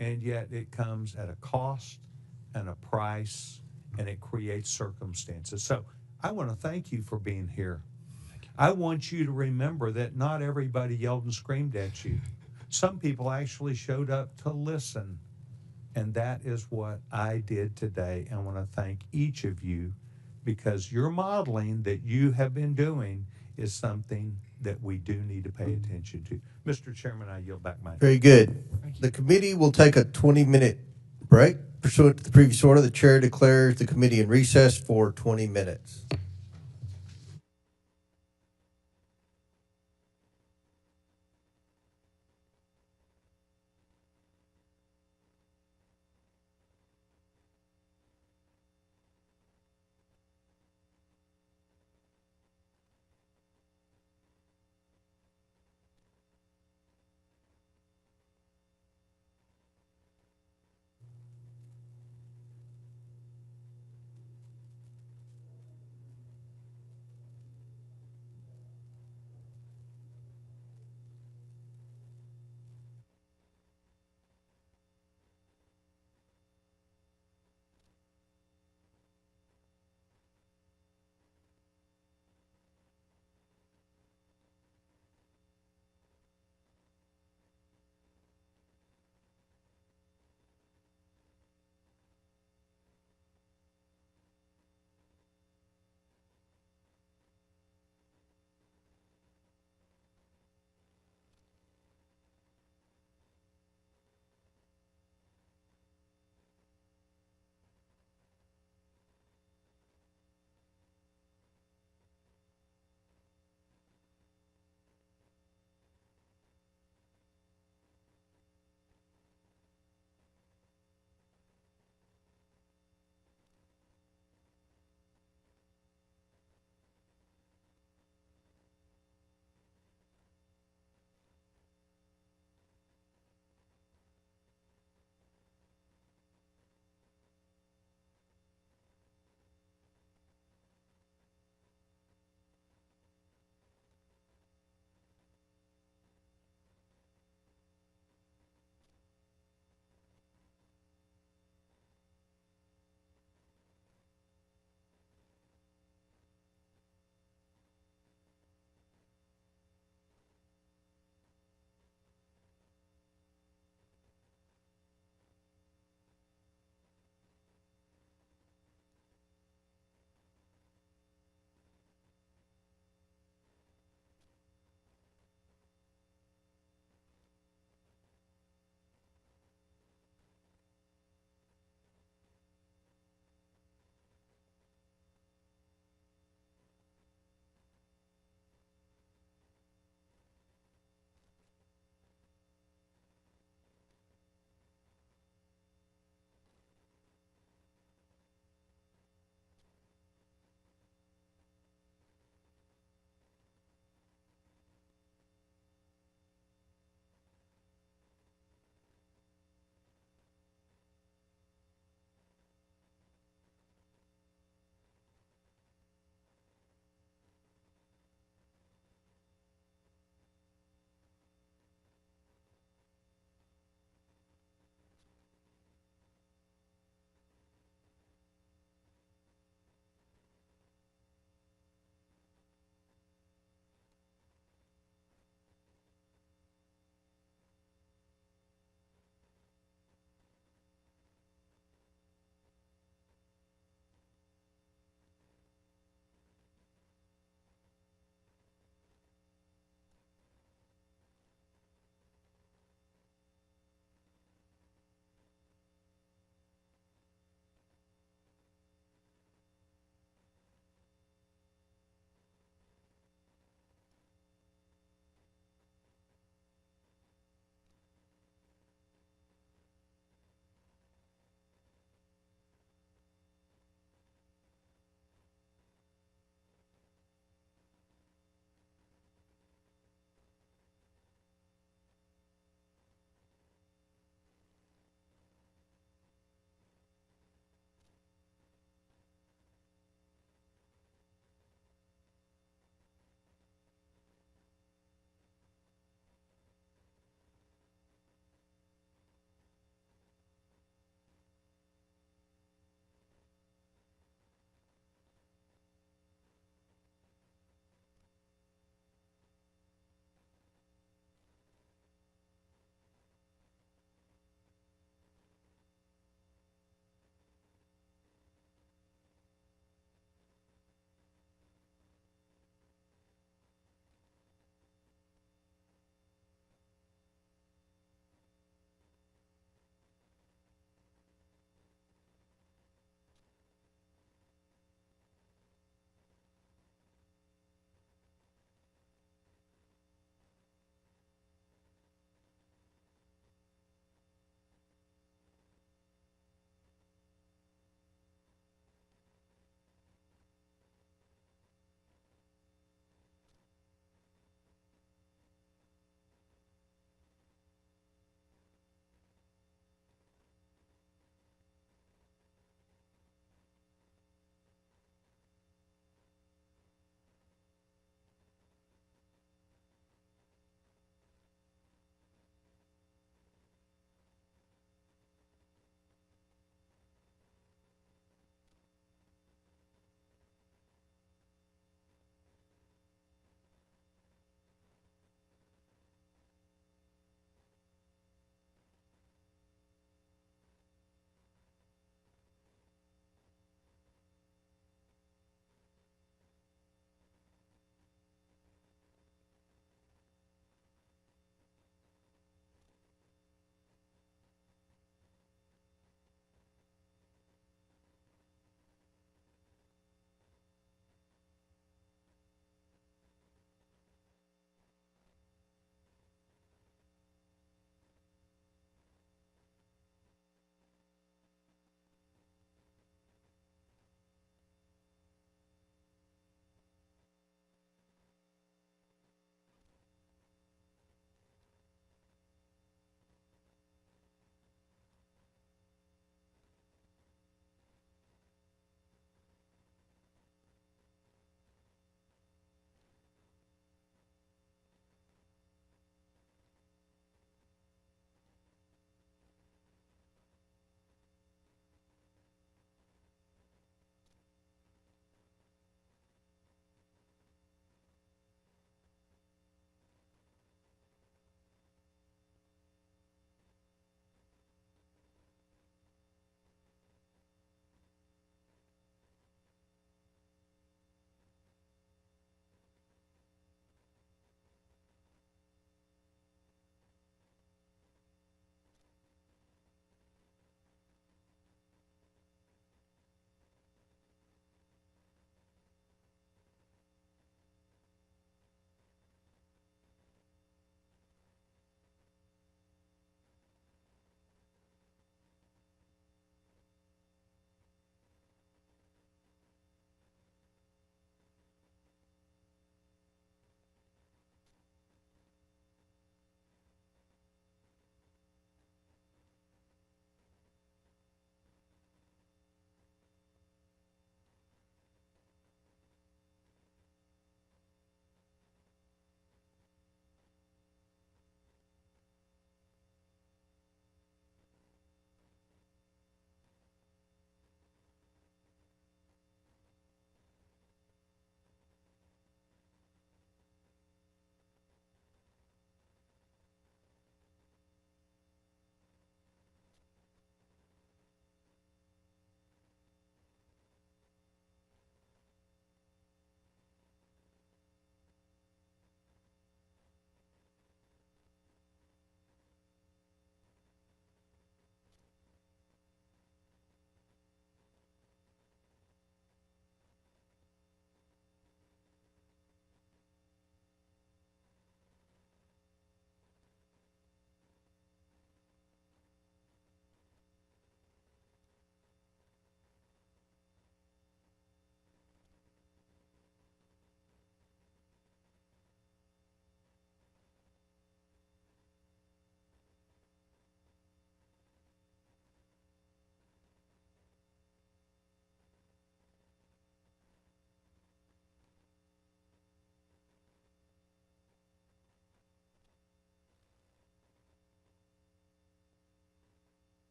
And yet it comes at a cost and a price, and it creates circumstances. So I want to thank you for being here. I want you to remember that not everybody yelled and screamed at you. Some people actually showed up to listen. And that is what I did today. I want to thank each of you because your modeling that you have been doing is something that we do need to pay attention to. Mr. Chairman, I yield back my. Very good. The committee will take a 20-minute break. Pursuant to the previous order, the chair declares the committee in recess for 20 minutes.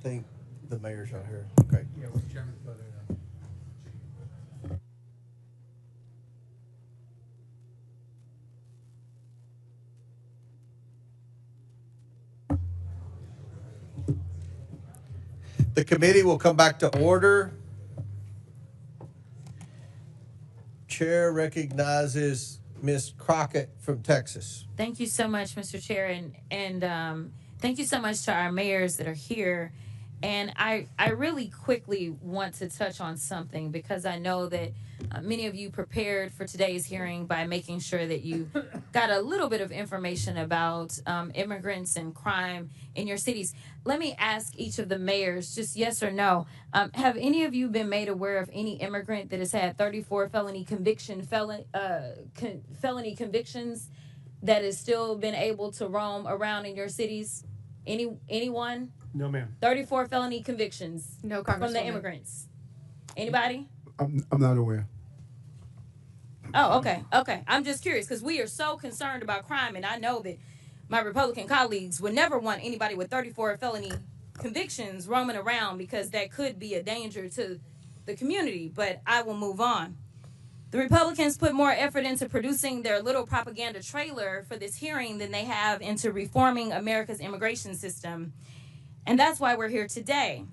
think the mayor's out here. Okay. Yeah, well, Chairman, The committee will come back to order. Chair recognizes Ms. Crockett from Texas. Thank you so much, Mr. Chair, and thank you so much to our mayors that are here. And I really quickly want to touch on something because I know that many of you prepared for today's hearing by making sure that you got a little bit of information about immigrants and crime in your cities. Let me ask each of the mayors, just yes or no, have any of you been made aware of any immigrant that has had 34 felony convictions that has still been able to roam around in your cities? Anyone? No, ma'am. 34 felony convictions. No, from the Congresswoman. immigrants. Anybody? I'm not aware. Oh, okay. I'm just curious because we are so concerned about crime, and I know that my Republican colleagues would never want anybody with 34 felony convictions roaming around because that could be a danger to the community, but I will move on. The Republicans put more effort into producing their little propaganda trailer for this hearing than they have into reforming America's immigration system. And that's why we're here today.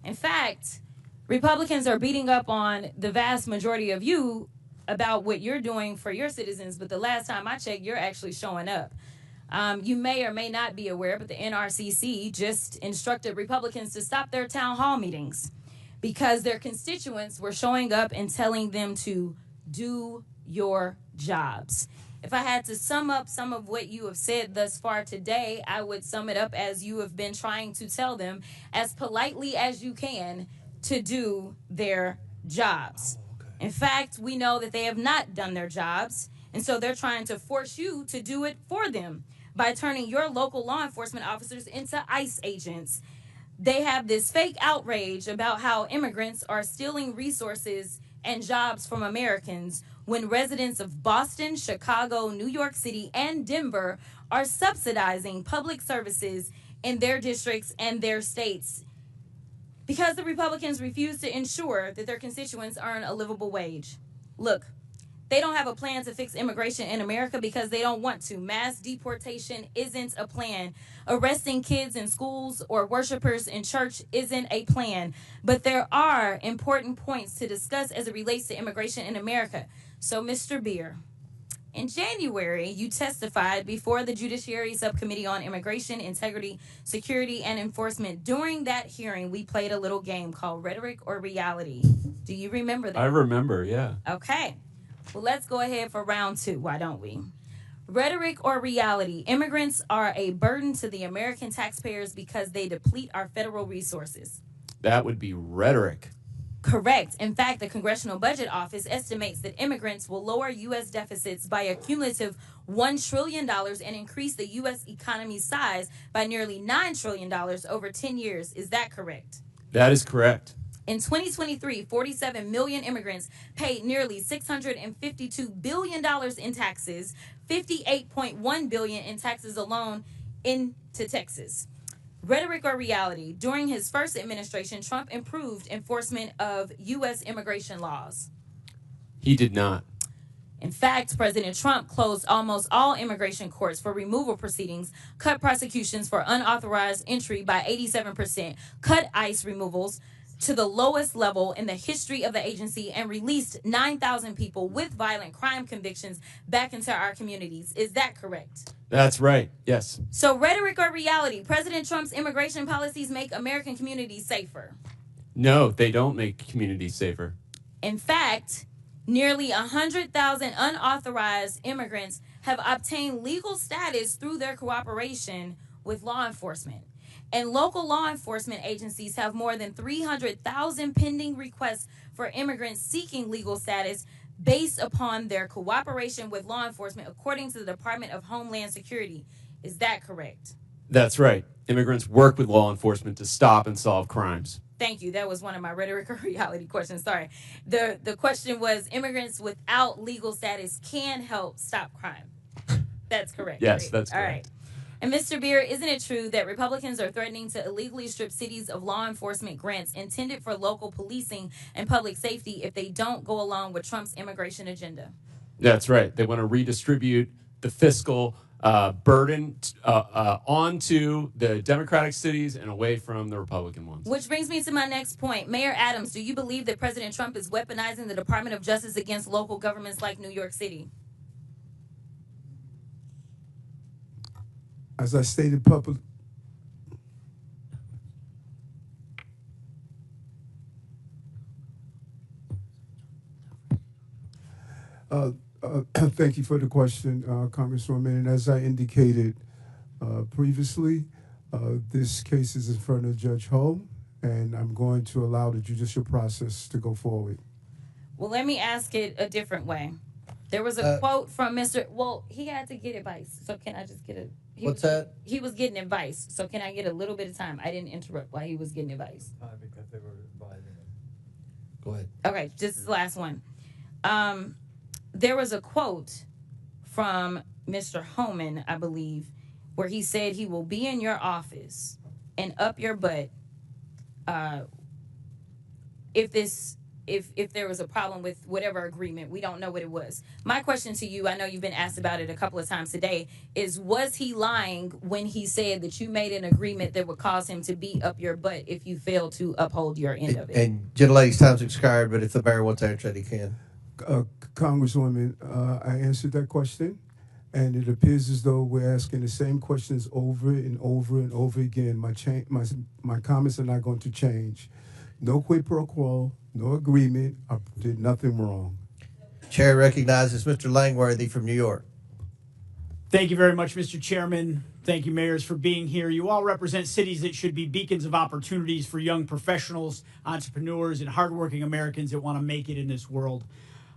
In fact, Republicans are beating up on the vast majority of you about what you're doing for your citizens, but the last time I checked, you're actually showing up. You may or may not be aware, but the NRCC just instructed Republicans to stop their town hall meetings because their constituents were showing up and telling them to do your jobs. If I had to sum up some of what you have said thus far today, I would sum it up as you have been trying to tell them as politely as you can to do their jobs. In fact, we know that they have not done their jobs, and so they're trying to force you to do it for them by turning your local law enforcement officers into ICE agents. They have this fake outrage about how immigrants are stealing resources and jobs from Americans when residents of Boston, Chicago, New York City, and Denver are subsidizing public services in their districts and their states because the Republicans refuse to ensure that their constituents earn a livable wage. Look, they don't have a plan to fix immigration in America because they don't want to. Mass deportation isn't a plan. Arresting kids in schools or worshipers in church isn't a plan. But there are important points to discuss as it relates to immigration in America. So, Mr. Beer, in January, you testified before the Judiciary Subcommittee on Immigration, Integrity, Security, and Enforcement. During that hearing, we played a little game called Rhetoric or Reality. Do you remember that? I remember, yeah. Okay. Well, let's go ahead for round two. Why don't we? Rhetoric or reality? Immigrants are a burden to the American taxpayers because they deplete our federal resources. That would be rhetoric. Correct. In fact, the Congressional Budget Office estimates that immigrants will lower U.S. deficits by a cumulative $1 trillion and increase the U.S. economy's size by nearly $9 trillion over 10 years. Is that correct? That is correct. In 2023, 47 million immigrants paid nearly $652 billion in taxes, $58.1 billion in taxes alone into Texas. Rhetoric or reality? During his first administration, Trump improved enforcement of U.S. immigration laws. He did not. In fact, President Trump closed almost all immigration courts for removal proceedings, cut prosecutions for unauthorized entry by 87%, cut ICE removals to the lowest level in the history of the agency, and released 9,000 people with violent crime convictions back into our communities. Is that correct? That's right. Yes. So, rhetoric or reality? President Trump's immigration policies make American communities safer. No, they don't make communities safer. In fact, nearly 100,000 unauthorized immigrants have obtained legal status through their cooperation with law enforcement. And local law enforcement agencies have more than 300,000 pending requests for immigrants seeking legal status based upon their cooperation with law enforcement, according to the Department of Homeland Security. Is that correct? That's right. Immigrants work with law enforcement to stop and solve crimes. Thank you. That was one of my rhetoric or reality questions. Sorry. The question was immigrants without legal status can help stop crime. That's correct. Yes, right? that's correct. All right. And Mr. Beer, isn't it true that Republicans are threatening to illegally strip cities of law enforcement grants intended for local policing and public safety if they don't go along with Trump's immigration agenda? That's right. They want to redistribute the fiscal burden onto the Democratic cities and away from the Republican ones. Which brings me to my next point. Mayor Adams, do you believe that President Trump is weaponizing the Department of Justice against local governments like New York City? As I stated publicly, thank you for the question, Congresswoman. And as I indicated previously, this case is in front of Judge Ho, and I'm going to allow the judicial process to go forward. Well, let me ask it a different way. There was a quote from Mr. Well, he had to get advice, so can I just get a... What's that? He was getting advice, so can I get a little bit of time? I didn't interrupt while he was getting advice. Because they were advising him. Go ahead. Okay, this is the last one. There was a quote from Mr. Homan, I believe, where he said he will be in your office and up your butt if there was a problem with whatever agreement. We don't know what it was. My question to you, I know you've been asked about it a couple of times today, is was he lying when he said that you made an agreement that would cause him to be up your butt if you failed to uphold your end of it? And gentlelady's time's expired, but if the mayor wants to answer that, he can. Congresswoman, I answered that question, and it appears as though we're asking the same questions over and over and over again. My comments are not going to change. No quid pro quo, no agreement. I did nothing wrong. Chair recognizes Mr. Langworthy from New York. Thank you very much, Mr. Chairman. Thank you, mayors, for being here. You all represent cities that should be beacons of opportunities for young professionals, entrepreneurs, and hardworking Americans that want to make it in this world.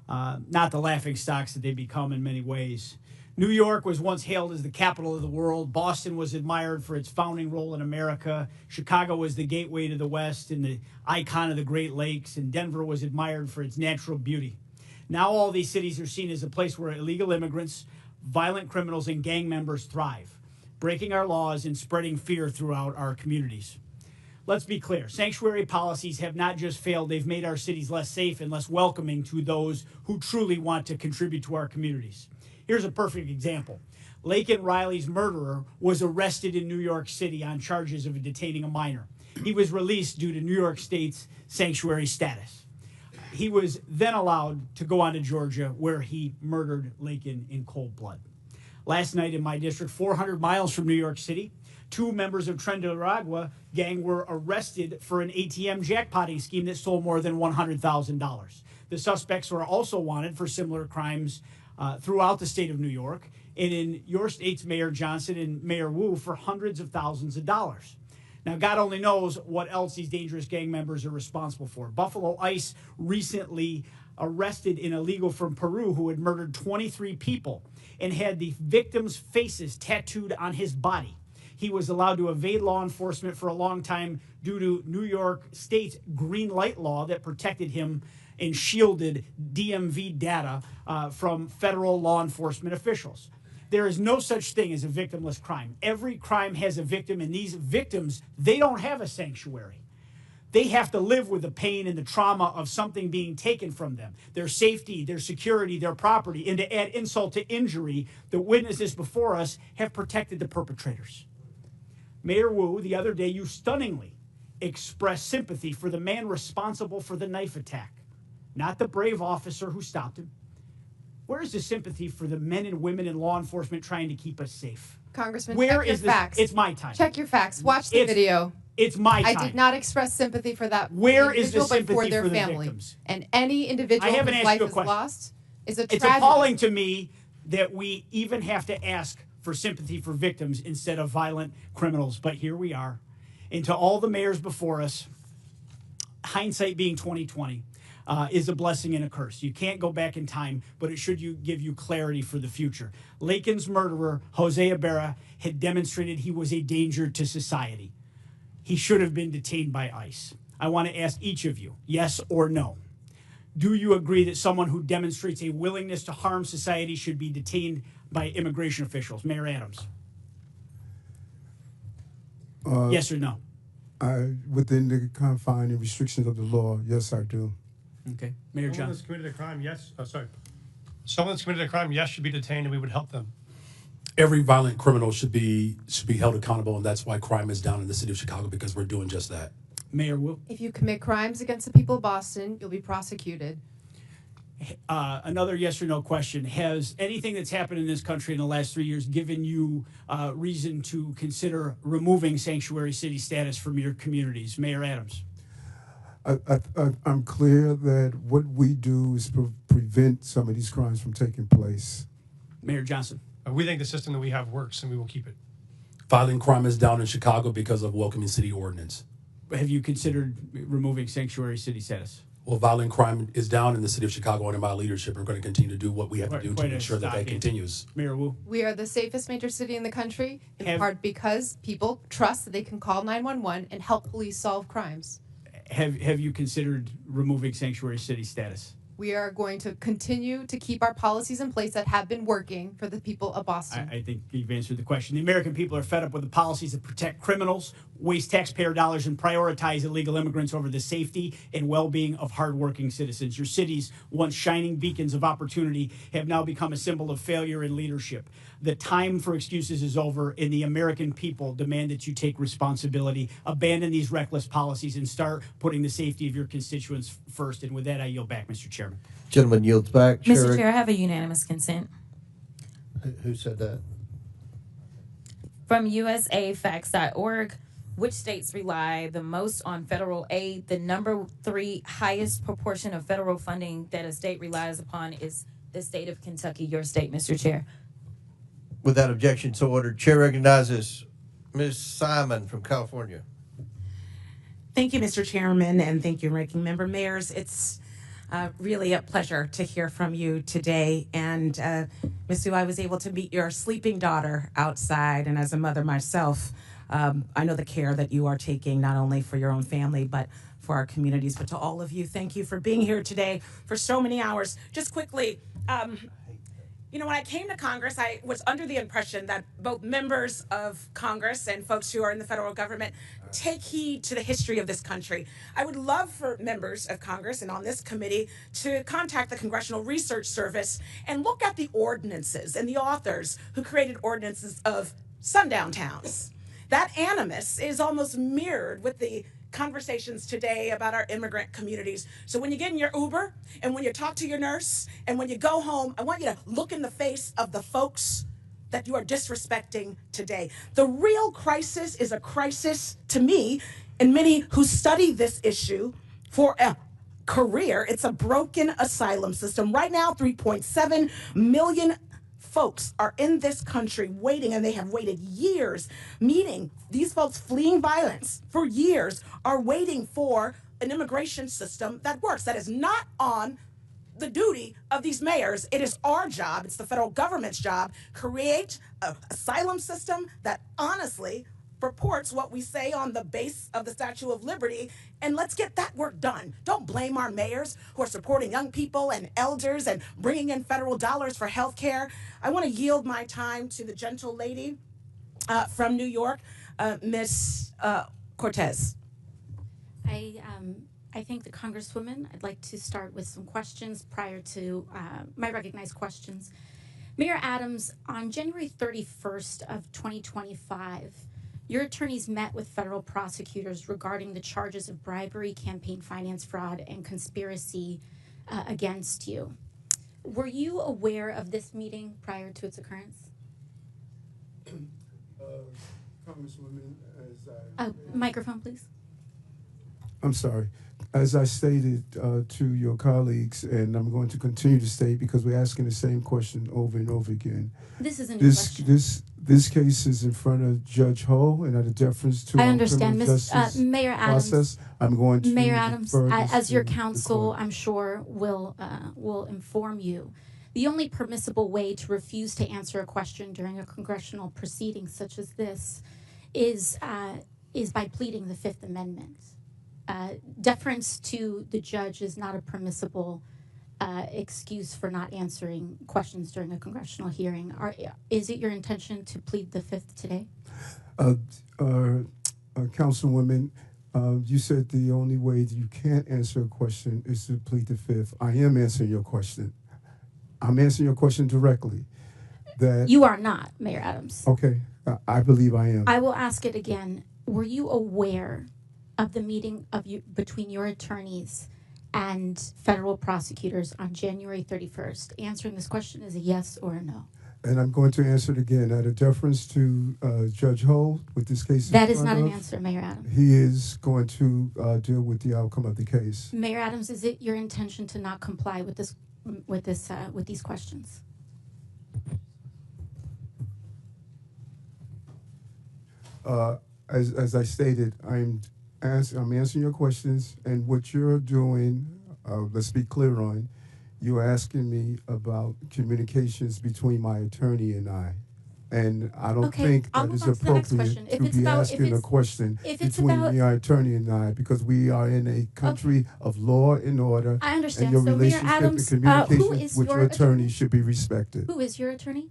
Not the laughing stocks that they become in many ways. New York was once hailed as the capital of the world. Boston was admired for its founding role in America. Chicago was the gateway to the West and the icon of the Great Lakes. And Denver was admired for its natural beauty. Now all these cities are seen as a place where illegal immigrants, violent criminals, and gang members thrive, breaking our laws and spreading fear throughout our communities. Let's be clear. Sanctuary policies have not just failed, they've made our cities less safe and less welcoming to those who truly want to contribute to our communities. Here's a perfect example. Laken Riley's murderer was arrested in New York City on charges of detaining a minor. He was released due to New York State's sanctuary status. He was then allowed to go on to Georgia, where he murdered Laken in cold blood. Last night in my district, 400 miles from New York City, 2 members of Trendaragua gang were arrested for an ATM jackpotting scheme that stole more than $100,000. The suspects were also wanted for similar crimes throughout the state of New York, and in your state's Mayor Johnston and Mayor Wu for hundreds of thousands of dollars. Now, God only knows what else these dangerous gang members are responsible for. Buffalo ICE recently arrested an illegal from Peru who had murdered 23 people and had the victims' faces tattooed on his body. He was allowed to evade law enforcement for a long time due to New York State's green light law that protected him and shielded DMV data from federal law enforcement officials. There is no such thing as a victimless crime. Every crime has a victim, and these victims, they don't have a sanctuary. They have to live with the pain and the trauma of something being taken from them, their safety, their security, their property, and to add insult to injury, the witnesses before us have protected the perpetrators. Mayor Wu, the other day, you stunningly expressed sympathy for the man responsible for the knife attack, not the brave officer who stopped him. Where is the sympathy for the men and women in law enforcement trying to keep us safe? Congressman, Where check your is this? facts. It's my time. Check your facts. Watch the video. It's my time. I did not express sympathy for that Where is the individual, but sympathy for their for the family. victims? And any individual I haven't whose asked life you a is question. lost is a It's tragedy. appalling to me that we even have to ask for sympathy for victims instead of violent criminals. But here we are. And to all the mayors before us, hindsight being 2020, is a blessing and a curse. You can't go back in time, but it should give you clarity for the future. Laken's murderer, Jose Ibarra, had demonstrated he was a danger to society. He should have been detained by ICE. I want to ask each of you, yes or no. Do you agree that someone who demonstrates a willingness to harm society should be detained by immigration officials? Mayor Adams. Yes or no? Within the confine and restrictions of the law, yes, I do. Okay. Mayor Someone Johnston. that's committed a crime, yes. Oh, sorry. Someone that's committed a crime, yes, should be detained, and we would help them. Every violent criminal should be held accountable, and that's why crime is down in the city of Chicago, because we're doing just that. Mayor Wu. If you commit crimes against the people of Boston, you'll be prosecuted. Another yes or no question. Has anything that's happened in this country in the last 3 years given you reason to consider removing sanctuary city status from your communities? Mayor Adams. I'm clear that what we do is prevent some of these crimes from taking place. Mayor Johnston. We think the system that we have works, and we will keep it. Violent crime is down in Chicago because of welcoming city ordinance. Have you considered removing sanctuary city status? Well, violent crime is down in the city of Chicago under my leadership. We're going to continue to do what we have to do to ensure that that continues. Mayor Wu. We are the safest major city in the country, in Have- part because people trust that they can call 911 and help police solve crimes. Have you considered removing sanctuary city status? We are going to continue to keep our policies in place that have been working for the people of Boston. I think you've answered the question. The American people are fed up with the policies that protect criminals, waste taxpayer dollars, and prioritize illegal immigrants over the safety and well-being of hardworking citizens. Your cities, once shining beacons of opportunity, have now become a symbol of failure in leadership. The time for excuses is over, and the American people demand that you take responsibility, abandon these reckless policies, and start putting the safety of your constituents first. And with that, I yield back, Mr. Chairman. Gentleman yields back. Mr. Chair, I have a unanimous consent. Who said that? From usafacts.org, which states rely the most on federal aid? The number 3 highest proportion of federal funding that a state relies upon is the state of Kentucky, your state, Mr. Chair. Without objection, so ordered. Chair recognizes Ms. Simon from California. Thank you, Mr. Chairman, and thank you, Ranking Member Mayors. It's really a pleasure to hear from you today. And Ms. Sue, I was able to meet your sleeping daughter outside, and as a mother myself, I know the care that you are taking not only for your own family, but for our communities. But to all of you, thank you for being here today for so many hours. Just quickly, you know, when I came to Congress, I was under the impression that both members of Congress and folks who are in the federal government take heed to the history of this country. I would love for members of Congress and on this committee to contact the Congressional Research Service and look at the ordinances and the authors who created ordinances of sundown towns. That animus is almost mirrored with the conversations today about our immigrant communities. So when you get in your Uber and when you talk to your nurse and when you go home, I want you to look in the face of the folks that you are disrespecting today. The real crisis is a crisis to me and many who study this issue for a career. It's a broken asylum system. Right now, 3.7 million folks are in this country waiting, and they have waited years, meaning these folks fleeing violence for years are waiting for an immigration system that works. That is not on the duty of these mayors. It is our job, it's the federal government's job, create an asylum system that honestly purports what we say on the base of the Statue of Liberty, and let's get that work done. Don't blame our mayors who are supporting young people and elders and bringing in federal dollars for health care. I want to yield my time to the gentle lady from New York, Ms. Cortez. I thank the Congresswoman. I'd like to start with some questions prior to my recognized questions. Mayor Adams, on January 31st of 2025, your attorneys met with federal prosecutors regarding the charges of bribery, campaign finance fraud, and conspiracy against you. Were you aware of this meeting prior to its occurrence? Congresswoman, Microphone, please. I'm sorry. As I stated to your colleagues, and I'm going to continue to state because we're asking the same question over and over again. This isn't a question. This case is in front of Judge Ho, and out of deference to I our understand, criminal Ms. justice Mayor Adams. process, I'm going to Mayor Adams, defer this as your to the counsel, court. I'm sure will inform you. The only permissible way to refuse to answer a question during a congressional proceeding such as this is by pleading the Fifth Amendment. Deference to the judge is not a permissible excuse for not answering questions during a congressional hearing. Is it your intention to plead the Fifth today? Councilwoman, you said the only way that you can't answer a question is to plead the fifth. I am answering your question. I'm answering your question directly. That You are not, Mayor Adams. Okay, I believe I am. I will ask it again. Were you aware of the meeting between your attorneys and federal prosecutors on January 31st? Answering this question is a yes or a no. And I'm going to answer it again out of deference to Judge Hull with this case. That is not an answer, Mayor Adams. He is going to deal with the outcome of the case. Mayor Adams, is it your intention to not comply with these questions? As I stated, I'm answering your questions, and what you're doing, let's be clear on, you're asking me about communications between my attorney and I. And I don't think that is appropriate to be asking a question between my attorney and I, because we are in a country of law and order. I understand. And your So, Mayor relationship Adams, and who communication is with your your attorney should be respected. Who is your attorney?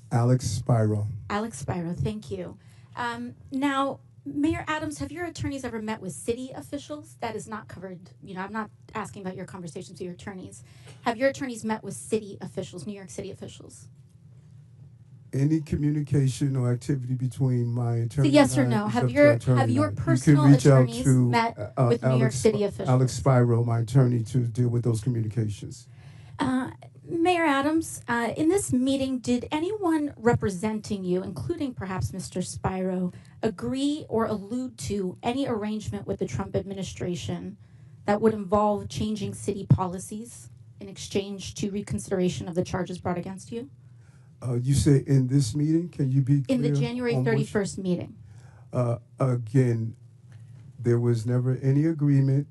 Alex Spiro. Alex Spiro, thank you. Now, Mayor Adams, have your attorneys ever met with city officials? That is not covered. I'm not asking about your conversations with your attorneys. Have your attorneys met with city officials, New York City officials? Any communication or activity between my attorney yes or and I no? is Have up to your attorney have your and I. personal You can reach out attorneys to, met with New York City officials? Alex Spiro, my attorney, to deal with those communications. Mayor Adams, in this meeting, did anyone representing you, including perhaps Mr. Spiro, agree or allude to any arrangement with the Trump administration that would involve changing city policies in exchange to reconsideration of the charges brought against you? You say in this meeting? Can you be clear? In the January on 31st meeting. Again, there was never any agreement,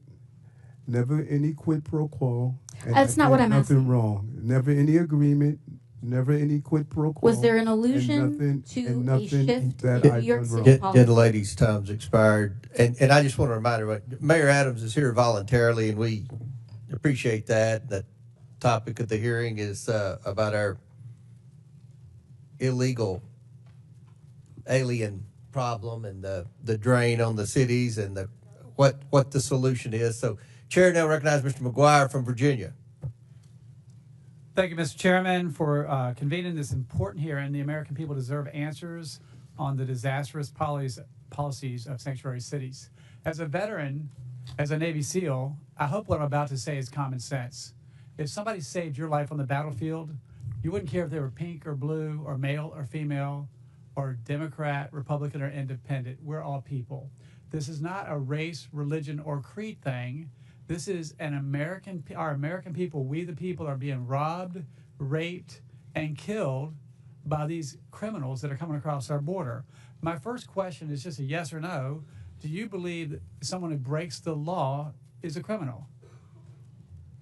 never any quid pro quo. That's not what I'm asking. Nothing wrong. Never any agreement, never any quid pro quo. Was there an allusion to a shift in New York City policy? Gentlelady's time's expired. And I just want to remind everybody, Mayor Adams is here voluntarily, and we appreciate that. The topic of the hearing is about our illegal alien problem and the drain on the cities and what the solution is. So, Chair now recognizes Mr. McGuire from Virginia. Thank you, Mr. Chairman, for convening this important hearing. The American people deserve answers on the disastrous policies of sanctuary cities. As a veteran, as a Navy SEAL, I hope what I'm about to say is common sense. If somebody saved your life on the battlefield, you wouldn't care if they were pink or blue or male or female or Democrat, Republican, or independent. We're all people. This is not a race, religion, or creed thing. This is our American people, we the people, are being robbed, raped, and killed by these criminals that are coming across our border. My first question is just a yes or no. Do you believe that someone who breaks the law is a criminal?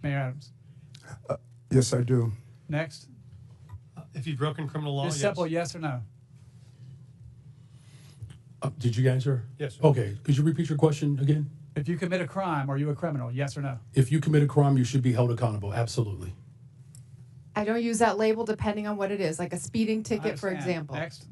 Mayor Adams. Yes, I do. Next. If you've broken criminal law, Just simple yes or no. Did you answer? Yes, sir. Okay. Could you repeat your question again? If you commit a crime, are you a criminal? Yes or no? If you commit a crime, you should be held accountable. Absolutely. I don't use that label depending on what it is, like a speeding ticket, for Understand. example. Next.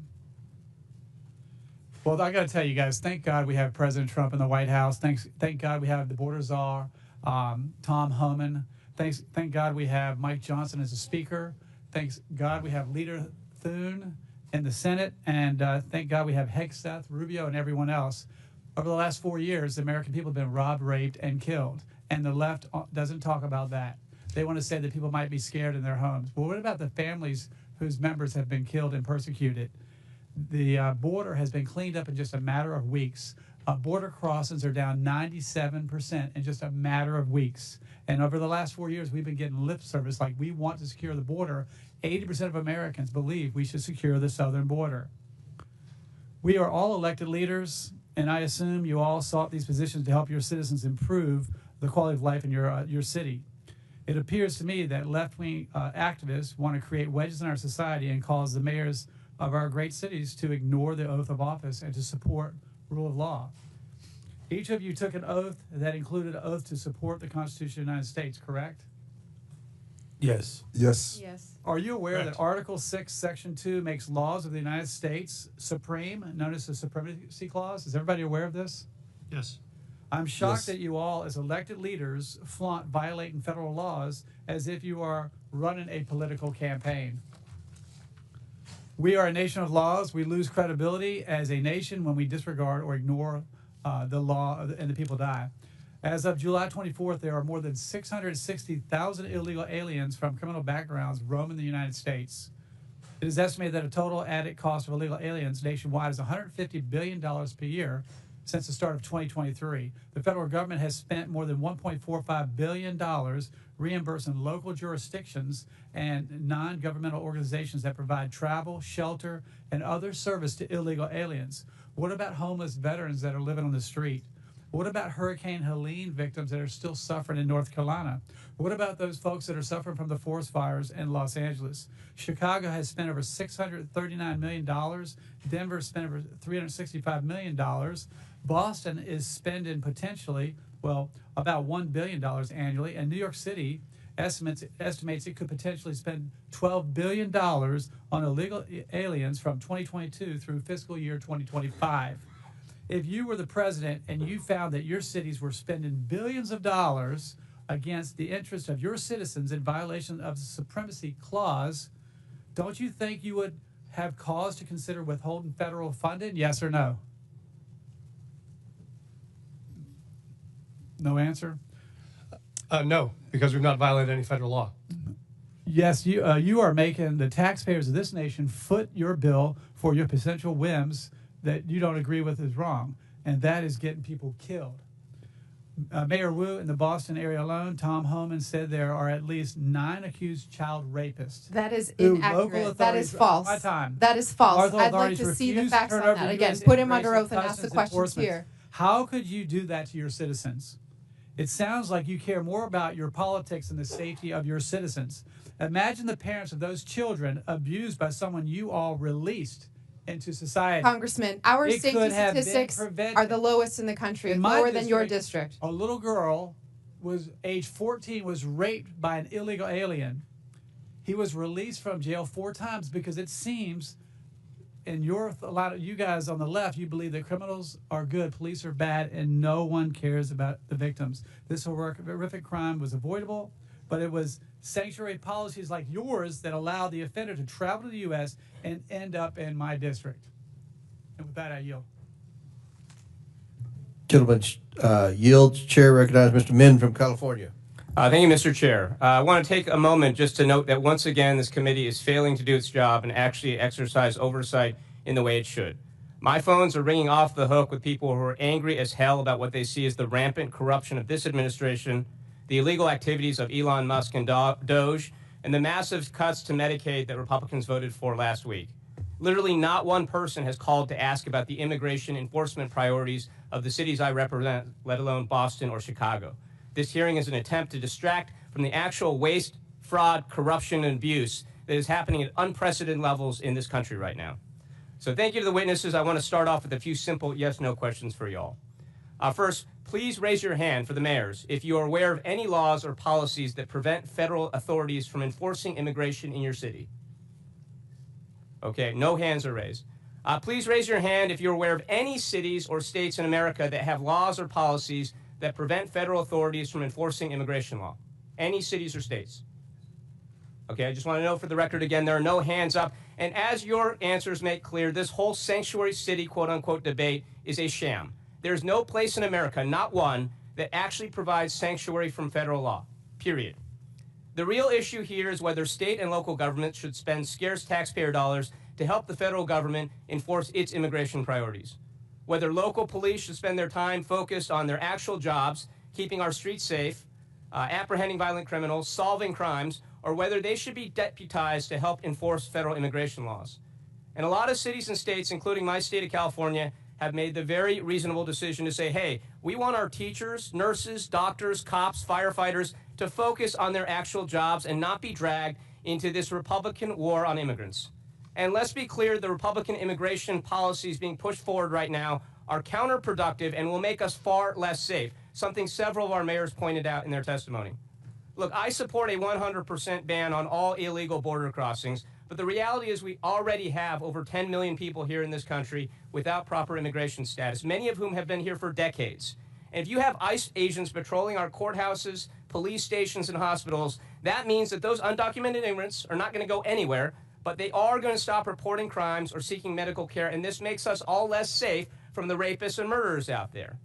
Well, I got to tell you guys, thank God we have President Trump in the White House. Thank God we have the border czar, Tom Homan. Thank God we have Mike Johnston as a speaker. Thanks God we have Leader Thune in the Senate. And thank God we have Hegseth, Rubio, and everyone else. Over the last 4 years, the American people have been robbed, raped, and killed. And the left doesn't talk about that. They want to say that people might be scared in their homes. But what about the families whose members have been killed and persecuted? The border has been cleaned up in just a matter of weeks. Border crossings are down 97% in just a matter of weeks. And over the last 4 years, we've been getting lip service like we want to secure the border. 80% of Americans believe we should secure the southern border. We are all elected leaders, and I assume you all sought these positions to help your citizens improve the quality of life in your city. It appears to me that left-wing activists want to create wedges in our society and cause the mayors of our great cities to ignore the oath of office and to support rule of law. Each of you took an oath that included an oath to support the Constitution of the United States, correct? Yes. Yes. Yes. Are you aware Correct. that Article 6, Section 2 makes laws of the United States supreme, known as the Supremacy Clause? Is everybody aware of this? Yes. I'm shocked Yes. that you all, as elected leaders, flaunt violating federal laws as if you are running a political campaign. We are a nation of laws. We lose credibility as a nation when we disregard or ignore the law and the people die. As of July 24th, there are more than 660,000 illegal aliens from criminal backgrounds roaming the United States. It is estimated that a total added cost of illegal aliens nationwide is $150 billion per year since the start of 2023. The federal government has spent more than $1.45 billion reimbursing local jurisdictions and non-governmental organizations that provide travel, shelter, and other service to illegal aliens. What about homeless veterans that are living on the street? What about Hurricane Helene victims that are still suffering in North Carolina? What about those folks that are suffering from the forest fires in Los Angeles? Chicago has spent over $639 million. Denver spent over $365 million. Boston is spending potentially, well, about $1 billion annually. And New York City estimates it could potentially spend $12 billion on illegal aliens from 2022 through fiscal year 2025. If you were the president and you found that your cities were spending billions of dollars against the interest of your citizens in violation of the Supremacy Clause, don't you think you would have cause to consider withholding federal funding? Yes or no? No answer? No, because we've not violated any federal law. Yes, you are making the taxpayers of this nation foot your bill for your potential whims that you don't agree with is wrong, and that is getting people killed. Mayor Wu, in the Boston area alone, Tom Homan said there are at least 9 accused child rapists. That is who inaccurate. That is false. My time. That is false. Local I'd like authorities to see the refuse to facts turn on over that. to Again, US put him under Immigration oath and ask the Customs questions Enforcement. here. How could you do that to your citizens? It sounds like you care more about your politics than the safety of your citizens. Imagine the parents of those children abused by someone you all released into society. Congressman, our It safety could have been statistics prevented. are the lowest in the country, In my lower than your district. A little girl was age 14, was raped by an illegal alien. He was released from jail 4 times because it seems, and a lot of you guys on the left, you believe that criminals are good, police are bad, and no one cares about the victims. This horrific crime was avoidable, but it was sanctuary policies like yours that allow the offender to travel to the U.S. and end up in my district. And with that, I yield. Gentlemen, yields. Chair recognizes Mr. Min from California. Thank you, Mr. Chair. I want to take a moment just to note that once again, this committee is failing to do its job and actually exercise oversight in the way it should. My phones are ringing off the hook with people who are angry as hell about what they see as the rampant corruption of this administration, the illegal activities of Elon Musk and Doge, and the massive cuts to Medicaid that Republicans voted for last week. Literally not one person has called to ask about the immigration enforcement priorities of the cities I represent, let alone Boston or Chicago. This hearing is an attempt to distract from the actual waste, fraud, corruption, and abuse that is happening at unprecedented levels in this country right now. So thank you to the witnesses. I want to start off with a few simple yes-no questions for y'all. First, please raise your hand for the mayors if you are aware of any laws or policies that prevent federal authorities from enforcing immigration in your city. Okay, no hands are raised. Please raise your hand if you're aware of any cities or states in America that have laws or policies that prevent federal authorities from enforcing immigration law. Any cities or states. Okay, I just want to know for the record again, there are no hands up. And as your answers make clear, this whole sanctuary city, quote unquote, debate is a sham. There's no place in America, not one, that actually provides sanctuary from federal law, period. The real issue here is whether state and local governments should spend scarce taxpayer dollars to help the federal government enforce its immigration priorities. Whether local police should spend their time focused on their actual jobs, keeping our streets safe, apprehending violent criminals, solving crimes, or whether they should be deputized to help enforce federal immigration laws. And a lot of cities and states, including my state of California, have made the very reasonable decision to say, hey, we want our teachers, nurses, doctors, cops, firefighters to focus on their actual jobs and not be dragged into this Republican war on immigrants. And let's be clear, the Republican immigration policies being pushed forward right now are counterproductive and will make us far less safe, something several of our mayors pointed out in their testimony. Look, I support a 100% ban on all illegal border crossings, but the reality is we already have over 10 million people here in this country without proper immigration status, many of whom have been here for decades. And if you have ICE agents patrolling our courthouses, police stations, and hospitals, that means that those undocumented immigrants are not going to go anywhere, but they are going to stop reporting crimes or seeking medical care, and this makes us all less safe from the rapists and murderers out there.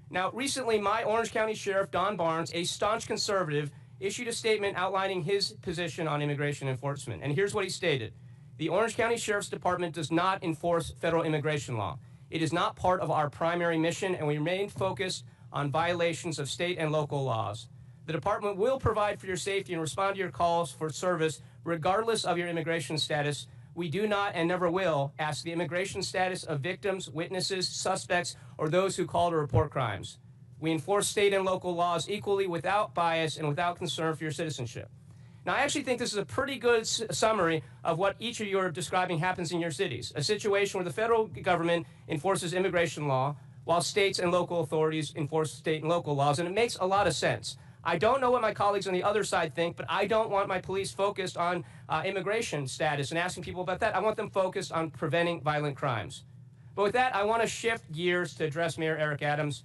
Now, recently, my Orange County Sheriff, Don Barnes, a staunch conservative, issued a statement outlining his position on immigration enforcement. And here's what he stated. The Orange County Sheriff's Department does not enforce federal immigration law. It is not part of our primary mission, and we remain focused on violations of state and local laws. The department will provide for your safety and respond to your calls for service regardless of your immigration status. We do not and never will ask the immigration status of victims, witnesses, suspects, or those who call to report crimes. We enforce state and local laws equally without bias and without concern for your citizenship. Now, I actually think this is a pretty good summary of what each of you are describing happens in your cities. A situation where the federal government enforces immigration law while states and local authorities enforce state and local laws, and it makes a lot of sense. I don't know what my colleagues on the other side think, but I don't want my police focused on immigration status and asking people about that. I want them focused on preventing violent crimes. But with that, I want to shift gears to address Mayor Eric Adams.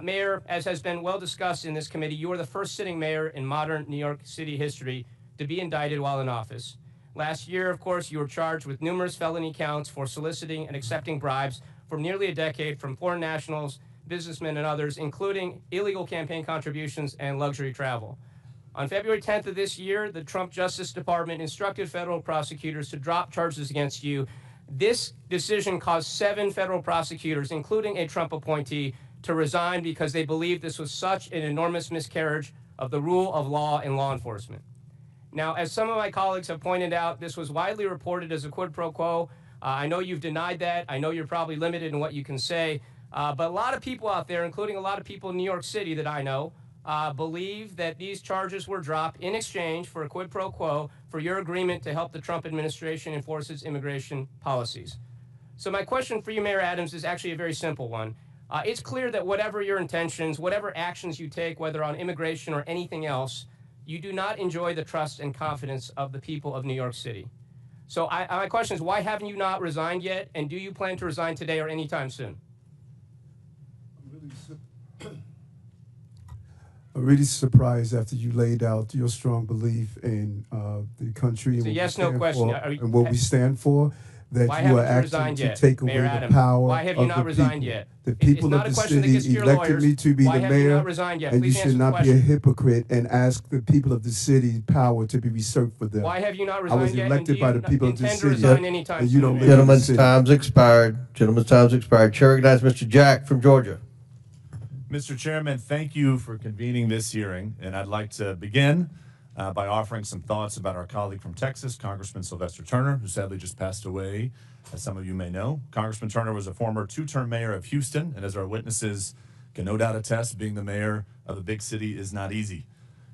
Mayor, as has been well discussed in this committee, you are the first sitting mayor in modern New York City history to be indicted while in office. Last year, of course, you were charged with numerous felony counts for soliciting and accepting bribes for nearly a decade from foreign nationals, businessmen, and others, including illegal campaign contributions and luxury travel. On February 10th of this year, the Trump Justice Department instructed federal prosecutors to drop charges against you. This decision caused 7 federal prosecutors, including a Trump appointee, to resign because they believed this was such an enormous miscarriage of the rule of law in law enforcement. Now, as some of my colleagues have pointed out, this was widely reported as a quid pro quo. I know you've denied that. I know you're probably limited in what you can say. But a lot of people out there, including a lot of people in New York City that I know, believe that these charges were dropped in exchange for a quid pro quo for your agreement to help the Trump administration enforce its immigration policies. So my question for you, Mayor Adams, is actually a very simple one. It's clear that whatever your intentions, whatever actions you take, whether on immigration or anything else, you do not enjoy the trust and confidence of the people of New York City. So my question is, why haven't you not resigned yet, and do you plan to resign today or anytime soon? I'm really surprised after you laid out your strong belief in the country and, yes/no question. And what we stand for, that why you are haven't you acting to yet, take Mayor away Adams? the power Why have you of not the resigned people. yet? The It's people not of a the question that gets city to your elected lawyers. me to be Why the have you mayor, not resigned yet? and Please you answer should the not be a question. hypocrite and ask the people of the city power to be reserved for them. Why have you not I resigned was yet? elected And do by you the people of the intend to city, resign anytime and you don't soon? live in the Gentlemen's city. time's expired. Gentlemen's time's expired. Chair recognizes Mr. Jack from Georgia. Mr. Chairman, thank you for convening this hearing, and I'd like to begin by offering some thoughts about our colleague from Texas, Congressman Sylvester Turner, who sadly just passed away, as some of you may know. Congressman Turner was a former 2-term mayor of Houston, and as our witnesses can no doubt attest, being the mayor of a big city is not easy.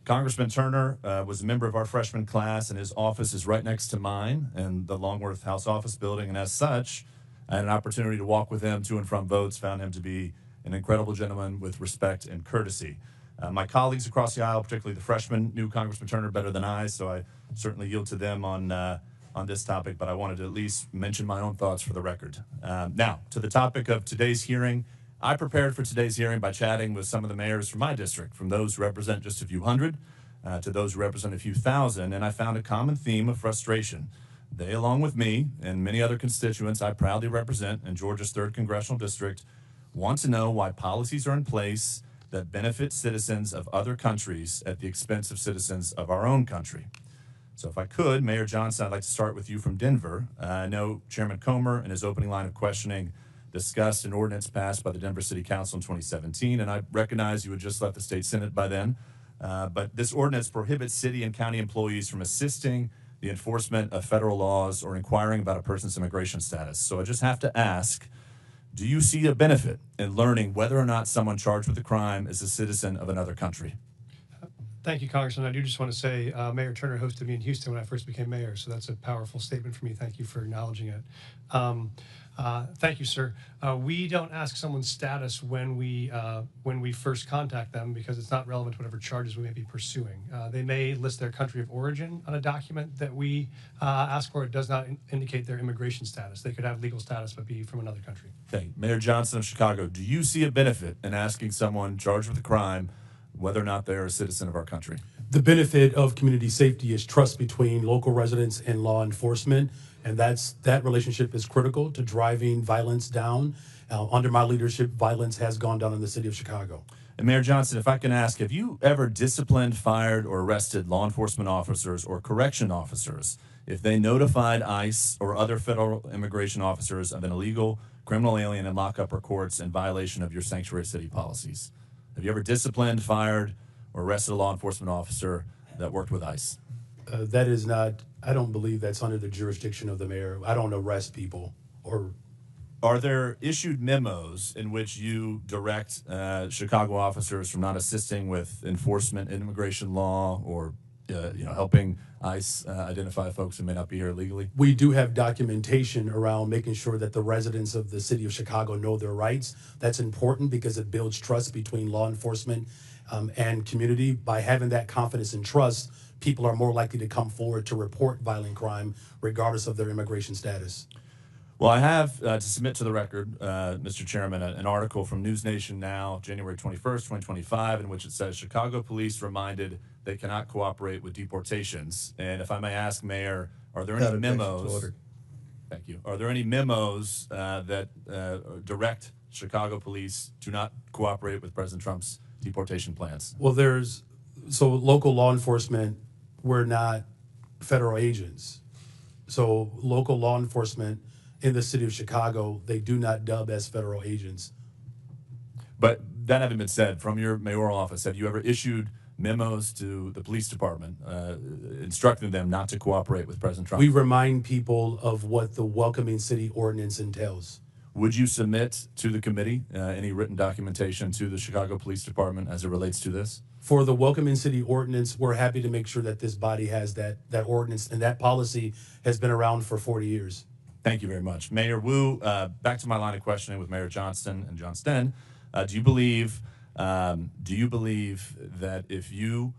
Congressman Turner was a member of our freshman class, and his office is right next to mine in the Longworth House Office Building, and as such, I had an opportunity to walk with him to and from votes, found him to be an incredible gentleman with respect and courtesy. My colleagues across the aisle, particularly the freshmen, knew Congressman Turner better than I, so I certainly yield to them on this topic, but I wanted to at least mention my own thoughts for the record. Now, to the topic of today's hearing, I prepared for today's hearing by chatting with some of the mayors from my district, from those who represent just a few hundred to those who represent a few thousand, and I found a common theme of frustration. They, along with me and many other constituents I proudly represent in Georgia's 3rd Congressional District, want to know why policies are in place that benefit citizens of other countries at the expense of citizens of our own country. So if I could, Mayor Johnston, I'd like to start with you from Denver. I know Chairman Comer, in his opening line of questioning, discussed an ordinance passed by the Denver City Council in 2017, and I recognize you had just left the state Senate by then. But this ordinance prohibits city and county employees from assisting the enforcement of federal laws or inquiring about a person's immigration status. So I just have to ask, do you see a benefit in learning whether or not someone charged with a crime is a citizen of another country? Thank you, Congressman. I do just want to say Mayor Turner hosted me in Houston when I first became mayor, so that's a powerful statement for me. Thank you for acknowledging it. Thank you, sir. We don't ask someone's status when we first contact them because it's not relevant to whatever charges we may be pursuing. They may list their country of origin on a document that we ask for. It does not indicate their immigration status. They could have legal status but be from another country. Thank you. Mayor Johnston of Chicago, do you see a benefit in asking someone charged with a crime whether or not they're a citizen of our country? The benefit of community safety is trust between local residents and law enforcement, and that relationship is critical to driving violence down. Under my leadership, violence has gone down in the city of Chicago. And Mayor Johnston, if I can ask, have you ever disciplined, fired, or arrested law enforcement officers or correction officers if they notified ICE or other federal immigration officers of an illegal criminal alien in lockup or courts in violation of your sanctuary city policies? Have you ever disciplined, fired, or arrested a law enforcement officer that worked with ICE? That is not, I don't believe that's under the jurisdiction of the mayor. I don't arrest people. Or are there issued memos in which you direct Chicago officers from not assisting with enforcement in immigration law or helping ICE identify folks who may not be here legally? We do have documentation around making sure that the residents of the city of Chicago know their rights. That's important because it builds trust between law enforcement and community. By having that confidence and trust, people are more likely to come forward to report violent crime regardless of their immigration status. Well, I have to submit to the record, Mr. Chairman, an article from News Nation Now, January 21st, 2025, in which it says Chicago police reminded they cannot cooperate with deportations. And if I may ask, Mayor, are there any memos? Thank you. Are there any memos that direct Chicago police to not cooperate with President Trump's deportation plans? Well, so local law enforcement, we're not federal agents. So local law enforcement in the city of Chicago, they do not dub as federal agents. But that having been said, from your mayoral office, have you ever issued memos to the police department instructing them not to cooperate with President Trump? We remind people of what the Welcoming City Ordinance entails. Would you submit to the committee any written documentation to the Chicago Police Department as it relates to this? For the Welcoming City Ordinance, we're happy to make sure that this body has that ordinance, and that policy has been around for 40 years. Thank you very much. Mayor Wu, back to my line of questioning with Mayor Johnston and Johnston. Do you believe that if you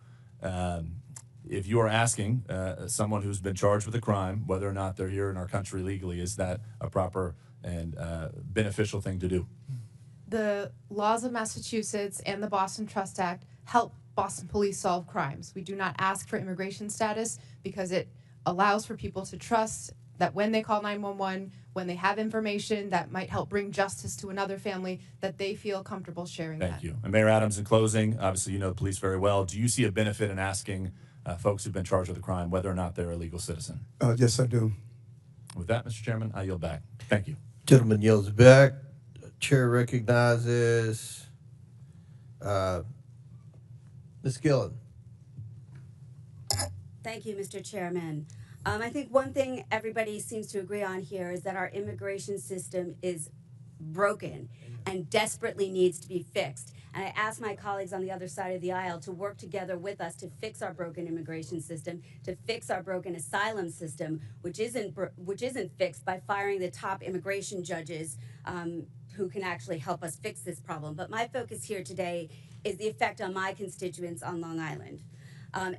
are asking someone who's been charged with a crime, whether or not they're here in our country legally, is that a proper and beneficial thing to do? The laws of Massachusetts and the Boston Trust Act help Boston police solve crimes. We do not ask for immigration status because it allows for people to trust that when they call 911, when they have information that might help bring justice to another family, that they feel comfortable sharing that. Thank you. And Mayor Adams, in closing, obviously you know the police very well. Do you see a benefit in asking folks who've been charged with a crime whether or not they're a legal citizen? Yes, I do. With that, Mr. Chairman, I yield back. Thank you. Gentleman yields back. Chair recognizes Ms. Gillen. Thank you, Mr. Chairman. I think one thing everybody seems to agree on here is that our immigration system is broken and desperately needs to be fixed. And I ask my colleagues on the other side of the aisle to work together with us to fix our broken immigration system, to fix our broken asylum system, which isn't fixed by firing the top immigration judges who can actually help us fix this problem. But my focus here today is the effect on my constituents on Long Island.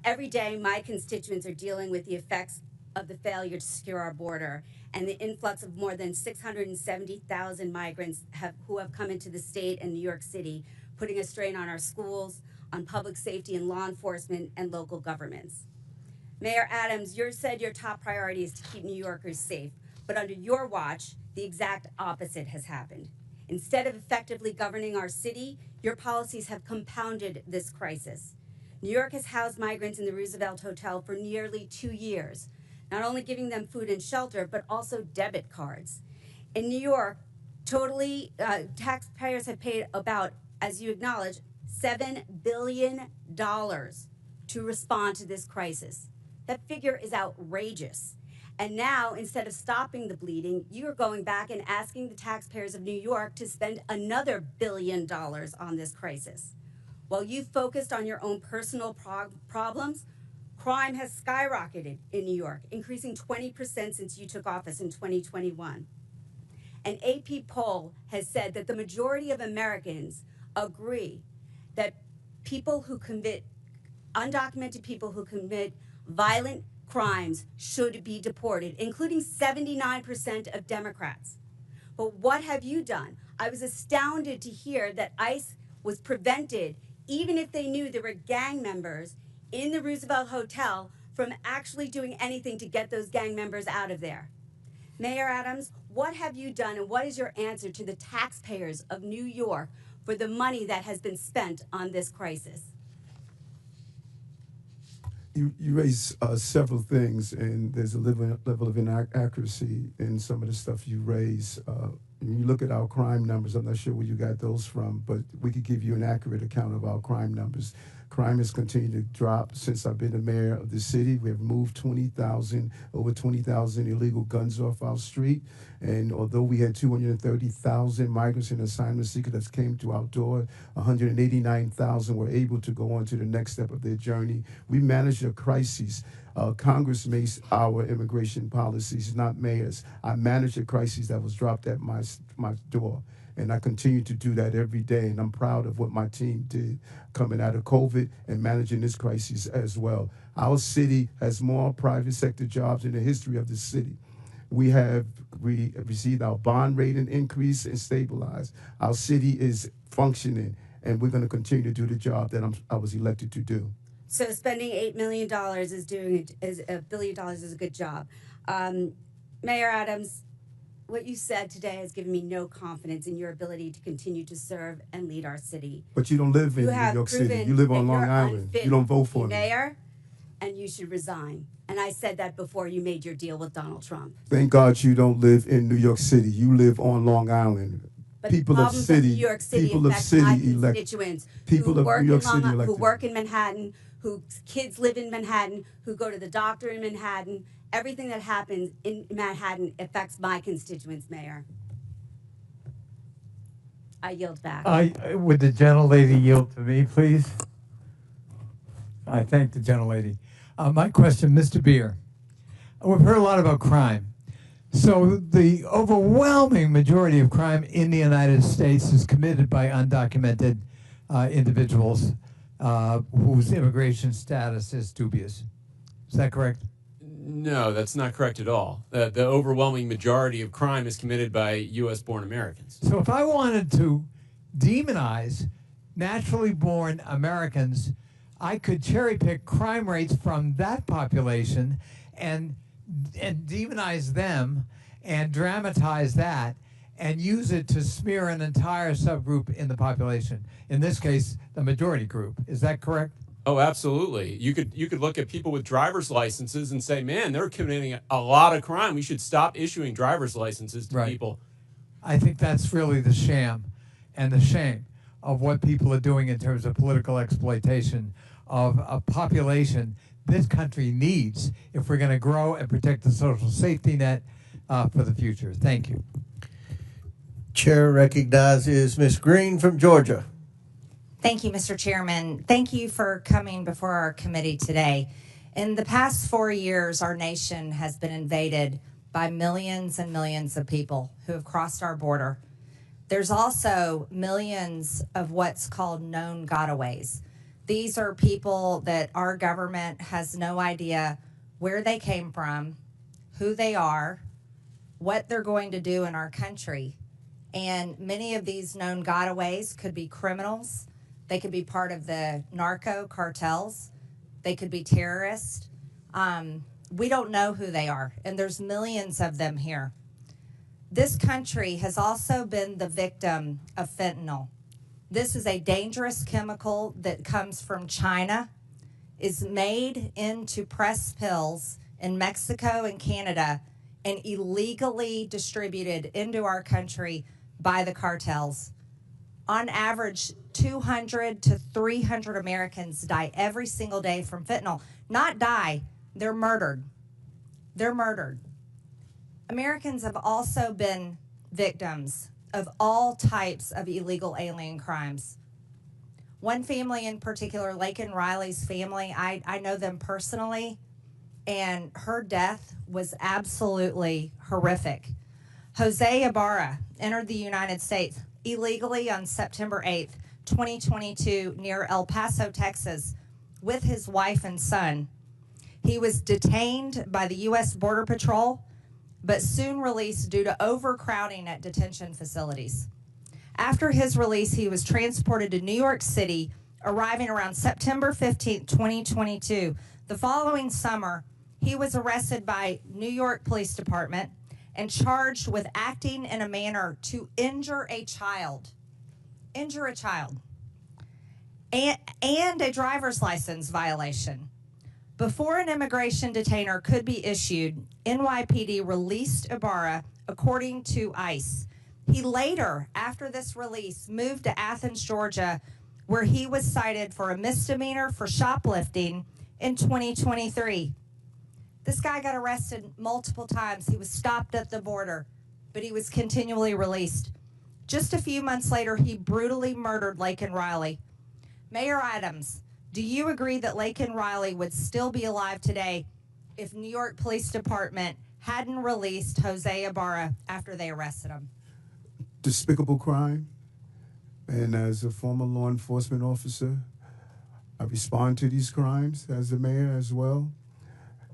Every day, my constituents are dealing with the effects of the failure to secure our border and the influx of more than 670,000 migrants who have come into the state and New York City, putting a strain on our schools, on public safety and law enforcement, and local governments. Mayor Adams, you said your top priority is to keep New Yorkers safe, but under your watch, the exact opposite has happened. Instead of effectively governing our city, your policies have compounded this crisis. New York has housed migrants in the Roosevelt Hotel for nearly 2 years, not only giving them food and shelter, but also debit cards. In New York, taxpayers have paid about, as you acknowledge, $7 billion to respond to this crisis. That figure is outrageous. And now, instead of stopping the bleeding, you are going back and asking the taxpayers of New York to spend another $1 billion on this crisis. While you focused on your own personal problems, crime has skyrocketed in New York, increasing 20% since you took office in 2021. An AP poll has said that the majority of Americans agree that undocumented people who commit violent crimes should be deported, including 79% of Democrats. But what have you done? I was astounded to hear that ICE was prevented, even if they knew there were gang members in the Roosevelt Hotel, from actually doing anything to get those gang members out of there. Mayor Adams, what have you done and what is your answer to the taxpayers of New York for the money that has been spent on this crisis? You raise several things, and there's a level of inaccuracy in some of the stuff you raise. When you look at our crime numbers, I'm not sure where you got those from, but we could give you an accurate account of our crime numbers. Crime has continued to drop since I've been the mayor of the city. We have moved over 20,000 illegal guns off our street. And although we had 230,000 migrants and asylum seekers that came to our door, 189,000 were able to go on to the next step of their journey. We managed a crisis. Congress makes our immigration policies, not mayors. I managed a crisis that was dropped at my door. And I continue to do that every day, and I'm proud of what my team did coming out of COVID and managing this crisis as well. Our city has more private sector jobs in the history of the city. We received our bond rating increase and stabilized. Our city is functioning, and we're going to continue to do the job that I was elected to do. So spending $8 million $1 billion is a good job. Mayor Adams, what you said today has given me no confidence in your ability to continue to serve and lead our city. But you don't live in New York City. You live on Long Island. You don't vote for me. Mayor, and you should resign. And I said that before you made your deal with Donald Trump. Thank God you don't live in New York City. You live on Long Island. But people of city, New York City people of city elect constituents people of New York City elected. Who work in Manhattan, whose kids live in Manhattan, who go to the doctor in Manhattan. Everything that happens in Manhattan affects my constituents, Mayor. I yield back. Would the gentlelady yield to me, please? I thank the gentlelady. My question, Mr. Beer. We've heard a lot about crime. So the overwhelming majority of crime in the United States is committed by undocumented individuals whose immigration status is dubious. Is that correct? No, that's not correct at all. The overwhelming majority of crime is committed by U.S.-born Americans. So if I wanted to demonize naturally born Americans, I could cherry pick crime rates from that population and demonize them and dramatize that and use it to smear an entire subgroup in the population. In this case, the majority group. Is that correct? Oh, absolutely. You could look at people with driver's licenses and say, man, they're committing a lot of crime. We should stop issuing driver's licenses to people. I think that's really the sham and the shame of what people are doing in terms of political exploitation of a population this country needs if we're going to grow and protect the social safety net for the future. Thank you. Chair recognizes Ms. Green from Georgia. Thank you, Mr. Chairman. Thank you for coming before our committee today. In the past 4 years, our nation has been invaded by millions and millions of people who have crossed our border. There's also millions of what's called known gotaways. These are people that our government has no idea where they came from, who they are, what they're going to do in our country. And many of these known gotaways could be criminals. They could be part of the narco cartels. They could be terrorists. We don't know who they are, and there's millions of them here. This country has also been the victim of fentanyl. This is a dangerous chemical that comes from China, is made into pressed pills in Mexico and Canada, and illegally distributed into our country by the cartels. On average, 200 to 300 Americans die every single day from fentanyl. Not die, they're murdered. They're murdered. Americans have also been victims of all types of illegal alien crimes. One family in particular, Laken Riley's family, I know them personally, and her death was absolutely horrific. Jose Ibarra entered the United States illegally on September 8th, 2022, near El Paso, Texas, with his wife and son. He was detained by the U.S. Border Patrol, but soon released due to overcrowding at detention facilities. After his release, he was transported to New York City, arriving around September 15, 2022. The following summer, he was arrested by New York Police Department and charged with acting in a manner to injure a child. And a driver's license violation. Before an immigration detainer could be issued, NYPD released Ibarra according to ICE. He later, after this release, moved to Athens, Georgia, where he was cited for a misdemeanor for shoplifting in 2023. This guy got arrested multiple times. He was stopped at the border, but he was continually released. Just a few months later, he brutally murdered Laken Riley. Mayor Adams, do you agree that Laken Riley would still be alive today if New York Police Department hadn't released Jose Ibarra after they arrested him? Despicable crime. And as a former law enforcement officer, I respond to these crimes as a mayor as well.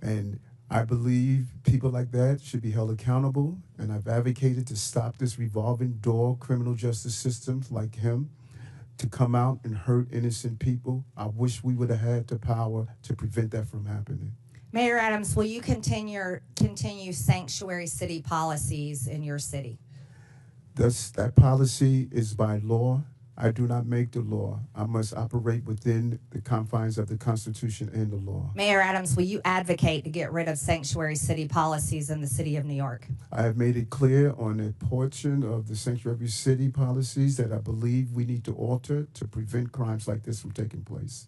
And I believe people like that should be held accountable. And I've advocated to stop this revolving door criminal justice systems like him to come out and hurt innocent people. I wish we would have had the power to prevent that from happening. Mayor Adams, will you continue sanctuary city policies in your city? That policy is by law. I do not make the law. I must operate within the confines of the Constitution and the law. Mayor Adams, will you advocate to get rid of sanctuary city policies in the city of New York? I have made it clear on a portion of the sanctuary city policies that I believe we need to alter to prevent crimes like this from taking place.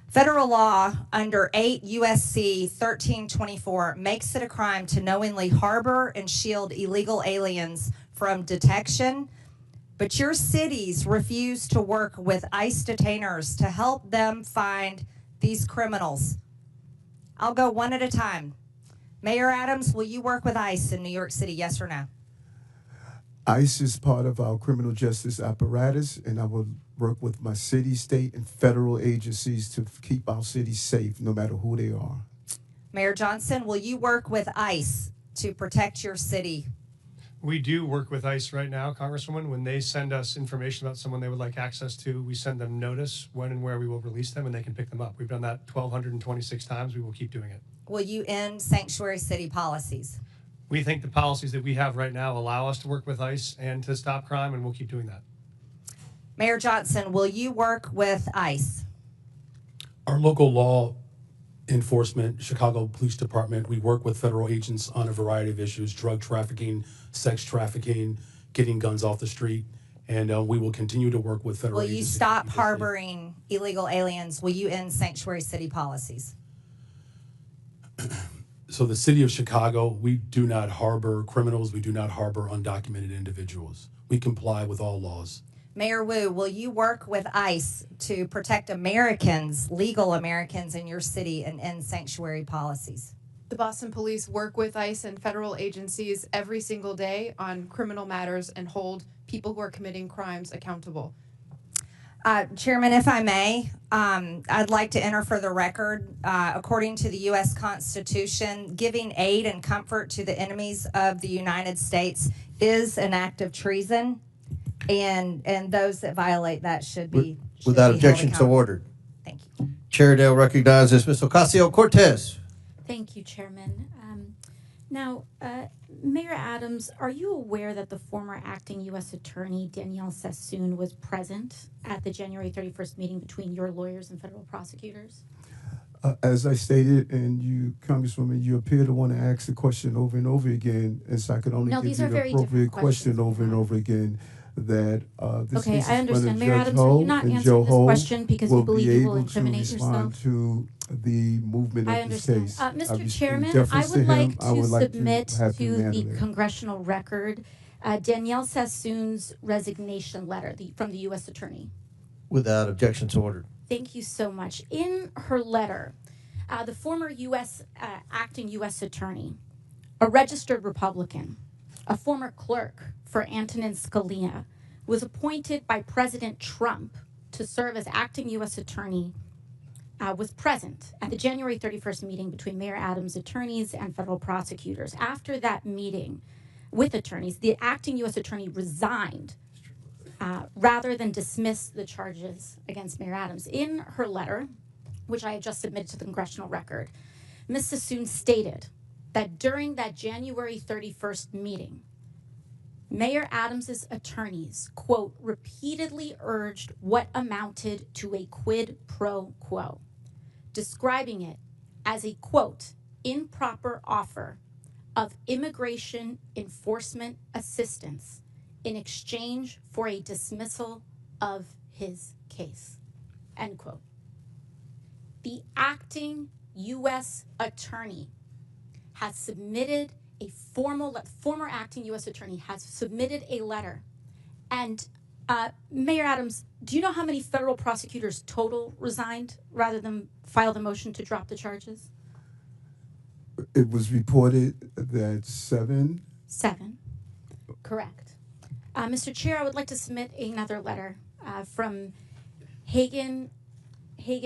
Federal law under 8 U.S.C. 1324 makes it a crime to knowingly harbor and shield illegal aliens from detection, but your cities refuse to work with ICE detainers to help them find these criminals. I'll go one at a time. Mayor Adams, will you work with ICE in New York City, yes or no? ICE is part of our criminal justice apparatus, and I will work with my city, state, and federal agencies to keep our cities safe, no matter who they are. Mayor Johnston, will you work with ICE to protect your city? We do work with ICE right now, Congresswoman. When they send us information about someone they would like access to, we send them notice when and where we will release them, and they can pick them up. We've done that 1,226 times. We will keep doing it. Will you end sanctuary city policies? We think the policies that we have right now allow us to work with ICE and to stop crime, and we'll keep doing that. Mayor Johnston, will you work with ICE? Our local law enforcement, Chicago Police Department, we work with federal agents on a variety of issues: drug trafficking, sex trafficking, getting guns off the street, and we will continue to work with federal Will agencies. you stop harboring illegal aliens? Will you end sanctuary city policies? So the city of Chicago, we do not harbor criminals. We do not harbor undocumented individuals. We comply with all laws. Mayor Wu, will you work with ICE to protect Americans, legal Americans in your city, and end sanctuary policies? The Boston Police work with ICE and federal agencies every single day on criminal matters and hold people who are committing crimes accountable. Chairman, if I may, I'd like to enter for the record, according to the U.S. Constitution, giving aid and comfort to the enemies of the United States is an act of treason, and those that violate that should be Without objection, so ordered. Thank you. Chair Dale recognizes Ms. Ocasio-Cortez. Thank you, Chairman. Now, Mayor Adams, are you aware that the former acting U.S. Attorney Danielle Sassoon was present at the January 31st meeting between your lawyers and federal prosecutors? As I stated, and you, Congresswoman, you appear to want to ask the question over and over again, and so I could only give you the appropriate question over and over again. That this okay, case I is understand. Judge Mayor Adams, Ho, will you not and answer Joe this Ho question because you believe you will incriminate yourself? To the movement I of this understand. case. Mr. Chairman, I would like to submit to the congressional record Danielle Sassoon's resignation letter from the U.S. Attorney. Without objection, so ordered. Thank you so much. In her letter, the former acting U.S. attorney, a registered Republican, a former clerk for Antonin Scalia, was appointed by President Trump to serve as acting U.S. attorney, was present at the January 31st meeting between Mayor Adams' attorneys and federal prosecutors. After that meeting with attorneys, the acting U.S. attorney resigned rather than dismiss the charges against Mayor Adams. In her letter, which I have just submitted to the congressional record, Ms. Sassoon stated that during that January 31st meeting, Mayor Adams's attorneys, quote, repeatedly urged what amounted to a quid pro quo, describing it as a, quote, improper offer of immigration enforcement assistance in exchange for a dismissal of his case, end quote. The acting U.S. attorney has submitted a former acting U.S. attorney has submitted a letter. And Mayor Adams, do you know how many federal prosecutors total resigned rather than file the motion to drop the charges? It was reported that 7. 7, correct. Mr. Chair, I would like to submit another letter from Hagan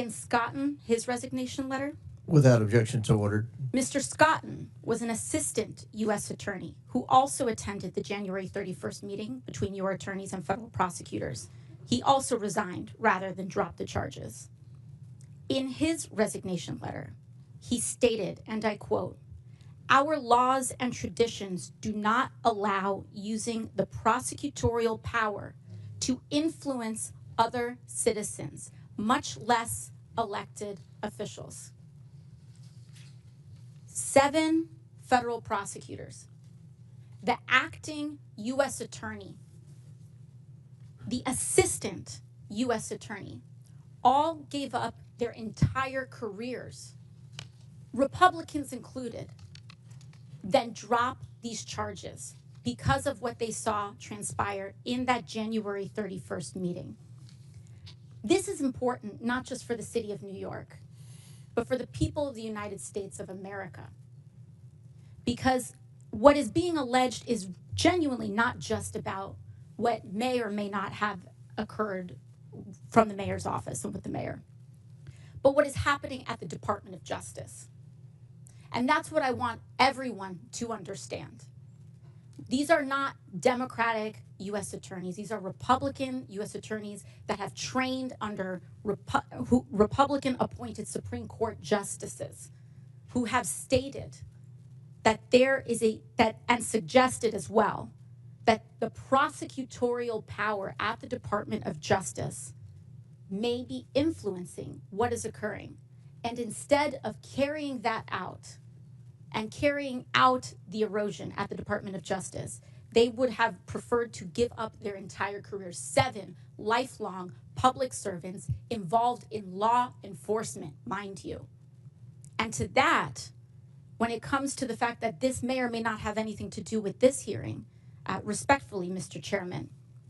Scotton, his resignation letter. Without objection, so ordered. Mr. Scotton was an assistant U.S. attorney who also attended the January 31st meeting between your attorneys and federal prosecutors. He also resigned rather than drop the charges. In his resignation letter, he stated, and I quote, "Our laws and traditions do not allow using the prosecutorial power to influence other citizens, much less elected officials." 7 federal prosecutors, the acting U.S. attorney, the assistant U.S. attorney, all gave up their entire careers, Republicans included, then drop these charges because of what they saw transpire in that January 31st meeting. This is important not just for the city of New York, but for the people of the United States of America. Because what is being alleged is genuinely not just about what may or may not have occurred from the mayor's office and with the mayor, but what is happening at the Department of Justice. And that's what I want everyone to understand. These are not Democratic U.S. attorneys. These are Republican U.S. attorneys that have trained under Republican-appointed Supreme Court justices who have stated that there is and suggested as well, that the prosecutorial power at the Department of Justice may be influencing what is occurring. And instead of carrying that out and carrying out the erosion at the Department of Justice, they would have preferred to give up their entire careers. 7 lifelong public servants involved in law enforcement, mind you. And to that, when it comes to the fact that this mayor may not have anything to do with this hearing, respectfully, Mr. Chairman,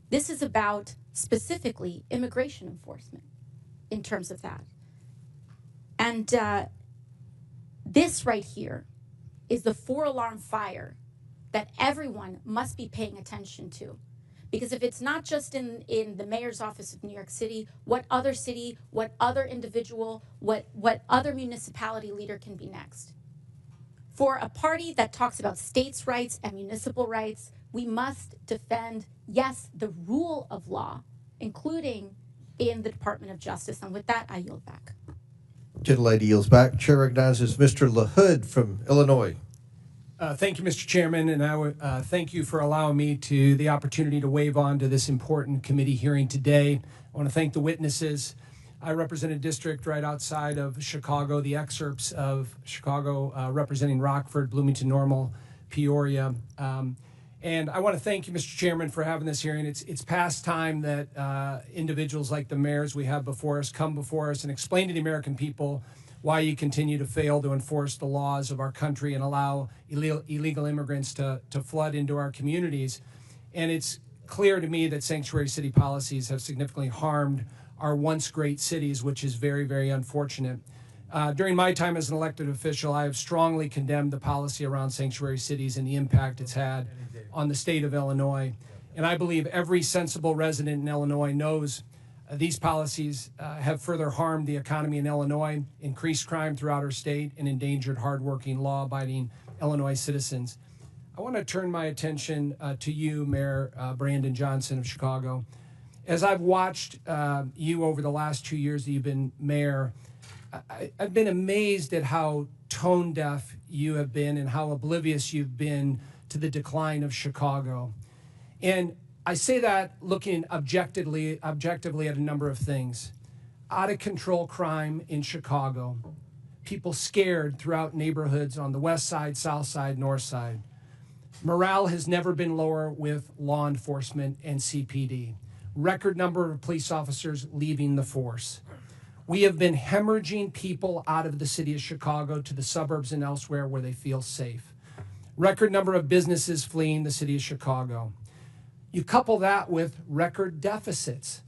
this is about specifically immigration enforcement in terms of that. And this right here is the 4-alarm fire that everyone must be paying attention to. Because if it's not just in the mayor's office of New York City, what other city, what other individual, what other municipality leader can be next? For a party that talks about states' rights and municipal rights, we must defend, yes, the rule of law, including in the Department of Justice. And with that, I yield back. Gentlelady yields back. Chair recognizes Mr. LaHood from Illinois. Thank you, Mr. Chairman, and I would thank you for allowing me the opportunity to wave on to this important committee hearing today. I want to thank the witnesses. I represent a district right outside of Chicago, the excerpts of Chicago representing Rockford, Bloomington Normal, Peoria. And I want to thank you, Mr. Chairman, for having this hearing. It's past time that individuals like the mayors we have before us come before us and explain to the American people why you continue to fail to enforce the laws of our country and allow illegal immigrants to flood into our communities. And it's clear to me that sanctuary city policies have significantly harmed our once great cities, which is very, very unfortunate. During my time as an elected official, I have strongly condemned the policy around sanctuary cities and the impact it's had on the state of Illinois. And I believe every sensible resident in Illinois knows these policies have further harmed the economy in Illinois, increased crime throughout our state, and endangered hardworking, law-abiding Illinois citizens. I want to turn my attention to you, Mayor Brandon Johnson of Chicago. As I've watched you over the last 2 years that you've been mayor, I've been amazed at how tone deaf you have been and how oblivious you've been to the decline of Chicago. And I say that looking objectively at a number of things. Out of control crime in Chicago, people scared throughout neighborhoods on the west side, south side, north side. Morale has never been lower with law enforcement and CPD. Record number of police officers leaving the force. We have been hemorrhaging people out of the city of Chicago to the suburbs and elsewhere where they feel safe. Record number of businesses fleeing the city of Chicago. You couple that with record deficits.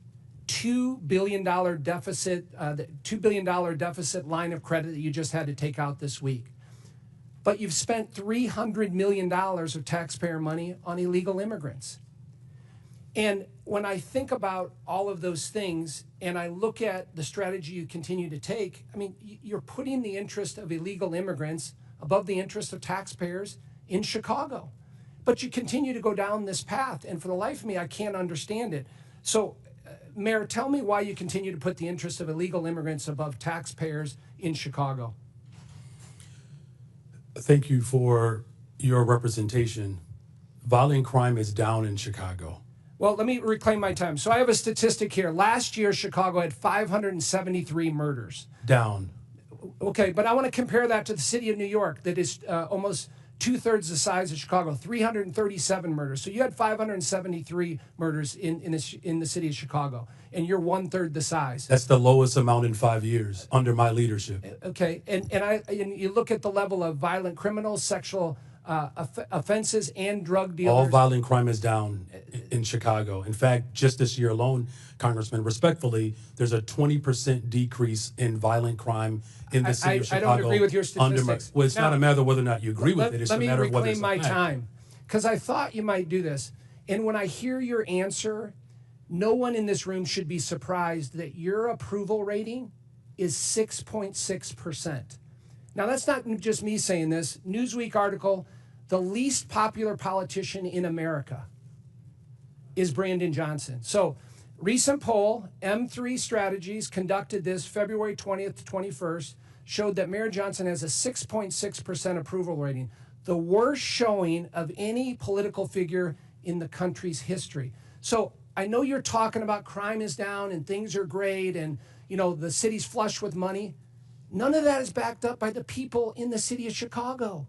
$2 billion deficit, the $2 billion deficit line of credit that you just had to take out this week. But you've spent $300 million of taxpayer money on illegal immigrants. And when I think about all of those things and I look at the strategy you continue to take, I mean, you're putting the interest of illegal immigrants above the interest of taxpayers in Chicago. But you continue to go down this path, and for the life of me, I can't understand it. So, Mayor, tell me why you continue to put the interest of illegal immigrants above taxpayers in Chicago. Thank you for your representation. Violent crime is down in Chicago. Well, let me reclaim my time. So I have a statistic here. Last year, Chicago had 573 murders. Down. Okay, but I want to compare that to the city of New York that is almost two-thirds the size of Chicago, 337 murders. So you had 573 murders in the city of Chicago, and you're one-third the size. That's the lowest amount in 5 years under my leadership. Okay, and you look at the level of violent criminals, sexual offenses, and drug dealers. All violent crime is down in Chicago. In fact, just this year alone, Congressman, respectfully, there's a 20% decrease in violent crime in the city of Chicago. I don't agree with your statistics. Well, it's not a matter of whether or not you agree with it. It's a matter of whether it's a fact. Let me reclaim my time, because I thought you might do this. And when I hear your answer, no one in this room should be surprised that your approval rating is 6.6%. Now, that's not just me saying this. Newsweek article, the least popular politician in America is Brandon Johnson. So, recent poll, M3 Strategies conducted this February 20th to 21st, showed that Mayor Johnson has a 6.6% approval rating, the worst showing of any political figure in the country's history. So, I know you're talking about crime is down and things are great and, you know, the city's flush with money. None of that is backed up by the people in the city of Chicago.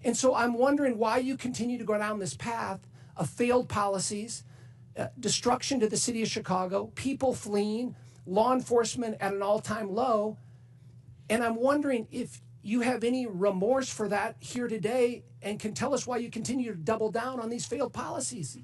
And so I'm wondering why you continue to go down this path of failed policies, destruction to the city of Chicago, people fleeing, law enforcement at an all-time low. And I'm wondering if you have any remorse for that here today and can tell us why you continue to double down on these failed policies.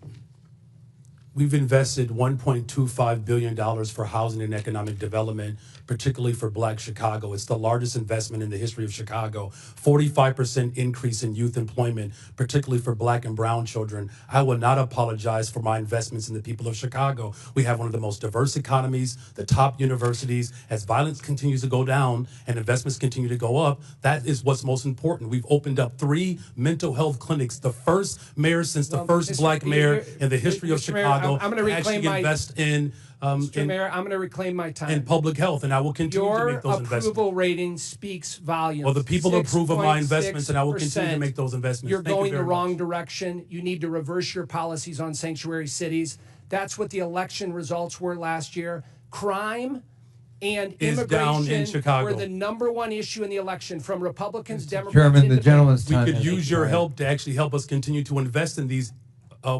We've invested $1.25 billion for housing and economic development, particularly for Black Chicago. It's the largest investment in the history of Chicago. 45% increase in youth employment, particularly for Black and brown children. I will not apologize for my investments in the people of Chicago. We have one of the most diverse economies, the top universities. As violence continues to go down and investments continue to go up, that is what's most important. We've opened up 3 mental health clinics, the first mayor since the first Black mayor in the history of Chicago. I'm going to reclaim my invest in Mr. Mayor, I'm going to reclaim my time. in public health, and I will continue to make those Your investments. approval rating speaks volumes. Well, the people approve of my investments, and I will continue to 6.6%. make those investments. You're Thank you going the very wrong much. direction. You need to reverse your policies on sanctuary cities. That's what the election results were last year. Crime and Is down in immigration Chicago. were the #1 issue in the election, from Republicans, Democrats, Chairman, the gentleman's We time could has use your expired. help to actually help us continue to invest in these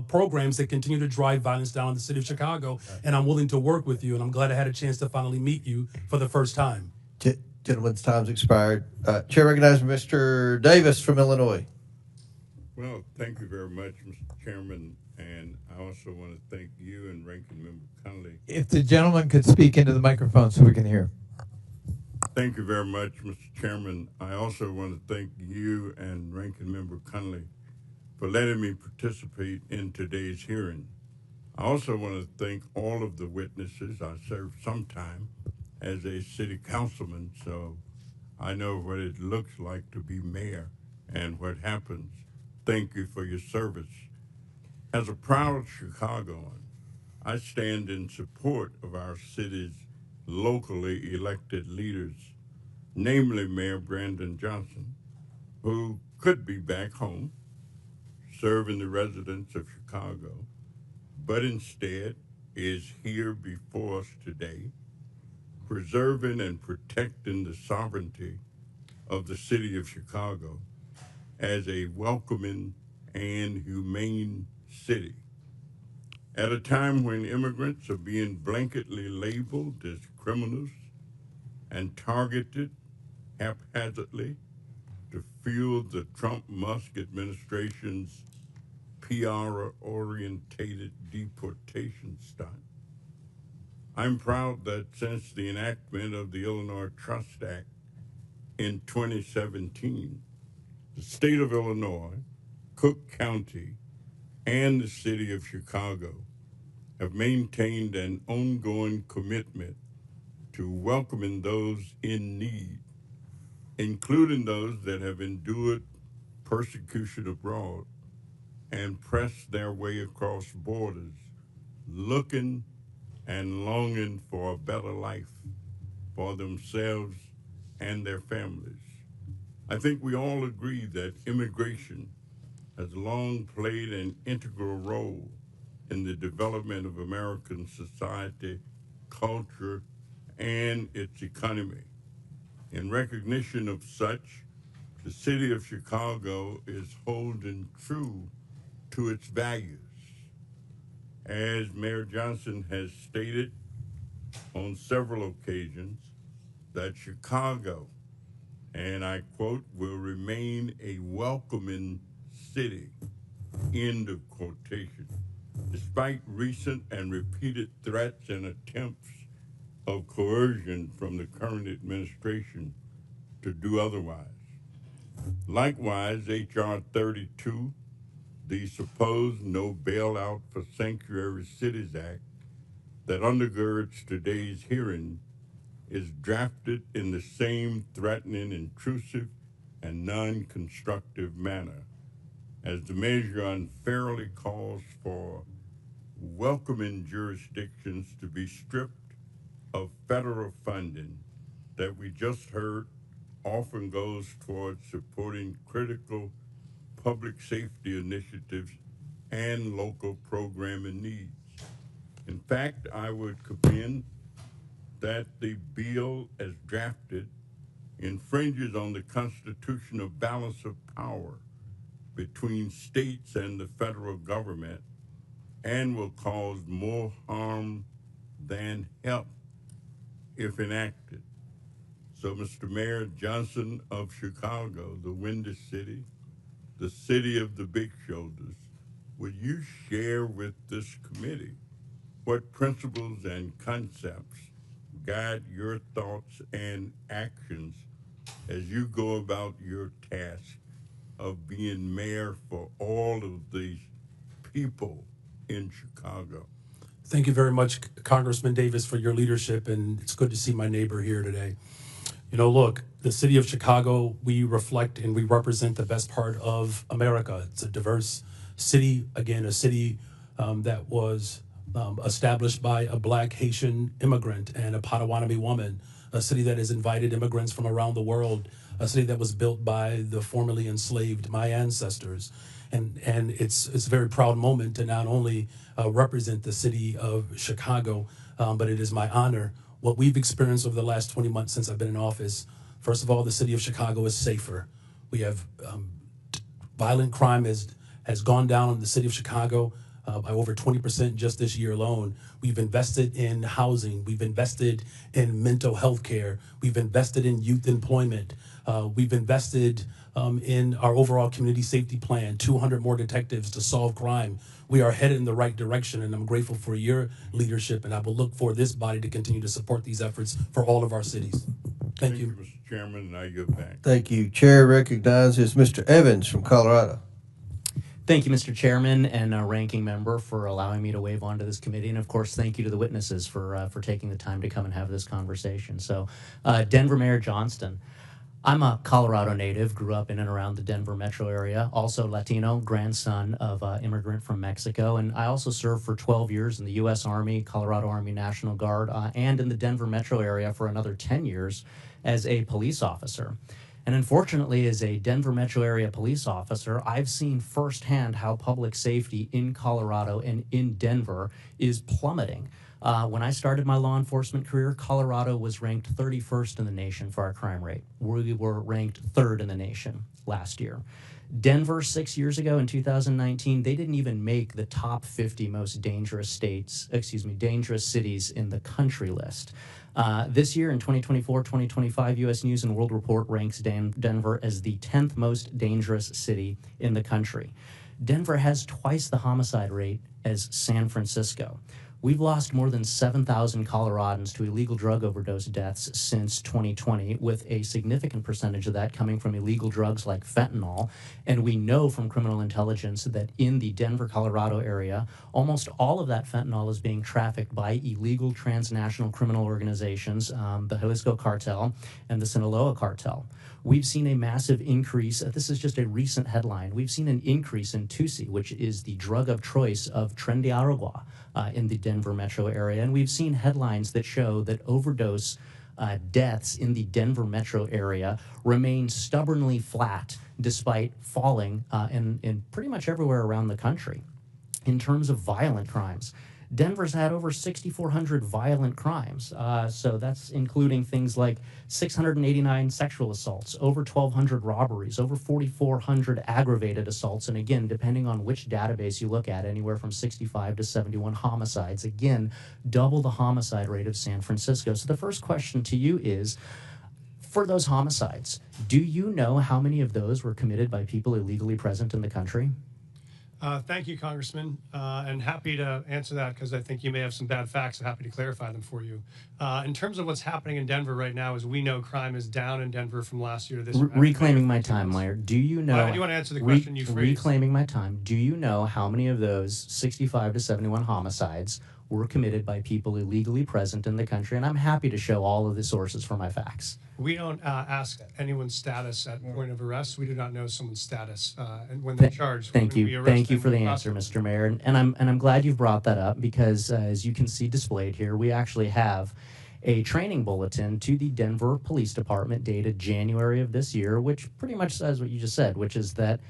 programs that continue to drive violence down in the city of Chicago. And I'm willing to work with you, and I'm glad I had a chance to finally meet you for the first time. Gentleman's time's expired. Chair recognizes Mr. Davis from Illinois. Well, thank you very much, Mr. Chairman. And I also want to thank you and Ranking Member Connolly. If the gentleman could speak into the microphone so we can hear. Thank you very much, Mr. Chairman. I also want to thank you and Ranking Member Connolly for letting me participate in today's hearing. I also want to thank all of the witnesses. I served some time as a city councilman, so I know what it looks like to be mayor and what happens. Thank you for your service. As a proud Chicagoan, I stand in support of our city's locally elected leaders, namely Mayor Brandon Johnson, who could be back home serving the residents of Chicago, but instead is here before us today, preserving and protecting the sovereignty of the city of Chicago as a welcoming and humane city. At a time when immigrants are being blanketly labeled as criminals and targeted haphazardly to fuel the Trump-Musk administration's PR-orientated deportation stunt, I'm proud that since the enactment of the Illinois Trust Act in 2017, the state of Illinois, Cook County, and the city of Chicago have maintained an ongoing commitment to welcoming those in need, including those that have endured persecution abroad and pressed their way across borders, looking and longing for a better life for themselves and their families. I think we all agree that immigration has long played an integral role in the development of American society, culture, and its economy. In recognition of such, the city of Chicago is holding true to its values. As Mayor Johnston has stated on several occasions, that Chicago, and I quote, will remain a welcoming city, end of quotation, despite recent and repeated threats and attempts of coercion from the current administration to do otherwise. Likewise, H.R. 32, the supposed No Bailout for Sanctuary Cities Act that undergirds today's hearing, is drafted in the same threatening, intrusive, and non-constructive manner, as the measure unfairly calls for welcoming jurisdictions to be stripped of federal funding that we just heard often goes towards supporting critical public safety initiatives and local programming needs. In fact, I would commend that the bill as drafted infringes on the constitutional balance of power between states and the federal government and will cause more harm than help if enacted. So, Mr. Mayor Johnston of Chicago, the Windy City, the city of the big shoulders, would you share with this committee what principles and concepts guide your thoughts and actions as you go about your task of being mayor for all of these people in Chicago? Thank you very much, Congressman Davis, for your leadership, and it's good to see my neighbor here today. You know, look, the city of Chicago, we reflect and we represent the best part of America. It's a diverse city, again, a city that was established by a Black Haitian immigrant and a Potawatomi woman, a city that has invited immigrants from around the world, a city that was built by the formerly enslaved, my ancestors. And it's a very proud moment to not only represent the city of Chicago, but it is my honor. What we've experienced over the last 20 months since I've been in office, first of all, the city of Chicago is safer. We have violent crime has gone down in the city of Chicago by over 20% just this year alone. We've invested in housing. We've invested in mental health care. We've invested in youth employment. We've invested in our overall community safety plan, 200 more detectives to solve crime. we are headed in the right direction, and I'm grateful for your leadership, and I will look for this body to continue to support these efforts for all of our cities. Thank you. Mr. Chairman, and I give back. Thank you. Chair recognizes Mr. Evans from Colorado. Thank you, Mr. Chairman and Ranking Member, for allowing me to wave onto this committee. And of course, thank you to the witnesses for taking the time to come and have this conversation. So, Denver Mayor Johnston. I'm a Colorado native, grew up in and around the Denver metro area, also Latino, grandson of an immigrant from Mexico. And I also served for 12 years in the U.S. Army, Colorado Army National Guard, and in the Denver metro area for another 10 years as a police officer. And unfortunately, as a Denver metro area police officer, I've seen firsthand how public safety in Colorado and in Denver is plummeting. When I started my law enforcement career, Colorado was ranked 31st in the nation for our crime rate. We were ranked 3rd in the nation last year. Denver, 6 years ago in 2019, they didn't even make the top 50 most dangerous dangerous cities in the country list. This year in 2024-2025, U.S. News and World Report ranks Denver as the 10th most dangerous city in the country. Denver has twice the homicide rate as San Francisco. We've lost more than 7,000 Coloradans to illegal drug overdose deaths since 2020, with a significant percentage of that coming from illegal drugs like fentanyl. And we know from criminal intelligence that in the Denver, Colorado area, almost all of that fentanyl is being trafficked by illegal transnational criminal organizations, the Jalisco Cartel and the Sinaloa Cartel. We've seen a massive increase. This is just a recent headline. We've seen an increase in Tusi, which is the drug of choice of Tren de Aragua in the Denver metro area. And we've seen headlines that show that overdose deaths in the Denver metro area remain stubbornly flat despite falling in pretty much everywhere around the country. In terms of violent crimes, Denver's had over 6,400 violent crimes. So that's including things like 689 sexual assaults, over 1,200 robberies, over 4,400 aggravated assaults. And again, depending on which database you look at, anywhere from 65 to 71 homicides. Again, double the homicide rate of San Francisco. So the first question to you is, for those homicides, do you know how many of those were committed by people illegally present in the country? Thank you, Congressman, and happy to answer that because I think you may have some bad facts. I'm happy to clarify them for you. In terms of what's happening in Denver right now, as we know, crime is down in Denver from last year to this year. Reclaiming my time, Mayor. Do you know? I do want to answer the question you phrased. Reclaiming my time. Do you know how many of those 65 to 71 homicides were committed by people illegally present in the country? And I'm happy to show all of the sources for my facts. We don't ask anyone's status at point of arrest. We do not know someone's status and when they're charged. Thank you for the answer, Mr. Mayor. And I'm glad you've brought that up because as you can see displayed here, we actually have a training bulletin to the Denver Police Department dated January of this year, which pretty much says what you just said, which is that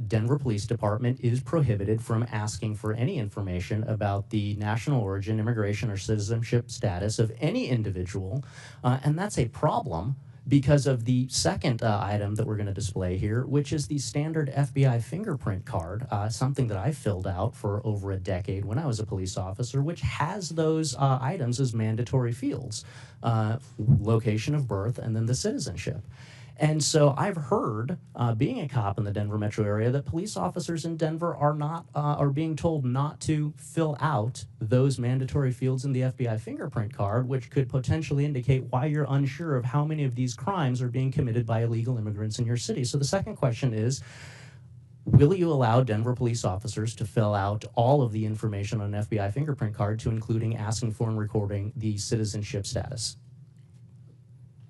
Denver Police Department is prohibited from asking for any information about the national origin, immigration, or citizenship status of any individual. And that's a problem because of the second item that we're going to display here, which is the standard FBI fingerprint card, something that I filled out for over a decade when I was a police officer, which has those items as mandatory fields, location of birth and then the citizenship. And so I've heard, being a cop in the Denver metro area, that police officers in Denver are being told not to fill out those mandatory fields in the FBI fingerprint card, which could potentially indicate why you're unsure of how many of these crimes are being committed by illegal immigrants in your city. So the second question is, will you allow Denver police officers to fill out all of the information on an FBI fingerprint card, to including asking for and recording the citizenship status?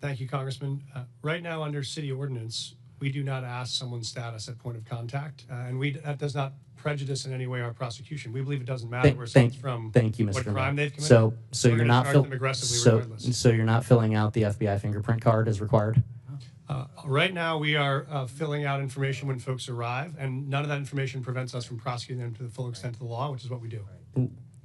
Thank you, Congressman. Right now, under city ordinance, we do not ask someone's status at point of contact, and that does not prejudice in any way our prosecution. We believe it doesn't matter where someone's from, thank you, Mr. what crime they've committed. So you're not so you're not filling out the FBI fingerprint card as required? Right now, we are filling out information when folks arrive, and none of that information prevents us from prosecuting them to the full extent of the law, which is what we do.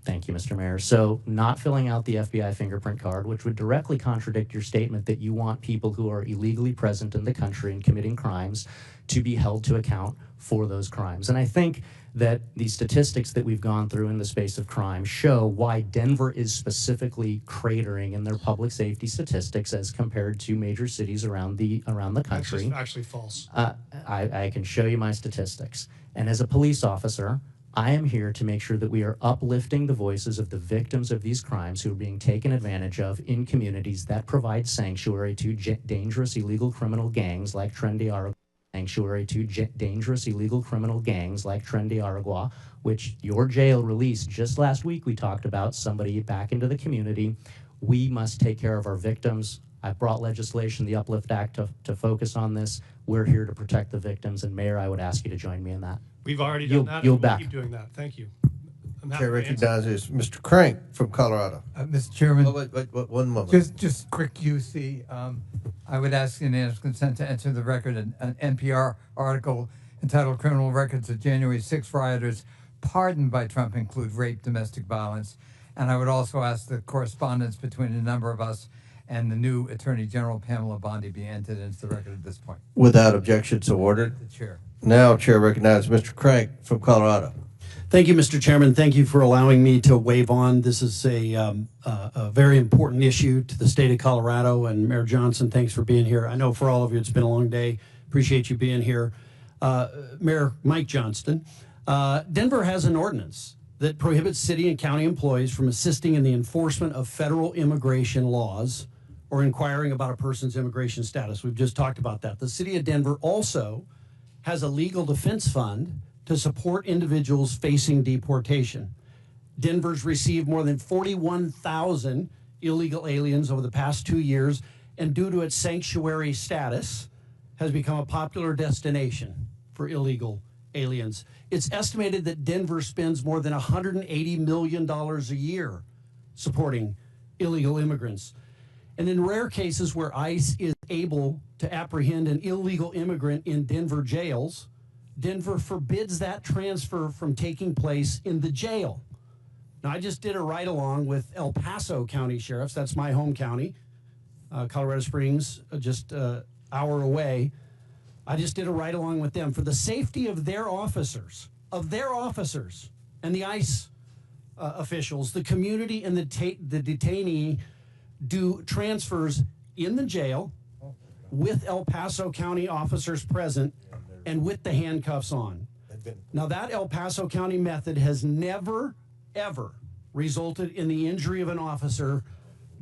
Thank you, Mr. Mayor. So not filling out the FBI fingerprint card, which would directly contradict your statement that you want people who are illegally present in the country and committing crimes to be held to account for those crimes. And I think that the statistics that we've gone through in the space of crime show why Denver is specifically cratering in their public safety statistics as compared to major cities around the country. That's just actually false. I can show you my statistics. And as a police officer, I am here to make sure that we are uplifting the voices of the victims of these crimes who are being taken advantage of in communities that provide sanctuary to dangerous illegal criminal gangs like Trendy Aragua, which your jail released just last week. We talked about somebody back into the community. We must take care of our victims. I brought legislation, the Uplift Act, to focus on this. We're here to protect the victims, and Mayor, I would ask you to join me in that. We've already done that. You'll and we'll back. keep doing that. Thank you. I'm happy Chair to answer. recognizes Mr. Crank from Colorado. Mr. Chairman. Oh, wait, one moment. Just quick UC. I would ask unanimous consent to enter the record an NPR article entitled Criminal Records of January 6 Rioters Pardoned by Trump Include Rape, Domestic Violence. And I would also ask the correspondence between a number of us and the new Attorney General Pamela Bondi be entered into the record at this point. Without objection, so ordered. The chair. Now, Chair recognizes Mr. Crank from Colorado. Thank you, Mr. Chairman. Thank you for allowing me to wave on. This is a very important issue to the state of Colorado. And Mayor Johnston, thanks for being here. I know for all of you, it's been a long day. Appreciate you being here. Mayor Mike Johnston, Denver has an ordinance that prohibits city and county employees from assisting in the enforcement of federal immigration laws or inquiring about a person's immigration status. We've just talked about that. The city of Denver also has a legal defense fund to support individuals facing deportation. Denver's received more than 41,000 illegal aliens over the past 2 years, and due to its sanctuary status, has become a popular destination for illegal aliens. It's estimated that Denver spends more than $180 million a year supporting illegal immigrants. And in rare cases where ICE is able to apprehend an illegal immigrant in Denver jails, Denver forbids that transfer from taking place in the jail. Now, I just did a ride-along with El Paso County Sheriffs. That's my home county. Colorado Springs, just an hour away. I just did a ride-along with them for the safety of their officers, and the ICE officials. The community and the detainee do transfers in the jail with El Paso County officers present and with the handcuffs on. Now, that El Paso County method has never, ever resulted in the injury of an officer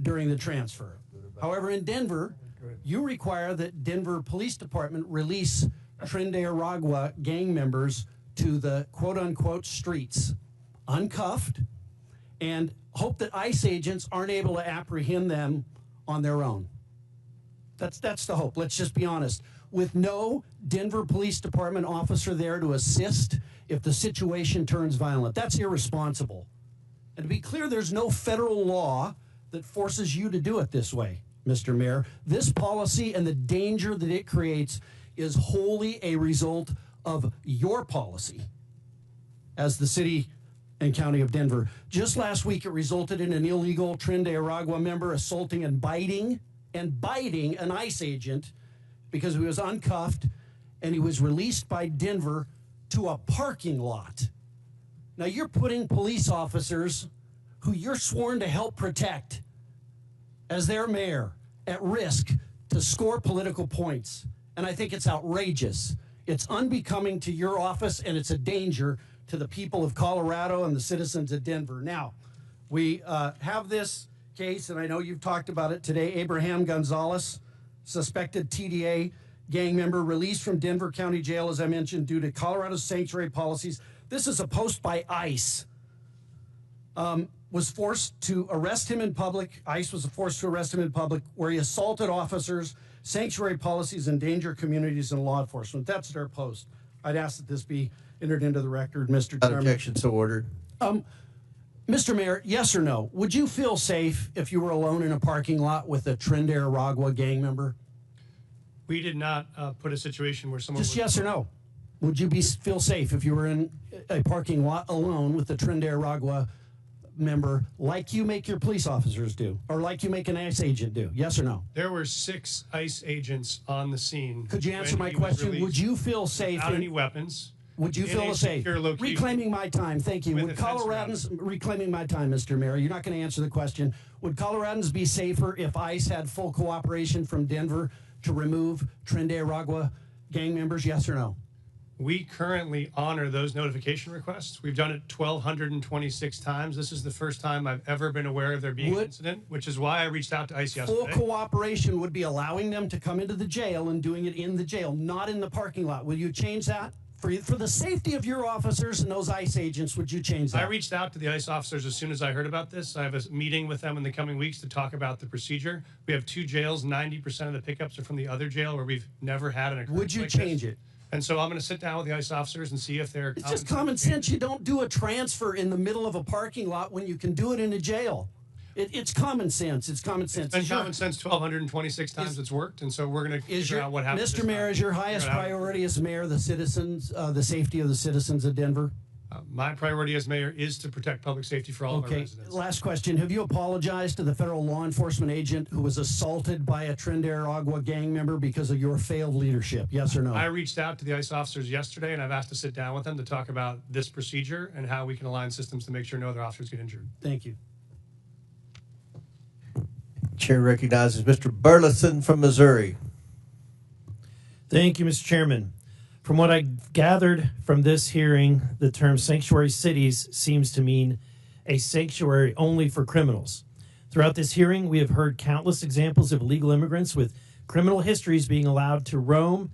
during the transfer. However, in Denver, you require that Denver Police Department release Trendy Aragua gang members to the quote-unquote streets, uncuffed, and hope that ICE agents aren't able to apprehend them on their own. That's the hope. Let's just be honest. With no Denver Police Department officer there to assist if the situation turns violent, that's irresponsible. And to be clear, there's no federal law that forces you to do it this way, Mr. Mayor. This policy and the danger that it creates is wholly a result of your policy as the city and county of Denver. Just last week, it resulted in an illegal Trendy Aragua member assaulting and biting an ICE agent because he was uncuffed and he was released by Denver to a parking lot. Now, you're putting police officers who you're sworn to help protect as their mayor at risk to score political points. And I think it's outrageous. It's unbecoming to your office, and it's a danger to the people of Colorado and the citizens of Denver. Now, we have this case, and I know you've talked about it today. Abraham Gonzalez, suspected TDA gang member, released from Denver County Jail, as I mentioned, due to Colorado's sanctuary policies. This is a post by ICE. Was forced to arrest him in public. ICE was forced to arrest him in public where he assaulted officers, sanctuary policies, endanger communities, and law enforcement. That's their post. I'd ask that this be entered into the record, Mr. Chairman. Objection, so ordered. Mr. Mayor, yes or no? Would you feel safe if you were alone in a parking lot with a Trendy Aragua gang member? We did not put a situation where someone. Just yes or no? Would you feel safe if you were in a parking lot alone with a Trendy Aragua member, like you make your police officers do, or like you make an ICE agent do? Yes or no? There were 6 ICE agents on the scene. Could you answer my question? Would you feel safe? Without any weapons. Would you feel safe? Reclaiming my time, thank you. Would Coloradans, reclaiming my time, Mr. Mayor, you're not going to answer the question. Would Coloradans be safer if ICE had full cooperation from Denver to remove Trendy Aragua gang members, yes or no? We currently honor those notification requests. We've done it 1,226 times. This is the first time I've ever been aware of there being an incident, which is why I reached out to ICE yesterday. Full cooperation would be allowing them to come into the jail and doing it in the jail, not in the parking lot. Will you change that? For the safety of your officers and those ICE agents, would you change that? I reached out to the ICE officers as soon as I heard about this. I have a meeting with them in the coming weeks to talk about the procedure. We have 2 jails. 90% of the pickups are from the other jail where we've never had an occurrence. Would you like change this. it? And so I'm going to sit down with the ICE officers and see if they're. It's just common sense. You don't do a transfer in the middle of a parking lot when you can do it in a jail. It's common sense. It's common sense. It's been common sense 1,226 times it's worked, and so we're going to figure out what happens. Mr. Mayor, is your highest priority as mayor the citizens, the safety of the citizens of Denver? My priority as mayor is to protect public safety for all of our Okay, residents. last question. Have you apologized to the federal law enforcement agent who was assaulted by a Trinidad Agua gang member because of your failed leadership? Yes or no? I reached out to the ICE officers yesterday, and I've asked to sit down with them to talk about this procedure and how we can align systems to make sure no other officers get injured. Thank you. Chair recognizes Mr. Burleson from Missouri. Thank you, Mr. Chairman. From what I gathered from this hearing, the term sanctuary cities seems to mean a sanctuary only for criminals. Throughout this hearing, we have heard countless examples of illegal immigrants with criminal histories being allowed to roam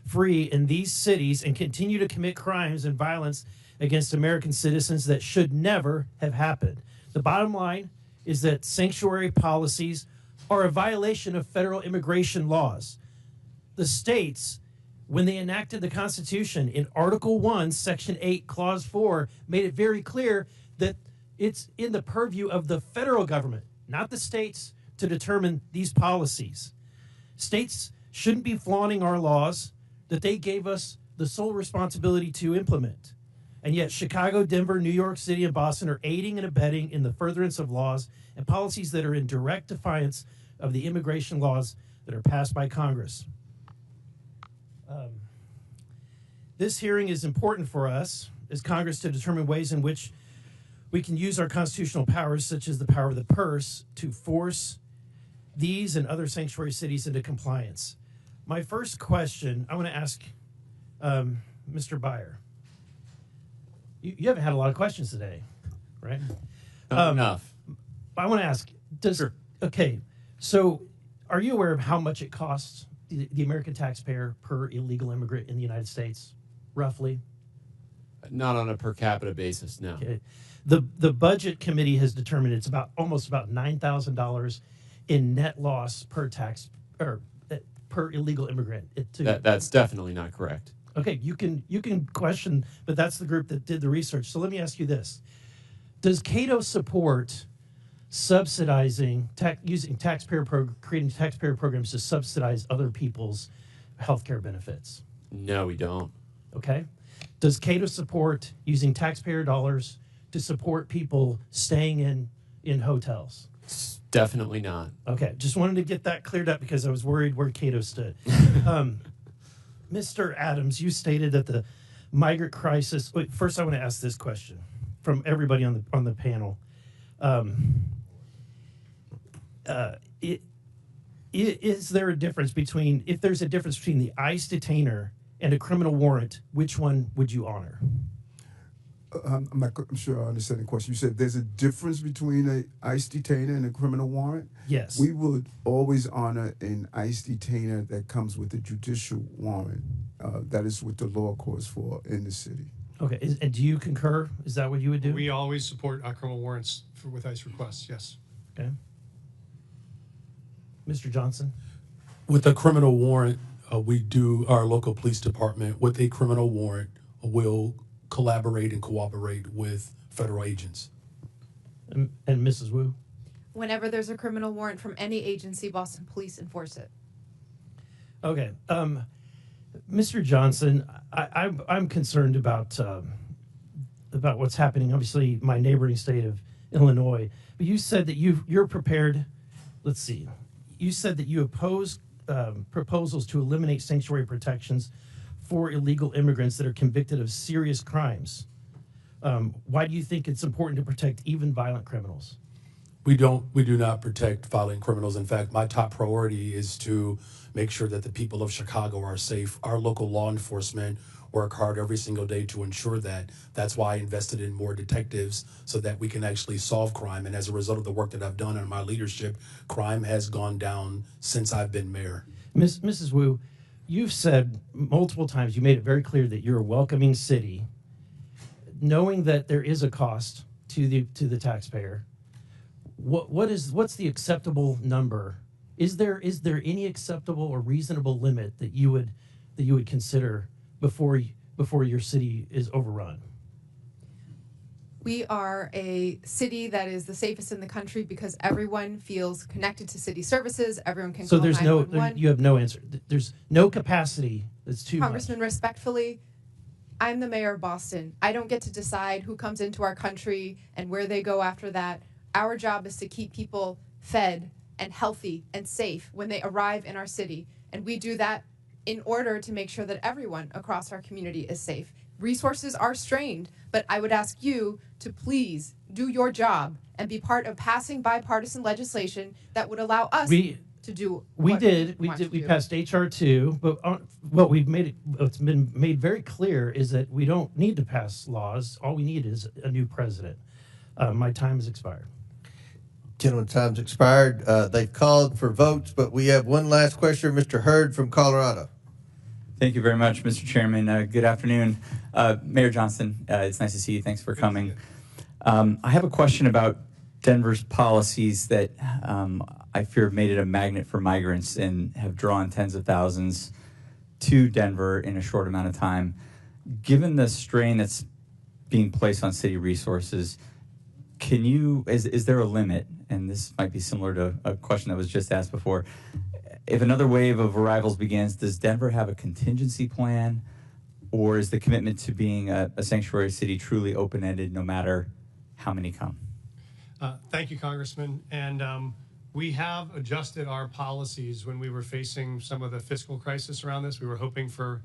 free in these cities and continue to commit crimes and violence against American citizens that should never have happened. The bottom line is that sanctuary policies are a violation of federal immigration laws. The states, when they enacted the Constitution in Article 1, Section 8, Clause 4, made it very clear that it's in the purview of the federal government, not the states, to determine these policies. States shouldn't be flaunting our laws that they gave us the sole responsibility to implement. And yet Chicago, Denver, New York City, and Boston are aiding and abetting in the furtherance of laws and policies that are in direct defiance of the immigration laws that are passed by Congress. This hearing is important for us as Congress to determine ways in which we can use our constitutional powers, such as the power of the purse, to force these and other sanctuary cities into compliance. My first question, I want to ask Mr. Byer. You haven't had a lot of questions today, right? Not enough. I want to ask, okay, so are you aware of how much it costs the American taxpayer per illegal immigrant in the United States, roughly? Not on a per capita basis, no. Okay. The budget committee has determined it's almost about $9,000 in net loss per per illegal immigrant. That's definitely not correct. Okay, you can question, but that's the group that did the research. So let me ask you this: does Cato support subsidizing creating taxpayer programs to subsidize other people's health care benefits? No, we don't. Okay. Does Cato support using taxpayer dollars to support people staying in hotels? Definitely not. Okay, just wanted to get that cleared up because I was worried where Cato stood. Mr. Adams, you stated that the migrant crisis. Wait, first, I want to ask this question from everybody on the panel. Is there a difference between, if there's a difference between the ICE detainer and a criminal warrant, which one would you honor? I'm sure I understand the question. You said there's a difference between an ICE detainer and a criminal warrant? Yes. We would always honor an ICE detainer that comes with a judicial warrant. That is what the law calls for in the city. Okay, and do you concur? Is that what you would do? We always support criminal warrants with ICE requests, yes. Okay. Mr. Johnson? With a criminal warrant, our local police department, with a criminal warrant, will collaborate and cooperate with federal agents. And Mrs. Wu? Whenever there's a criminal warrant from any agency, Boston Police enforce it. Okay. Mr. Johnson, I'm concerned about what's happening, obviously, my neighboring state of Illinois. But you said that you're prepared. Let's see. You said that you oppose proposals to eliminate sanctuary protections for illegal immigrants that are convicted of serious crimes. Why do you think it's important to protect even violent criminals? We do not protect violent criminals. In fact, my top priority is to make sure that the people of Chicago are safe. Our local law enforcement work hard every single day to ensure that. That's why I invested in more detectives so that we can actually solve crime. And as a result of the work that I've done in my leadership, crime has gone down since I've been mayor. Mrs. Wu, you've said multiple times, you made it very clear that you're a welcoming city, knowing that there is a cost to the taxpayer. What's the acceptable number? Is there any acceptable or reasonable limit that you would consider before your city is overrun? We are a city that is the safest in the country because everyone feels connected to city services. Everyone can So call there's 911. you have no answer. There's no capacity. That's too much. Congressman, respectfully, I'm the mayor of Boston. I don't get to decide who comes into our country and where they go after that. Our job is to keep people fed and healthy and safe when they arrive in our city. And we do that in order to make sure that everyone across our community is safe. Resources are strained, but I would ask you to please do your job and be part of passing bipartisan legislation that would allow us to do We what did. want to We do. passed HR 2, but what's been made very clear is that we don't need to pass laws. All we need is a new president. My time has expired. Gentlemen, time's expired. They've called for votes, but we have one last question. Mr. Hurd from Colorado. Thank you very much, Mr. Chairman. Good afternoon. Mayor Johnston, it's nice to see you. Thanks for coming. I have a question about Denver's policies that I fear have made it a magnet for migrants and have drawn tens of thousands to Denver in a short amount of time. Given the strain that's being placed on city resources, is there a limit? And this might be similar to a question that was just asked before. If another wave of arrivals begins, does Denver have a contingency plan, or is the commitment to being a sanctuary city truly open-ended no matter how many come? Thank you, Congressman. And we have adjusted our policies when we were facing some of the fiscal crisis around this. We were hoping for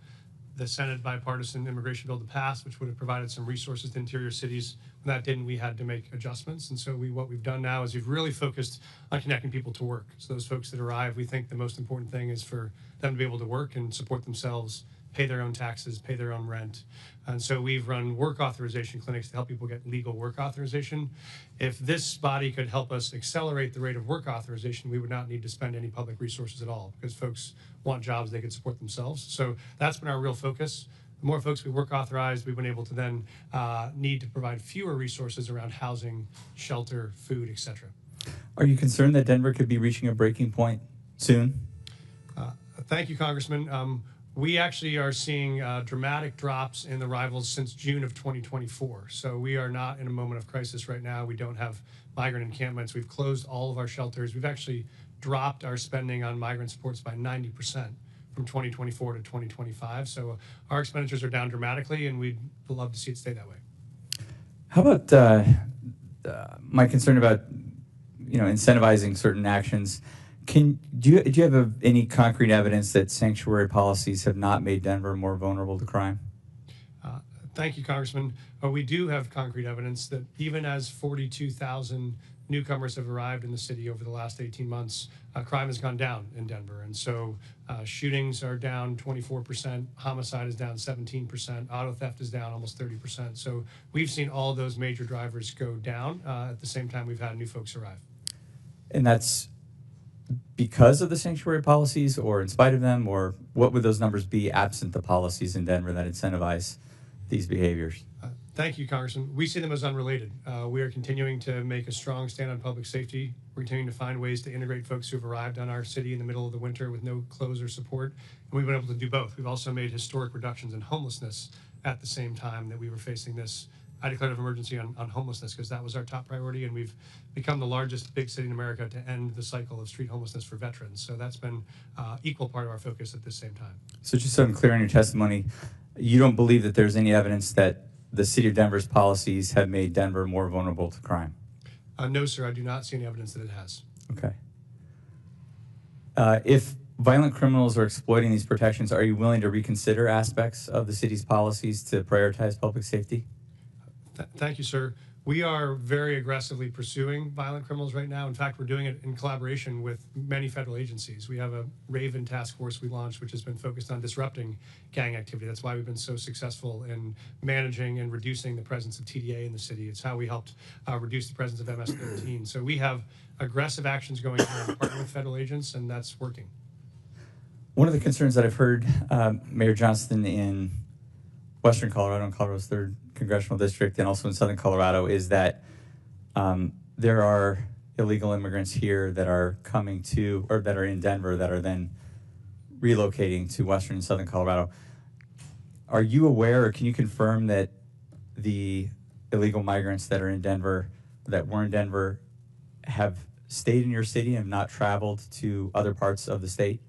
the Senate bipartisan immigration bill to pass, which would have provided some resources to interior cities. When that didn't, we had to make adjustments. And so what we've done now is we've really focused on connecting people to work. So those folks that arrive, we think the most important thing is for them to be able to work and support themselves, pay their own taxes, pay their own rent. And so we've run work authorization clinics to help people get legal work authorization. If this body could help us accelerate the rate of work authorization, we would not need to spend any public resources at all because folks want jobs they could support themselves. So that's been our real focus. The more folks we work authorized, we've been able to then need to provide fewer resources around housing, shelter, food, etc. Are you concerned that Denver could be reaching a breaking point soon? Thank you, Congressman. We actually are seeing dramatic drops in the arrivals since June of 2024. So we are not in a moment of crisis right now. We don't have migrant encampments. We've closed all of our shelters. We've actually dropped our spending on migrant supports by 90% from 2024 to 2025. So our expenditures are down dramatically, and we'd love to see it stay that way. How about my concern about incentivizing certain actions? Do you have any concrete evidence that sanctuary policies have not made Denver more vulnerable to crime? Thank you, Congressman. We do have concrete evidence that even as 42,000 newcomers have arrived in the city over the last 18 months, crime has gone down in Denver. And so shootings are down 24%, homicide is down 17%, auto theft is down almost 30%. So we've seen all those major drivers go down at the same time we've had new folks arrive. And that's because of the sanctuary policies or in spite of them, or what would those numbers be absent the policies in Denver that incentivize these behaviors? Thank you, Congressman. We see them as unrelated. We are continuing to make a strong stand on public safety. We're continuing to find ways to integrate folks who have arrived on our city in the middle of the winter with no clothes or support. And we've been able to do both. We've also made historic reductions in homelessness at the same time that we were facing this. I declared an emergency on homelessness because that was our top priority, and we've become the largest big city in America to end the cycle of street homelessness for veterans. So that's been equal part of our focus at the same time. So just so I'm clear on your testimony, you don't believe that there's any evidence that the city of Denver's policies have made Denver more vulnerable to crime? No, sir, I do not see any evidence that it has. Okay. If violent criminals are exploiting these protections, are you willing to reconsider aspects of the city's policies to prioritize public safety? Thank you, sir. We are very aggressively pursuing violent criminals right now. In fact, we're doing it in collaboration with many federal agencies. We have a Raven task force we launched, which has been focused on disrupting gang activity. That's why we've been so successful in managing and reducing the presence of TDA in the city. It's how we helped reduce the presence of MS-13. So we have aggressive actions going on, partnering with federal agents, and that's working. One of the concerns that I've heard Mayor Johnston in Western Colorado and Colorado's 3rd Congressional District and also in Southern Colorado is that there are illegal immigrants here that are coming to, or that are in Denver that are then relocating to Western and Southern Colorado. Are you aware, or can you confirm that the illegal migrants that are in Denver, that were in Denver, have stayed in your city and have not traveled to other parts of the state?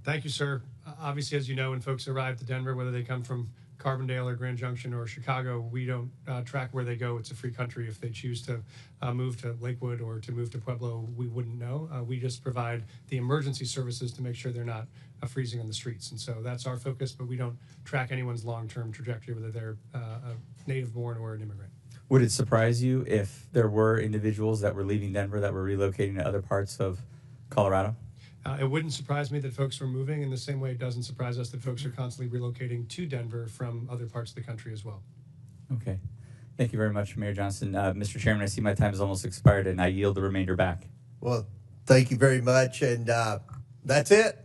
Thank you, sir. Obviously, as you know, when folks arrive to Denver, whether they come from Carbondale or Grand Junction or Chicago, we don't track where they go. It's a free country. If they choose to move to Lakewood or to move to Pueblo, we wouldn't know. We just provide the emergency services to make sure they're not freezing on the streets. And so that's our focus, but we don't track anyone's long-term trajectory, whether they're a native-born or an immigrant. Would it surprise you if there were individuals that were leaving Denver that were relocating to other parts of Colorado? It wouldn't surprise me that folks were moving in the same way it doesn't surprise us that folks are constantly relocating to Denver from other parts of the country as well. Okay. Thank you very much, Mayor Johnston. Mr. Chairman, I see my time has almost expired, and I yield the remainder back. Well, thank you very much, and that's it.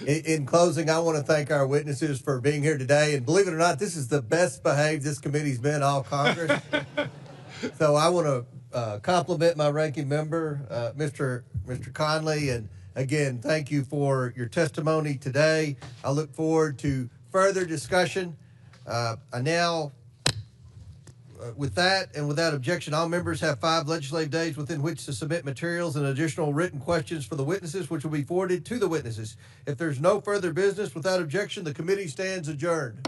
In closing, I want to thank our witnesses for being here today, and believe it or not, this is the best behaved this committee's been all Congress. So I want to compliment my ranking member, Mr. Conley, and again, thank you for your testimony today. I look forward to further discussion. With that and without objection, all members have 5 legislative days within which to submit materials and additional written questions for the witnesses, which will be forwarded to the witnesses. If there's no further business, without objection, the committee stands adjourned.